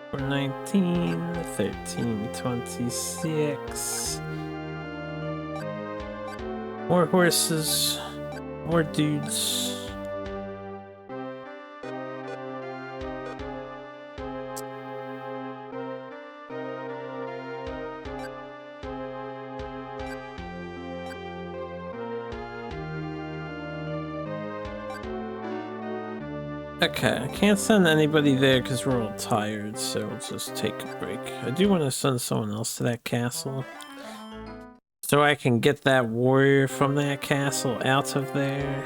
For 19, 13, 26. More horses, more dudes. Okay, I can't send anybody there because we're all tired, so we'll just take a break. I do want to send someone else to that castle, so I can get that warrior from that castle out of there.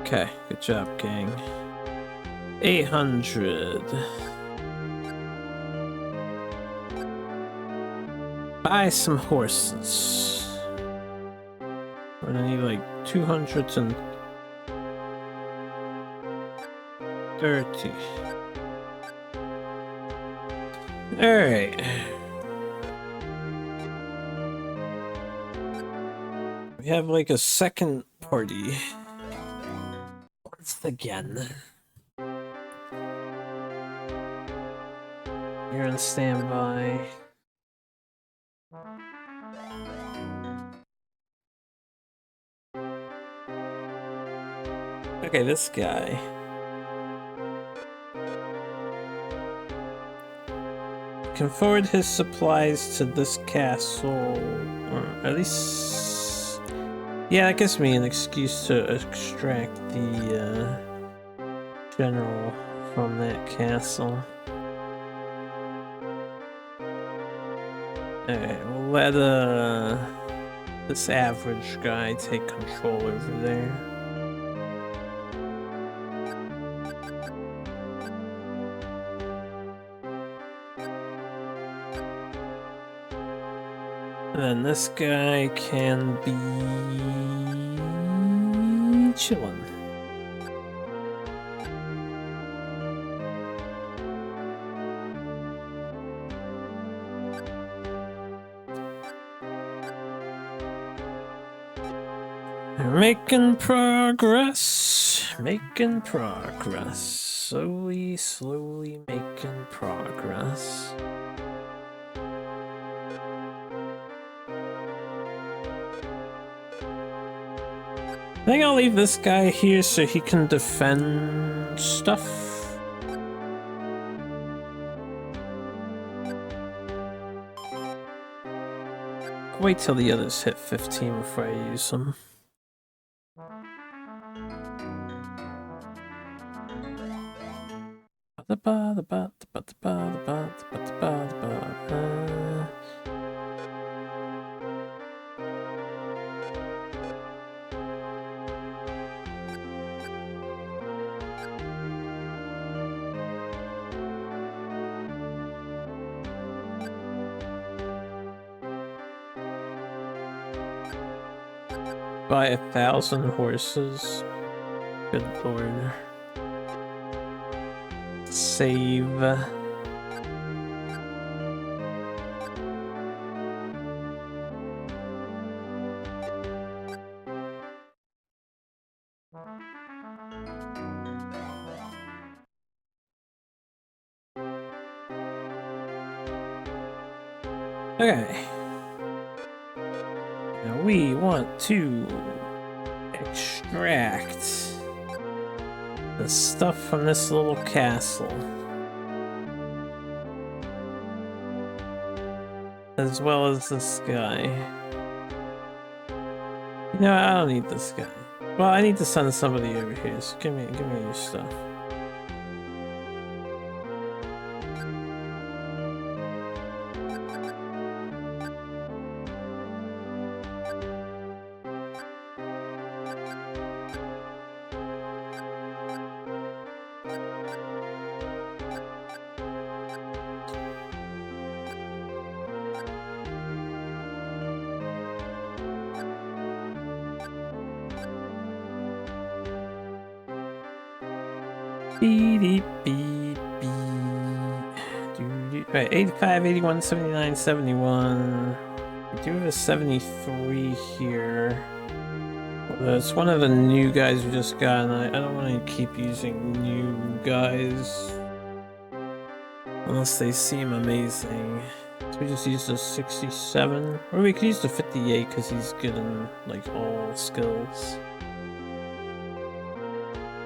Okay, good job, gang. 800. Buy some horses. We're gonna need like 230. Alright. We have like a second party. Once again. You're on standby. Okay, this guy. Can forward his supplies to this castle, or at least... Yeah, that gives me an excuse to extract the general from that castle. Alright, we'll let this average guy take control over there. And then this guy can be chillin'. Making progress, slowly making progress. I think I'll leave this guy here so he can defend stuff. Wait till the others hit 15 before I use them. Buy 1,000 horses. Good lord. Save. Okay. Now we want to extract the stuff from this little castle, as well as this guy. You know, I don't need this guy. Well, I need to send somebody over here, so give me your stuff. Beep, beep, beep. Right, 85, 81, 79, 71. We do have a 73 here. It's one of the new guys we just got, and I don't want to keep using new guys unless they seem amazing. So we just used a 67, or we could use the 58 because he's good in like all skills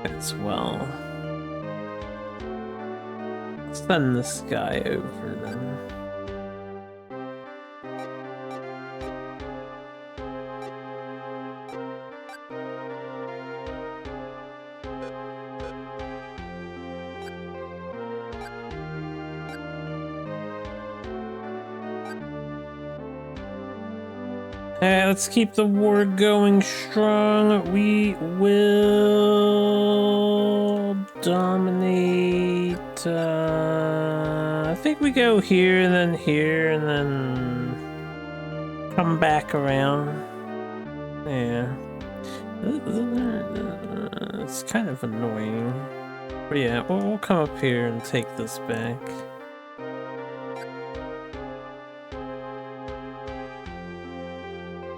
as well. Let's send this guy over then. Let's keep the war going strong. We will dominate. I think we go here and then here and then come back around. Yeah. It's kind of annoying. But yeah, we'll come up here and take this back.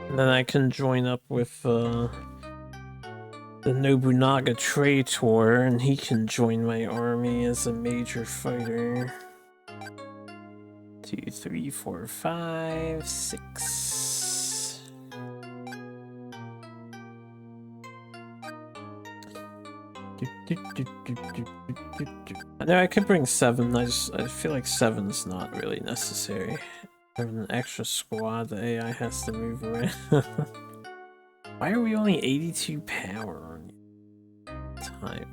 And then I can join up with the Nobunaga traitor, and he can join my army as a major fighter. 2, 3, 4, 5, 6. I know I could bring 7. I feel like 7's not really necessary. Have an extra squad, the AI has to move around. Why are we only 82 power on type?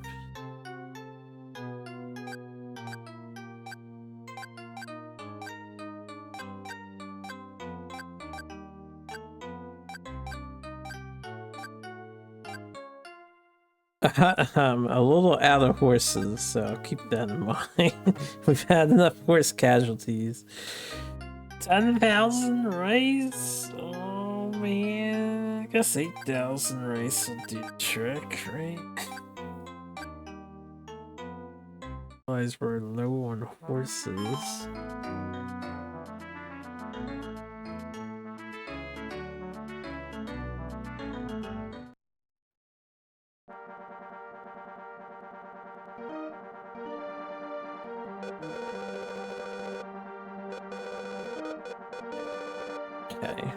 I'm a little out of horses, so keep that in mind. We've had enough horse casualties. 10,000 rice? Oh man, I guess 8,000 rice will do the trick, right? Otherwise we're low on horses. Okay.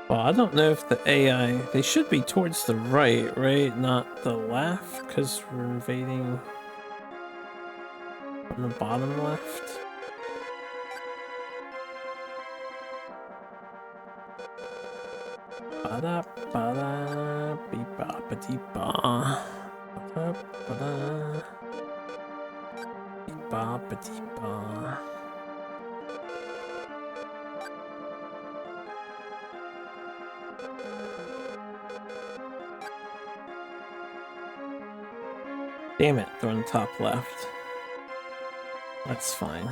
Well, I don't know if the AI... They should be towards the right, right? Not the left, because we're invading from the bottom left. Ba-da, ba-da, beep-ba, ba-dee-ba. Ba-da, ba-da, beep-ba, ba-dee-ba. Damn it, they're on the top left. That's fine.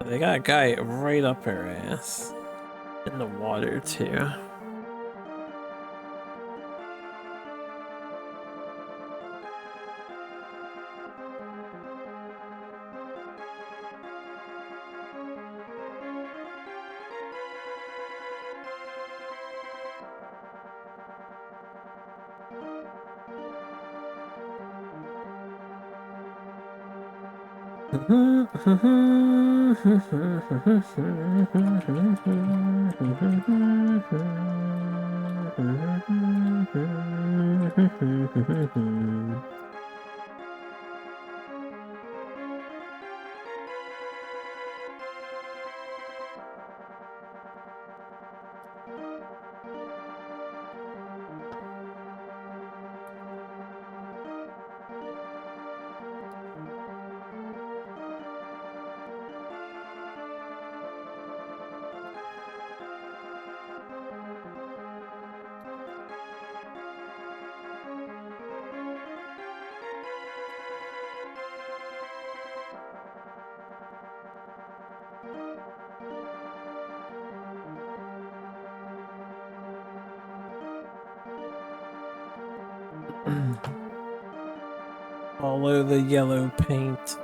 They got a guy right up her ass. In the water, too. Follow the yellow paint.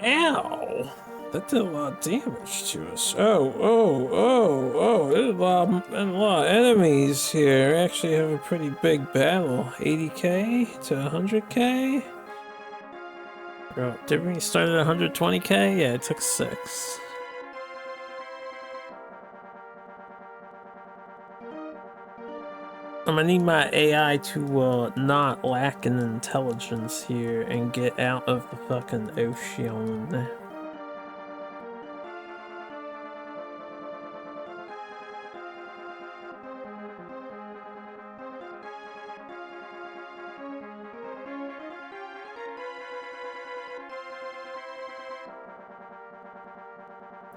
Ow! That did a lot of damage to us. Oh, there's a lot of enemies here. We actually have a pretty big battle. 80k to 100k? Did we start at 120k? Yeah, it took 6. I'm gonna need my AI to not lack in intelligence here and get out of the fucking ocean.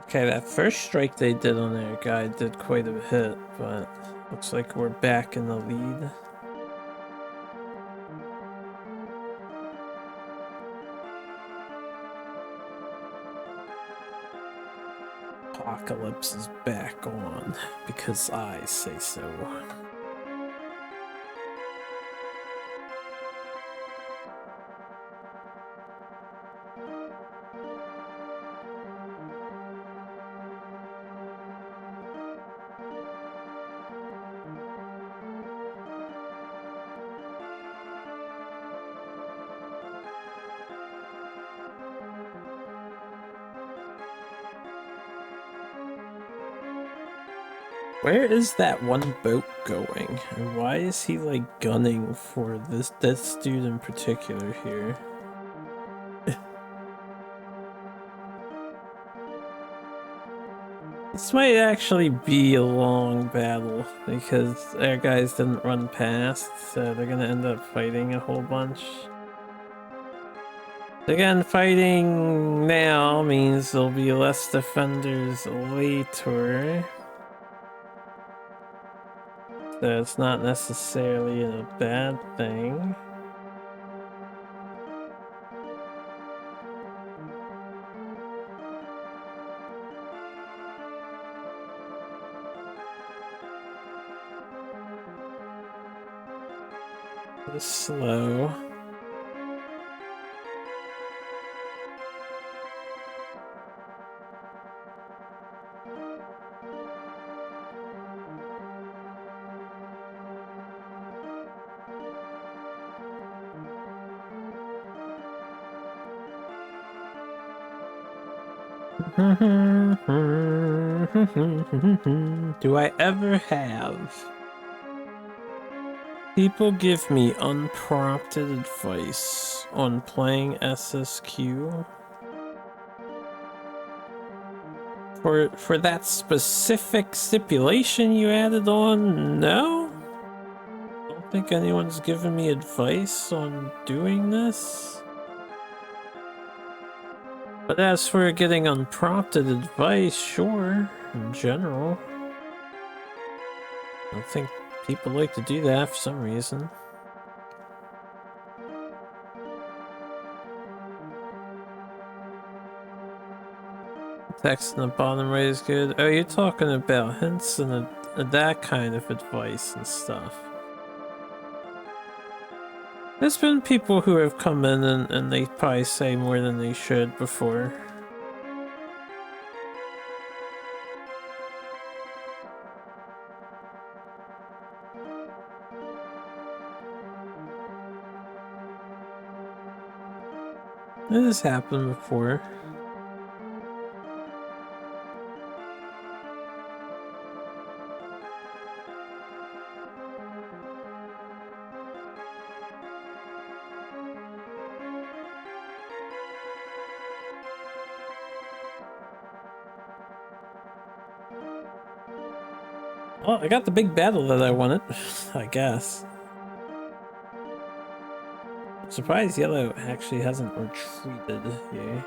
Okay, that first strike they did on their guy did quite a hit, but looks like we're back in the lead. Apocalypse is back on because I say so. Where is that one boat going? And why is he like gunning for this dude in particular here? This might actually be a long battle because our guys didn't run past, so they're gonna end up fighting a whole bunch. Again, fighting now means there'll be less defenders later. So it's not necessarily a bad thing. Just slow. Do I ever have? People give me unprompted advice on playing SSQ. For that specific stipulation you added on, no? I don't think anyone's given me advice on doing this. But as for getting unprompted advice, sure, in general. I think people like to do that for some reason. Text in the bottom right is good. Oh, you're talking about hints and that kind of advice and stuff. There's been people who have come in and they probably say more than they should before. It has happened before. Well, I got the big battle that I wanted, I guess. I'm surprised Yellow actually hasn't retreated here.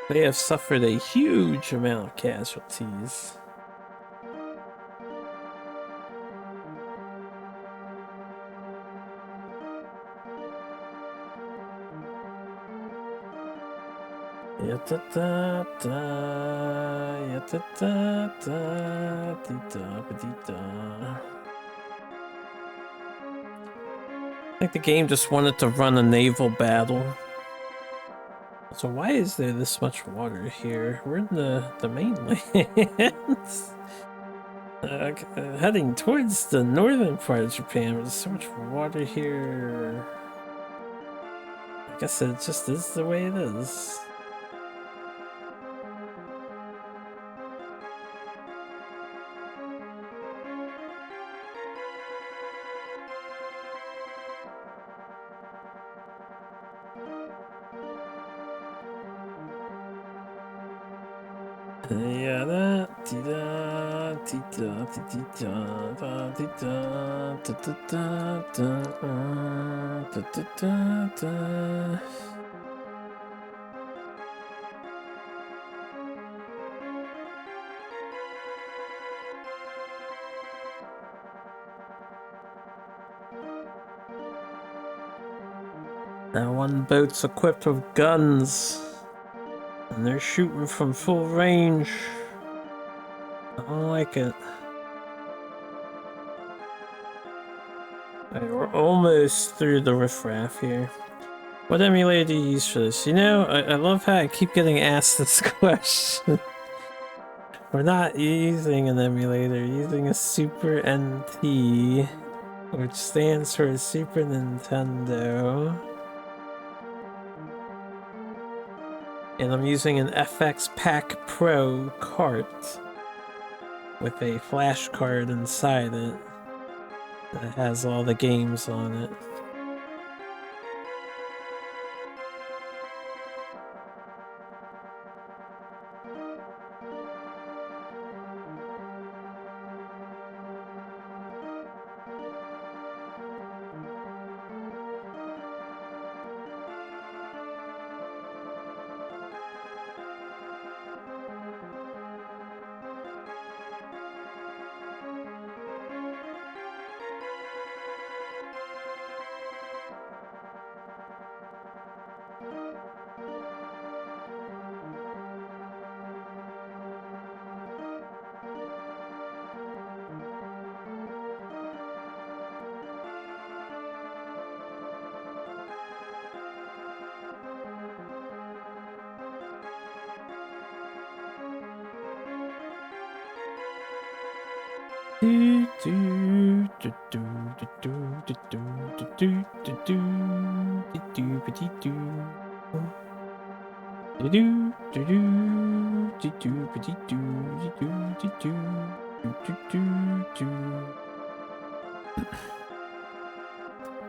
They have suffered a huge amount of casualties. Ya-da-da-da, ya-da-da-da, dee-da-ba-dee-da. I think the game just wanted to run a naval battle. So why is there this much water here? We're in the mainland. Heading towards the northern part of Japan, but there's so much water here. I guess it just is the way it is. Yeah, that dee da dee da dee da da dee da da da da da da da da. That one boat's equipped with guns, and they're shooting from full range. I don't like it. Alright, we're almost through the riffraff here. What emulator do you use for this? You know, I love how I keep getting asked this question. We're not using an emulator, we're using a Super NT, which stands for Super Nintendo. And I'm using an FX Pack Pro cart with a flash card inside it that has all the games on it.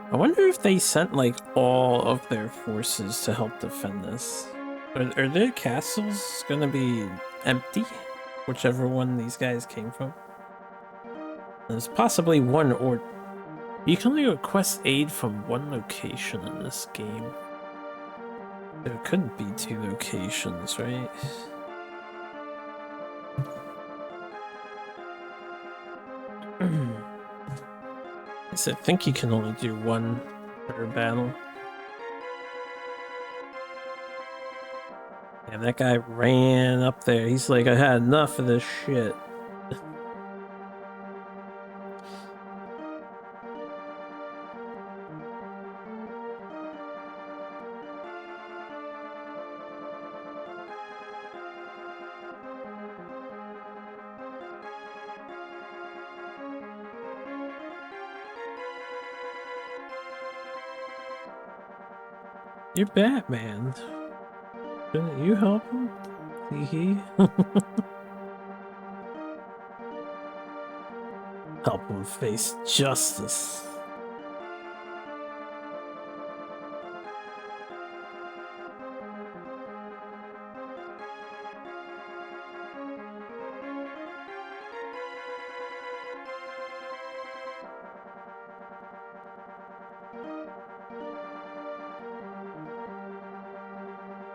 I wonder if they sent like all of their forces to help defend this. Are their castles gonna be empty? Whichever one these guys came from. There's possibly one, or you can only request aid from one location in this game. There couldn't be two locations, right? I think you can only do one per battle. And that guy ran up there. He's like, I had enough of this shit. You're Batman. Couldn't you help him? Hee Help him face justice.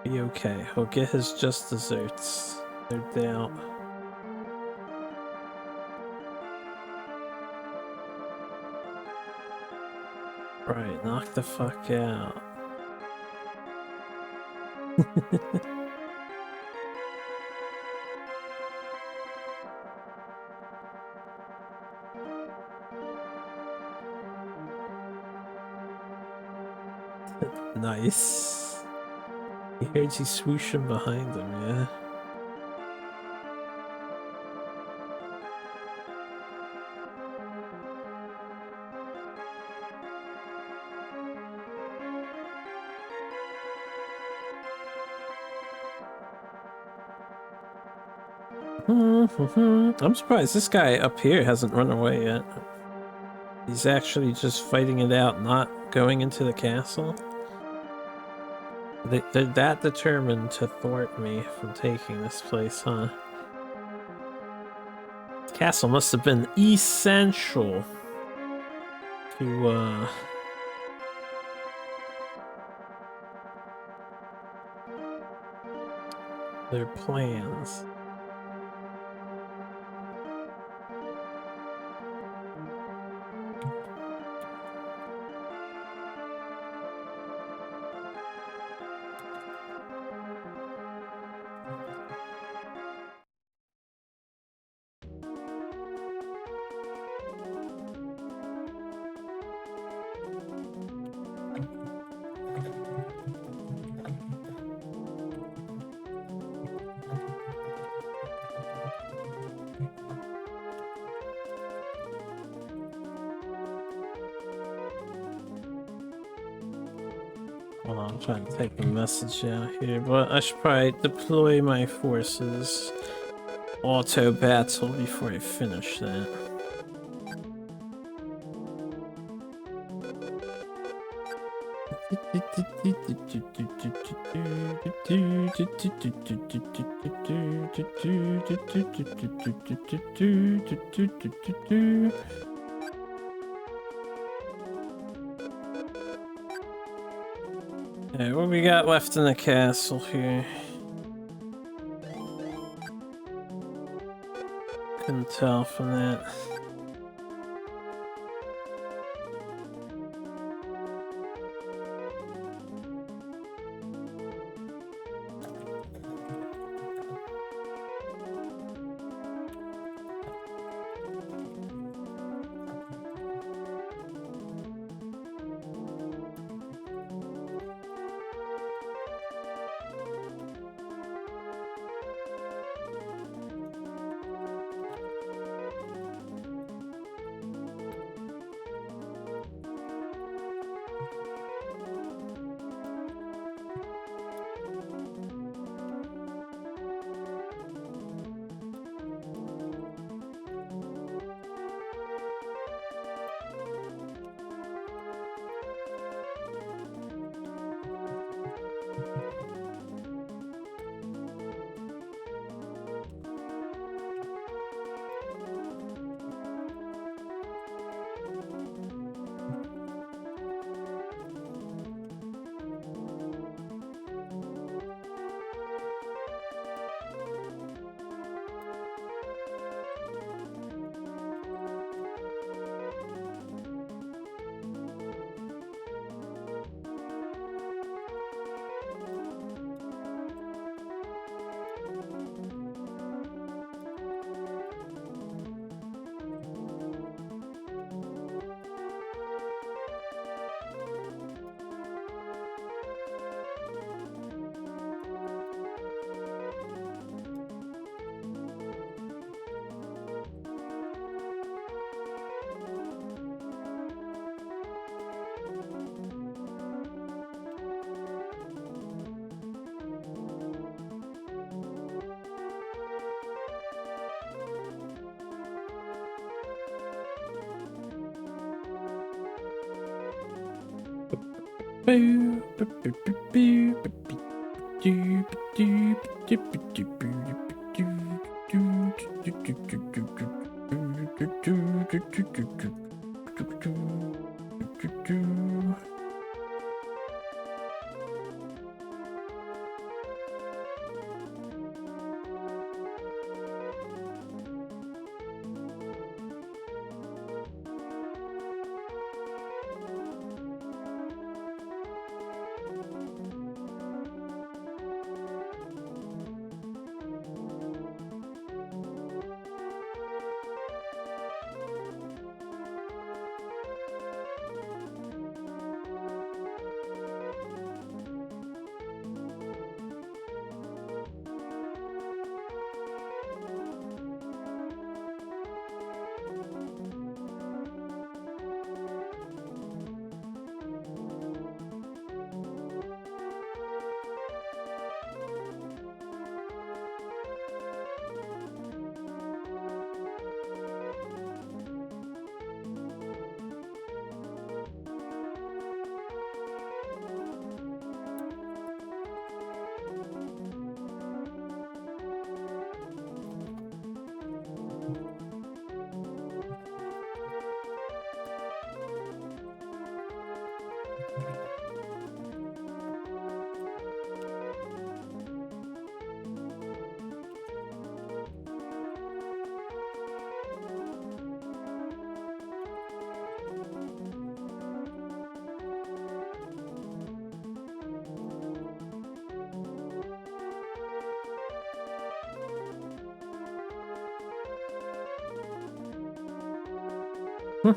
Be okay. He'll get his just desserts. No doubt. Right, knock the fuck out. Nice. He heard you swooshing behind him, yeah? I'm surprised this guy up here hasn't run away yet. He's actually just fighting it out, not going into the castle. They're that determined to thwart me from taking this place, huh? The castle must have been essential to, their plans. Hold on, I'm trying to take the message out here, but I should probably deploy my forces. Auto battle before I finish that. Okay, what we got left in the castle here? Couldn't tell from that. That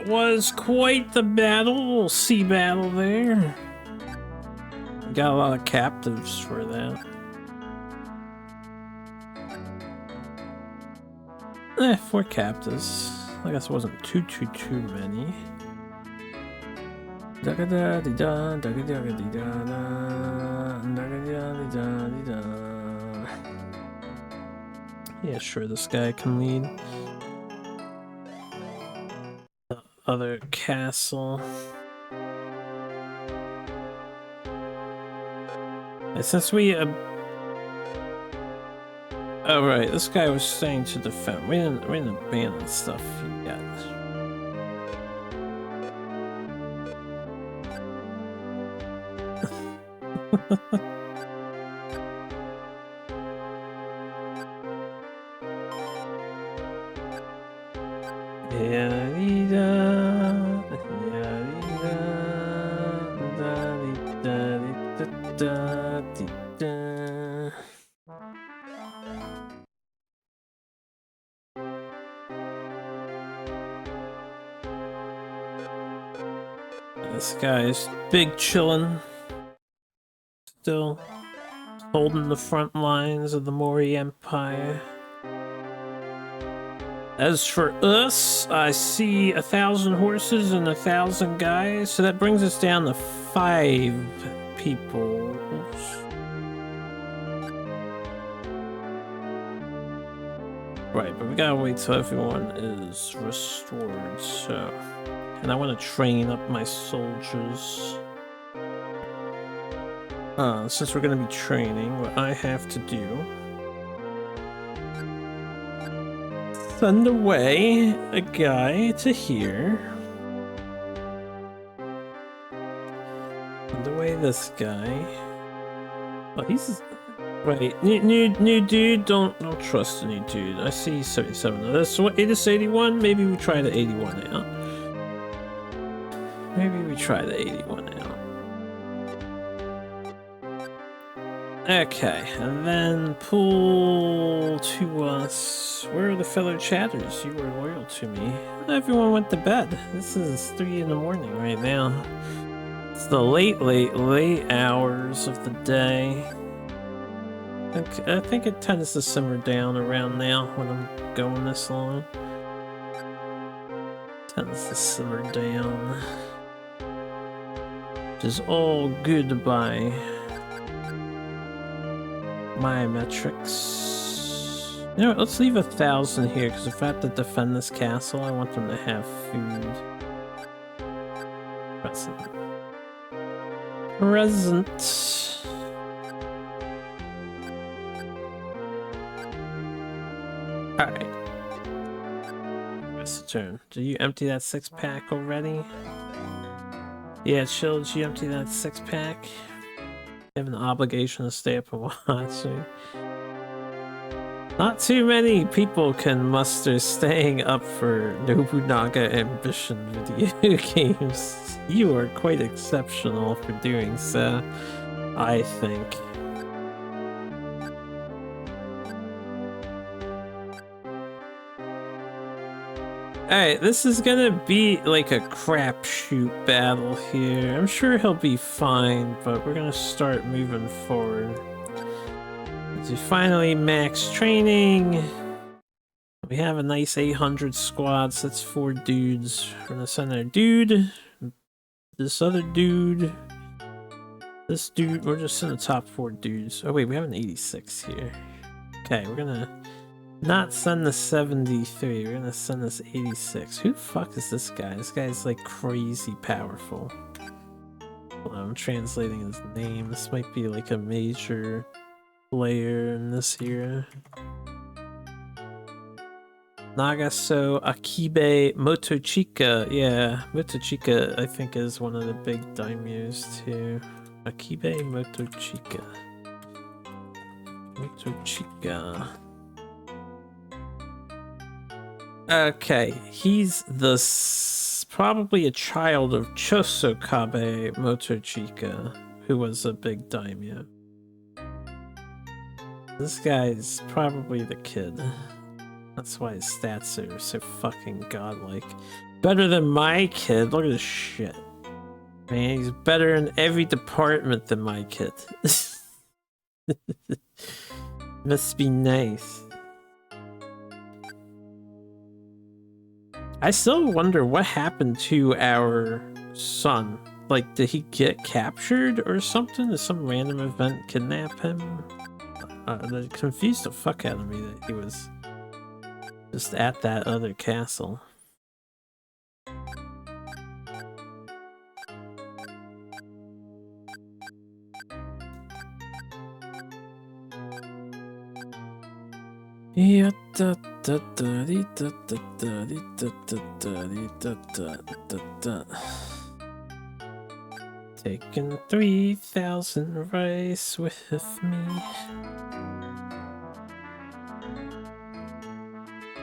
was quite the battle, little sea battle there. Got a lot of captives for that. 4 captives. I guess it wasn't too many. Yeah, sure, this guy can lead. The other castle. And since we oh right, this guy was saying to defend. We didn't abandon stuff yet. This guy's big chillin', still holding the front lines of the Mori Empire. As for us, I see 1,000 horses and 1,000 guys, so that brings us down to 5 people. Right, but we gotta wait till everyone is restored, so... And I want to train up my soldiers. Since we're going to be training, what I have to do... Send away a guy to here. Send away this guy. Oh, he's... Right, new dude, don't trust the new dude. I see 77. That's what, it is 81? Maybe we try the 81 out. Maybe we try the 81 out. Okay, and then pull to us. Where are the fellow chatters? You were loyal to me. Everyone went to bed. This is 3 in the morning right now. It's the late hours of the day. I think it tends to simmer down around now when I'm going this long. Tends to simmer down. Which is all good by my metrics. You know what, let's leave 1,000 here, because if I have to defend this castle, I want them to have food. Present. Alright. It's the turn. Did you empty that 6-pack already? Yeah, chill, did you empty that 6-pack? You have an obligation to stay up and watch. Not too many people can muster staying up for Nobunaga Ambition video games. You are quite exceptional for doing so, I think. Alright, this is gonna be like a crapshoot battle here. I'm sure he'll be fine, but we're gonna start moving forward. As we finally max training. We have a nice 800 squad, so that's 4 dudes. We're gonna send our dude, this other dude, this dude. We're just in the top 4 dudes. Oh wait, we have an 86 here. Okay, we're gonna not send the 73, we're gonna send this 86. Who the fuck is this guy? This guy's like crazy powerful. Well, I'm translating his name. This might be like a major player in this era. Nagaso Akibe Motochika. Yeah, Motochika I think is one of the big daimyos too. Akibe Motochika. Motochika. Okay, he's probably a child of Chosokabe Motochika, who was a big daimyo. This guy's probably the kid. That's why his stats are so fucking godlike. Better than my kid. Look at this shit. Man, he's better in every department than my kid. Must be nice. I still wonder what happened to our son. Like, did he get captured or something? Did some random event kidnap him? That confused the fuck out of me that he was just at that other castle. Taking 3,000 rice with me.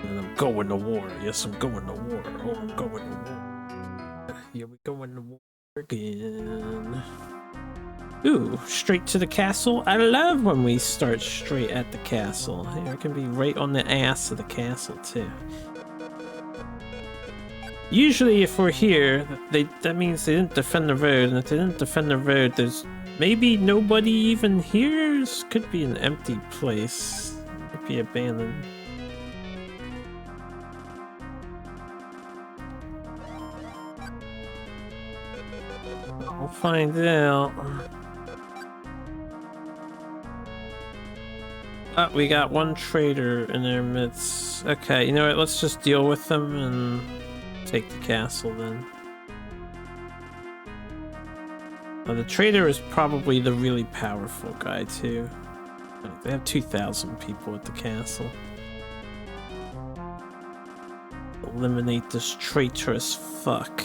And I'm going to war. Yes, I'm going to war. Oh, I'm going to war. Here we go in the war again. Ooh, straight to the castle. I love when we start straight at the castle. Here, I can be right on the ass of the castle, too. Usually, if we're here, that means they didn't defend the road, and if they didn't defend the road, there's maybe nobody even here. This could be an empty place. Could be abandoned. We'll find out. Oh, we got one traitor in their midst. Okay, you know what? Let's just deal with them and take the castle then. Oh, the traitor is probably the really powerful guy too. They have 2,000 people at the castle. Eliminate this traitorous fuck.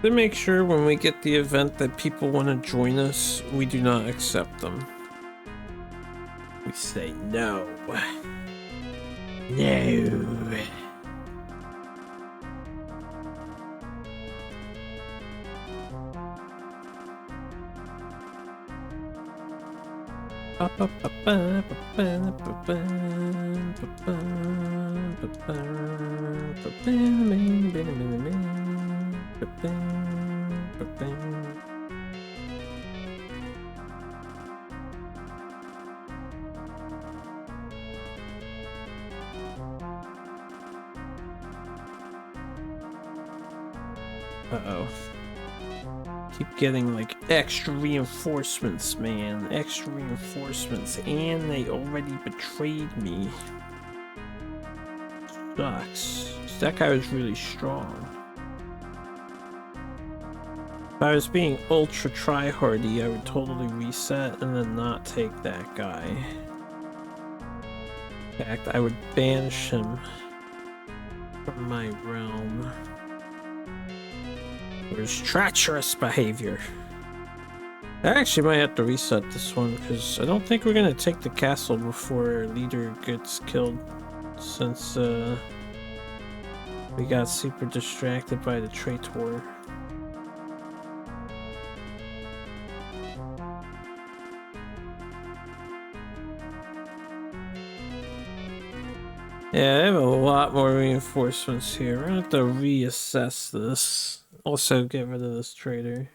To make sure when we get the event that people want to join us, we do not accept them. We say no. No. Uh-oh. Keep getting like extra reinforcements, man. Extra reinforcements, and they already betrayed me. Sucks. That guy was really strong. If I was being ultra tryhardy, I would totally reset and then not take that guy. In fact, I would banish him from my realm for his treacherous behavior. I actually might have to reset this one because I don't think we're gonna take the castle before our leader gets killed, since we got super distracted by the traitor. Yeah, I have a lot more reinforcements here. We're gonna have to reassess this. Also, get rid of this traitor.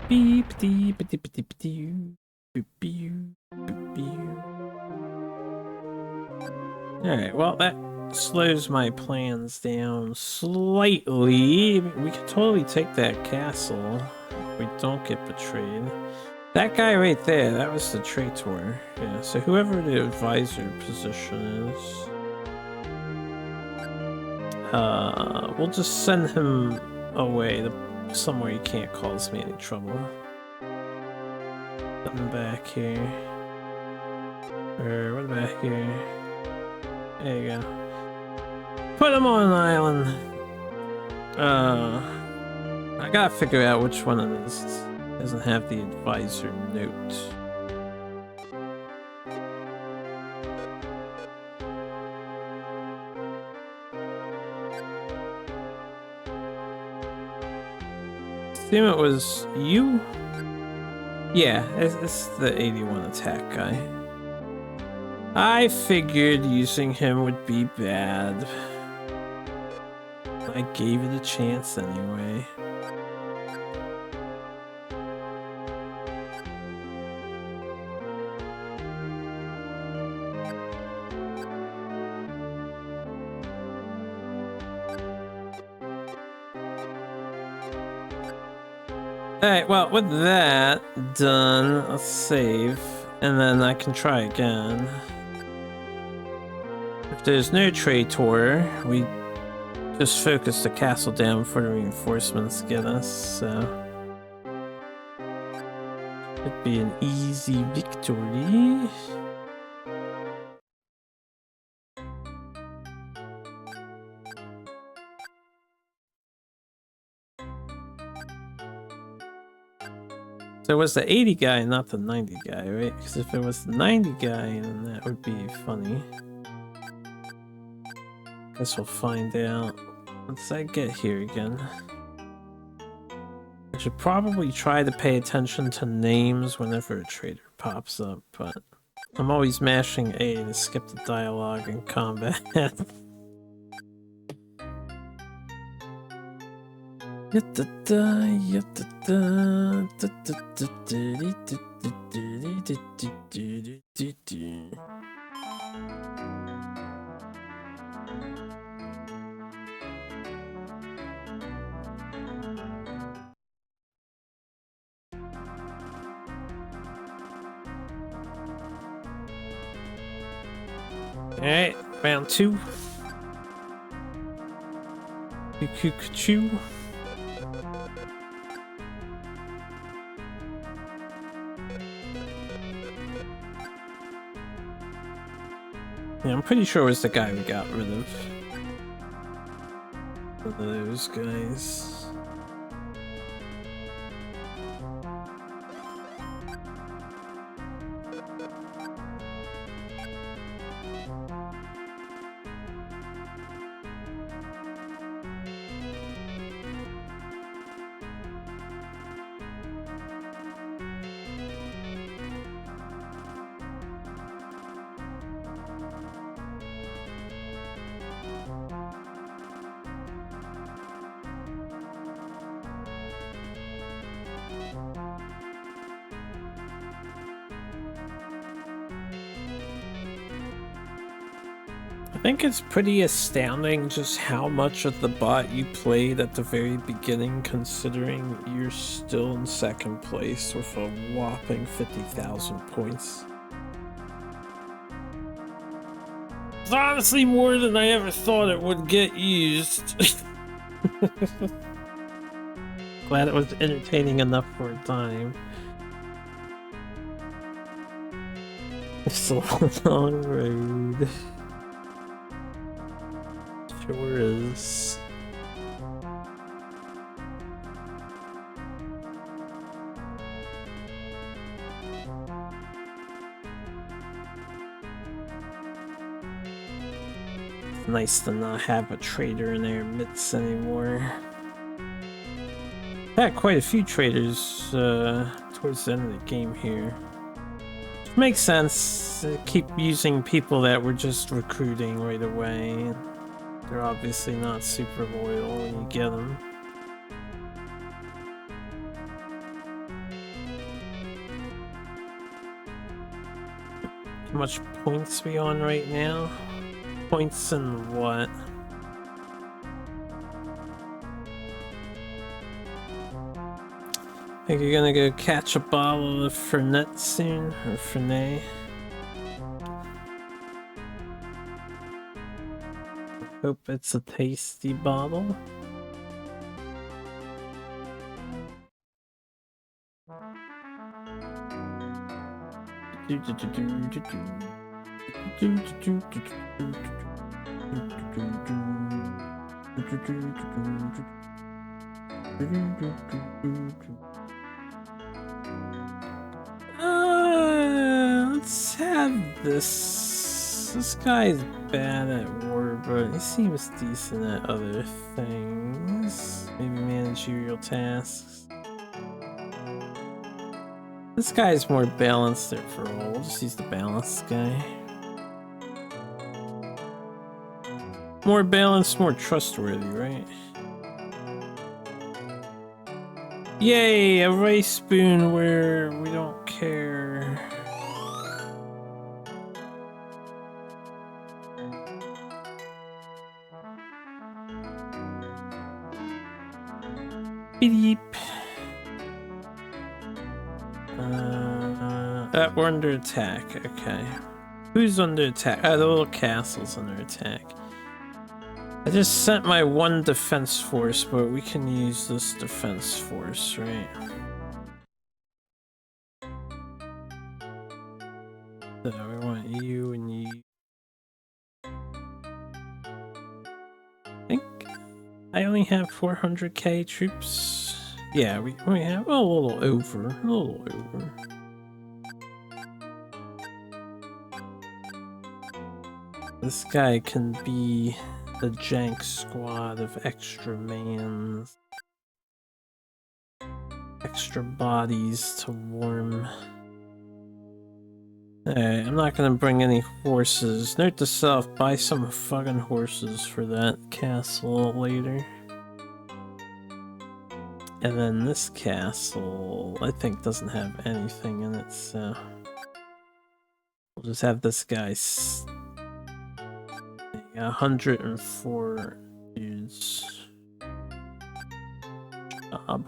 Beep dee ba dee ba dee ba dee. Boop beep boop beep. Alright, well that slows my plans down slightly. We could totally take that castle we don't get betrayed. That guy right there, that was the traitor. Yeah, so whoever the advisor position is, we'll just send him away to somewhere he can't cause me any trouble. Put him back here. Or what about here? There you go. Put him on an island. I gotta figure out which one of this doesn't have the advisor note. Assume it was you? Yeah, it's the 81 attack guy. I figured using him would be bad. I gave it a chance anyway. Alright, well, with that done, let's save, and then I can try again. If there's no traitor, we just focus the castle down before the reinforcements get us, so... It'd be an easy victory. So it was the 80 guy, not the 90 guy, right? Because if it was the 90 guy, then that would be funny. Guess we'll find out once I get here again. I should probably try to pay attention to names whenever a traitor pops up, but I'm always mashing A to skip the dialogue in combat. Alright, round 2. Choo. Yeah, I'm pretty sure it was the guy we got rid of. One of those guys. I think it's pretty astounding just how much of the bot you played at the very beginning, considering you're still in second place with a whopping 50,000 points. It's honestly more than I ever thought it would get used. Glad it was entertaining enough for a time. It's a long road. Sure is. It's nice to not have a traitor in their midst anymore. I had quite a few traitors towards the end of the game here. Which makes sense. Keep using people that were just recruiting right away. They're obviously not super loyal when you get them. How much points we on right now? Points in what? I Think you're gonna go catch a bottle of Fernet soon? Or Fernet? Hope it's a tasty bottle. Let's have this. This guy's bad at war, but he seems decent at other things. Maybe managerial tasks. This guy's more balanced there for all. We'll just use the balanced guy. More balanced, more trustworthy, right? Yay, a rice spoon where we don't care. Beep. We're under attack. Okay. Who's under attack? The little castle's under attack. I just sent my one defense force, but we can use this defense force, right? So we want you and you. I think I only have 400k troops. Yeah, we have a little over. This guy can be the jank squad of extra mans. Extra bodies to warm. Alright, I'm not gonna bring any horses. Note to self, buy some fucking horses for that castle later. And then this castle, I think, doesn't have anything in it, so... We'll just have this guy... 104 dudes. Job.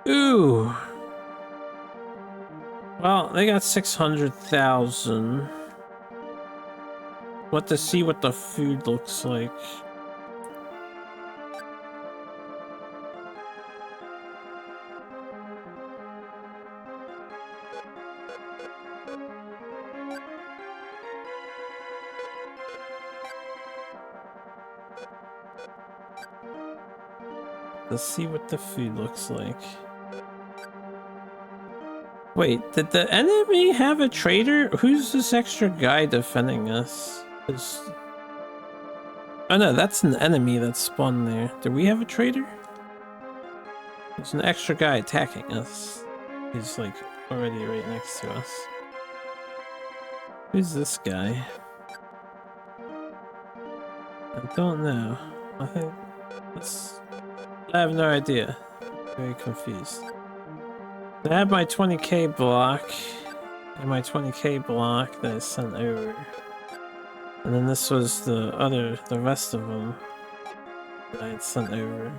Ooh. Well, they got 600,000. What to see what the food looks like. Let's see what the food looks like. Wait, did the enemy have a traitor? Who's this extra guy defending us? Oh no, that's an enemy that spawned there. Do we have a traitor? There's an extra guy attacking us. He's like already right next to us. Who's this guy? I don't know. I think I have no idea. Very confused. I have my 20k block and my 20k block that I sent over. And then this was the rest of them that I had sent over.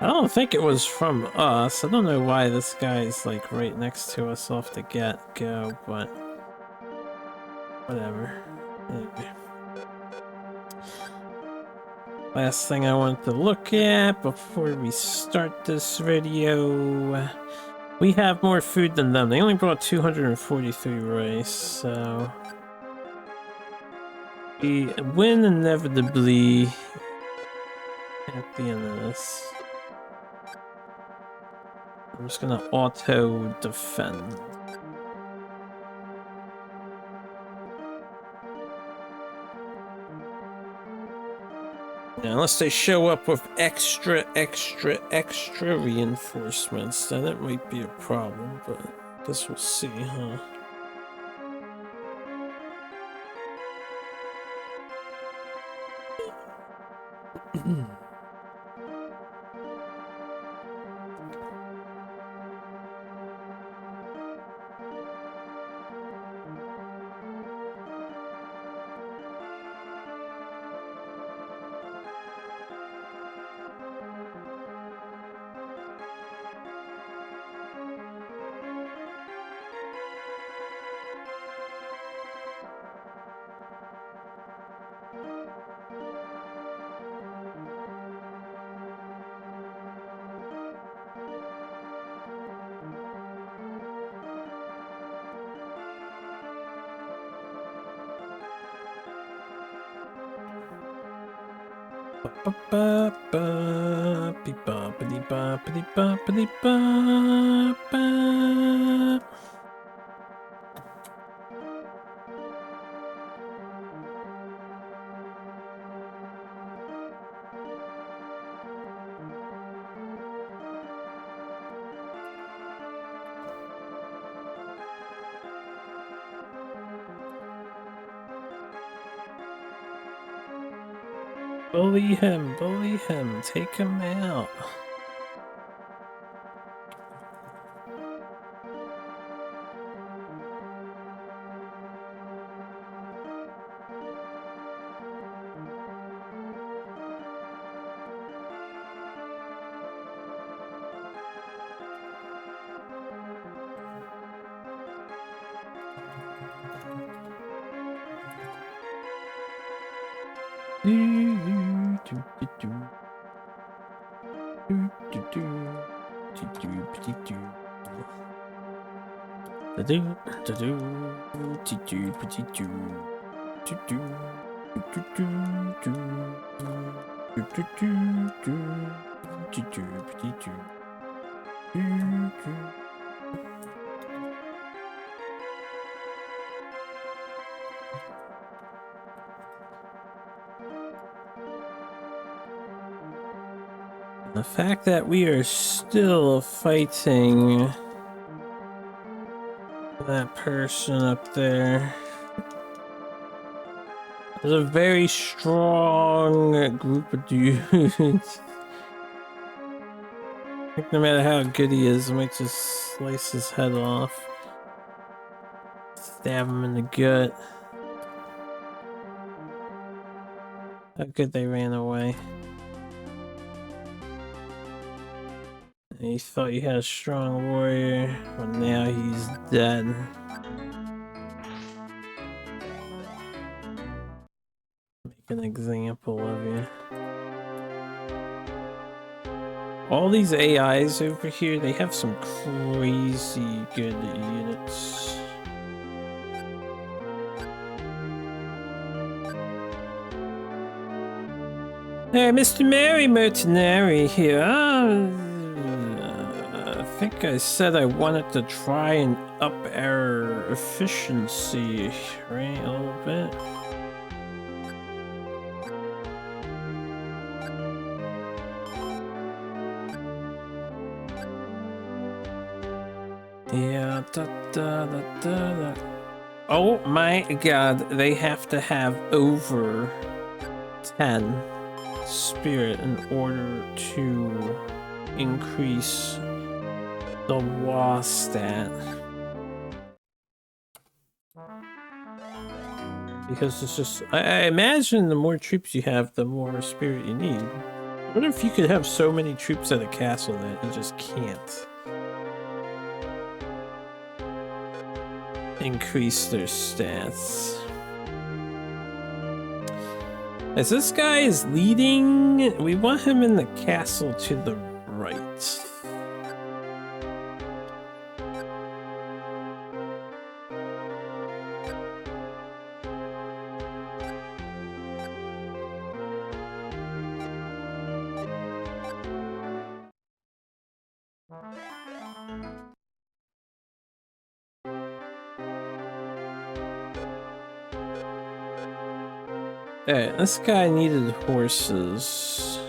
I don't think it was from us. I don't know why this guy's like right next to us off the get-go, but whatever. Anyway. Last thing I want to look at before we start this video. We have more food than them. They only brought 243 rice, so... We win inevitably at the end of this. I'm just gonna auto-defend. Yeah, unless they show up with extra reinforcements, then it might be a problem, but I guess we'll see, huh? Bully him, take him out. The fact that we are still fighting that person up there is a very strong group of dudes. Like, no matter how good he is, I might just slice his head off. Stab him in the gut. How good they ran away. He thought he had a strong warrior, but now he's dead. Make an example of you. All these AIs over here, they have some crazy good units. Hey, Mr. Mercenary here. I think I said I wanted to try and up our efficiency, right? A little bit. Yeah, da. Oh my god, they have to have over 10 spirit in order to increase the WA stat. Because it's just, I imagine the more troops you have, the more spirit you need. I wonder if you could have so many troops at a castle that you just can't increase their stats. As this guy is leading, we want him in the castle to the right. Alright, this guy needed horses.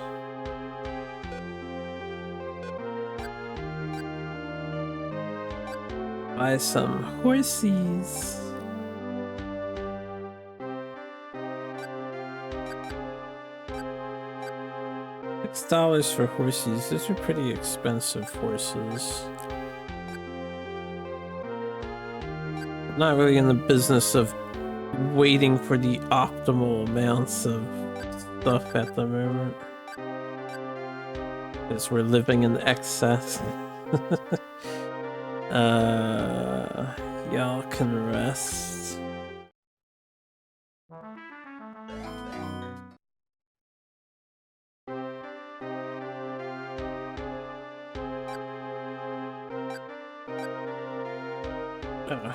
Buy some horsies. $6 for horses. Those are pretty expensive horses. I'm not really in the business of waiting for the optimal amounts of stuff at the moment, because we're living in excess. Y'all can rest.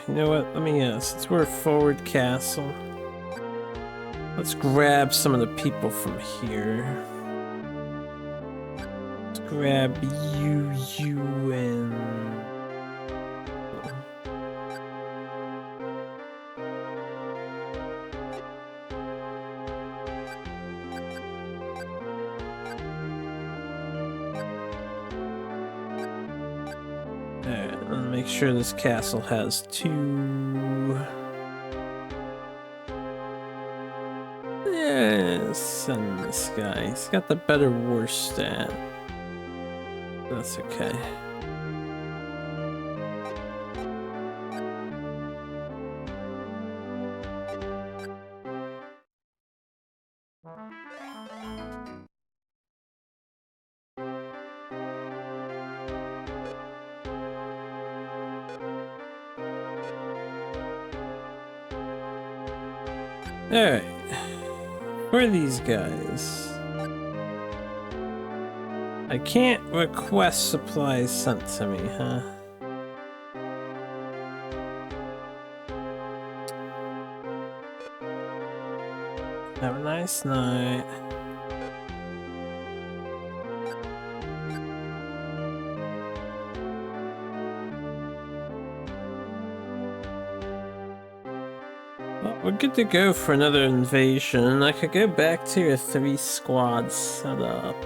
You know what? Let me, since we're a forward castle, Let's grab some of the people from here. Let's grab you, and... Alright, let's make sure this castle has 2... Yeah, send this guy. He's got the better war stat. That's okay. Alright. Where are these guys? I can't request supplies sent to me, huh? Have a nice night. Well, we're good to go for another invasion. I could go back to your 3 squads set up.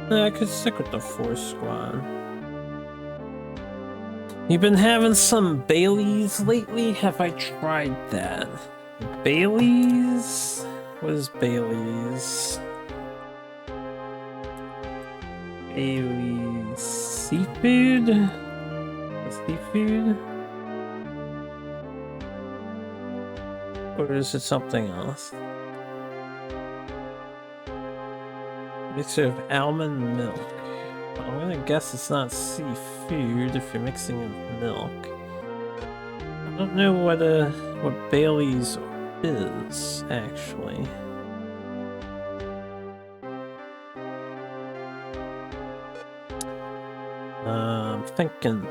Yeah, I could stick with the 4 squad. You've been having some Baileys lately? Have I tried that? Baileys? What is Baileys? Baileys seafood? Seafood? Or is it something else? Mixture of almond milk. I'm gonna guess it's not seafood if you're mixing it with milk. I don't know what Bailey's is, actually. Thinking.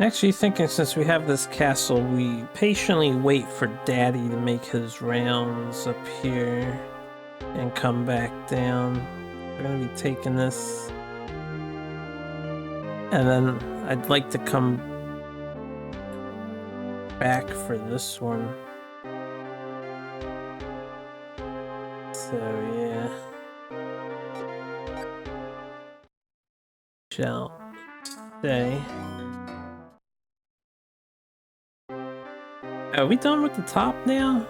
Actually thinking since we have this castle, we patiently wait for Daddy to make his rounds up here and come back down. We're gonna be taking this. And then I'd like to come back for this one. So yeah. Shall say. Are we done with the top now?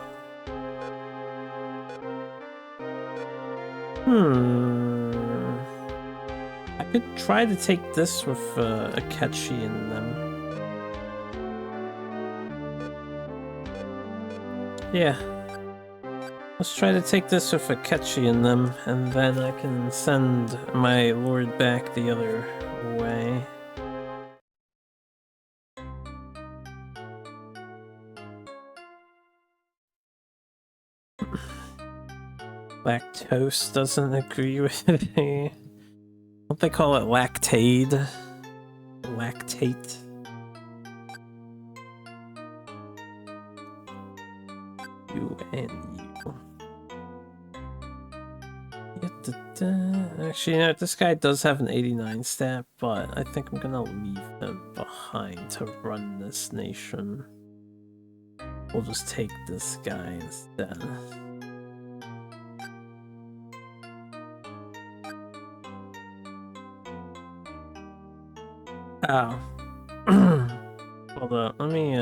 I could try to take this with Akechi in them. Yeah. Let's try to take this with Akechi in them, and then I can send my lord back the other way. Lactose doesn't agree with me. Don't they call it lactate? Lactate. You and you. Actually, you know, this guy does have an 89 stat, but I think I'm gonna leave him behind to run this nation. We'll just take this guy instead. Oh. Hold on, let me,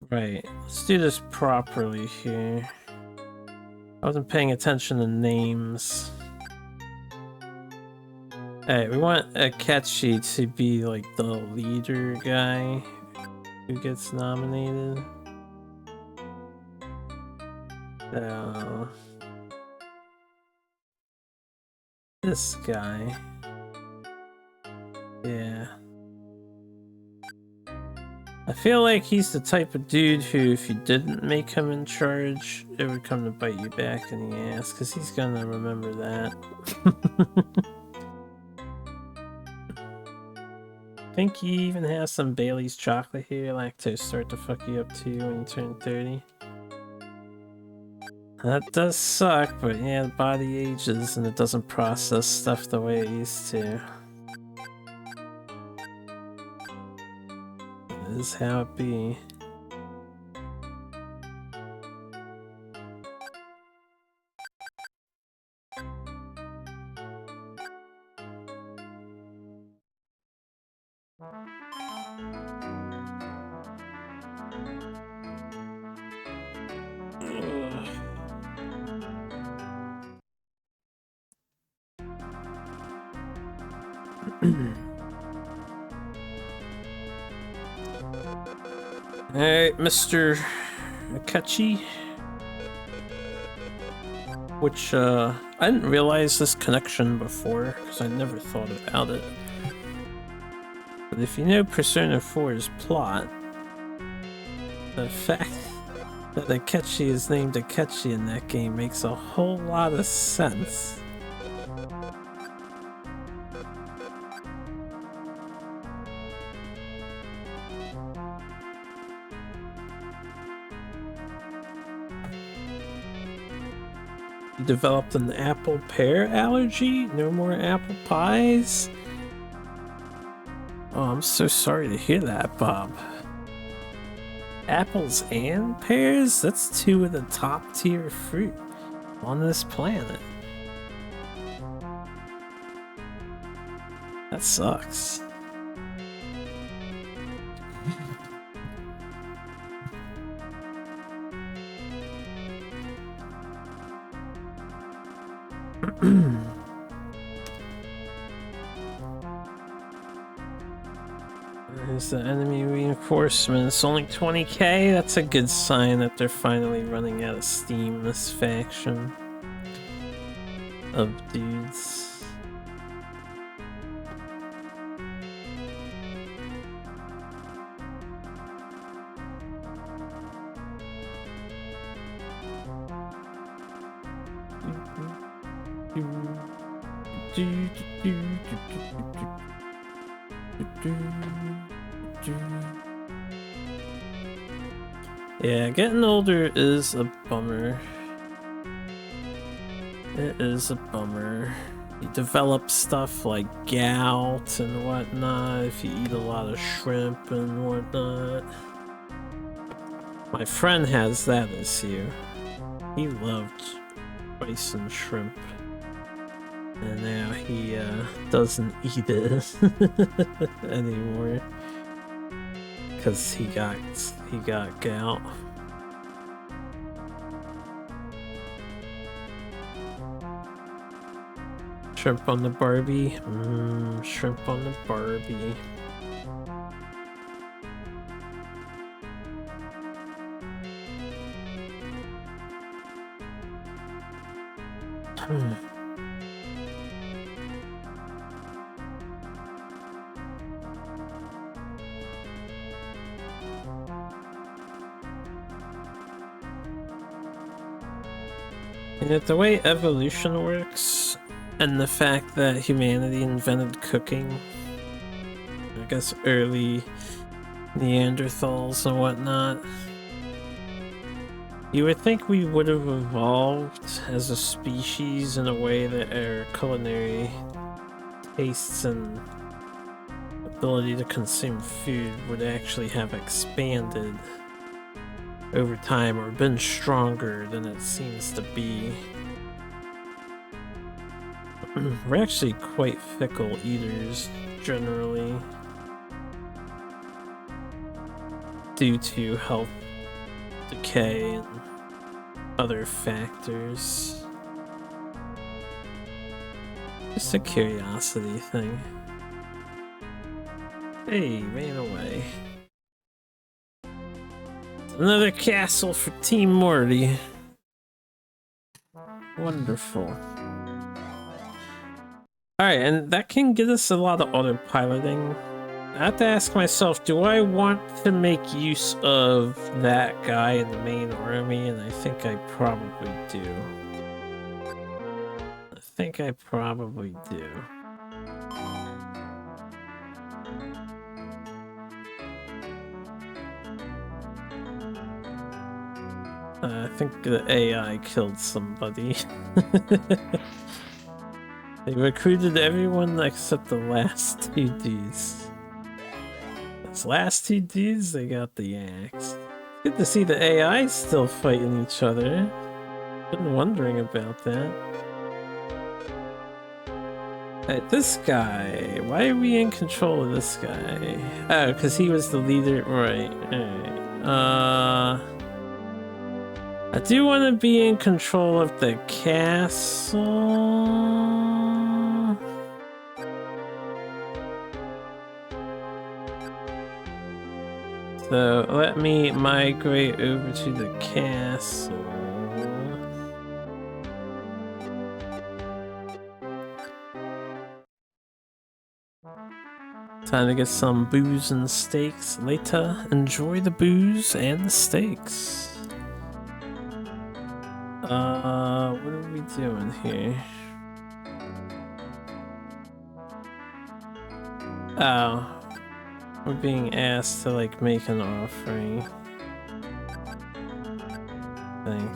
Right, let's do this properly here. I wasn't paying attention to names. Hey, we want Akechi to be, like, the leader guy who gets nominated. So... this guy. Yeah. I feel like he's the type of dude who, if you didn't make him in charge, it would come to bite you back in the ass, because he's gonna remember that. I think he even has some Bailey's chocolate here. Lactose start to fuck you up too when you turn 30. That does suck, but yeah, the body ages and it doesn't process stuff the way it used to. It is how it be. Alright, Mr. Akachi. Which, I didn't realize this connection before, because I never thought about it. But if you know Persona 4's plot, the fact that Akechi is named Akechi in that game makes a whole lot of sense. You developed an apple pear allergy? No more apple pies? Oh, I'm so sorry to hear that, Bob. Apples and pears? That's two of the top tier fruit on this planet. That sucks. There's the enemy reinforcements. Only 20k? That's a good sign that they're finally running out of steam, this faction of dudes. Yeah, getting older is a bummer. It is a bummer. You develop stuff like gout and whatnot if you eat a lot of shrimp and whatnot. My friend has that issue. He loved rice and shrimp. And now he doesn't eat it anymore. Because he got gout. Shrimp on the Barbie. Shrimp on the Barbie. You know, the way evolution works, and the fact that humanity invented cooking, I guess early Neanderthals and whatnot, you would think we would have evolved as a species in a way that our culinary tastes and ability to consume food would actually have expanded over time or been stronger than it seems to be. We're actually quite fickle eaters generally due to health decay and other factors. Just a curiosity thing. Hey, ran away. Another castle for Team Morty. Wonderful. Alright, and that can get us a lot of autopiloting I have to ask myself, do I want to make use of that guy in the main army? And I think I probably do. I think I probably do. I think the AI killed somebody. They recruited everyone except the last two dudes. Those last two dudes, they got the axe. Good to see the AI still fighting each other. Been wondering about that. Hey, this guy. Why are we in control of this guy? Oh, because he was the leader. Right. Alright. I do want to be in control of the castle. So let me migrate over to the castle. Time to get some booze and steaks later. Enjoy the booze and the steaks. What are we doing here? Oh, we're being asked to like make an offering. I think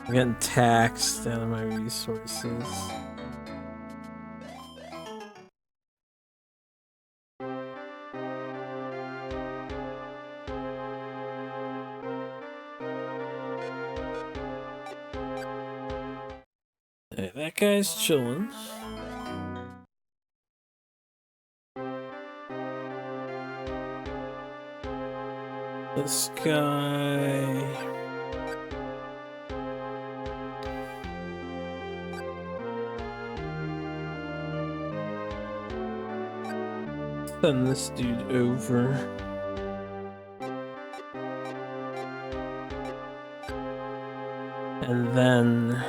I'm getting taxed out of my resources. Hey, that guy's chilling. This guy. Send this dude over. And then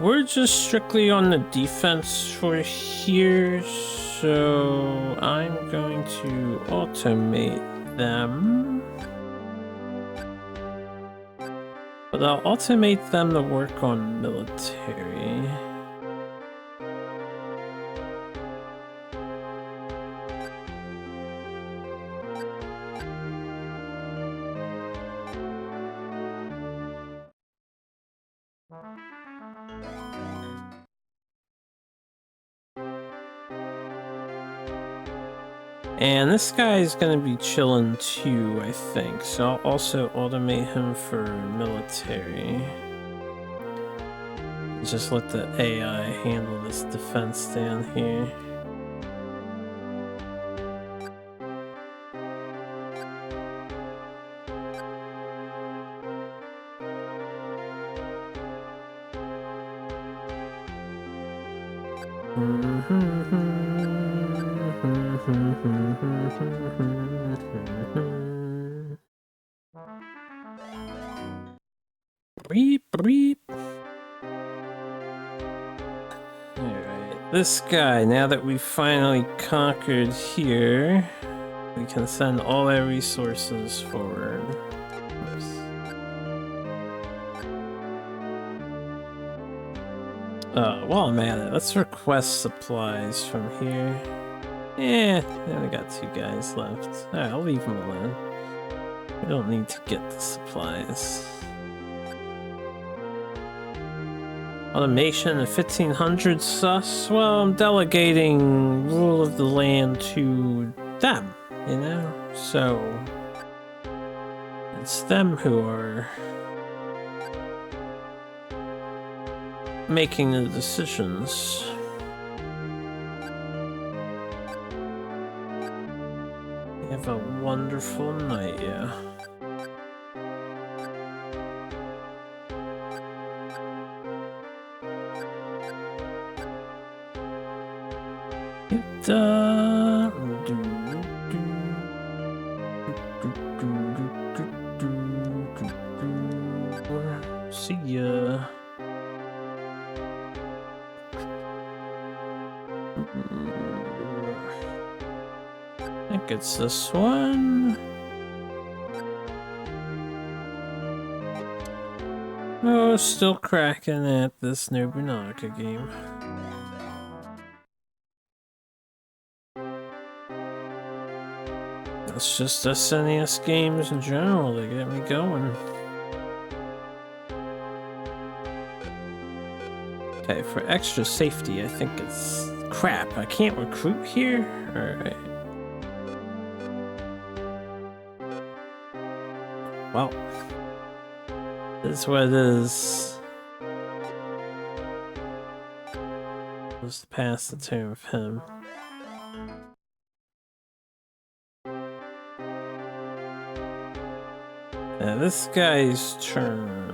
we're just strictly on the defense for here, so I'm going to automate them. But I'll automate them to work on military. And this guy is going to be chilling too, I think. So I'll also automate him for military. Just let the AI handle this defense down here. Breep, breep. Alright, this guy, now that we've finally conquered here, we can send all our resources forward. Oops. While I'm at it, let's request supplies from here. Yeah, we got two guys left. Alright, I'll leave them alone. We don't need to get the supplies. Automation of 1500 sus. Well, I'm delegating rule of the land to them, you know? So it's them who are making the decisions. Have a wonderful night, yeah. See ya. think it's this one. Oh, still cracking at this Nobunaga game. It's just SNES games in general that get me going. Okay, for extra safety, I think it's... Crap, I can't recruit here? Alright. Well, this is what it is. Just pass the turn of him. Now this guy's turn.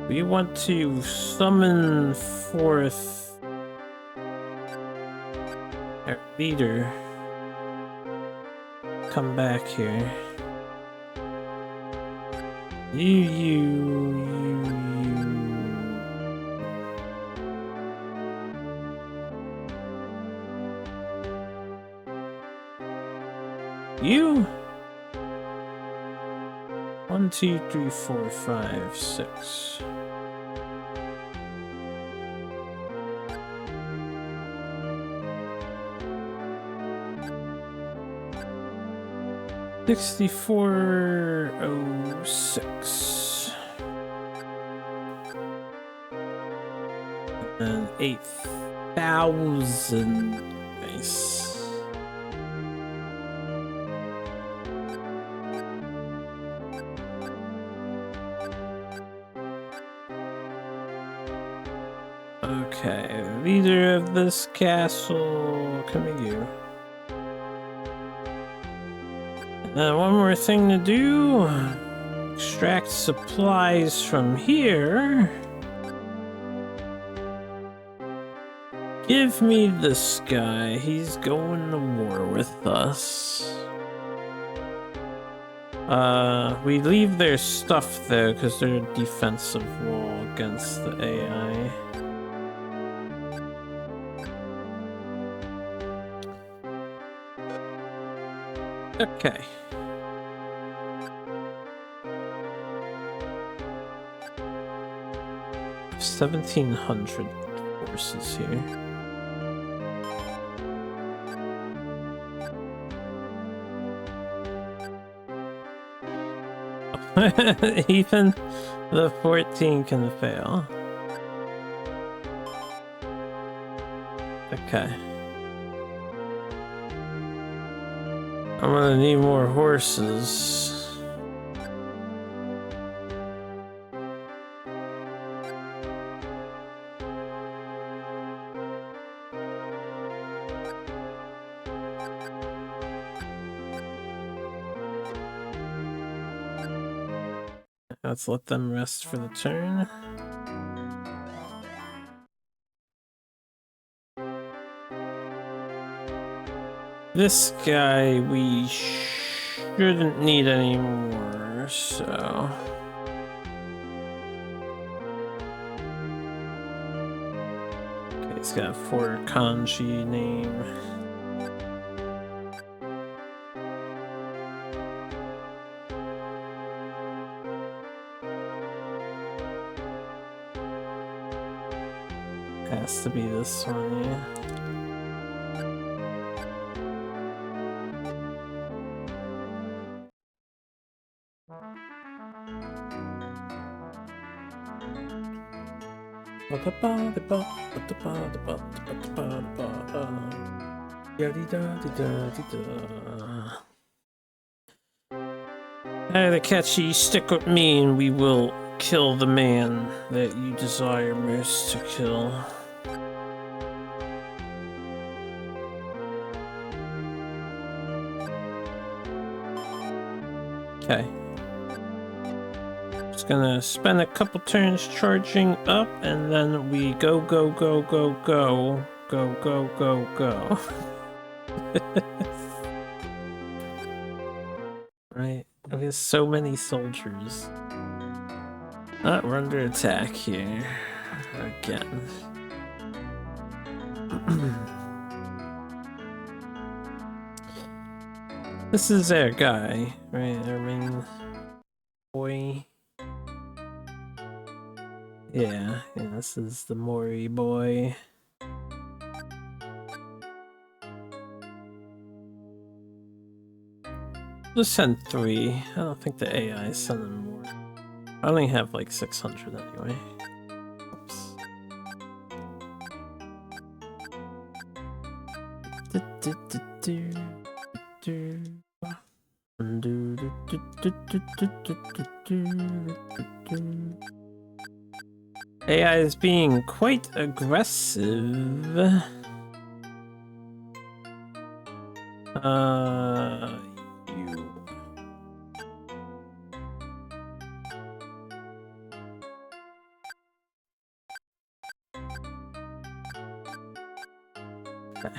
We want to summon forth our leader. Come back here. You. You? 1, 2, 3, 4, 5, 6. $64.06 and 8,000. Nice. Okay, leader of this castle, come to you. One more thing to do. Extract supplies from here. Give me this guy. He's going to war with us. We leave their stuff there because they're a defensive wall against the AI. Okay. $1,700 forces here. Even the 14 can fail. Okay. I'm gonna need more horses. Let's let them rest for the turn. This guy we shouldn't need anymore, so... Okay, he's got a 4 kanji name. Has to be this one, yeah. Takechi, stick with me and we will kill the man that you desire most to kill. Okay. Just gonna spend a couple turns charging up and then we go. Right? We have so many soldiers. We're under attack here. Again. This is our guy, right? Our main boy. Yeah, this is the Mori boy. Just send 3. I don't think the AI is sending more. I only have like 600 anyway. Oops. AI is being quite aggressive. You. Okay.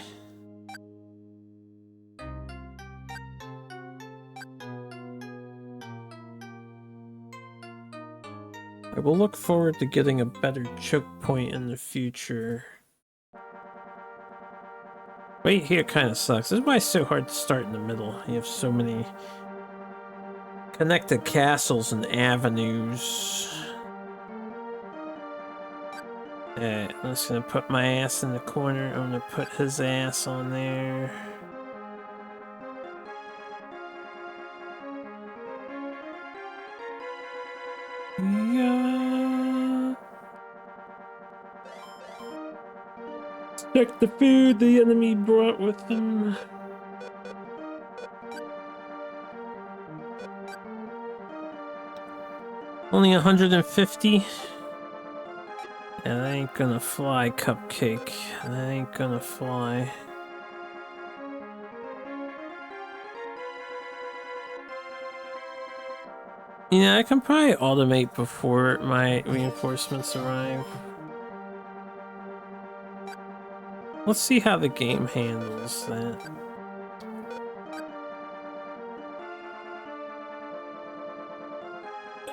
I will look forward to getting a better choke point in the future. Wait here kind of sucks. This is why it's so hard to start in the middle. You have so many connected castles and avenues. Alright, I'm just gonna put my ass in the corner. I'm gonna put his ass on there. Yeah. Check the food the enemy brought with them. Only 150? Yeah, that ain't gonna fly, Cupcake. That ain't gonna fly. Yeah, I can probably automate before my reinforcements arrive. Let's see how the game handles that.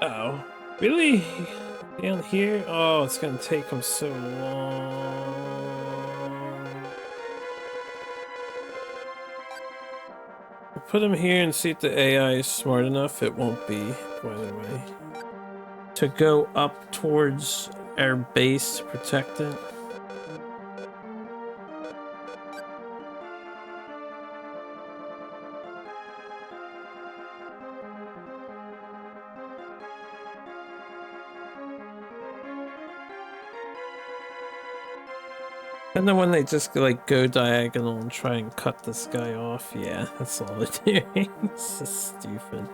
Oh, really? Down here? Oh, it's gonna take them so long. I'll put them here and see if the AI is smart enough. It won't be, by the way. To go up towards our base to protect it. And then when they just like go diagonal and try and cut this guy off, yeah, that's all they're doing. It's just stupid.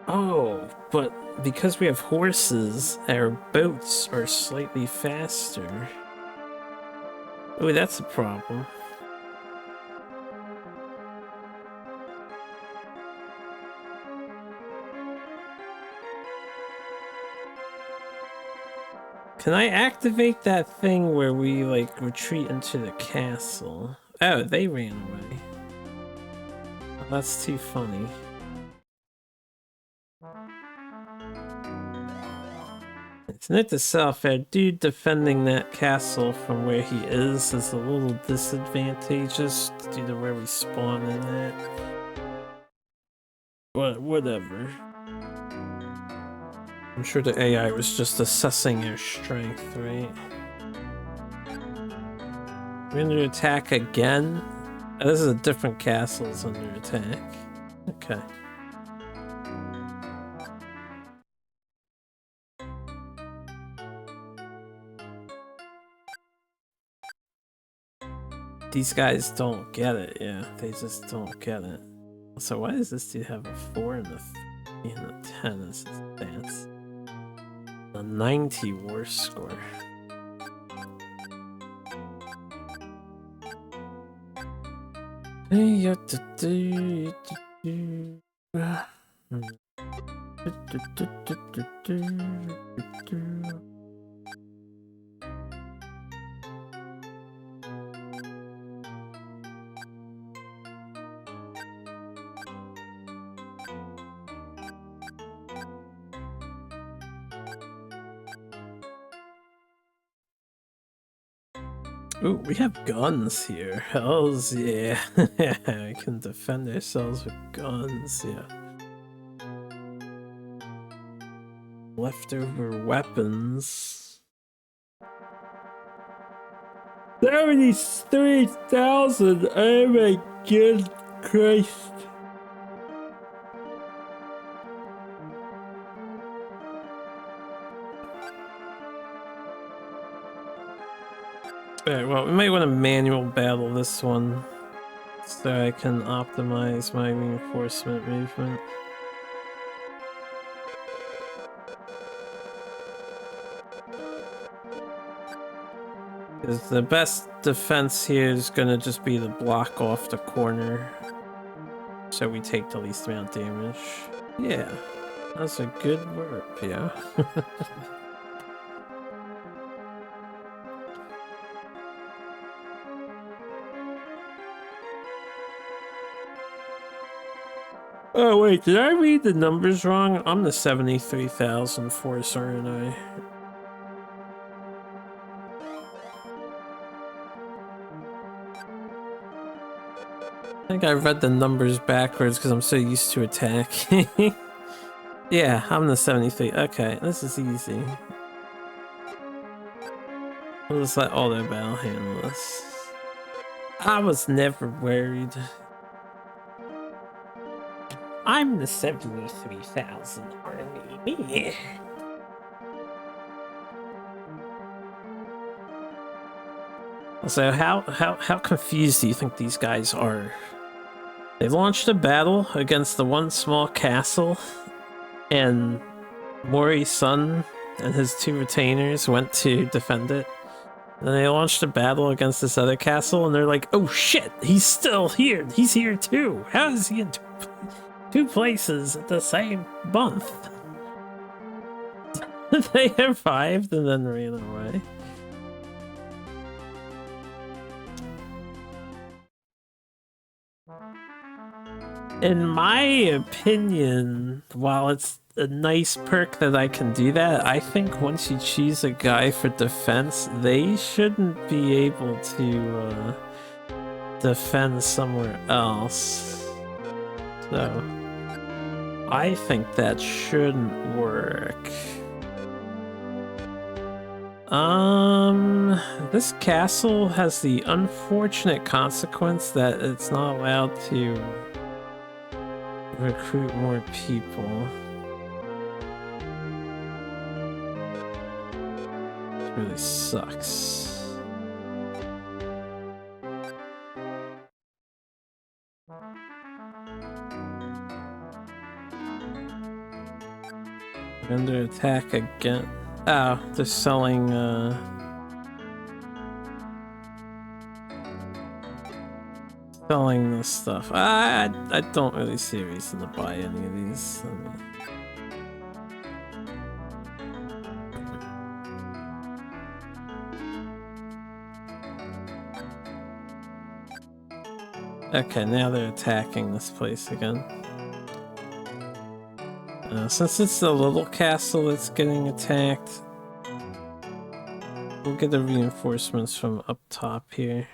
Oh, but because we have horses, our boats are slightly faster. Oh, that's a problem. Can I activate that thing where we, like, retreat into the castle? Oh, they ran away. Well, that's too funny. It's note to self, our dude defending that castle from where he is a little disadvantageous due to where we spawn in at. But whatever. I'm sure the AI was just assessing your strength, right? We're under attack again? Oh, this is a different castle that's under attack. Okay. These guys don't get it, yeah. They just don't get it. So why does this dude have a 4 and a 3 and a 10 as his stats? A 90 war score. Ooh, we have guns here. Hells yeah. We can defend ourselves with guns, yeah. Leftover weapons. 73,000! Oh my good Christ. Alright, well, we might want to manual battle this one so I can optimize my reinforcement movement. Because the best defense here is gonna just be to block off the corner so we take the least amount of damage. Yeah, that's a good work, yeah. Oh wait, did I read the numbers wrong? I'm the 73,000 force, aren't I? I think I read the numbers backwards because I'm so used to attacking. Yeah, I'm the 73. Okay, this is easy. We'll just let auto battle handle this. I was never worried. I'm the 73,000 army. So how confused do you think these guys are? They launched a battle against the one small castle, and Mori's son and his two retainers went to defend it. And then they launched a battle against this other castle, and they're like, oh shit, he's still here. He's here too. How is he in two places at the same month? They survived and then ran away. In my opinion, while it's a nice perk that I can do that, I think once you choose a guy for defense, they shouldn't be able to defend somewhere else. So I think that shouldn't work. This castle has the unfortunate consequence that it's not allowed to recruit more people. It really sucks. Under attack again. Oh, they're selling this stuff. I don't really see a reason to buy any of these. Okay, now they're attacking this place again. Since it's the little castle that's getting attacked, we'll get the reinforcements from up top here.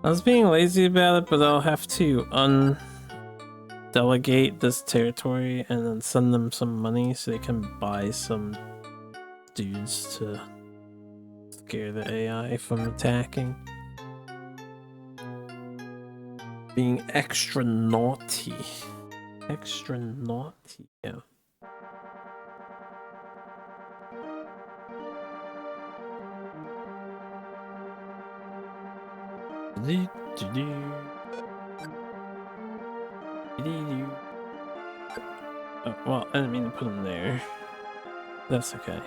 I was being lazy about it, but I'll have to undelegate this territory and then send them some money so they can buy some dudes to scare the AI from attacking. Being extra naughty. Extra naughty, yeah. Oh, well, I didn't mean to put them there. That's okay.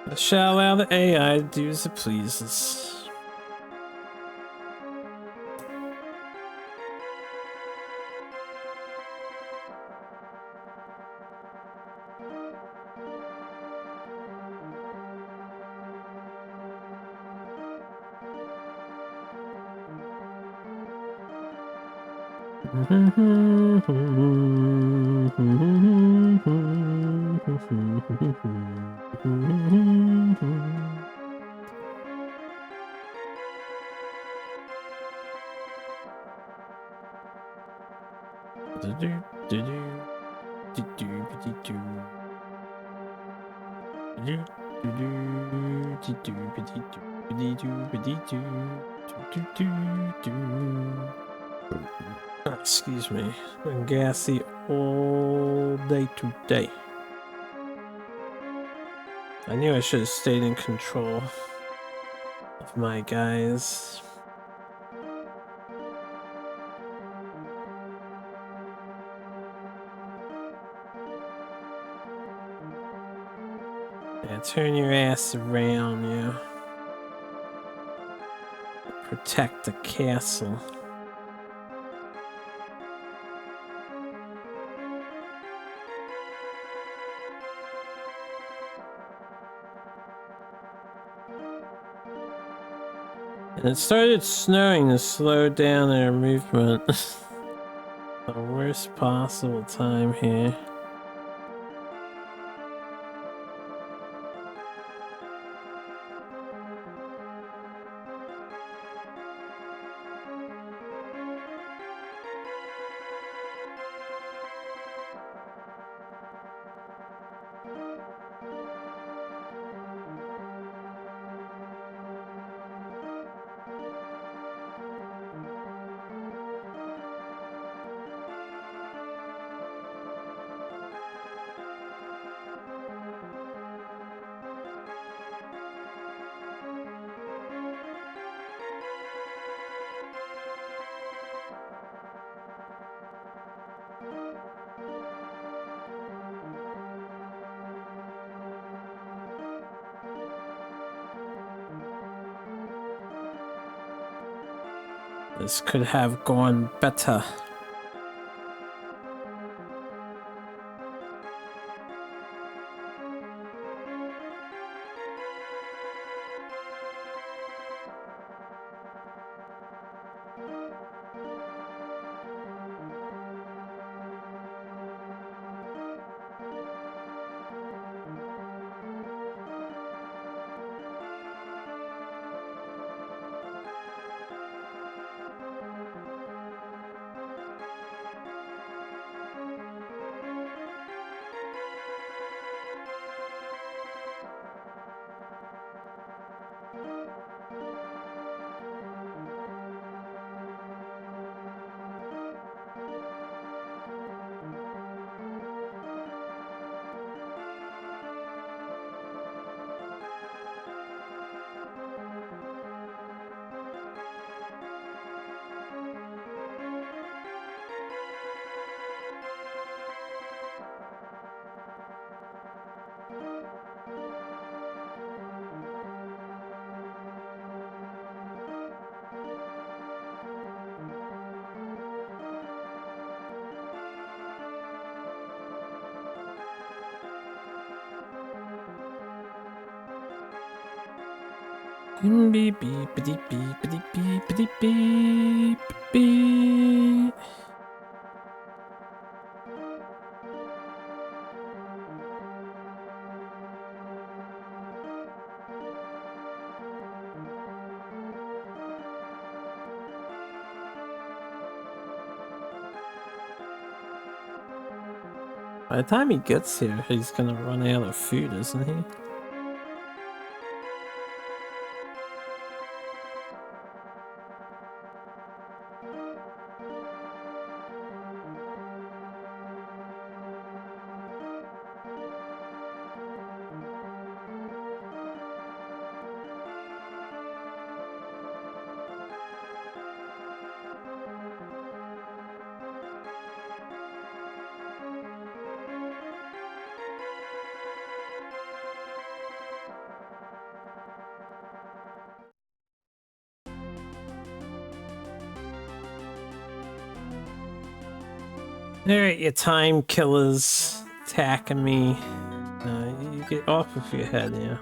I shall allow the AI to do as it pleases. Excuse me, been gassy all day today. I knew I should have stayed in control of my guys. Yeah, turn your ass around, yeah. Protect the castle. And it started snowing to slow down their movement. The worst possible time here. This could have gone better. Beep beep beep beep beep beep beep beep beep. By the time he gets here, he's gonna run out of food, isn't he? Alright, you time killers attacking me. You get off of your head, yeah.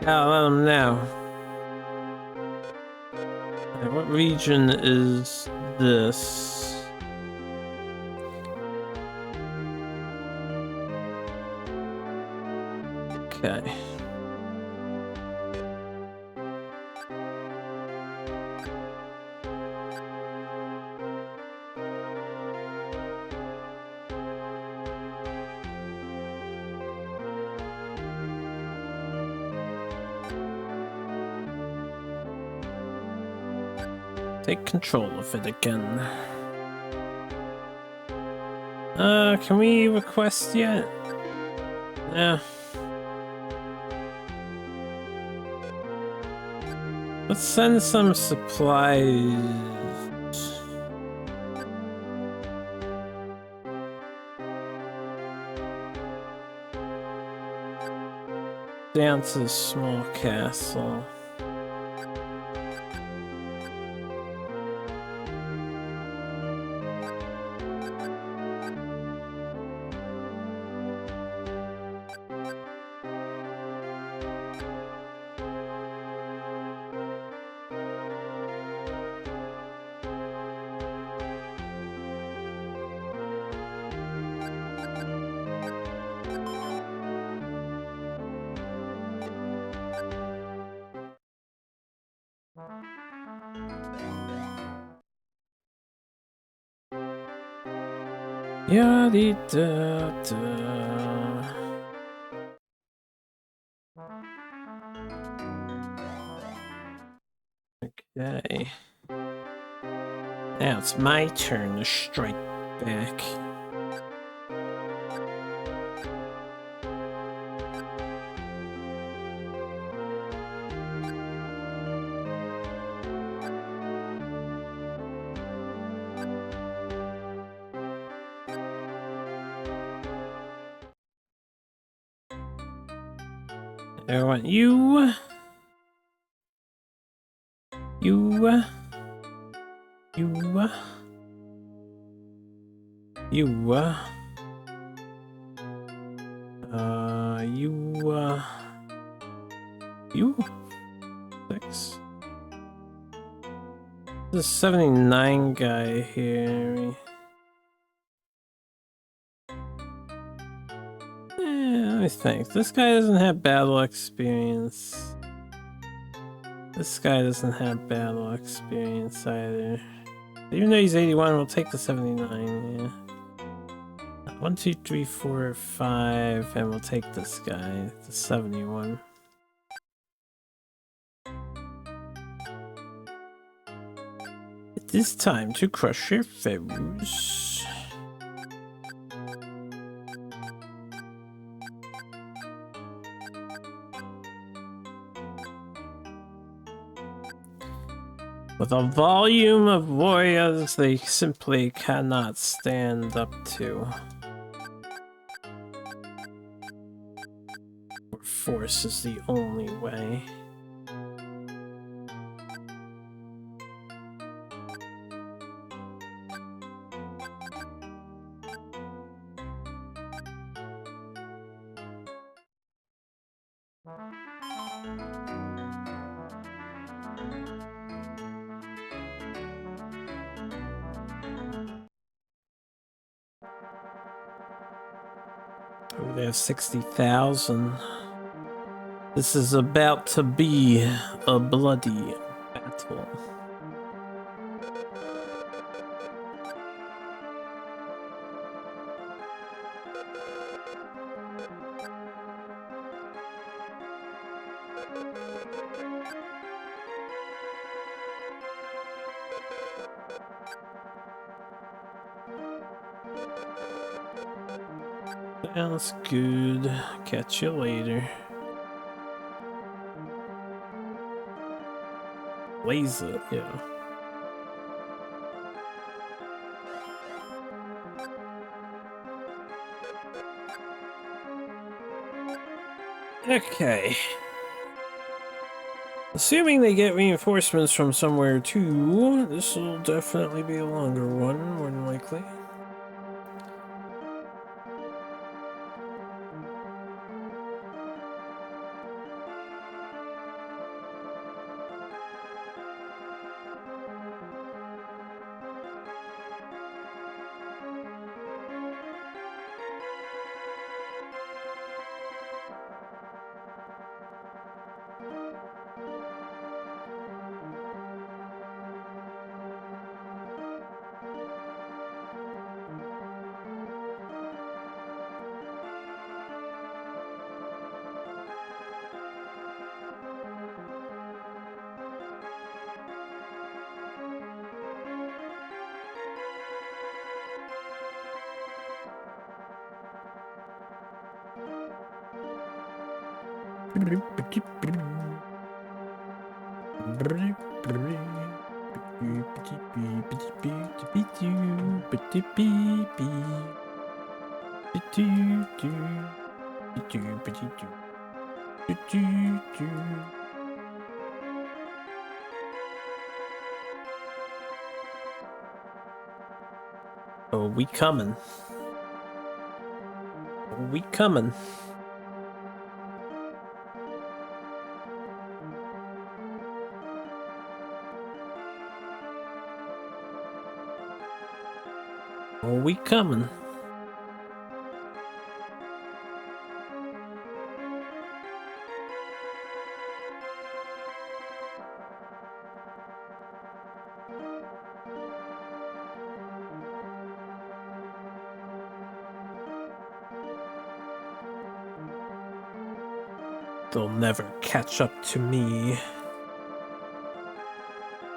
I'll let them know. Alright, what region is this? Okay. Take control of it again. Can we request yet? Yeah. Let's send some supplies. Down to the small castle. Yadda-da. Okay. Now it's my turn to strike back. I want you. You. You. You. 6. There's a 79 guy here. Let me think. This guy doesn't have battle experience. This guy doesn't have battle experience either. Even though he's 81, we'll take the 79, yeah. 1, 2, 3, 4, 5, and we'll take this guy, the 71. It is time to crush your foes. With a volume of warriors they simply cannot stand up to. Force is the only way. Oh, they have 60,000. This is about to be a bloody Battle. Sounds good. Catch you later. Laser, yeah. Okay. Assuming they get reinforcements from somewhere too, this will definitely be a longer one, more than likely. Oh, we coming. Oh, we coming. Oh, we coming. They'll never catch up to me.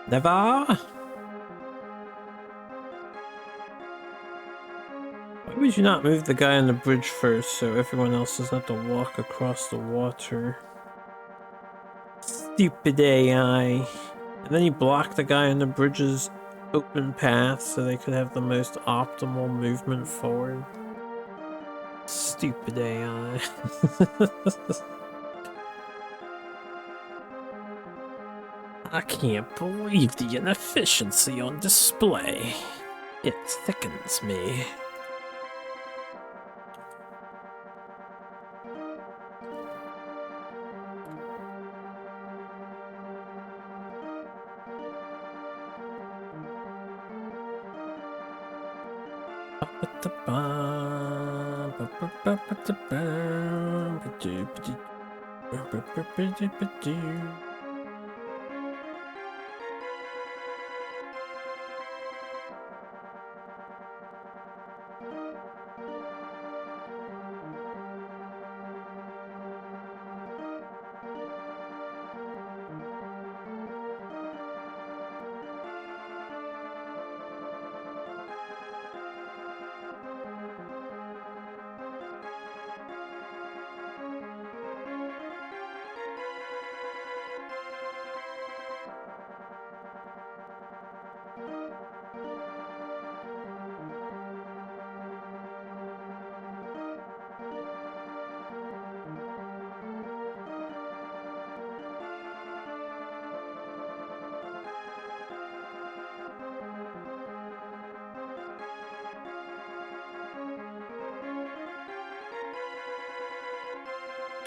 Never? Why would you not move the guy on the bridge first so everyone else doesn't have to walk across the water? Stupid AI. And then you block the guy on the bridge's open path so they could have the most optimal movement forward. Stupid AI. I can't believe the inefficiency on display. It thickens me.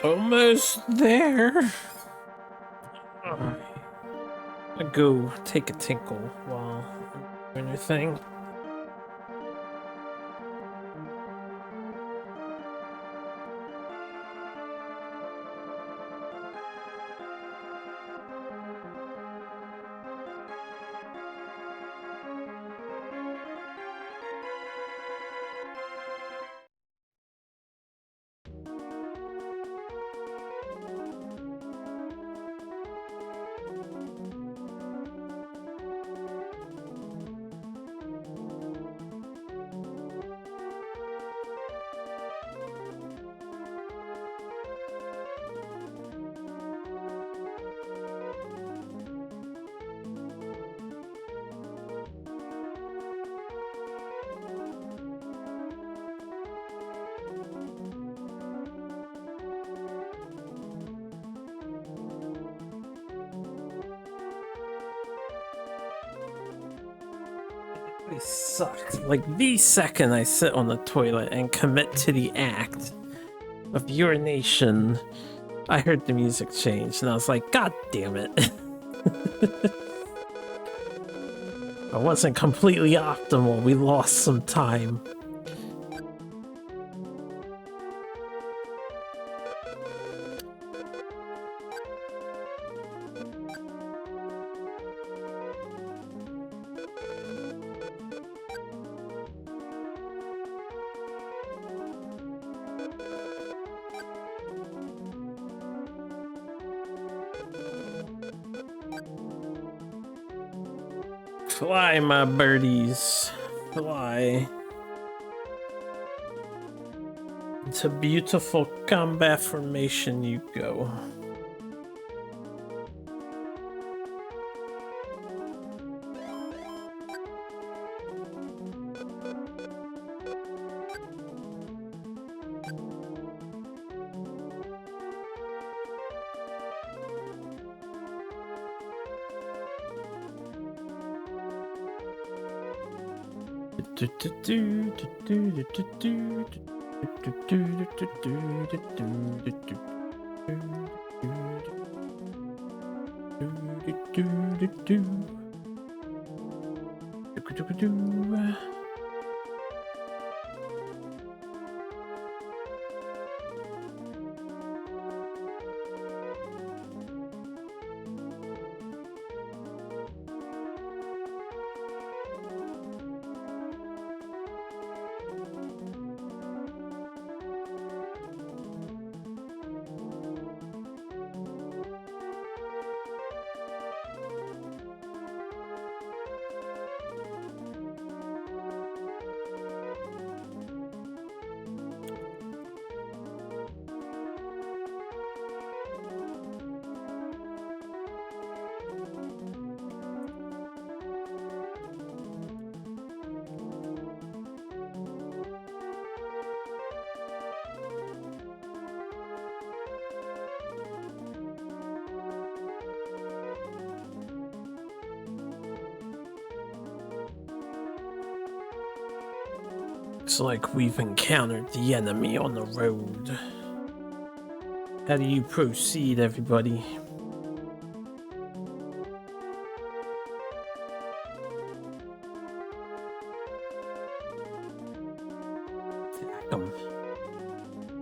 Almost there. I go take a tinkle while I'm doing your thing. They sucked. Like the second I sit on the toilet and commit to the act of urination, I heard the music change and I was like, God damn it. I wasn't completely optimal. We lost some time. Fly, my birdies. Fly. Into beautiful combat formation you go. Looks like we've encountered the enemy on the road. How do you proceed, everybody? Attack him.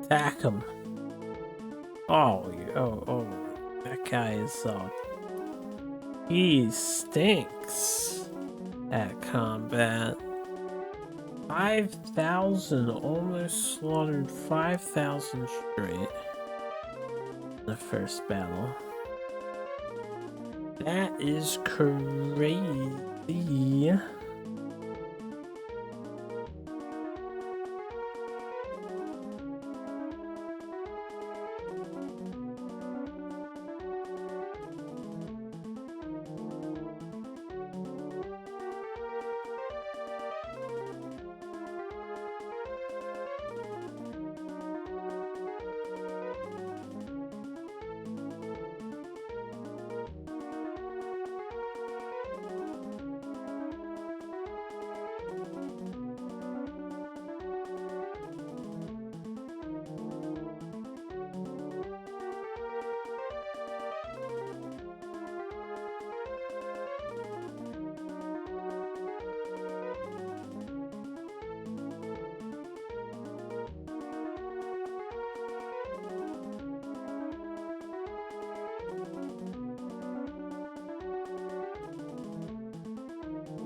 Attack him. Oh, that guy is, he stinks at combat. 5,000, almost slaughtered 5,000 straight in the first battle. That is crazy.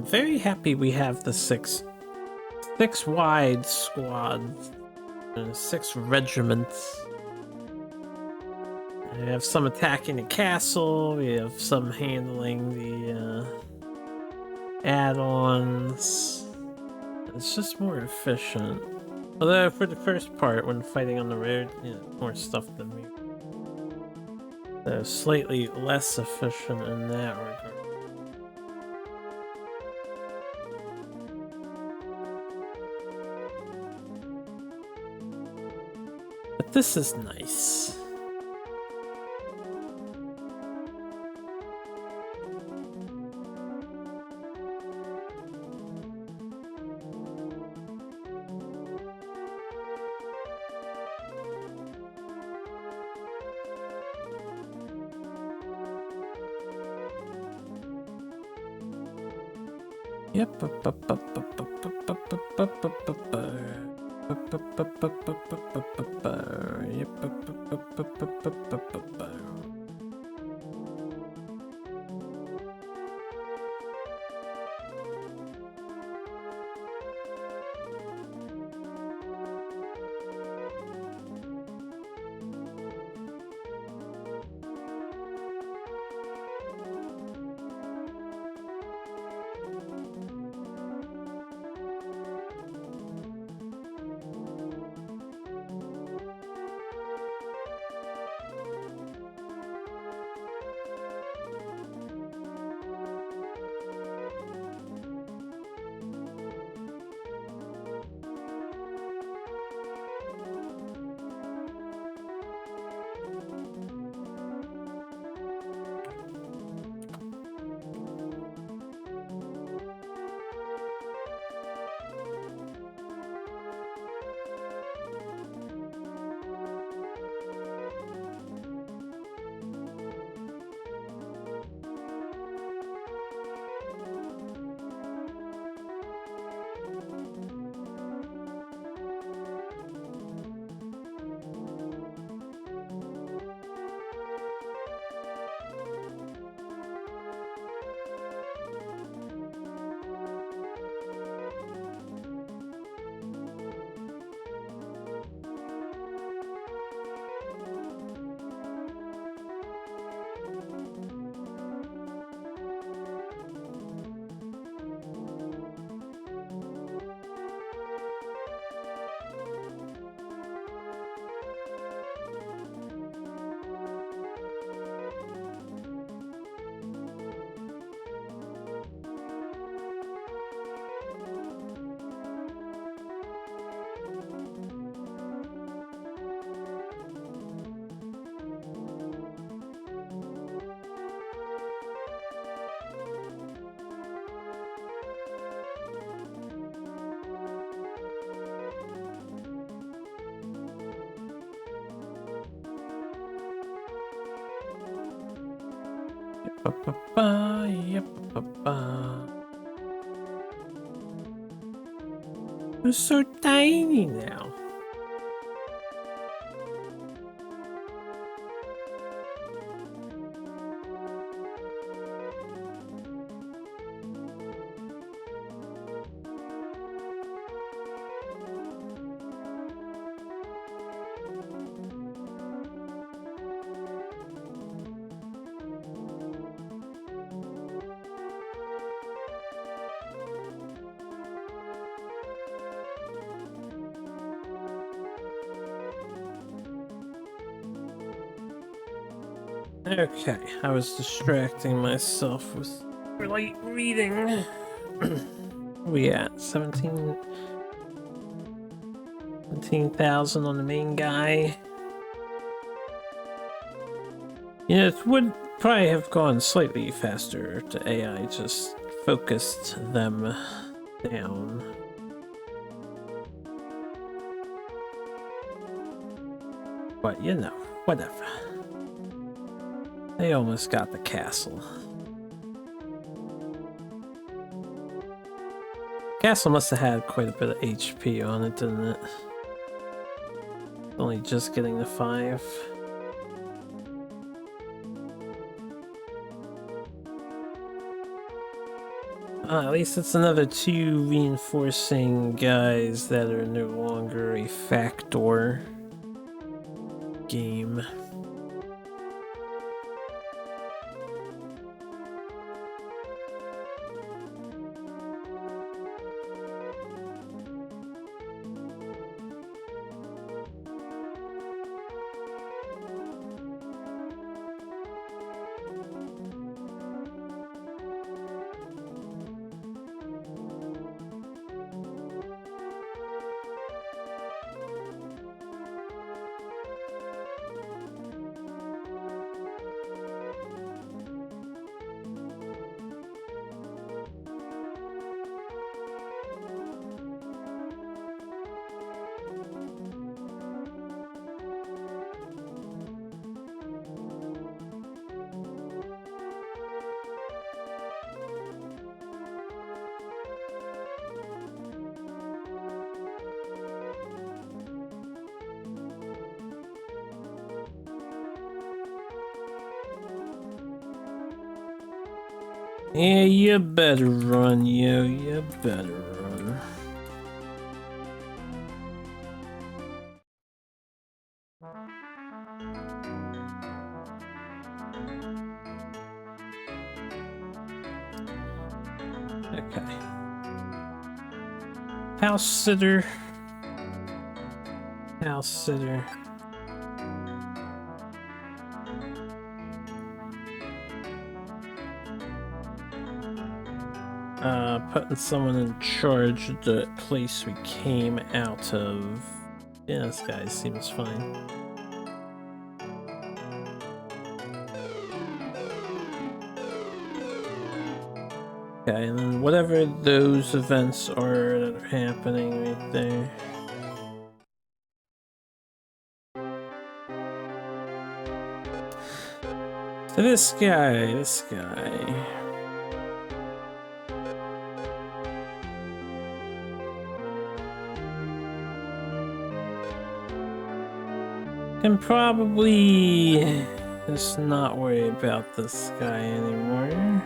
Very happy we have the six wide squad, 6 regiments. We have some attacking the castle. We have some handling the add-ons. It's just more efficient. Although for the first part, when fighting on the road, more stuff than me. So slightly less efficient in that regard. But this is nice. Yep. They're so tiny now. Okay, I was distracting myself with light reading. We at 17,000 on the main guy. Yeah, it would probably have gone slightly faster if the AI just focused them down. But you know, whatever. They almost got the castle. Castle must have had quite a bit of HP on it, didn't it? Only just getting the 5. At least it's another 2 reinforcing guys that are no longer a factor game. Yeah, you better run, yo. You better run. Okay. House sitter. House sitter. Putting someone in charge of the place we came out of. Yeah, this guy seems fine. Okay, and then whatever those events are that are happening right there. So this guy. Can probably just not worry about this guy anymore.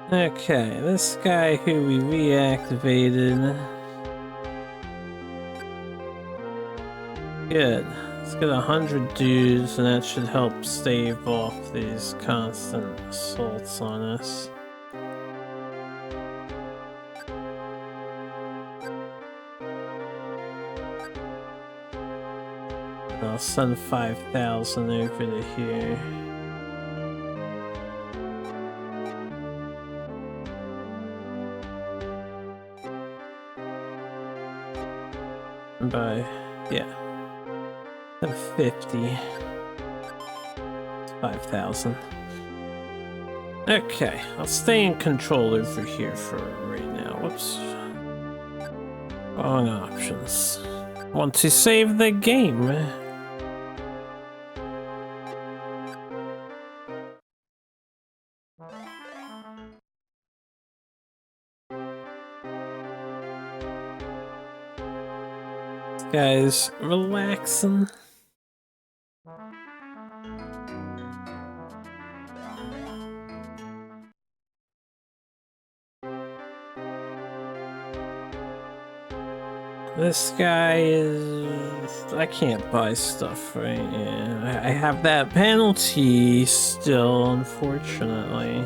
Okay, this guy who we reactivated. Good. Let's get 100 dudes, and that should help stave off these constant assaults on us. I'll send 5,000 over to here. By, yeah, 50. 5,000. Okay, I'll stay in control over here for right now. Whoops. Wrong options. Want to save the game. Guys, relaxing. This guy is... I can't buy stuff, right? Yeah, I have that penalty still, unfortunately.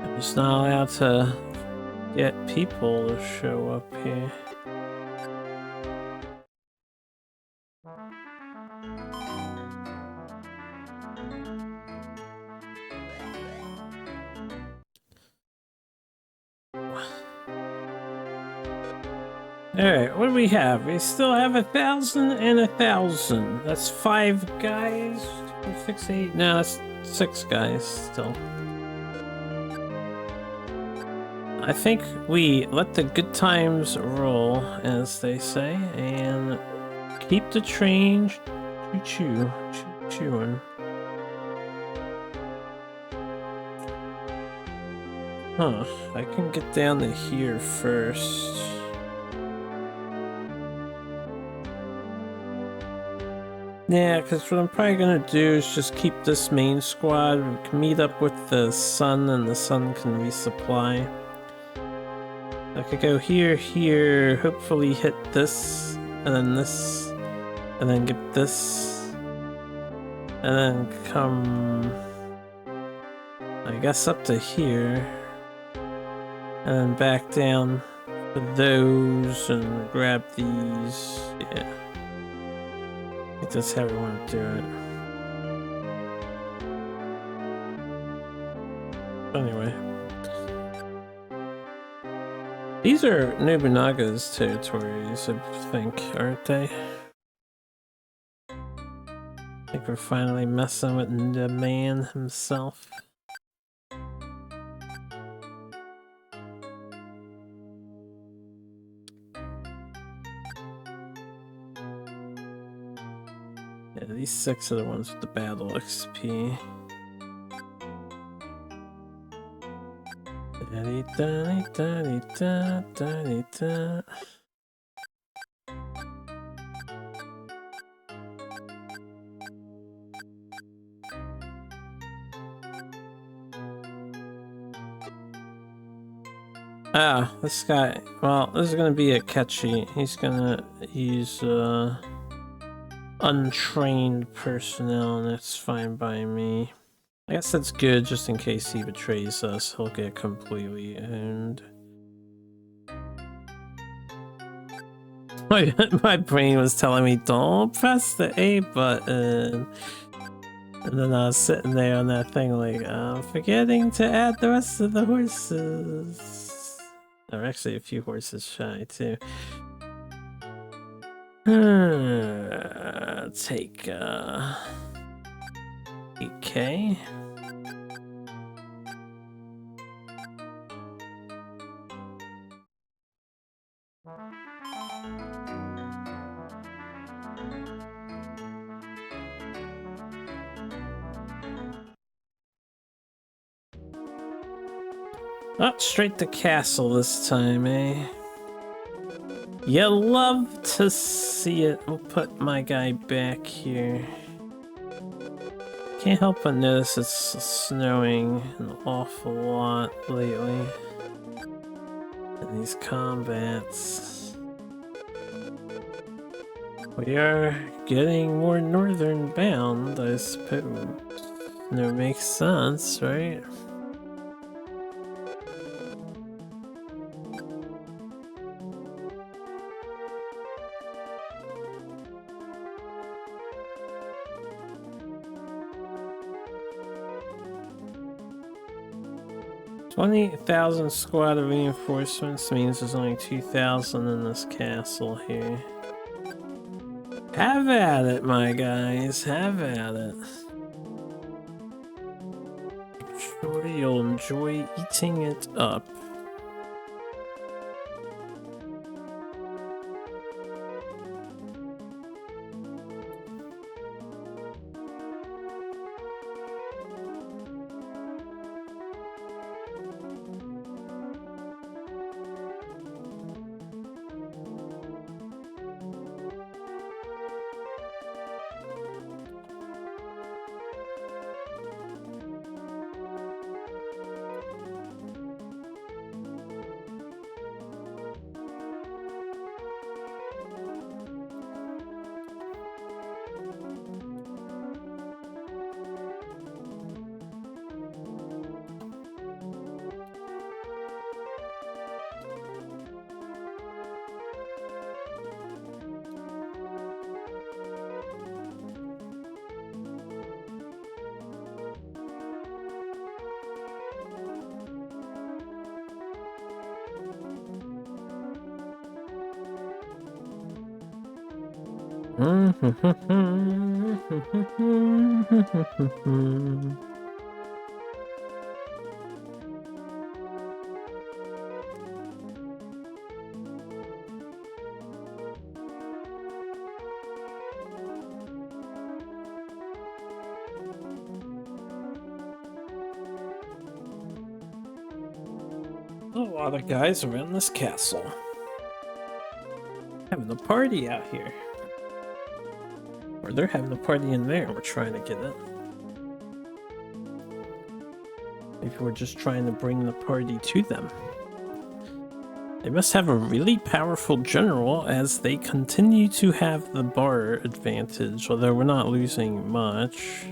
I'm just not allowed to get people to show up here. Alright, what do we have? We still have 1,000 and 1,000. That's 5 guys? 6, 8? No, that's 6 guys still. I think we let the good times roll, as they say, and keep the train choo-chooing. Huh, I can get down to here first. Yeah, because what I'm probably gonna do is just keep this main squad. We can meet up with the sun, and the sun can resupply. I could go here, here, hopefully hit this, and then get this, and then come, I guess, up to here, and then back down for those, and grab these, yeah. I think that's how we want to do it. Anyway. These are Nobunaga's territories, I think, aren't they? I think we're finally messing with the man himself. Yeah, these 6 are the ones with the battle XP. Da-dee-da-dee-da-dee-da-da-dee-da. Ah, this guy. Well, this is gonna be a catchy. He's gonna use untrained personnel, and that's fine by me. I guess that's good, just in case he betrays us. He'll get completely owned. My brain was telling me, don't press the A button. And then I was sitting there on that thing like, I'm forgetting to add the rest of the horses. There are actually a few horses shy, too. Take, 8K. Oh, straight to castle this time, eh? You love to see it. We'll put my guy back here. Can't help but notice it's snowing an awful lot lately. In these combats. We are getting more northern bound, I suppose. That makes sense, right? $20,000 squad of reinforcements means there's only 2,000 in this castle here. Have at it, my guys. Have at it. I'm sure you'll enjoy eating it up. A lot of guys around this castle. Having a party out here. Or they're having a party in there. We're trying to get it. Maybe we're just trying to bring the party to them. They must have a really powerful general as they continue to have the bar advantage, although we're not losing much.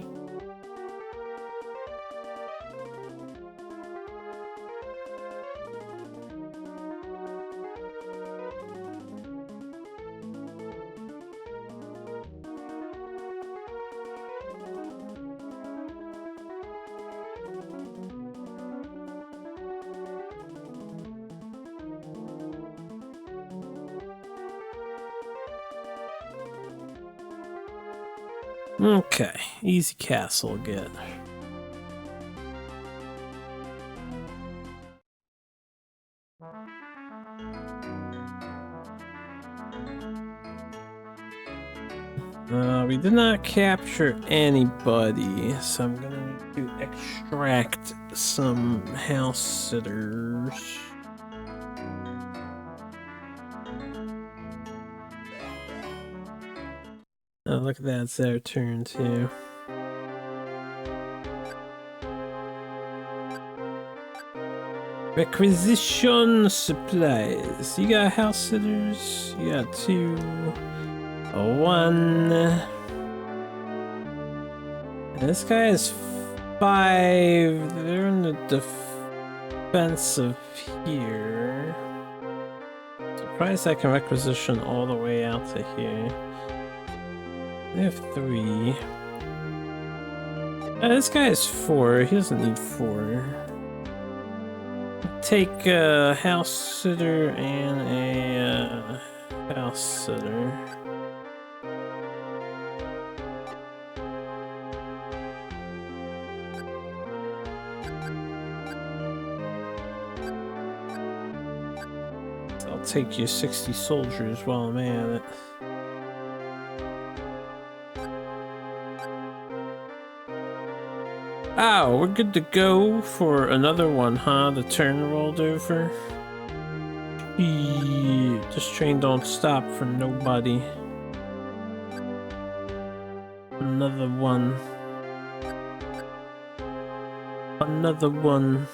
Okay, easy castle get. We did not capture anybody, so I'm gonna need to extract some house sitters. Oh, look at that, it's their turn too. Requisition supplies. You got house sitters? You got 2. 1. And this guy is 5. They're in the defensive here. Surprised I can requisition all the way out to here. They have 3. This guy is 4. He doesn't need 4. Take a house sitter and a house sitter. I'll take you 60 soldiers while I'm at it. Oh, we're good to go for another one, huh? The turn rolled over. This train don't stop for nobody. Another one. Another one.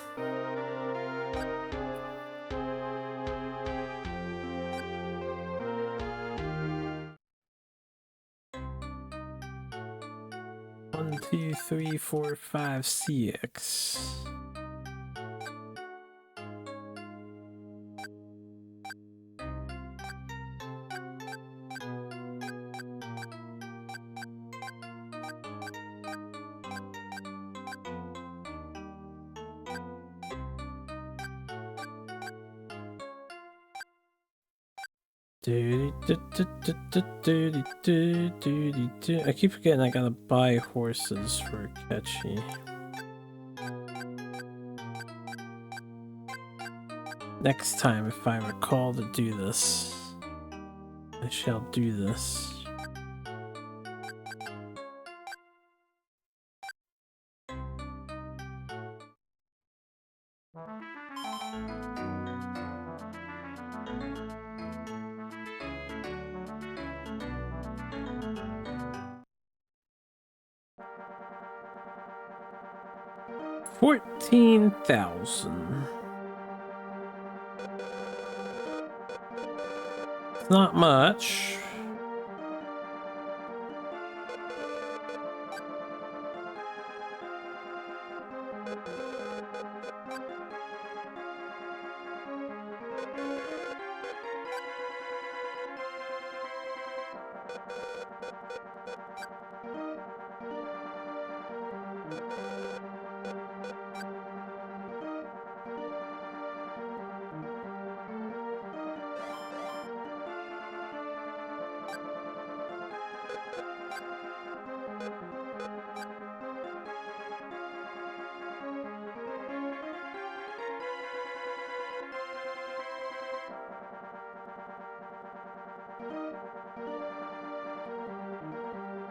One, 2, 3, 4, 5, 6. I keep forgetting I gotta buy horses for Catchy. Next time, if I recall to do this, I shall do this. $14,000. It's not much.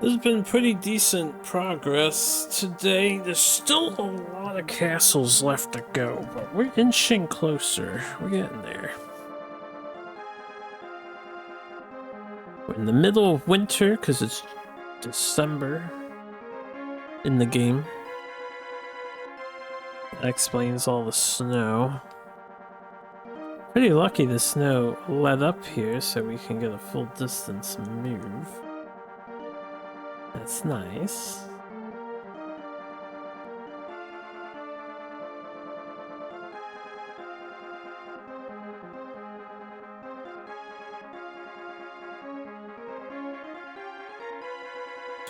There's been pretty decent progress today. There's still a lot of castles left to go, but we're inching closer. We're getting there. We're in the middle of winter because it's December in the game. That explains all the snow. Pretty lucky the snow let up here so we can get a full distance move. That's nice.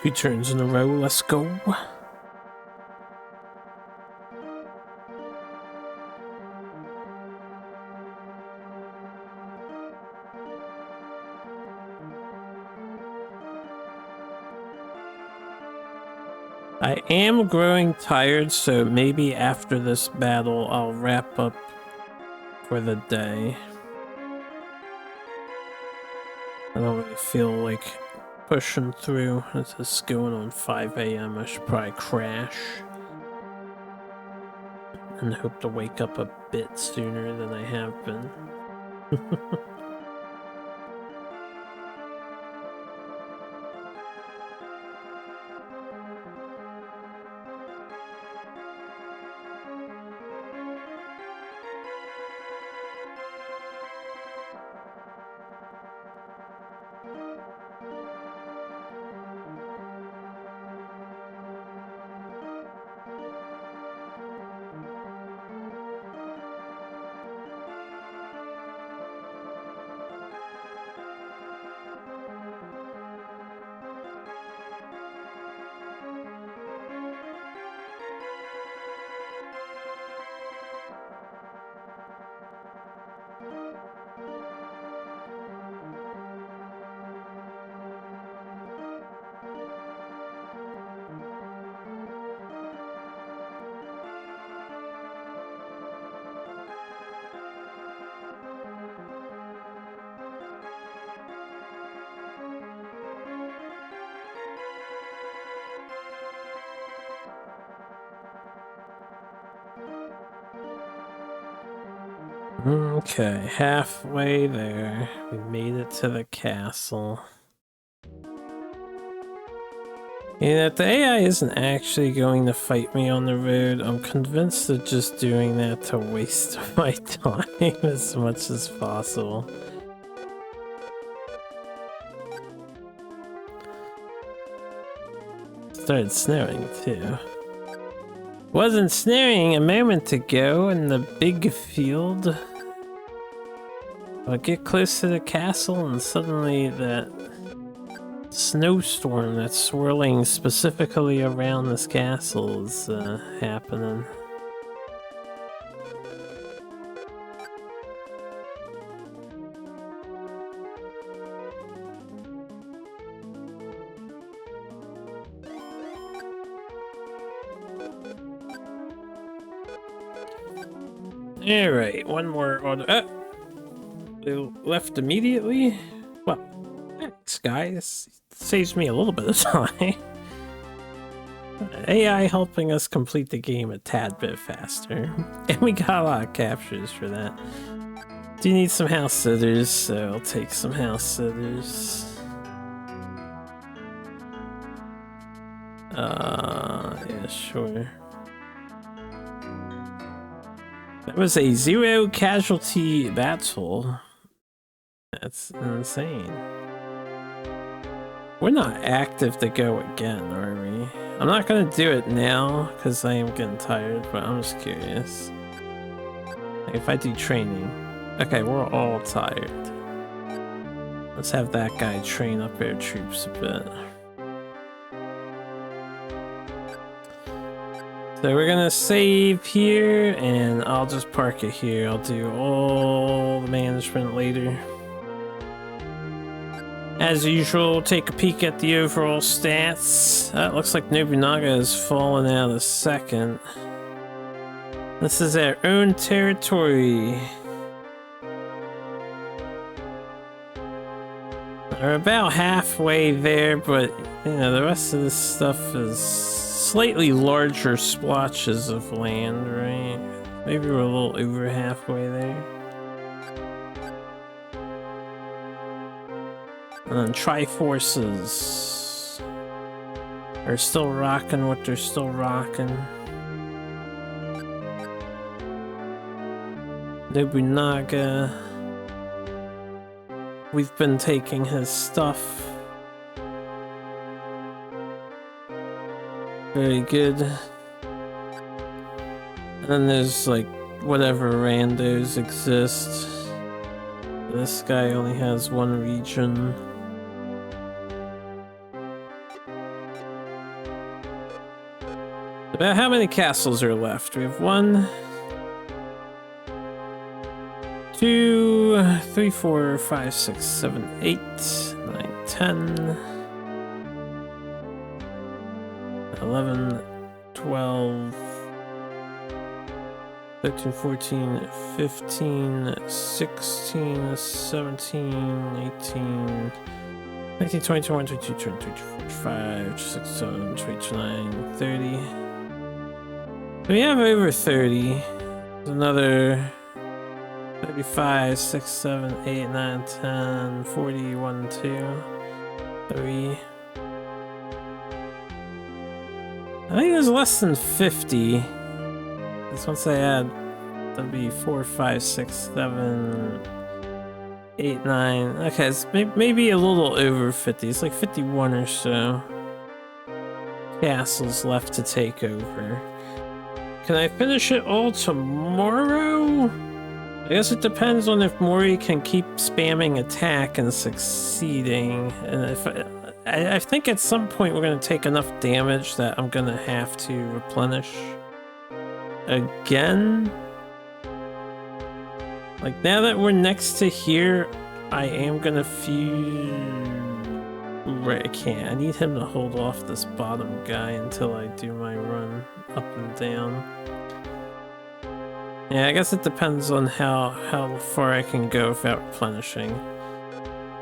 Two turns in a row, let's go. I am growing tired, so maybe after this battle I'll wrap up for the day. I don't really feel like pushing through. This is going on 5 a.m. I should probably crash and hope to wake up a bit sooner than I have been. Okay, halfway there. We made it to the castle. Yeah, if the AI isn't actually going to fight me on the road, I'm convinced that just doing that to waste my time as much as possible. Started snowing too. Wasn't snowing a moment ago in the big field. I'll get close to the castle and suddenly that snowstorm that's swirling specifically around this castle is happening. Alright, one more order. They left immediately? Well, thanks guys. Saves me a little bit of time. AI helping us complete the game a tad bit faster. And we got a lot of captures for that. Do need some house sitters, so I'll take some house sitters. Yeah, sure. That was a 0 casualty battle. That's insane. We're not active to go again, are we? I'm not gonna do it now because I am getting tired, but I'm just curious. Like if I do training. Okay, we're all tired. Let's have that guy train up air troops a bit. So we're gonna save here, and I'll just park it here. I'll do all the management later. As usual, take a peek at the overall stats. Looks like Nobunaga has fallen out of second. This is our own territory. We're about halfway there, but you know, the rest of this stuff is slightly larger splotches of land, right? Maybe we're a little over halfway there. And then Triforces are still rocking what they're still rocking. Nobunaga, we've been taking his stuff. Very good. And then there's like whatever randos exist. This guy only has one region. About how many castles are left? We have 1, 2, 3, 4, 5, 6, 7, 8, 9, 10. 11, 12, 13, 14, 15, 16, 17, 18, 19, 20, 21, 22, 23, 25, 26, 27, 29, 30. So we have over 30. There's another 35, 6, 7, 8, 9, 10, 40, 1, 2, 3. I think there's less than 50. Because once I add, that'd be 4, 5, 6, 7, 8, 9. Okay, it's maybe a little over 50. It's like 51 or so castles left to take over. Can I finish it all tomorrow? I guess it depends on if Mori can keep spamming attack and succeeding. And if I think at some point we're going to take enough damage that I'm going to have to replenish again. Like, now that we're next to here, I am gonna fuse... Right, I can't. I need him to hold off this bottom guy until I do my run up and down. Yeah, I guess it depends on how far I can go without replenishing.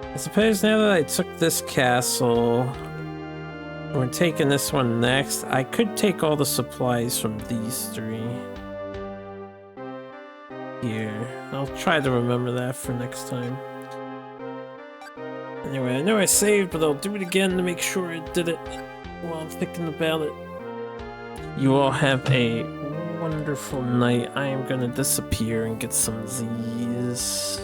I suppose now that I took this castle, we're taking this one next, I could take all the supplies from these three. Here. I'll try to remember that for next time. Anyway, I know I saved, but I'll do it again to make sure I did it while I'm thinking about it. You all have a wonderful night. I am gonna disappear and get some Z's.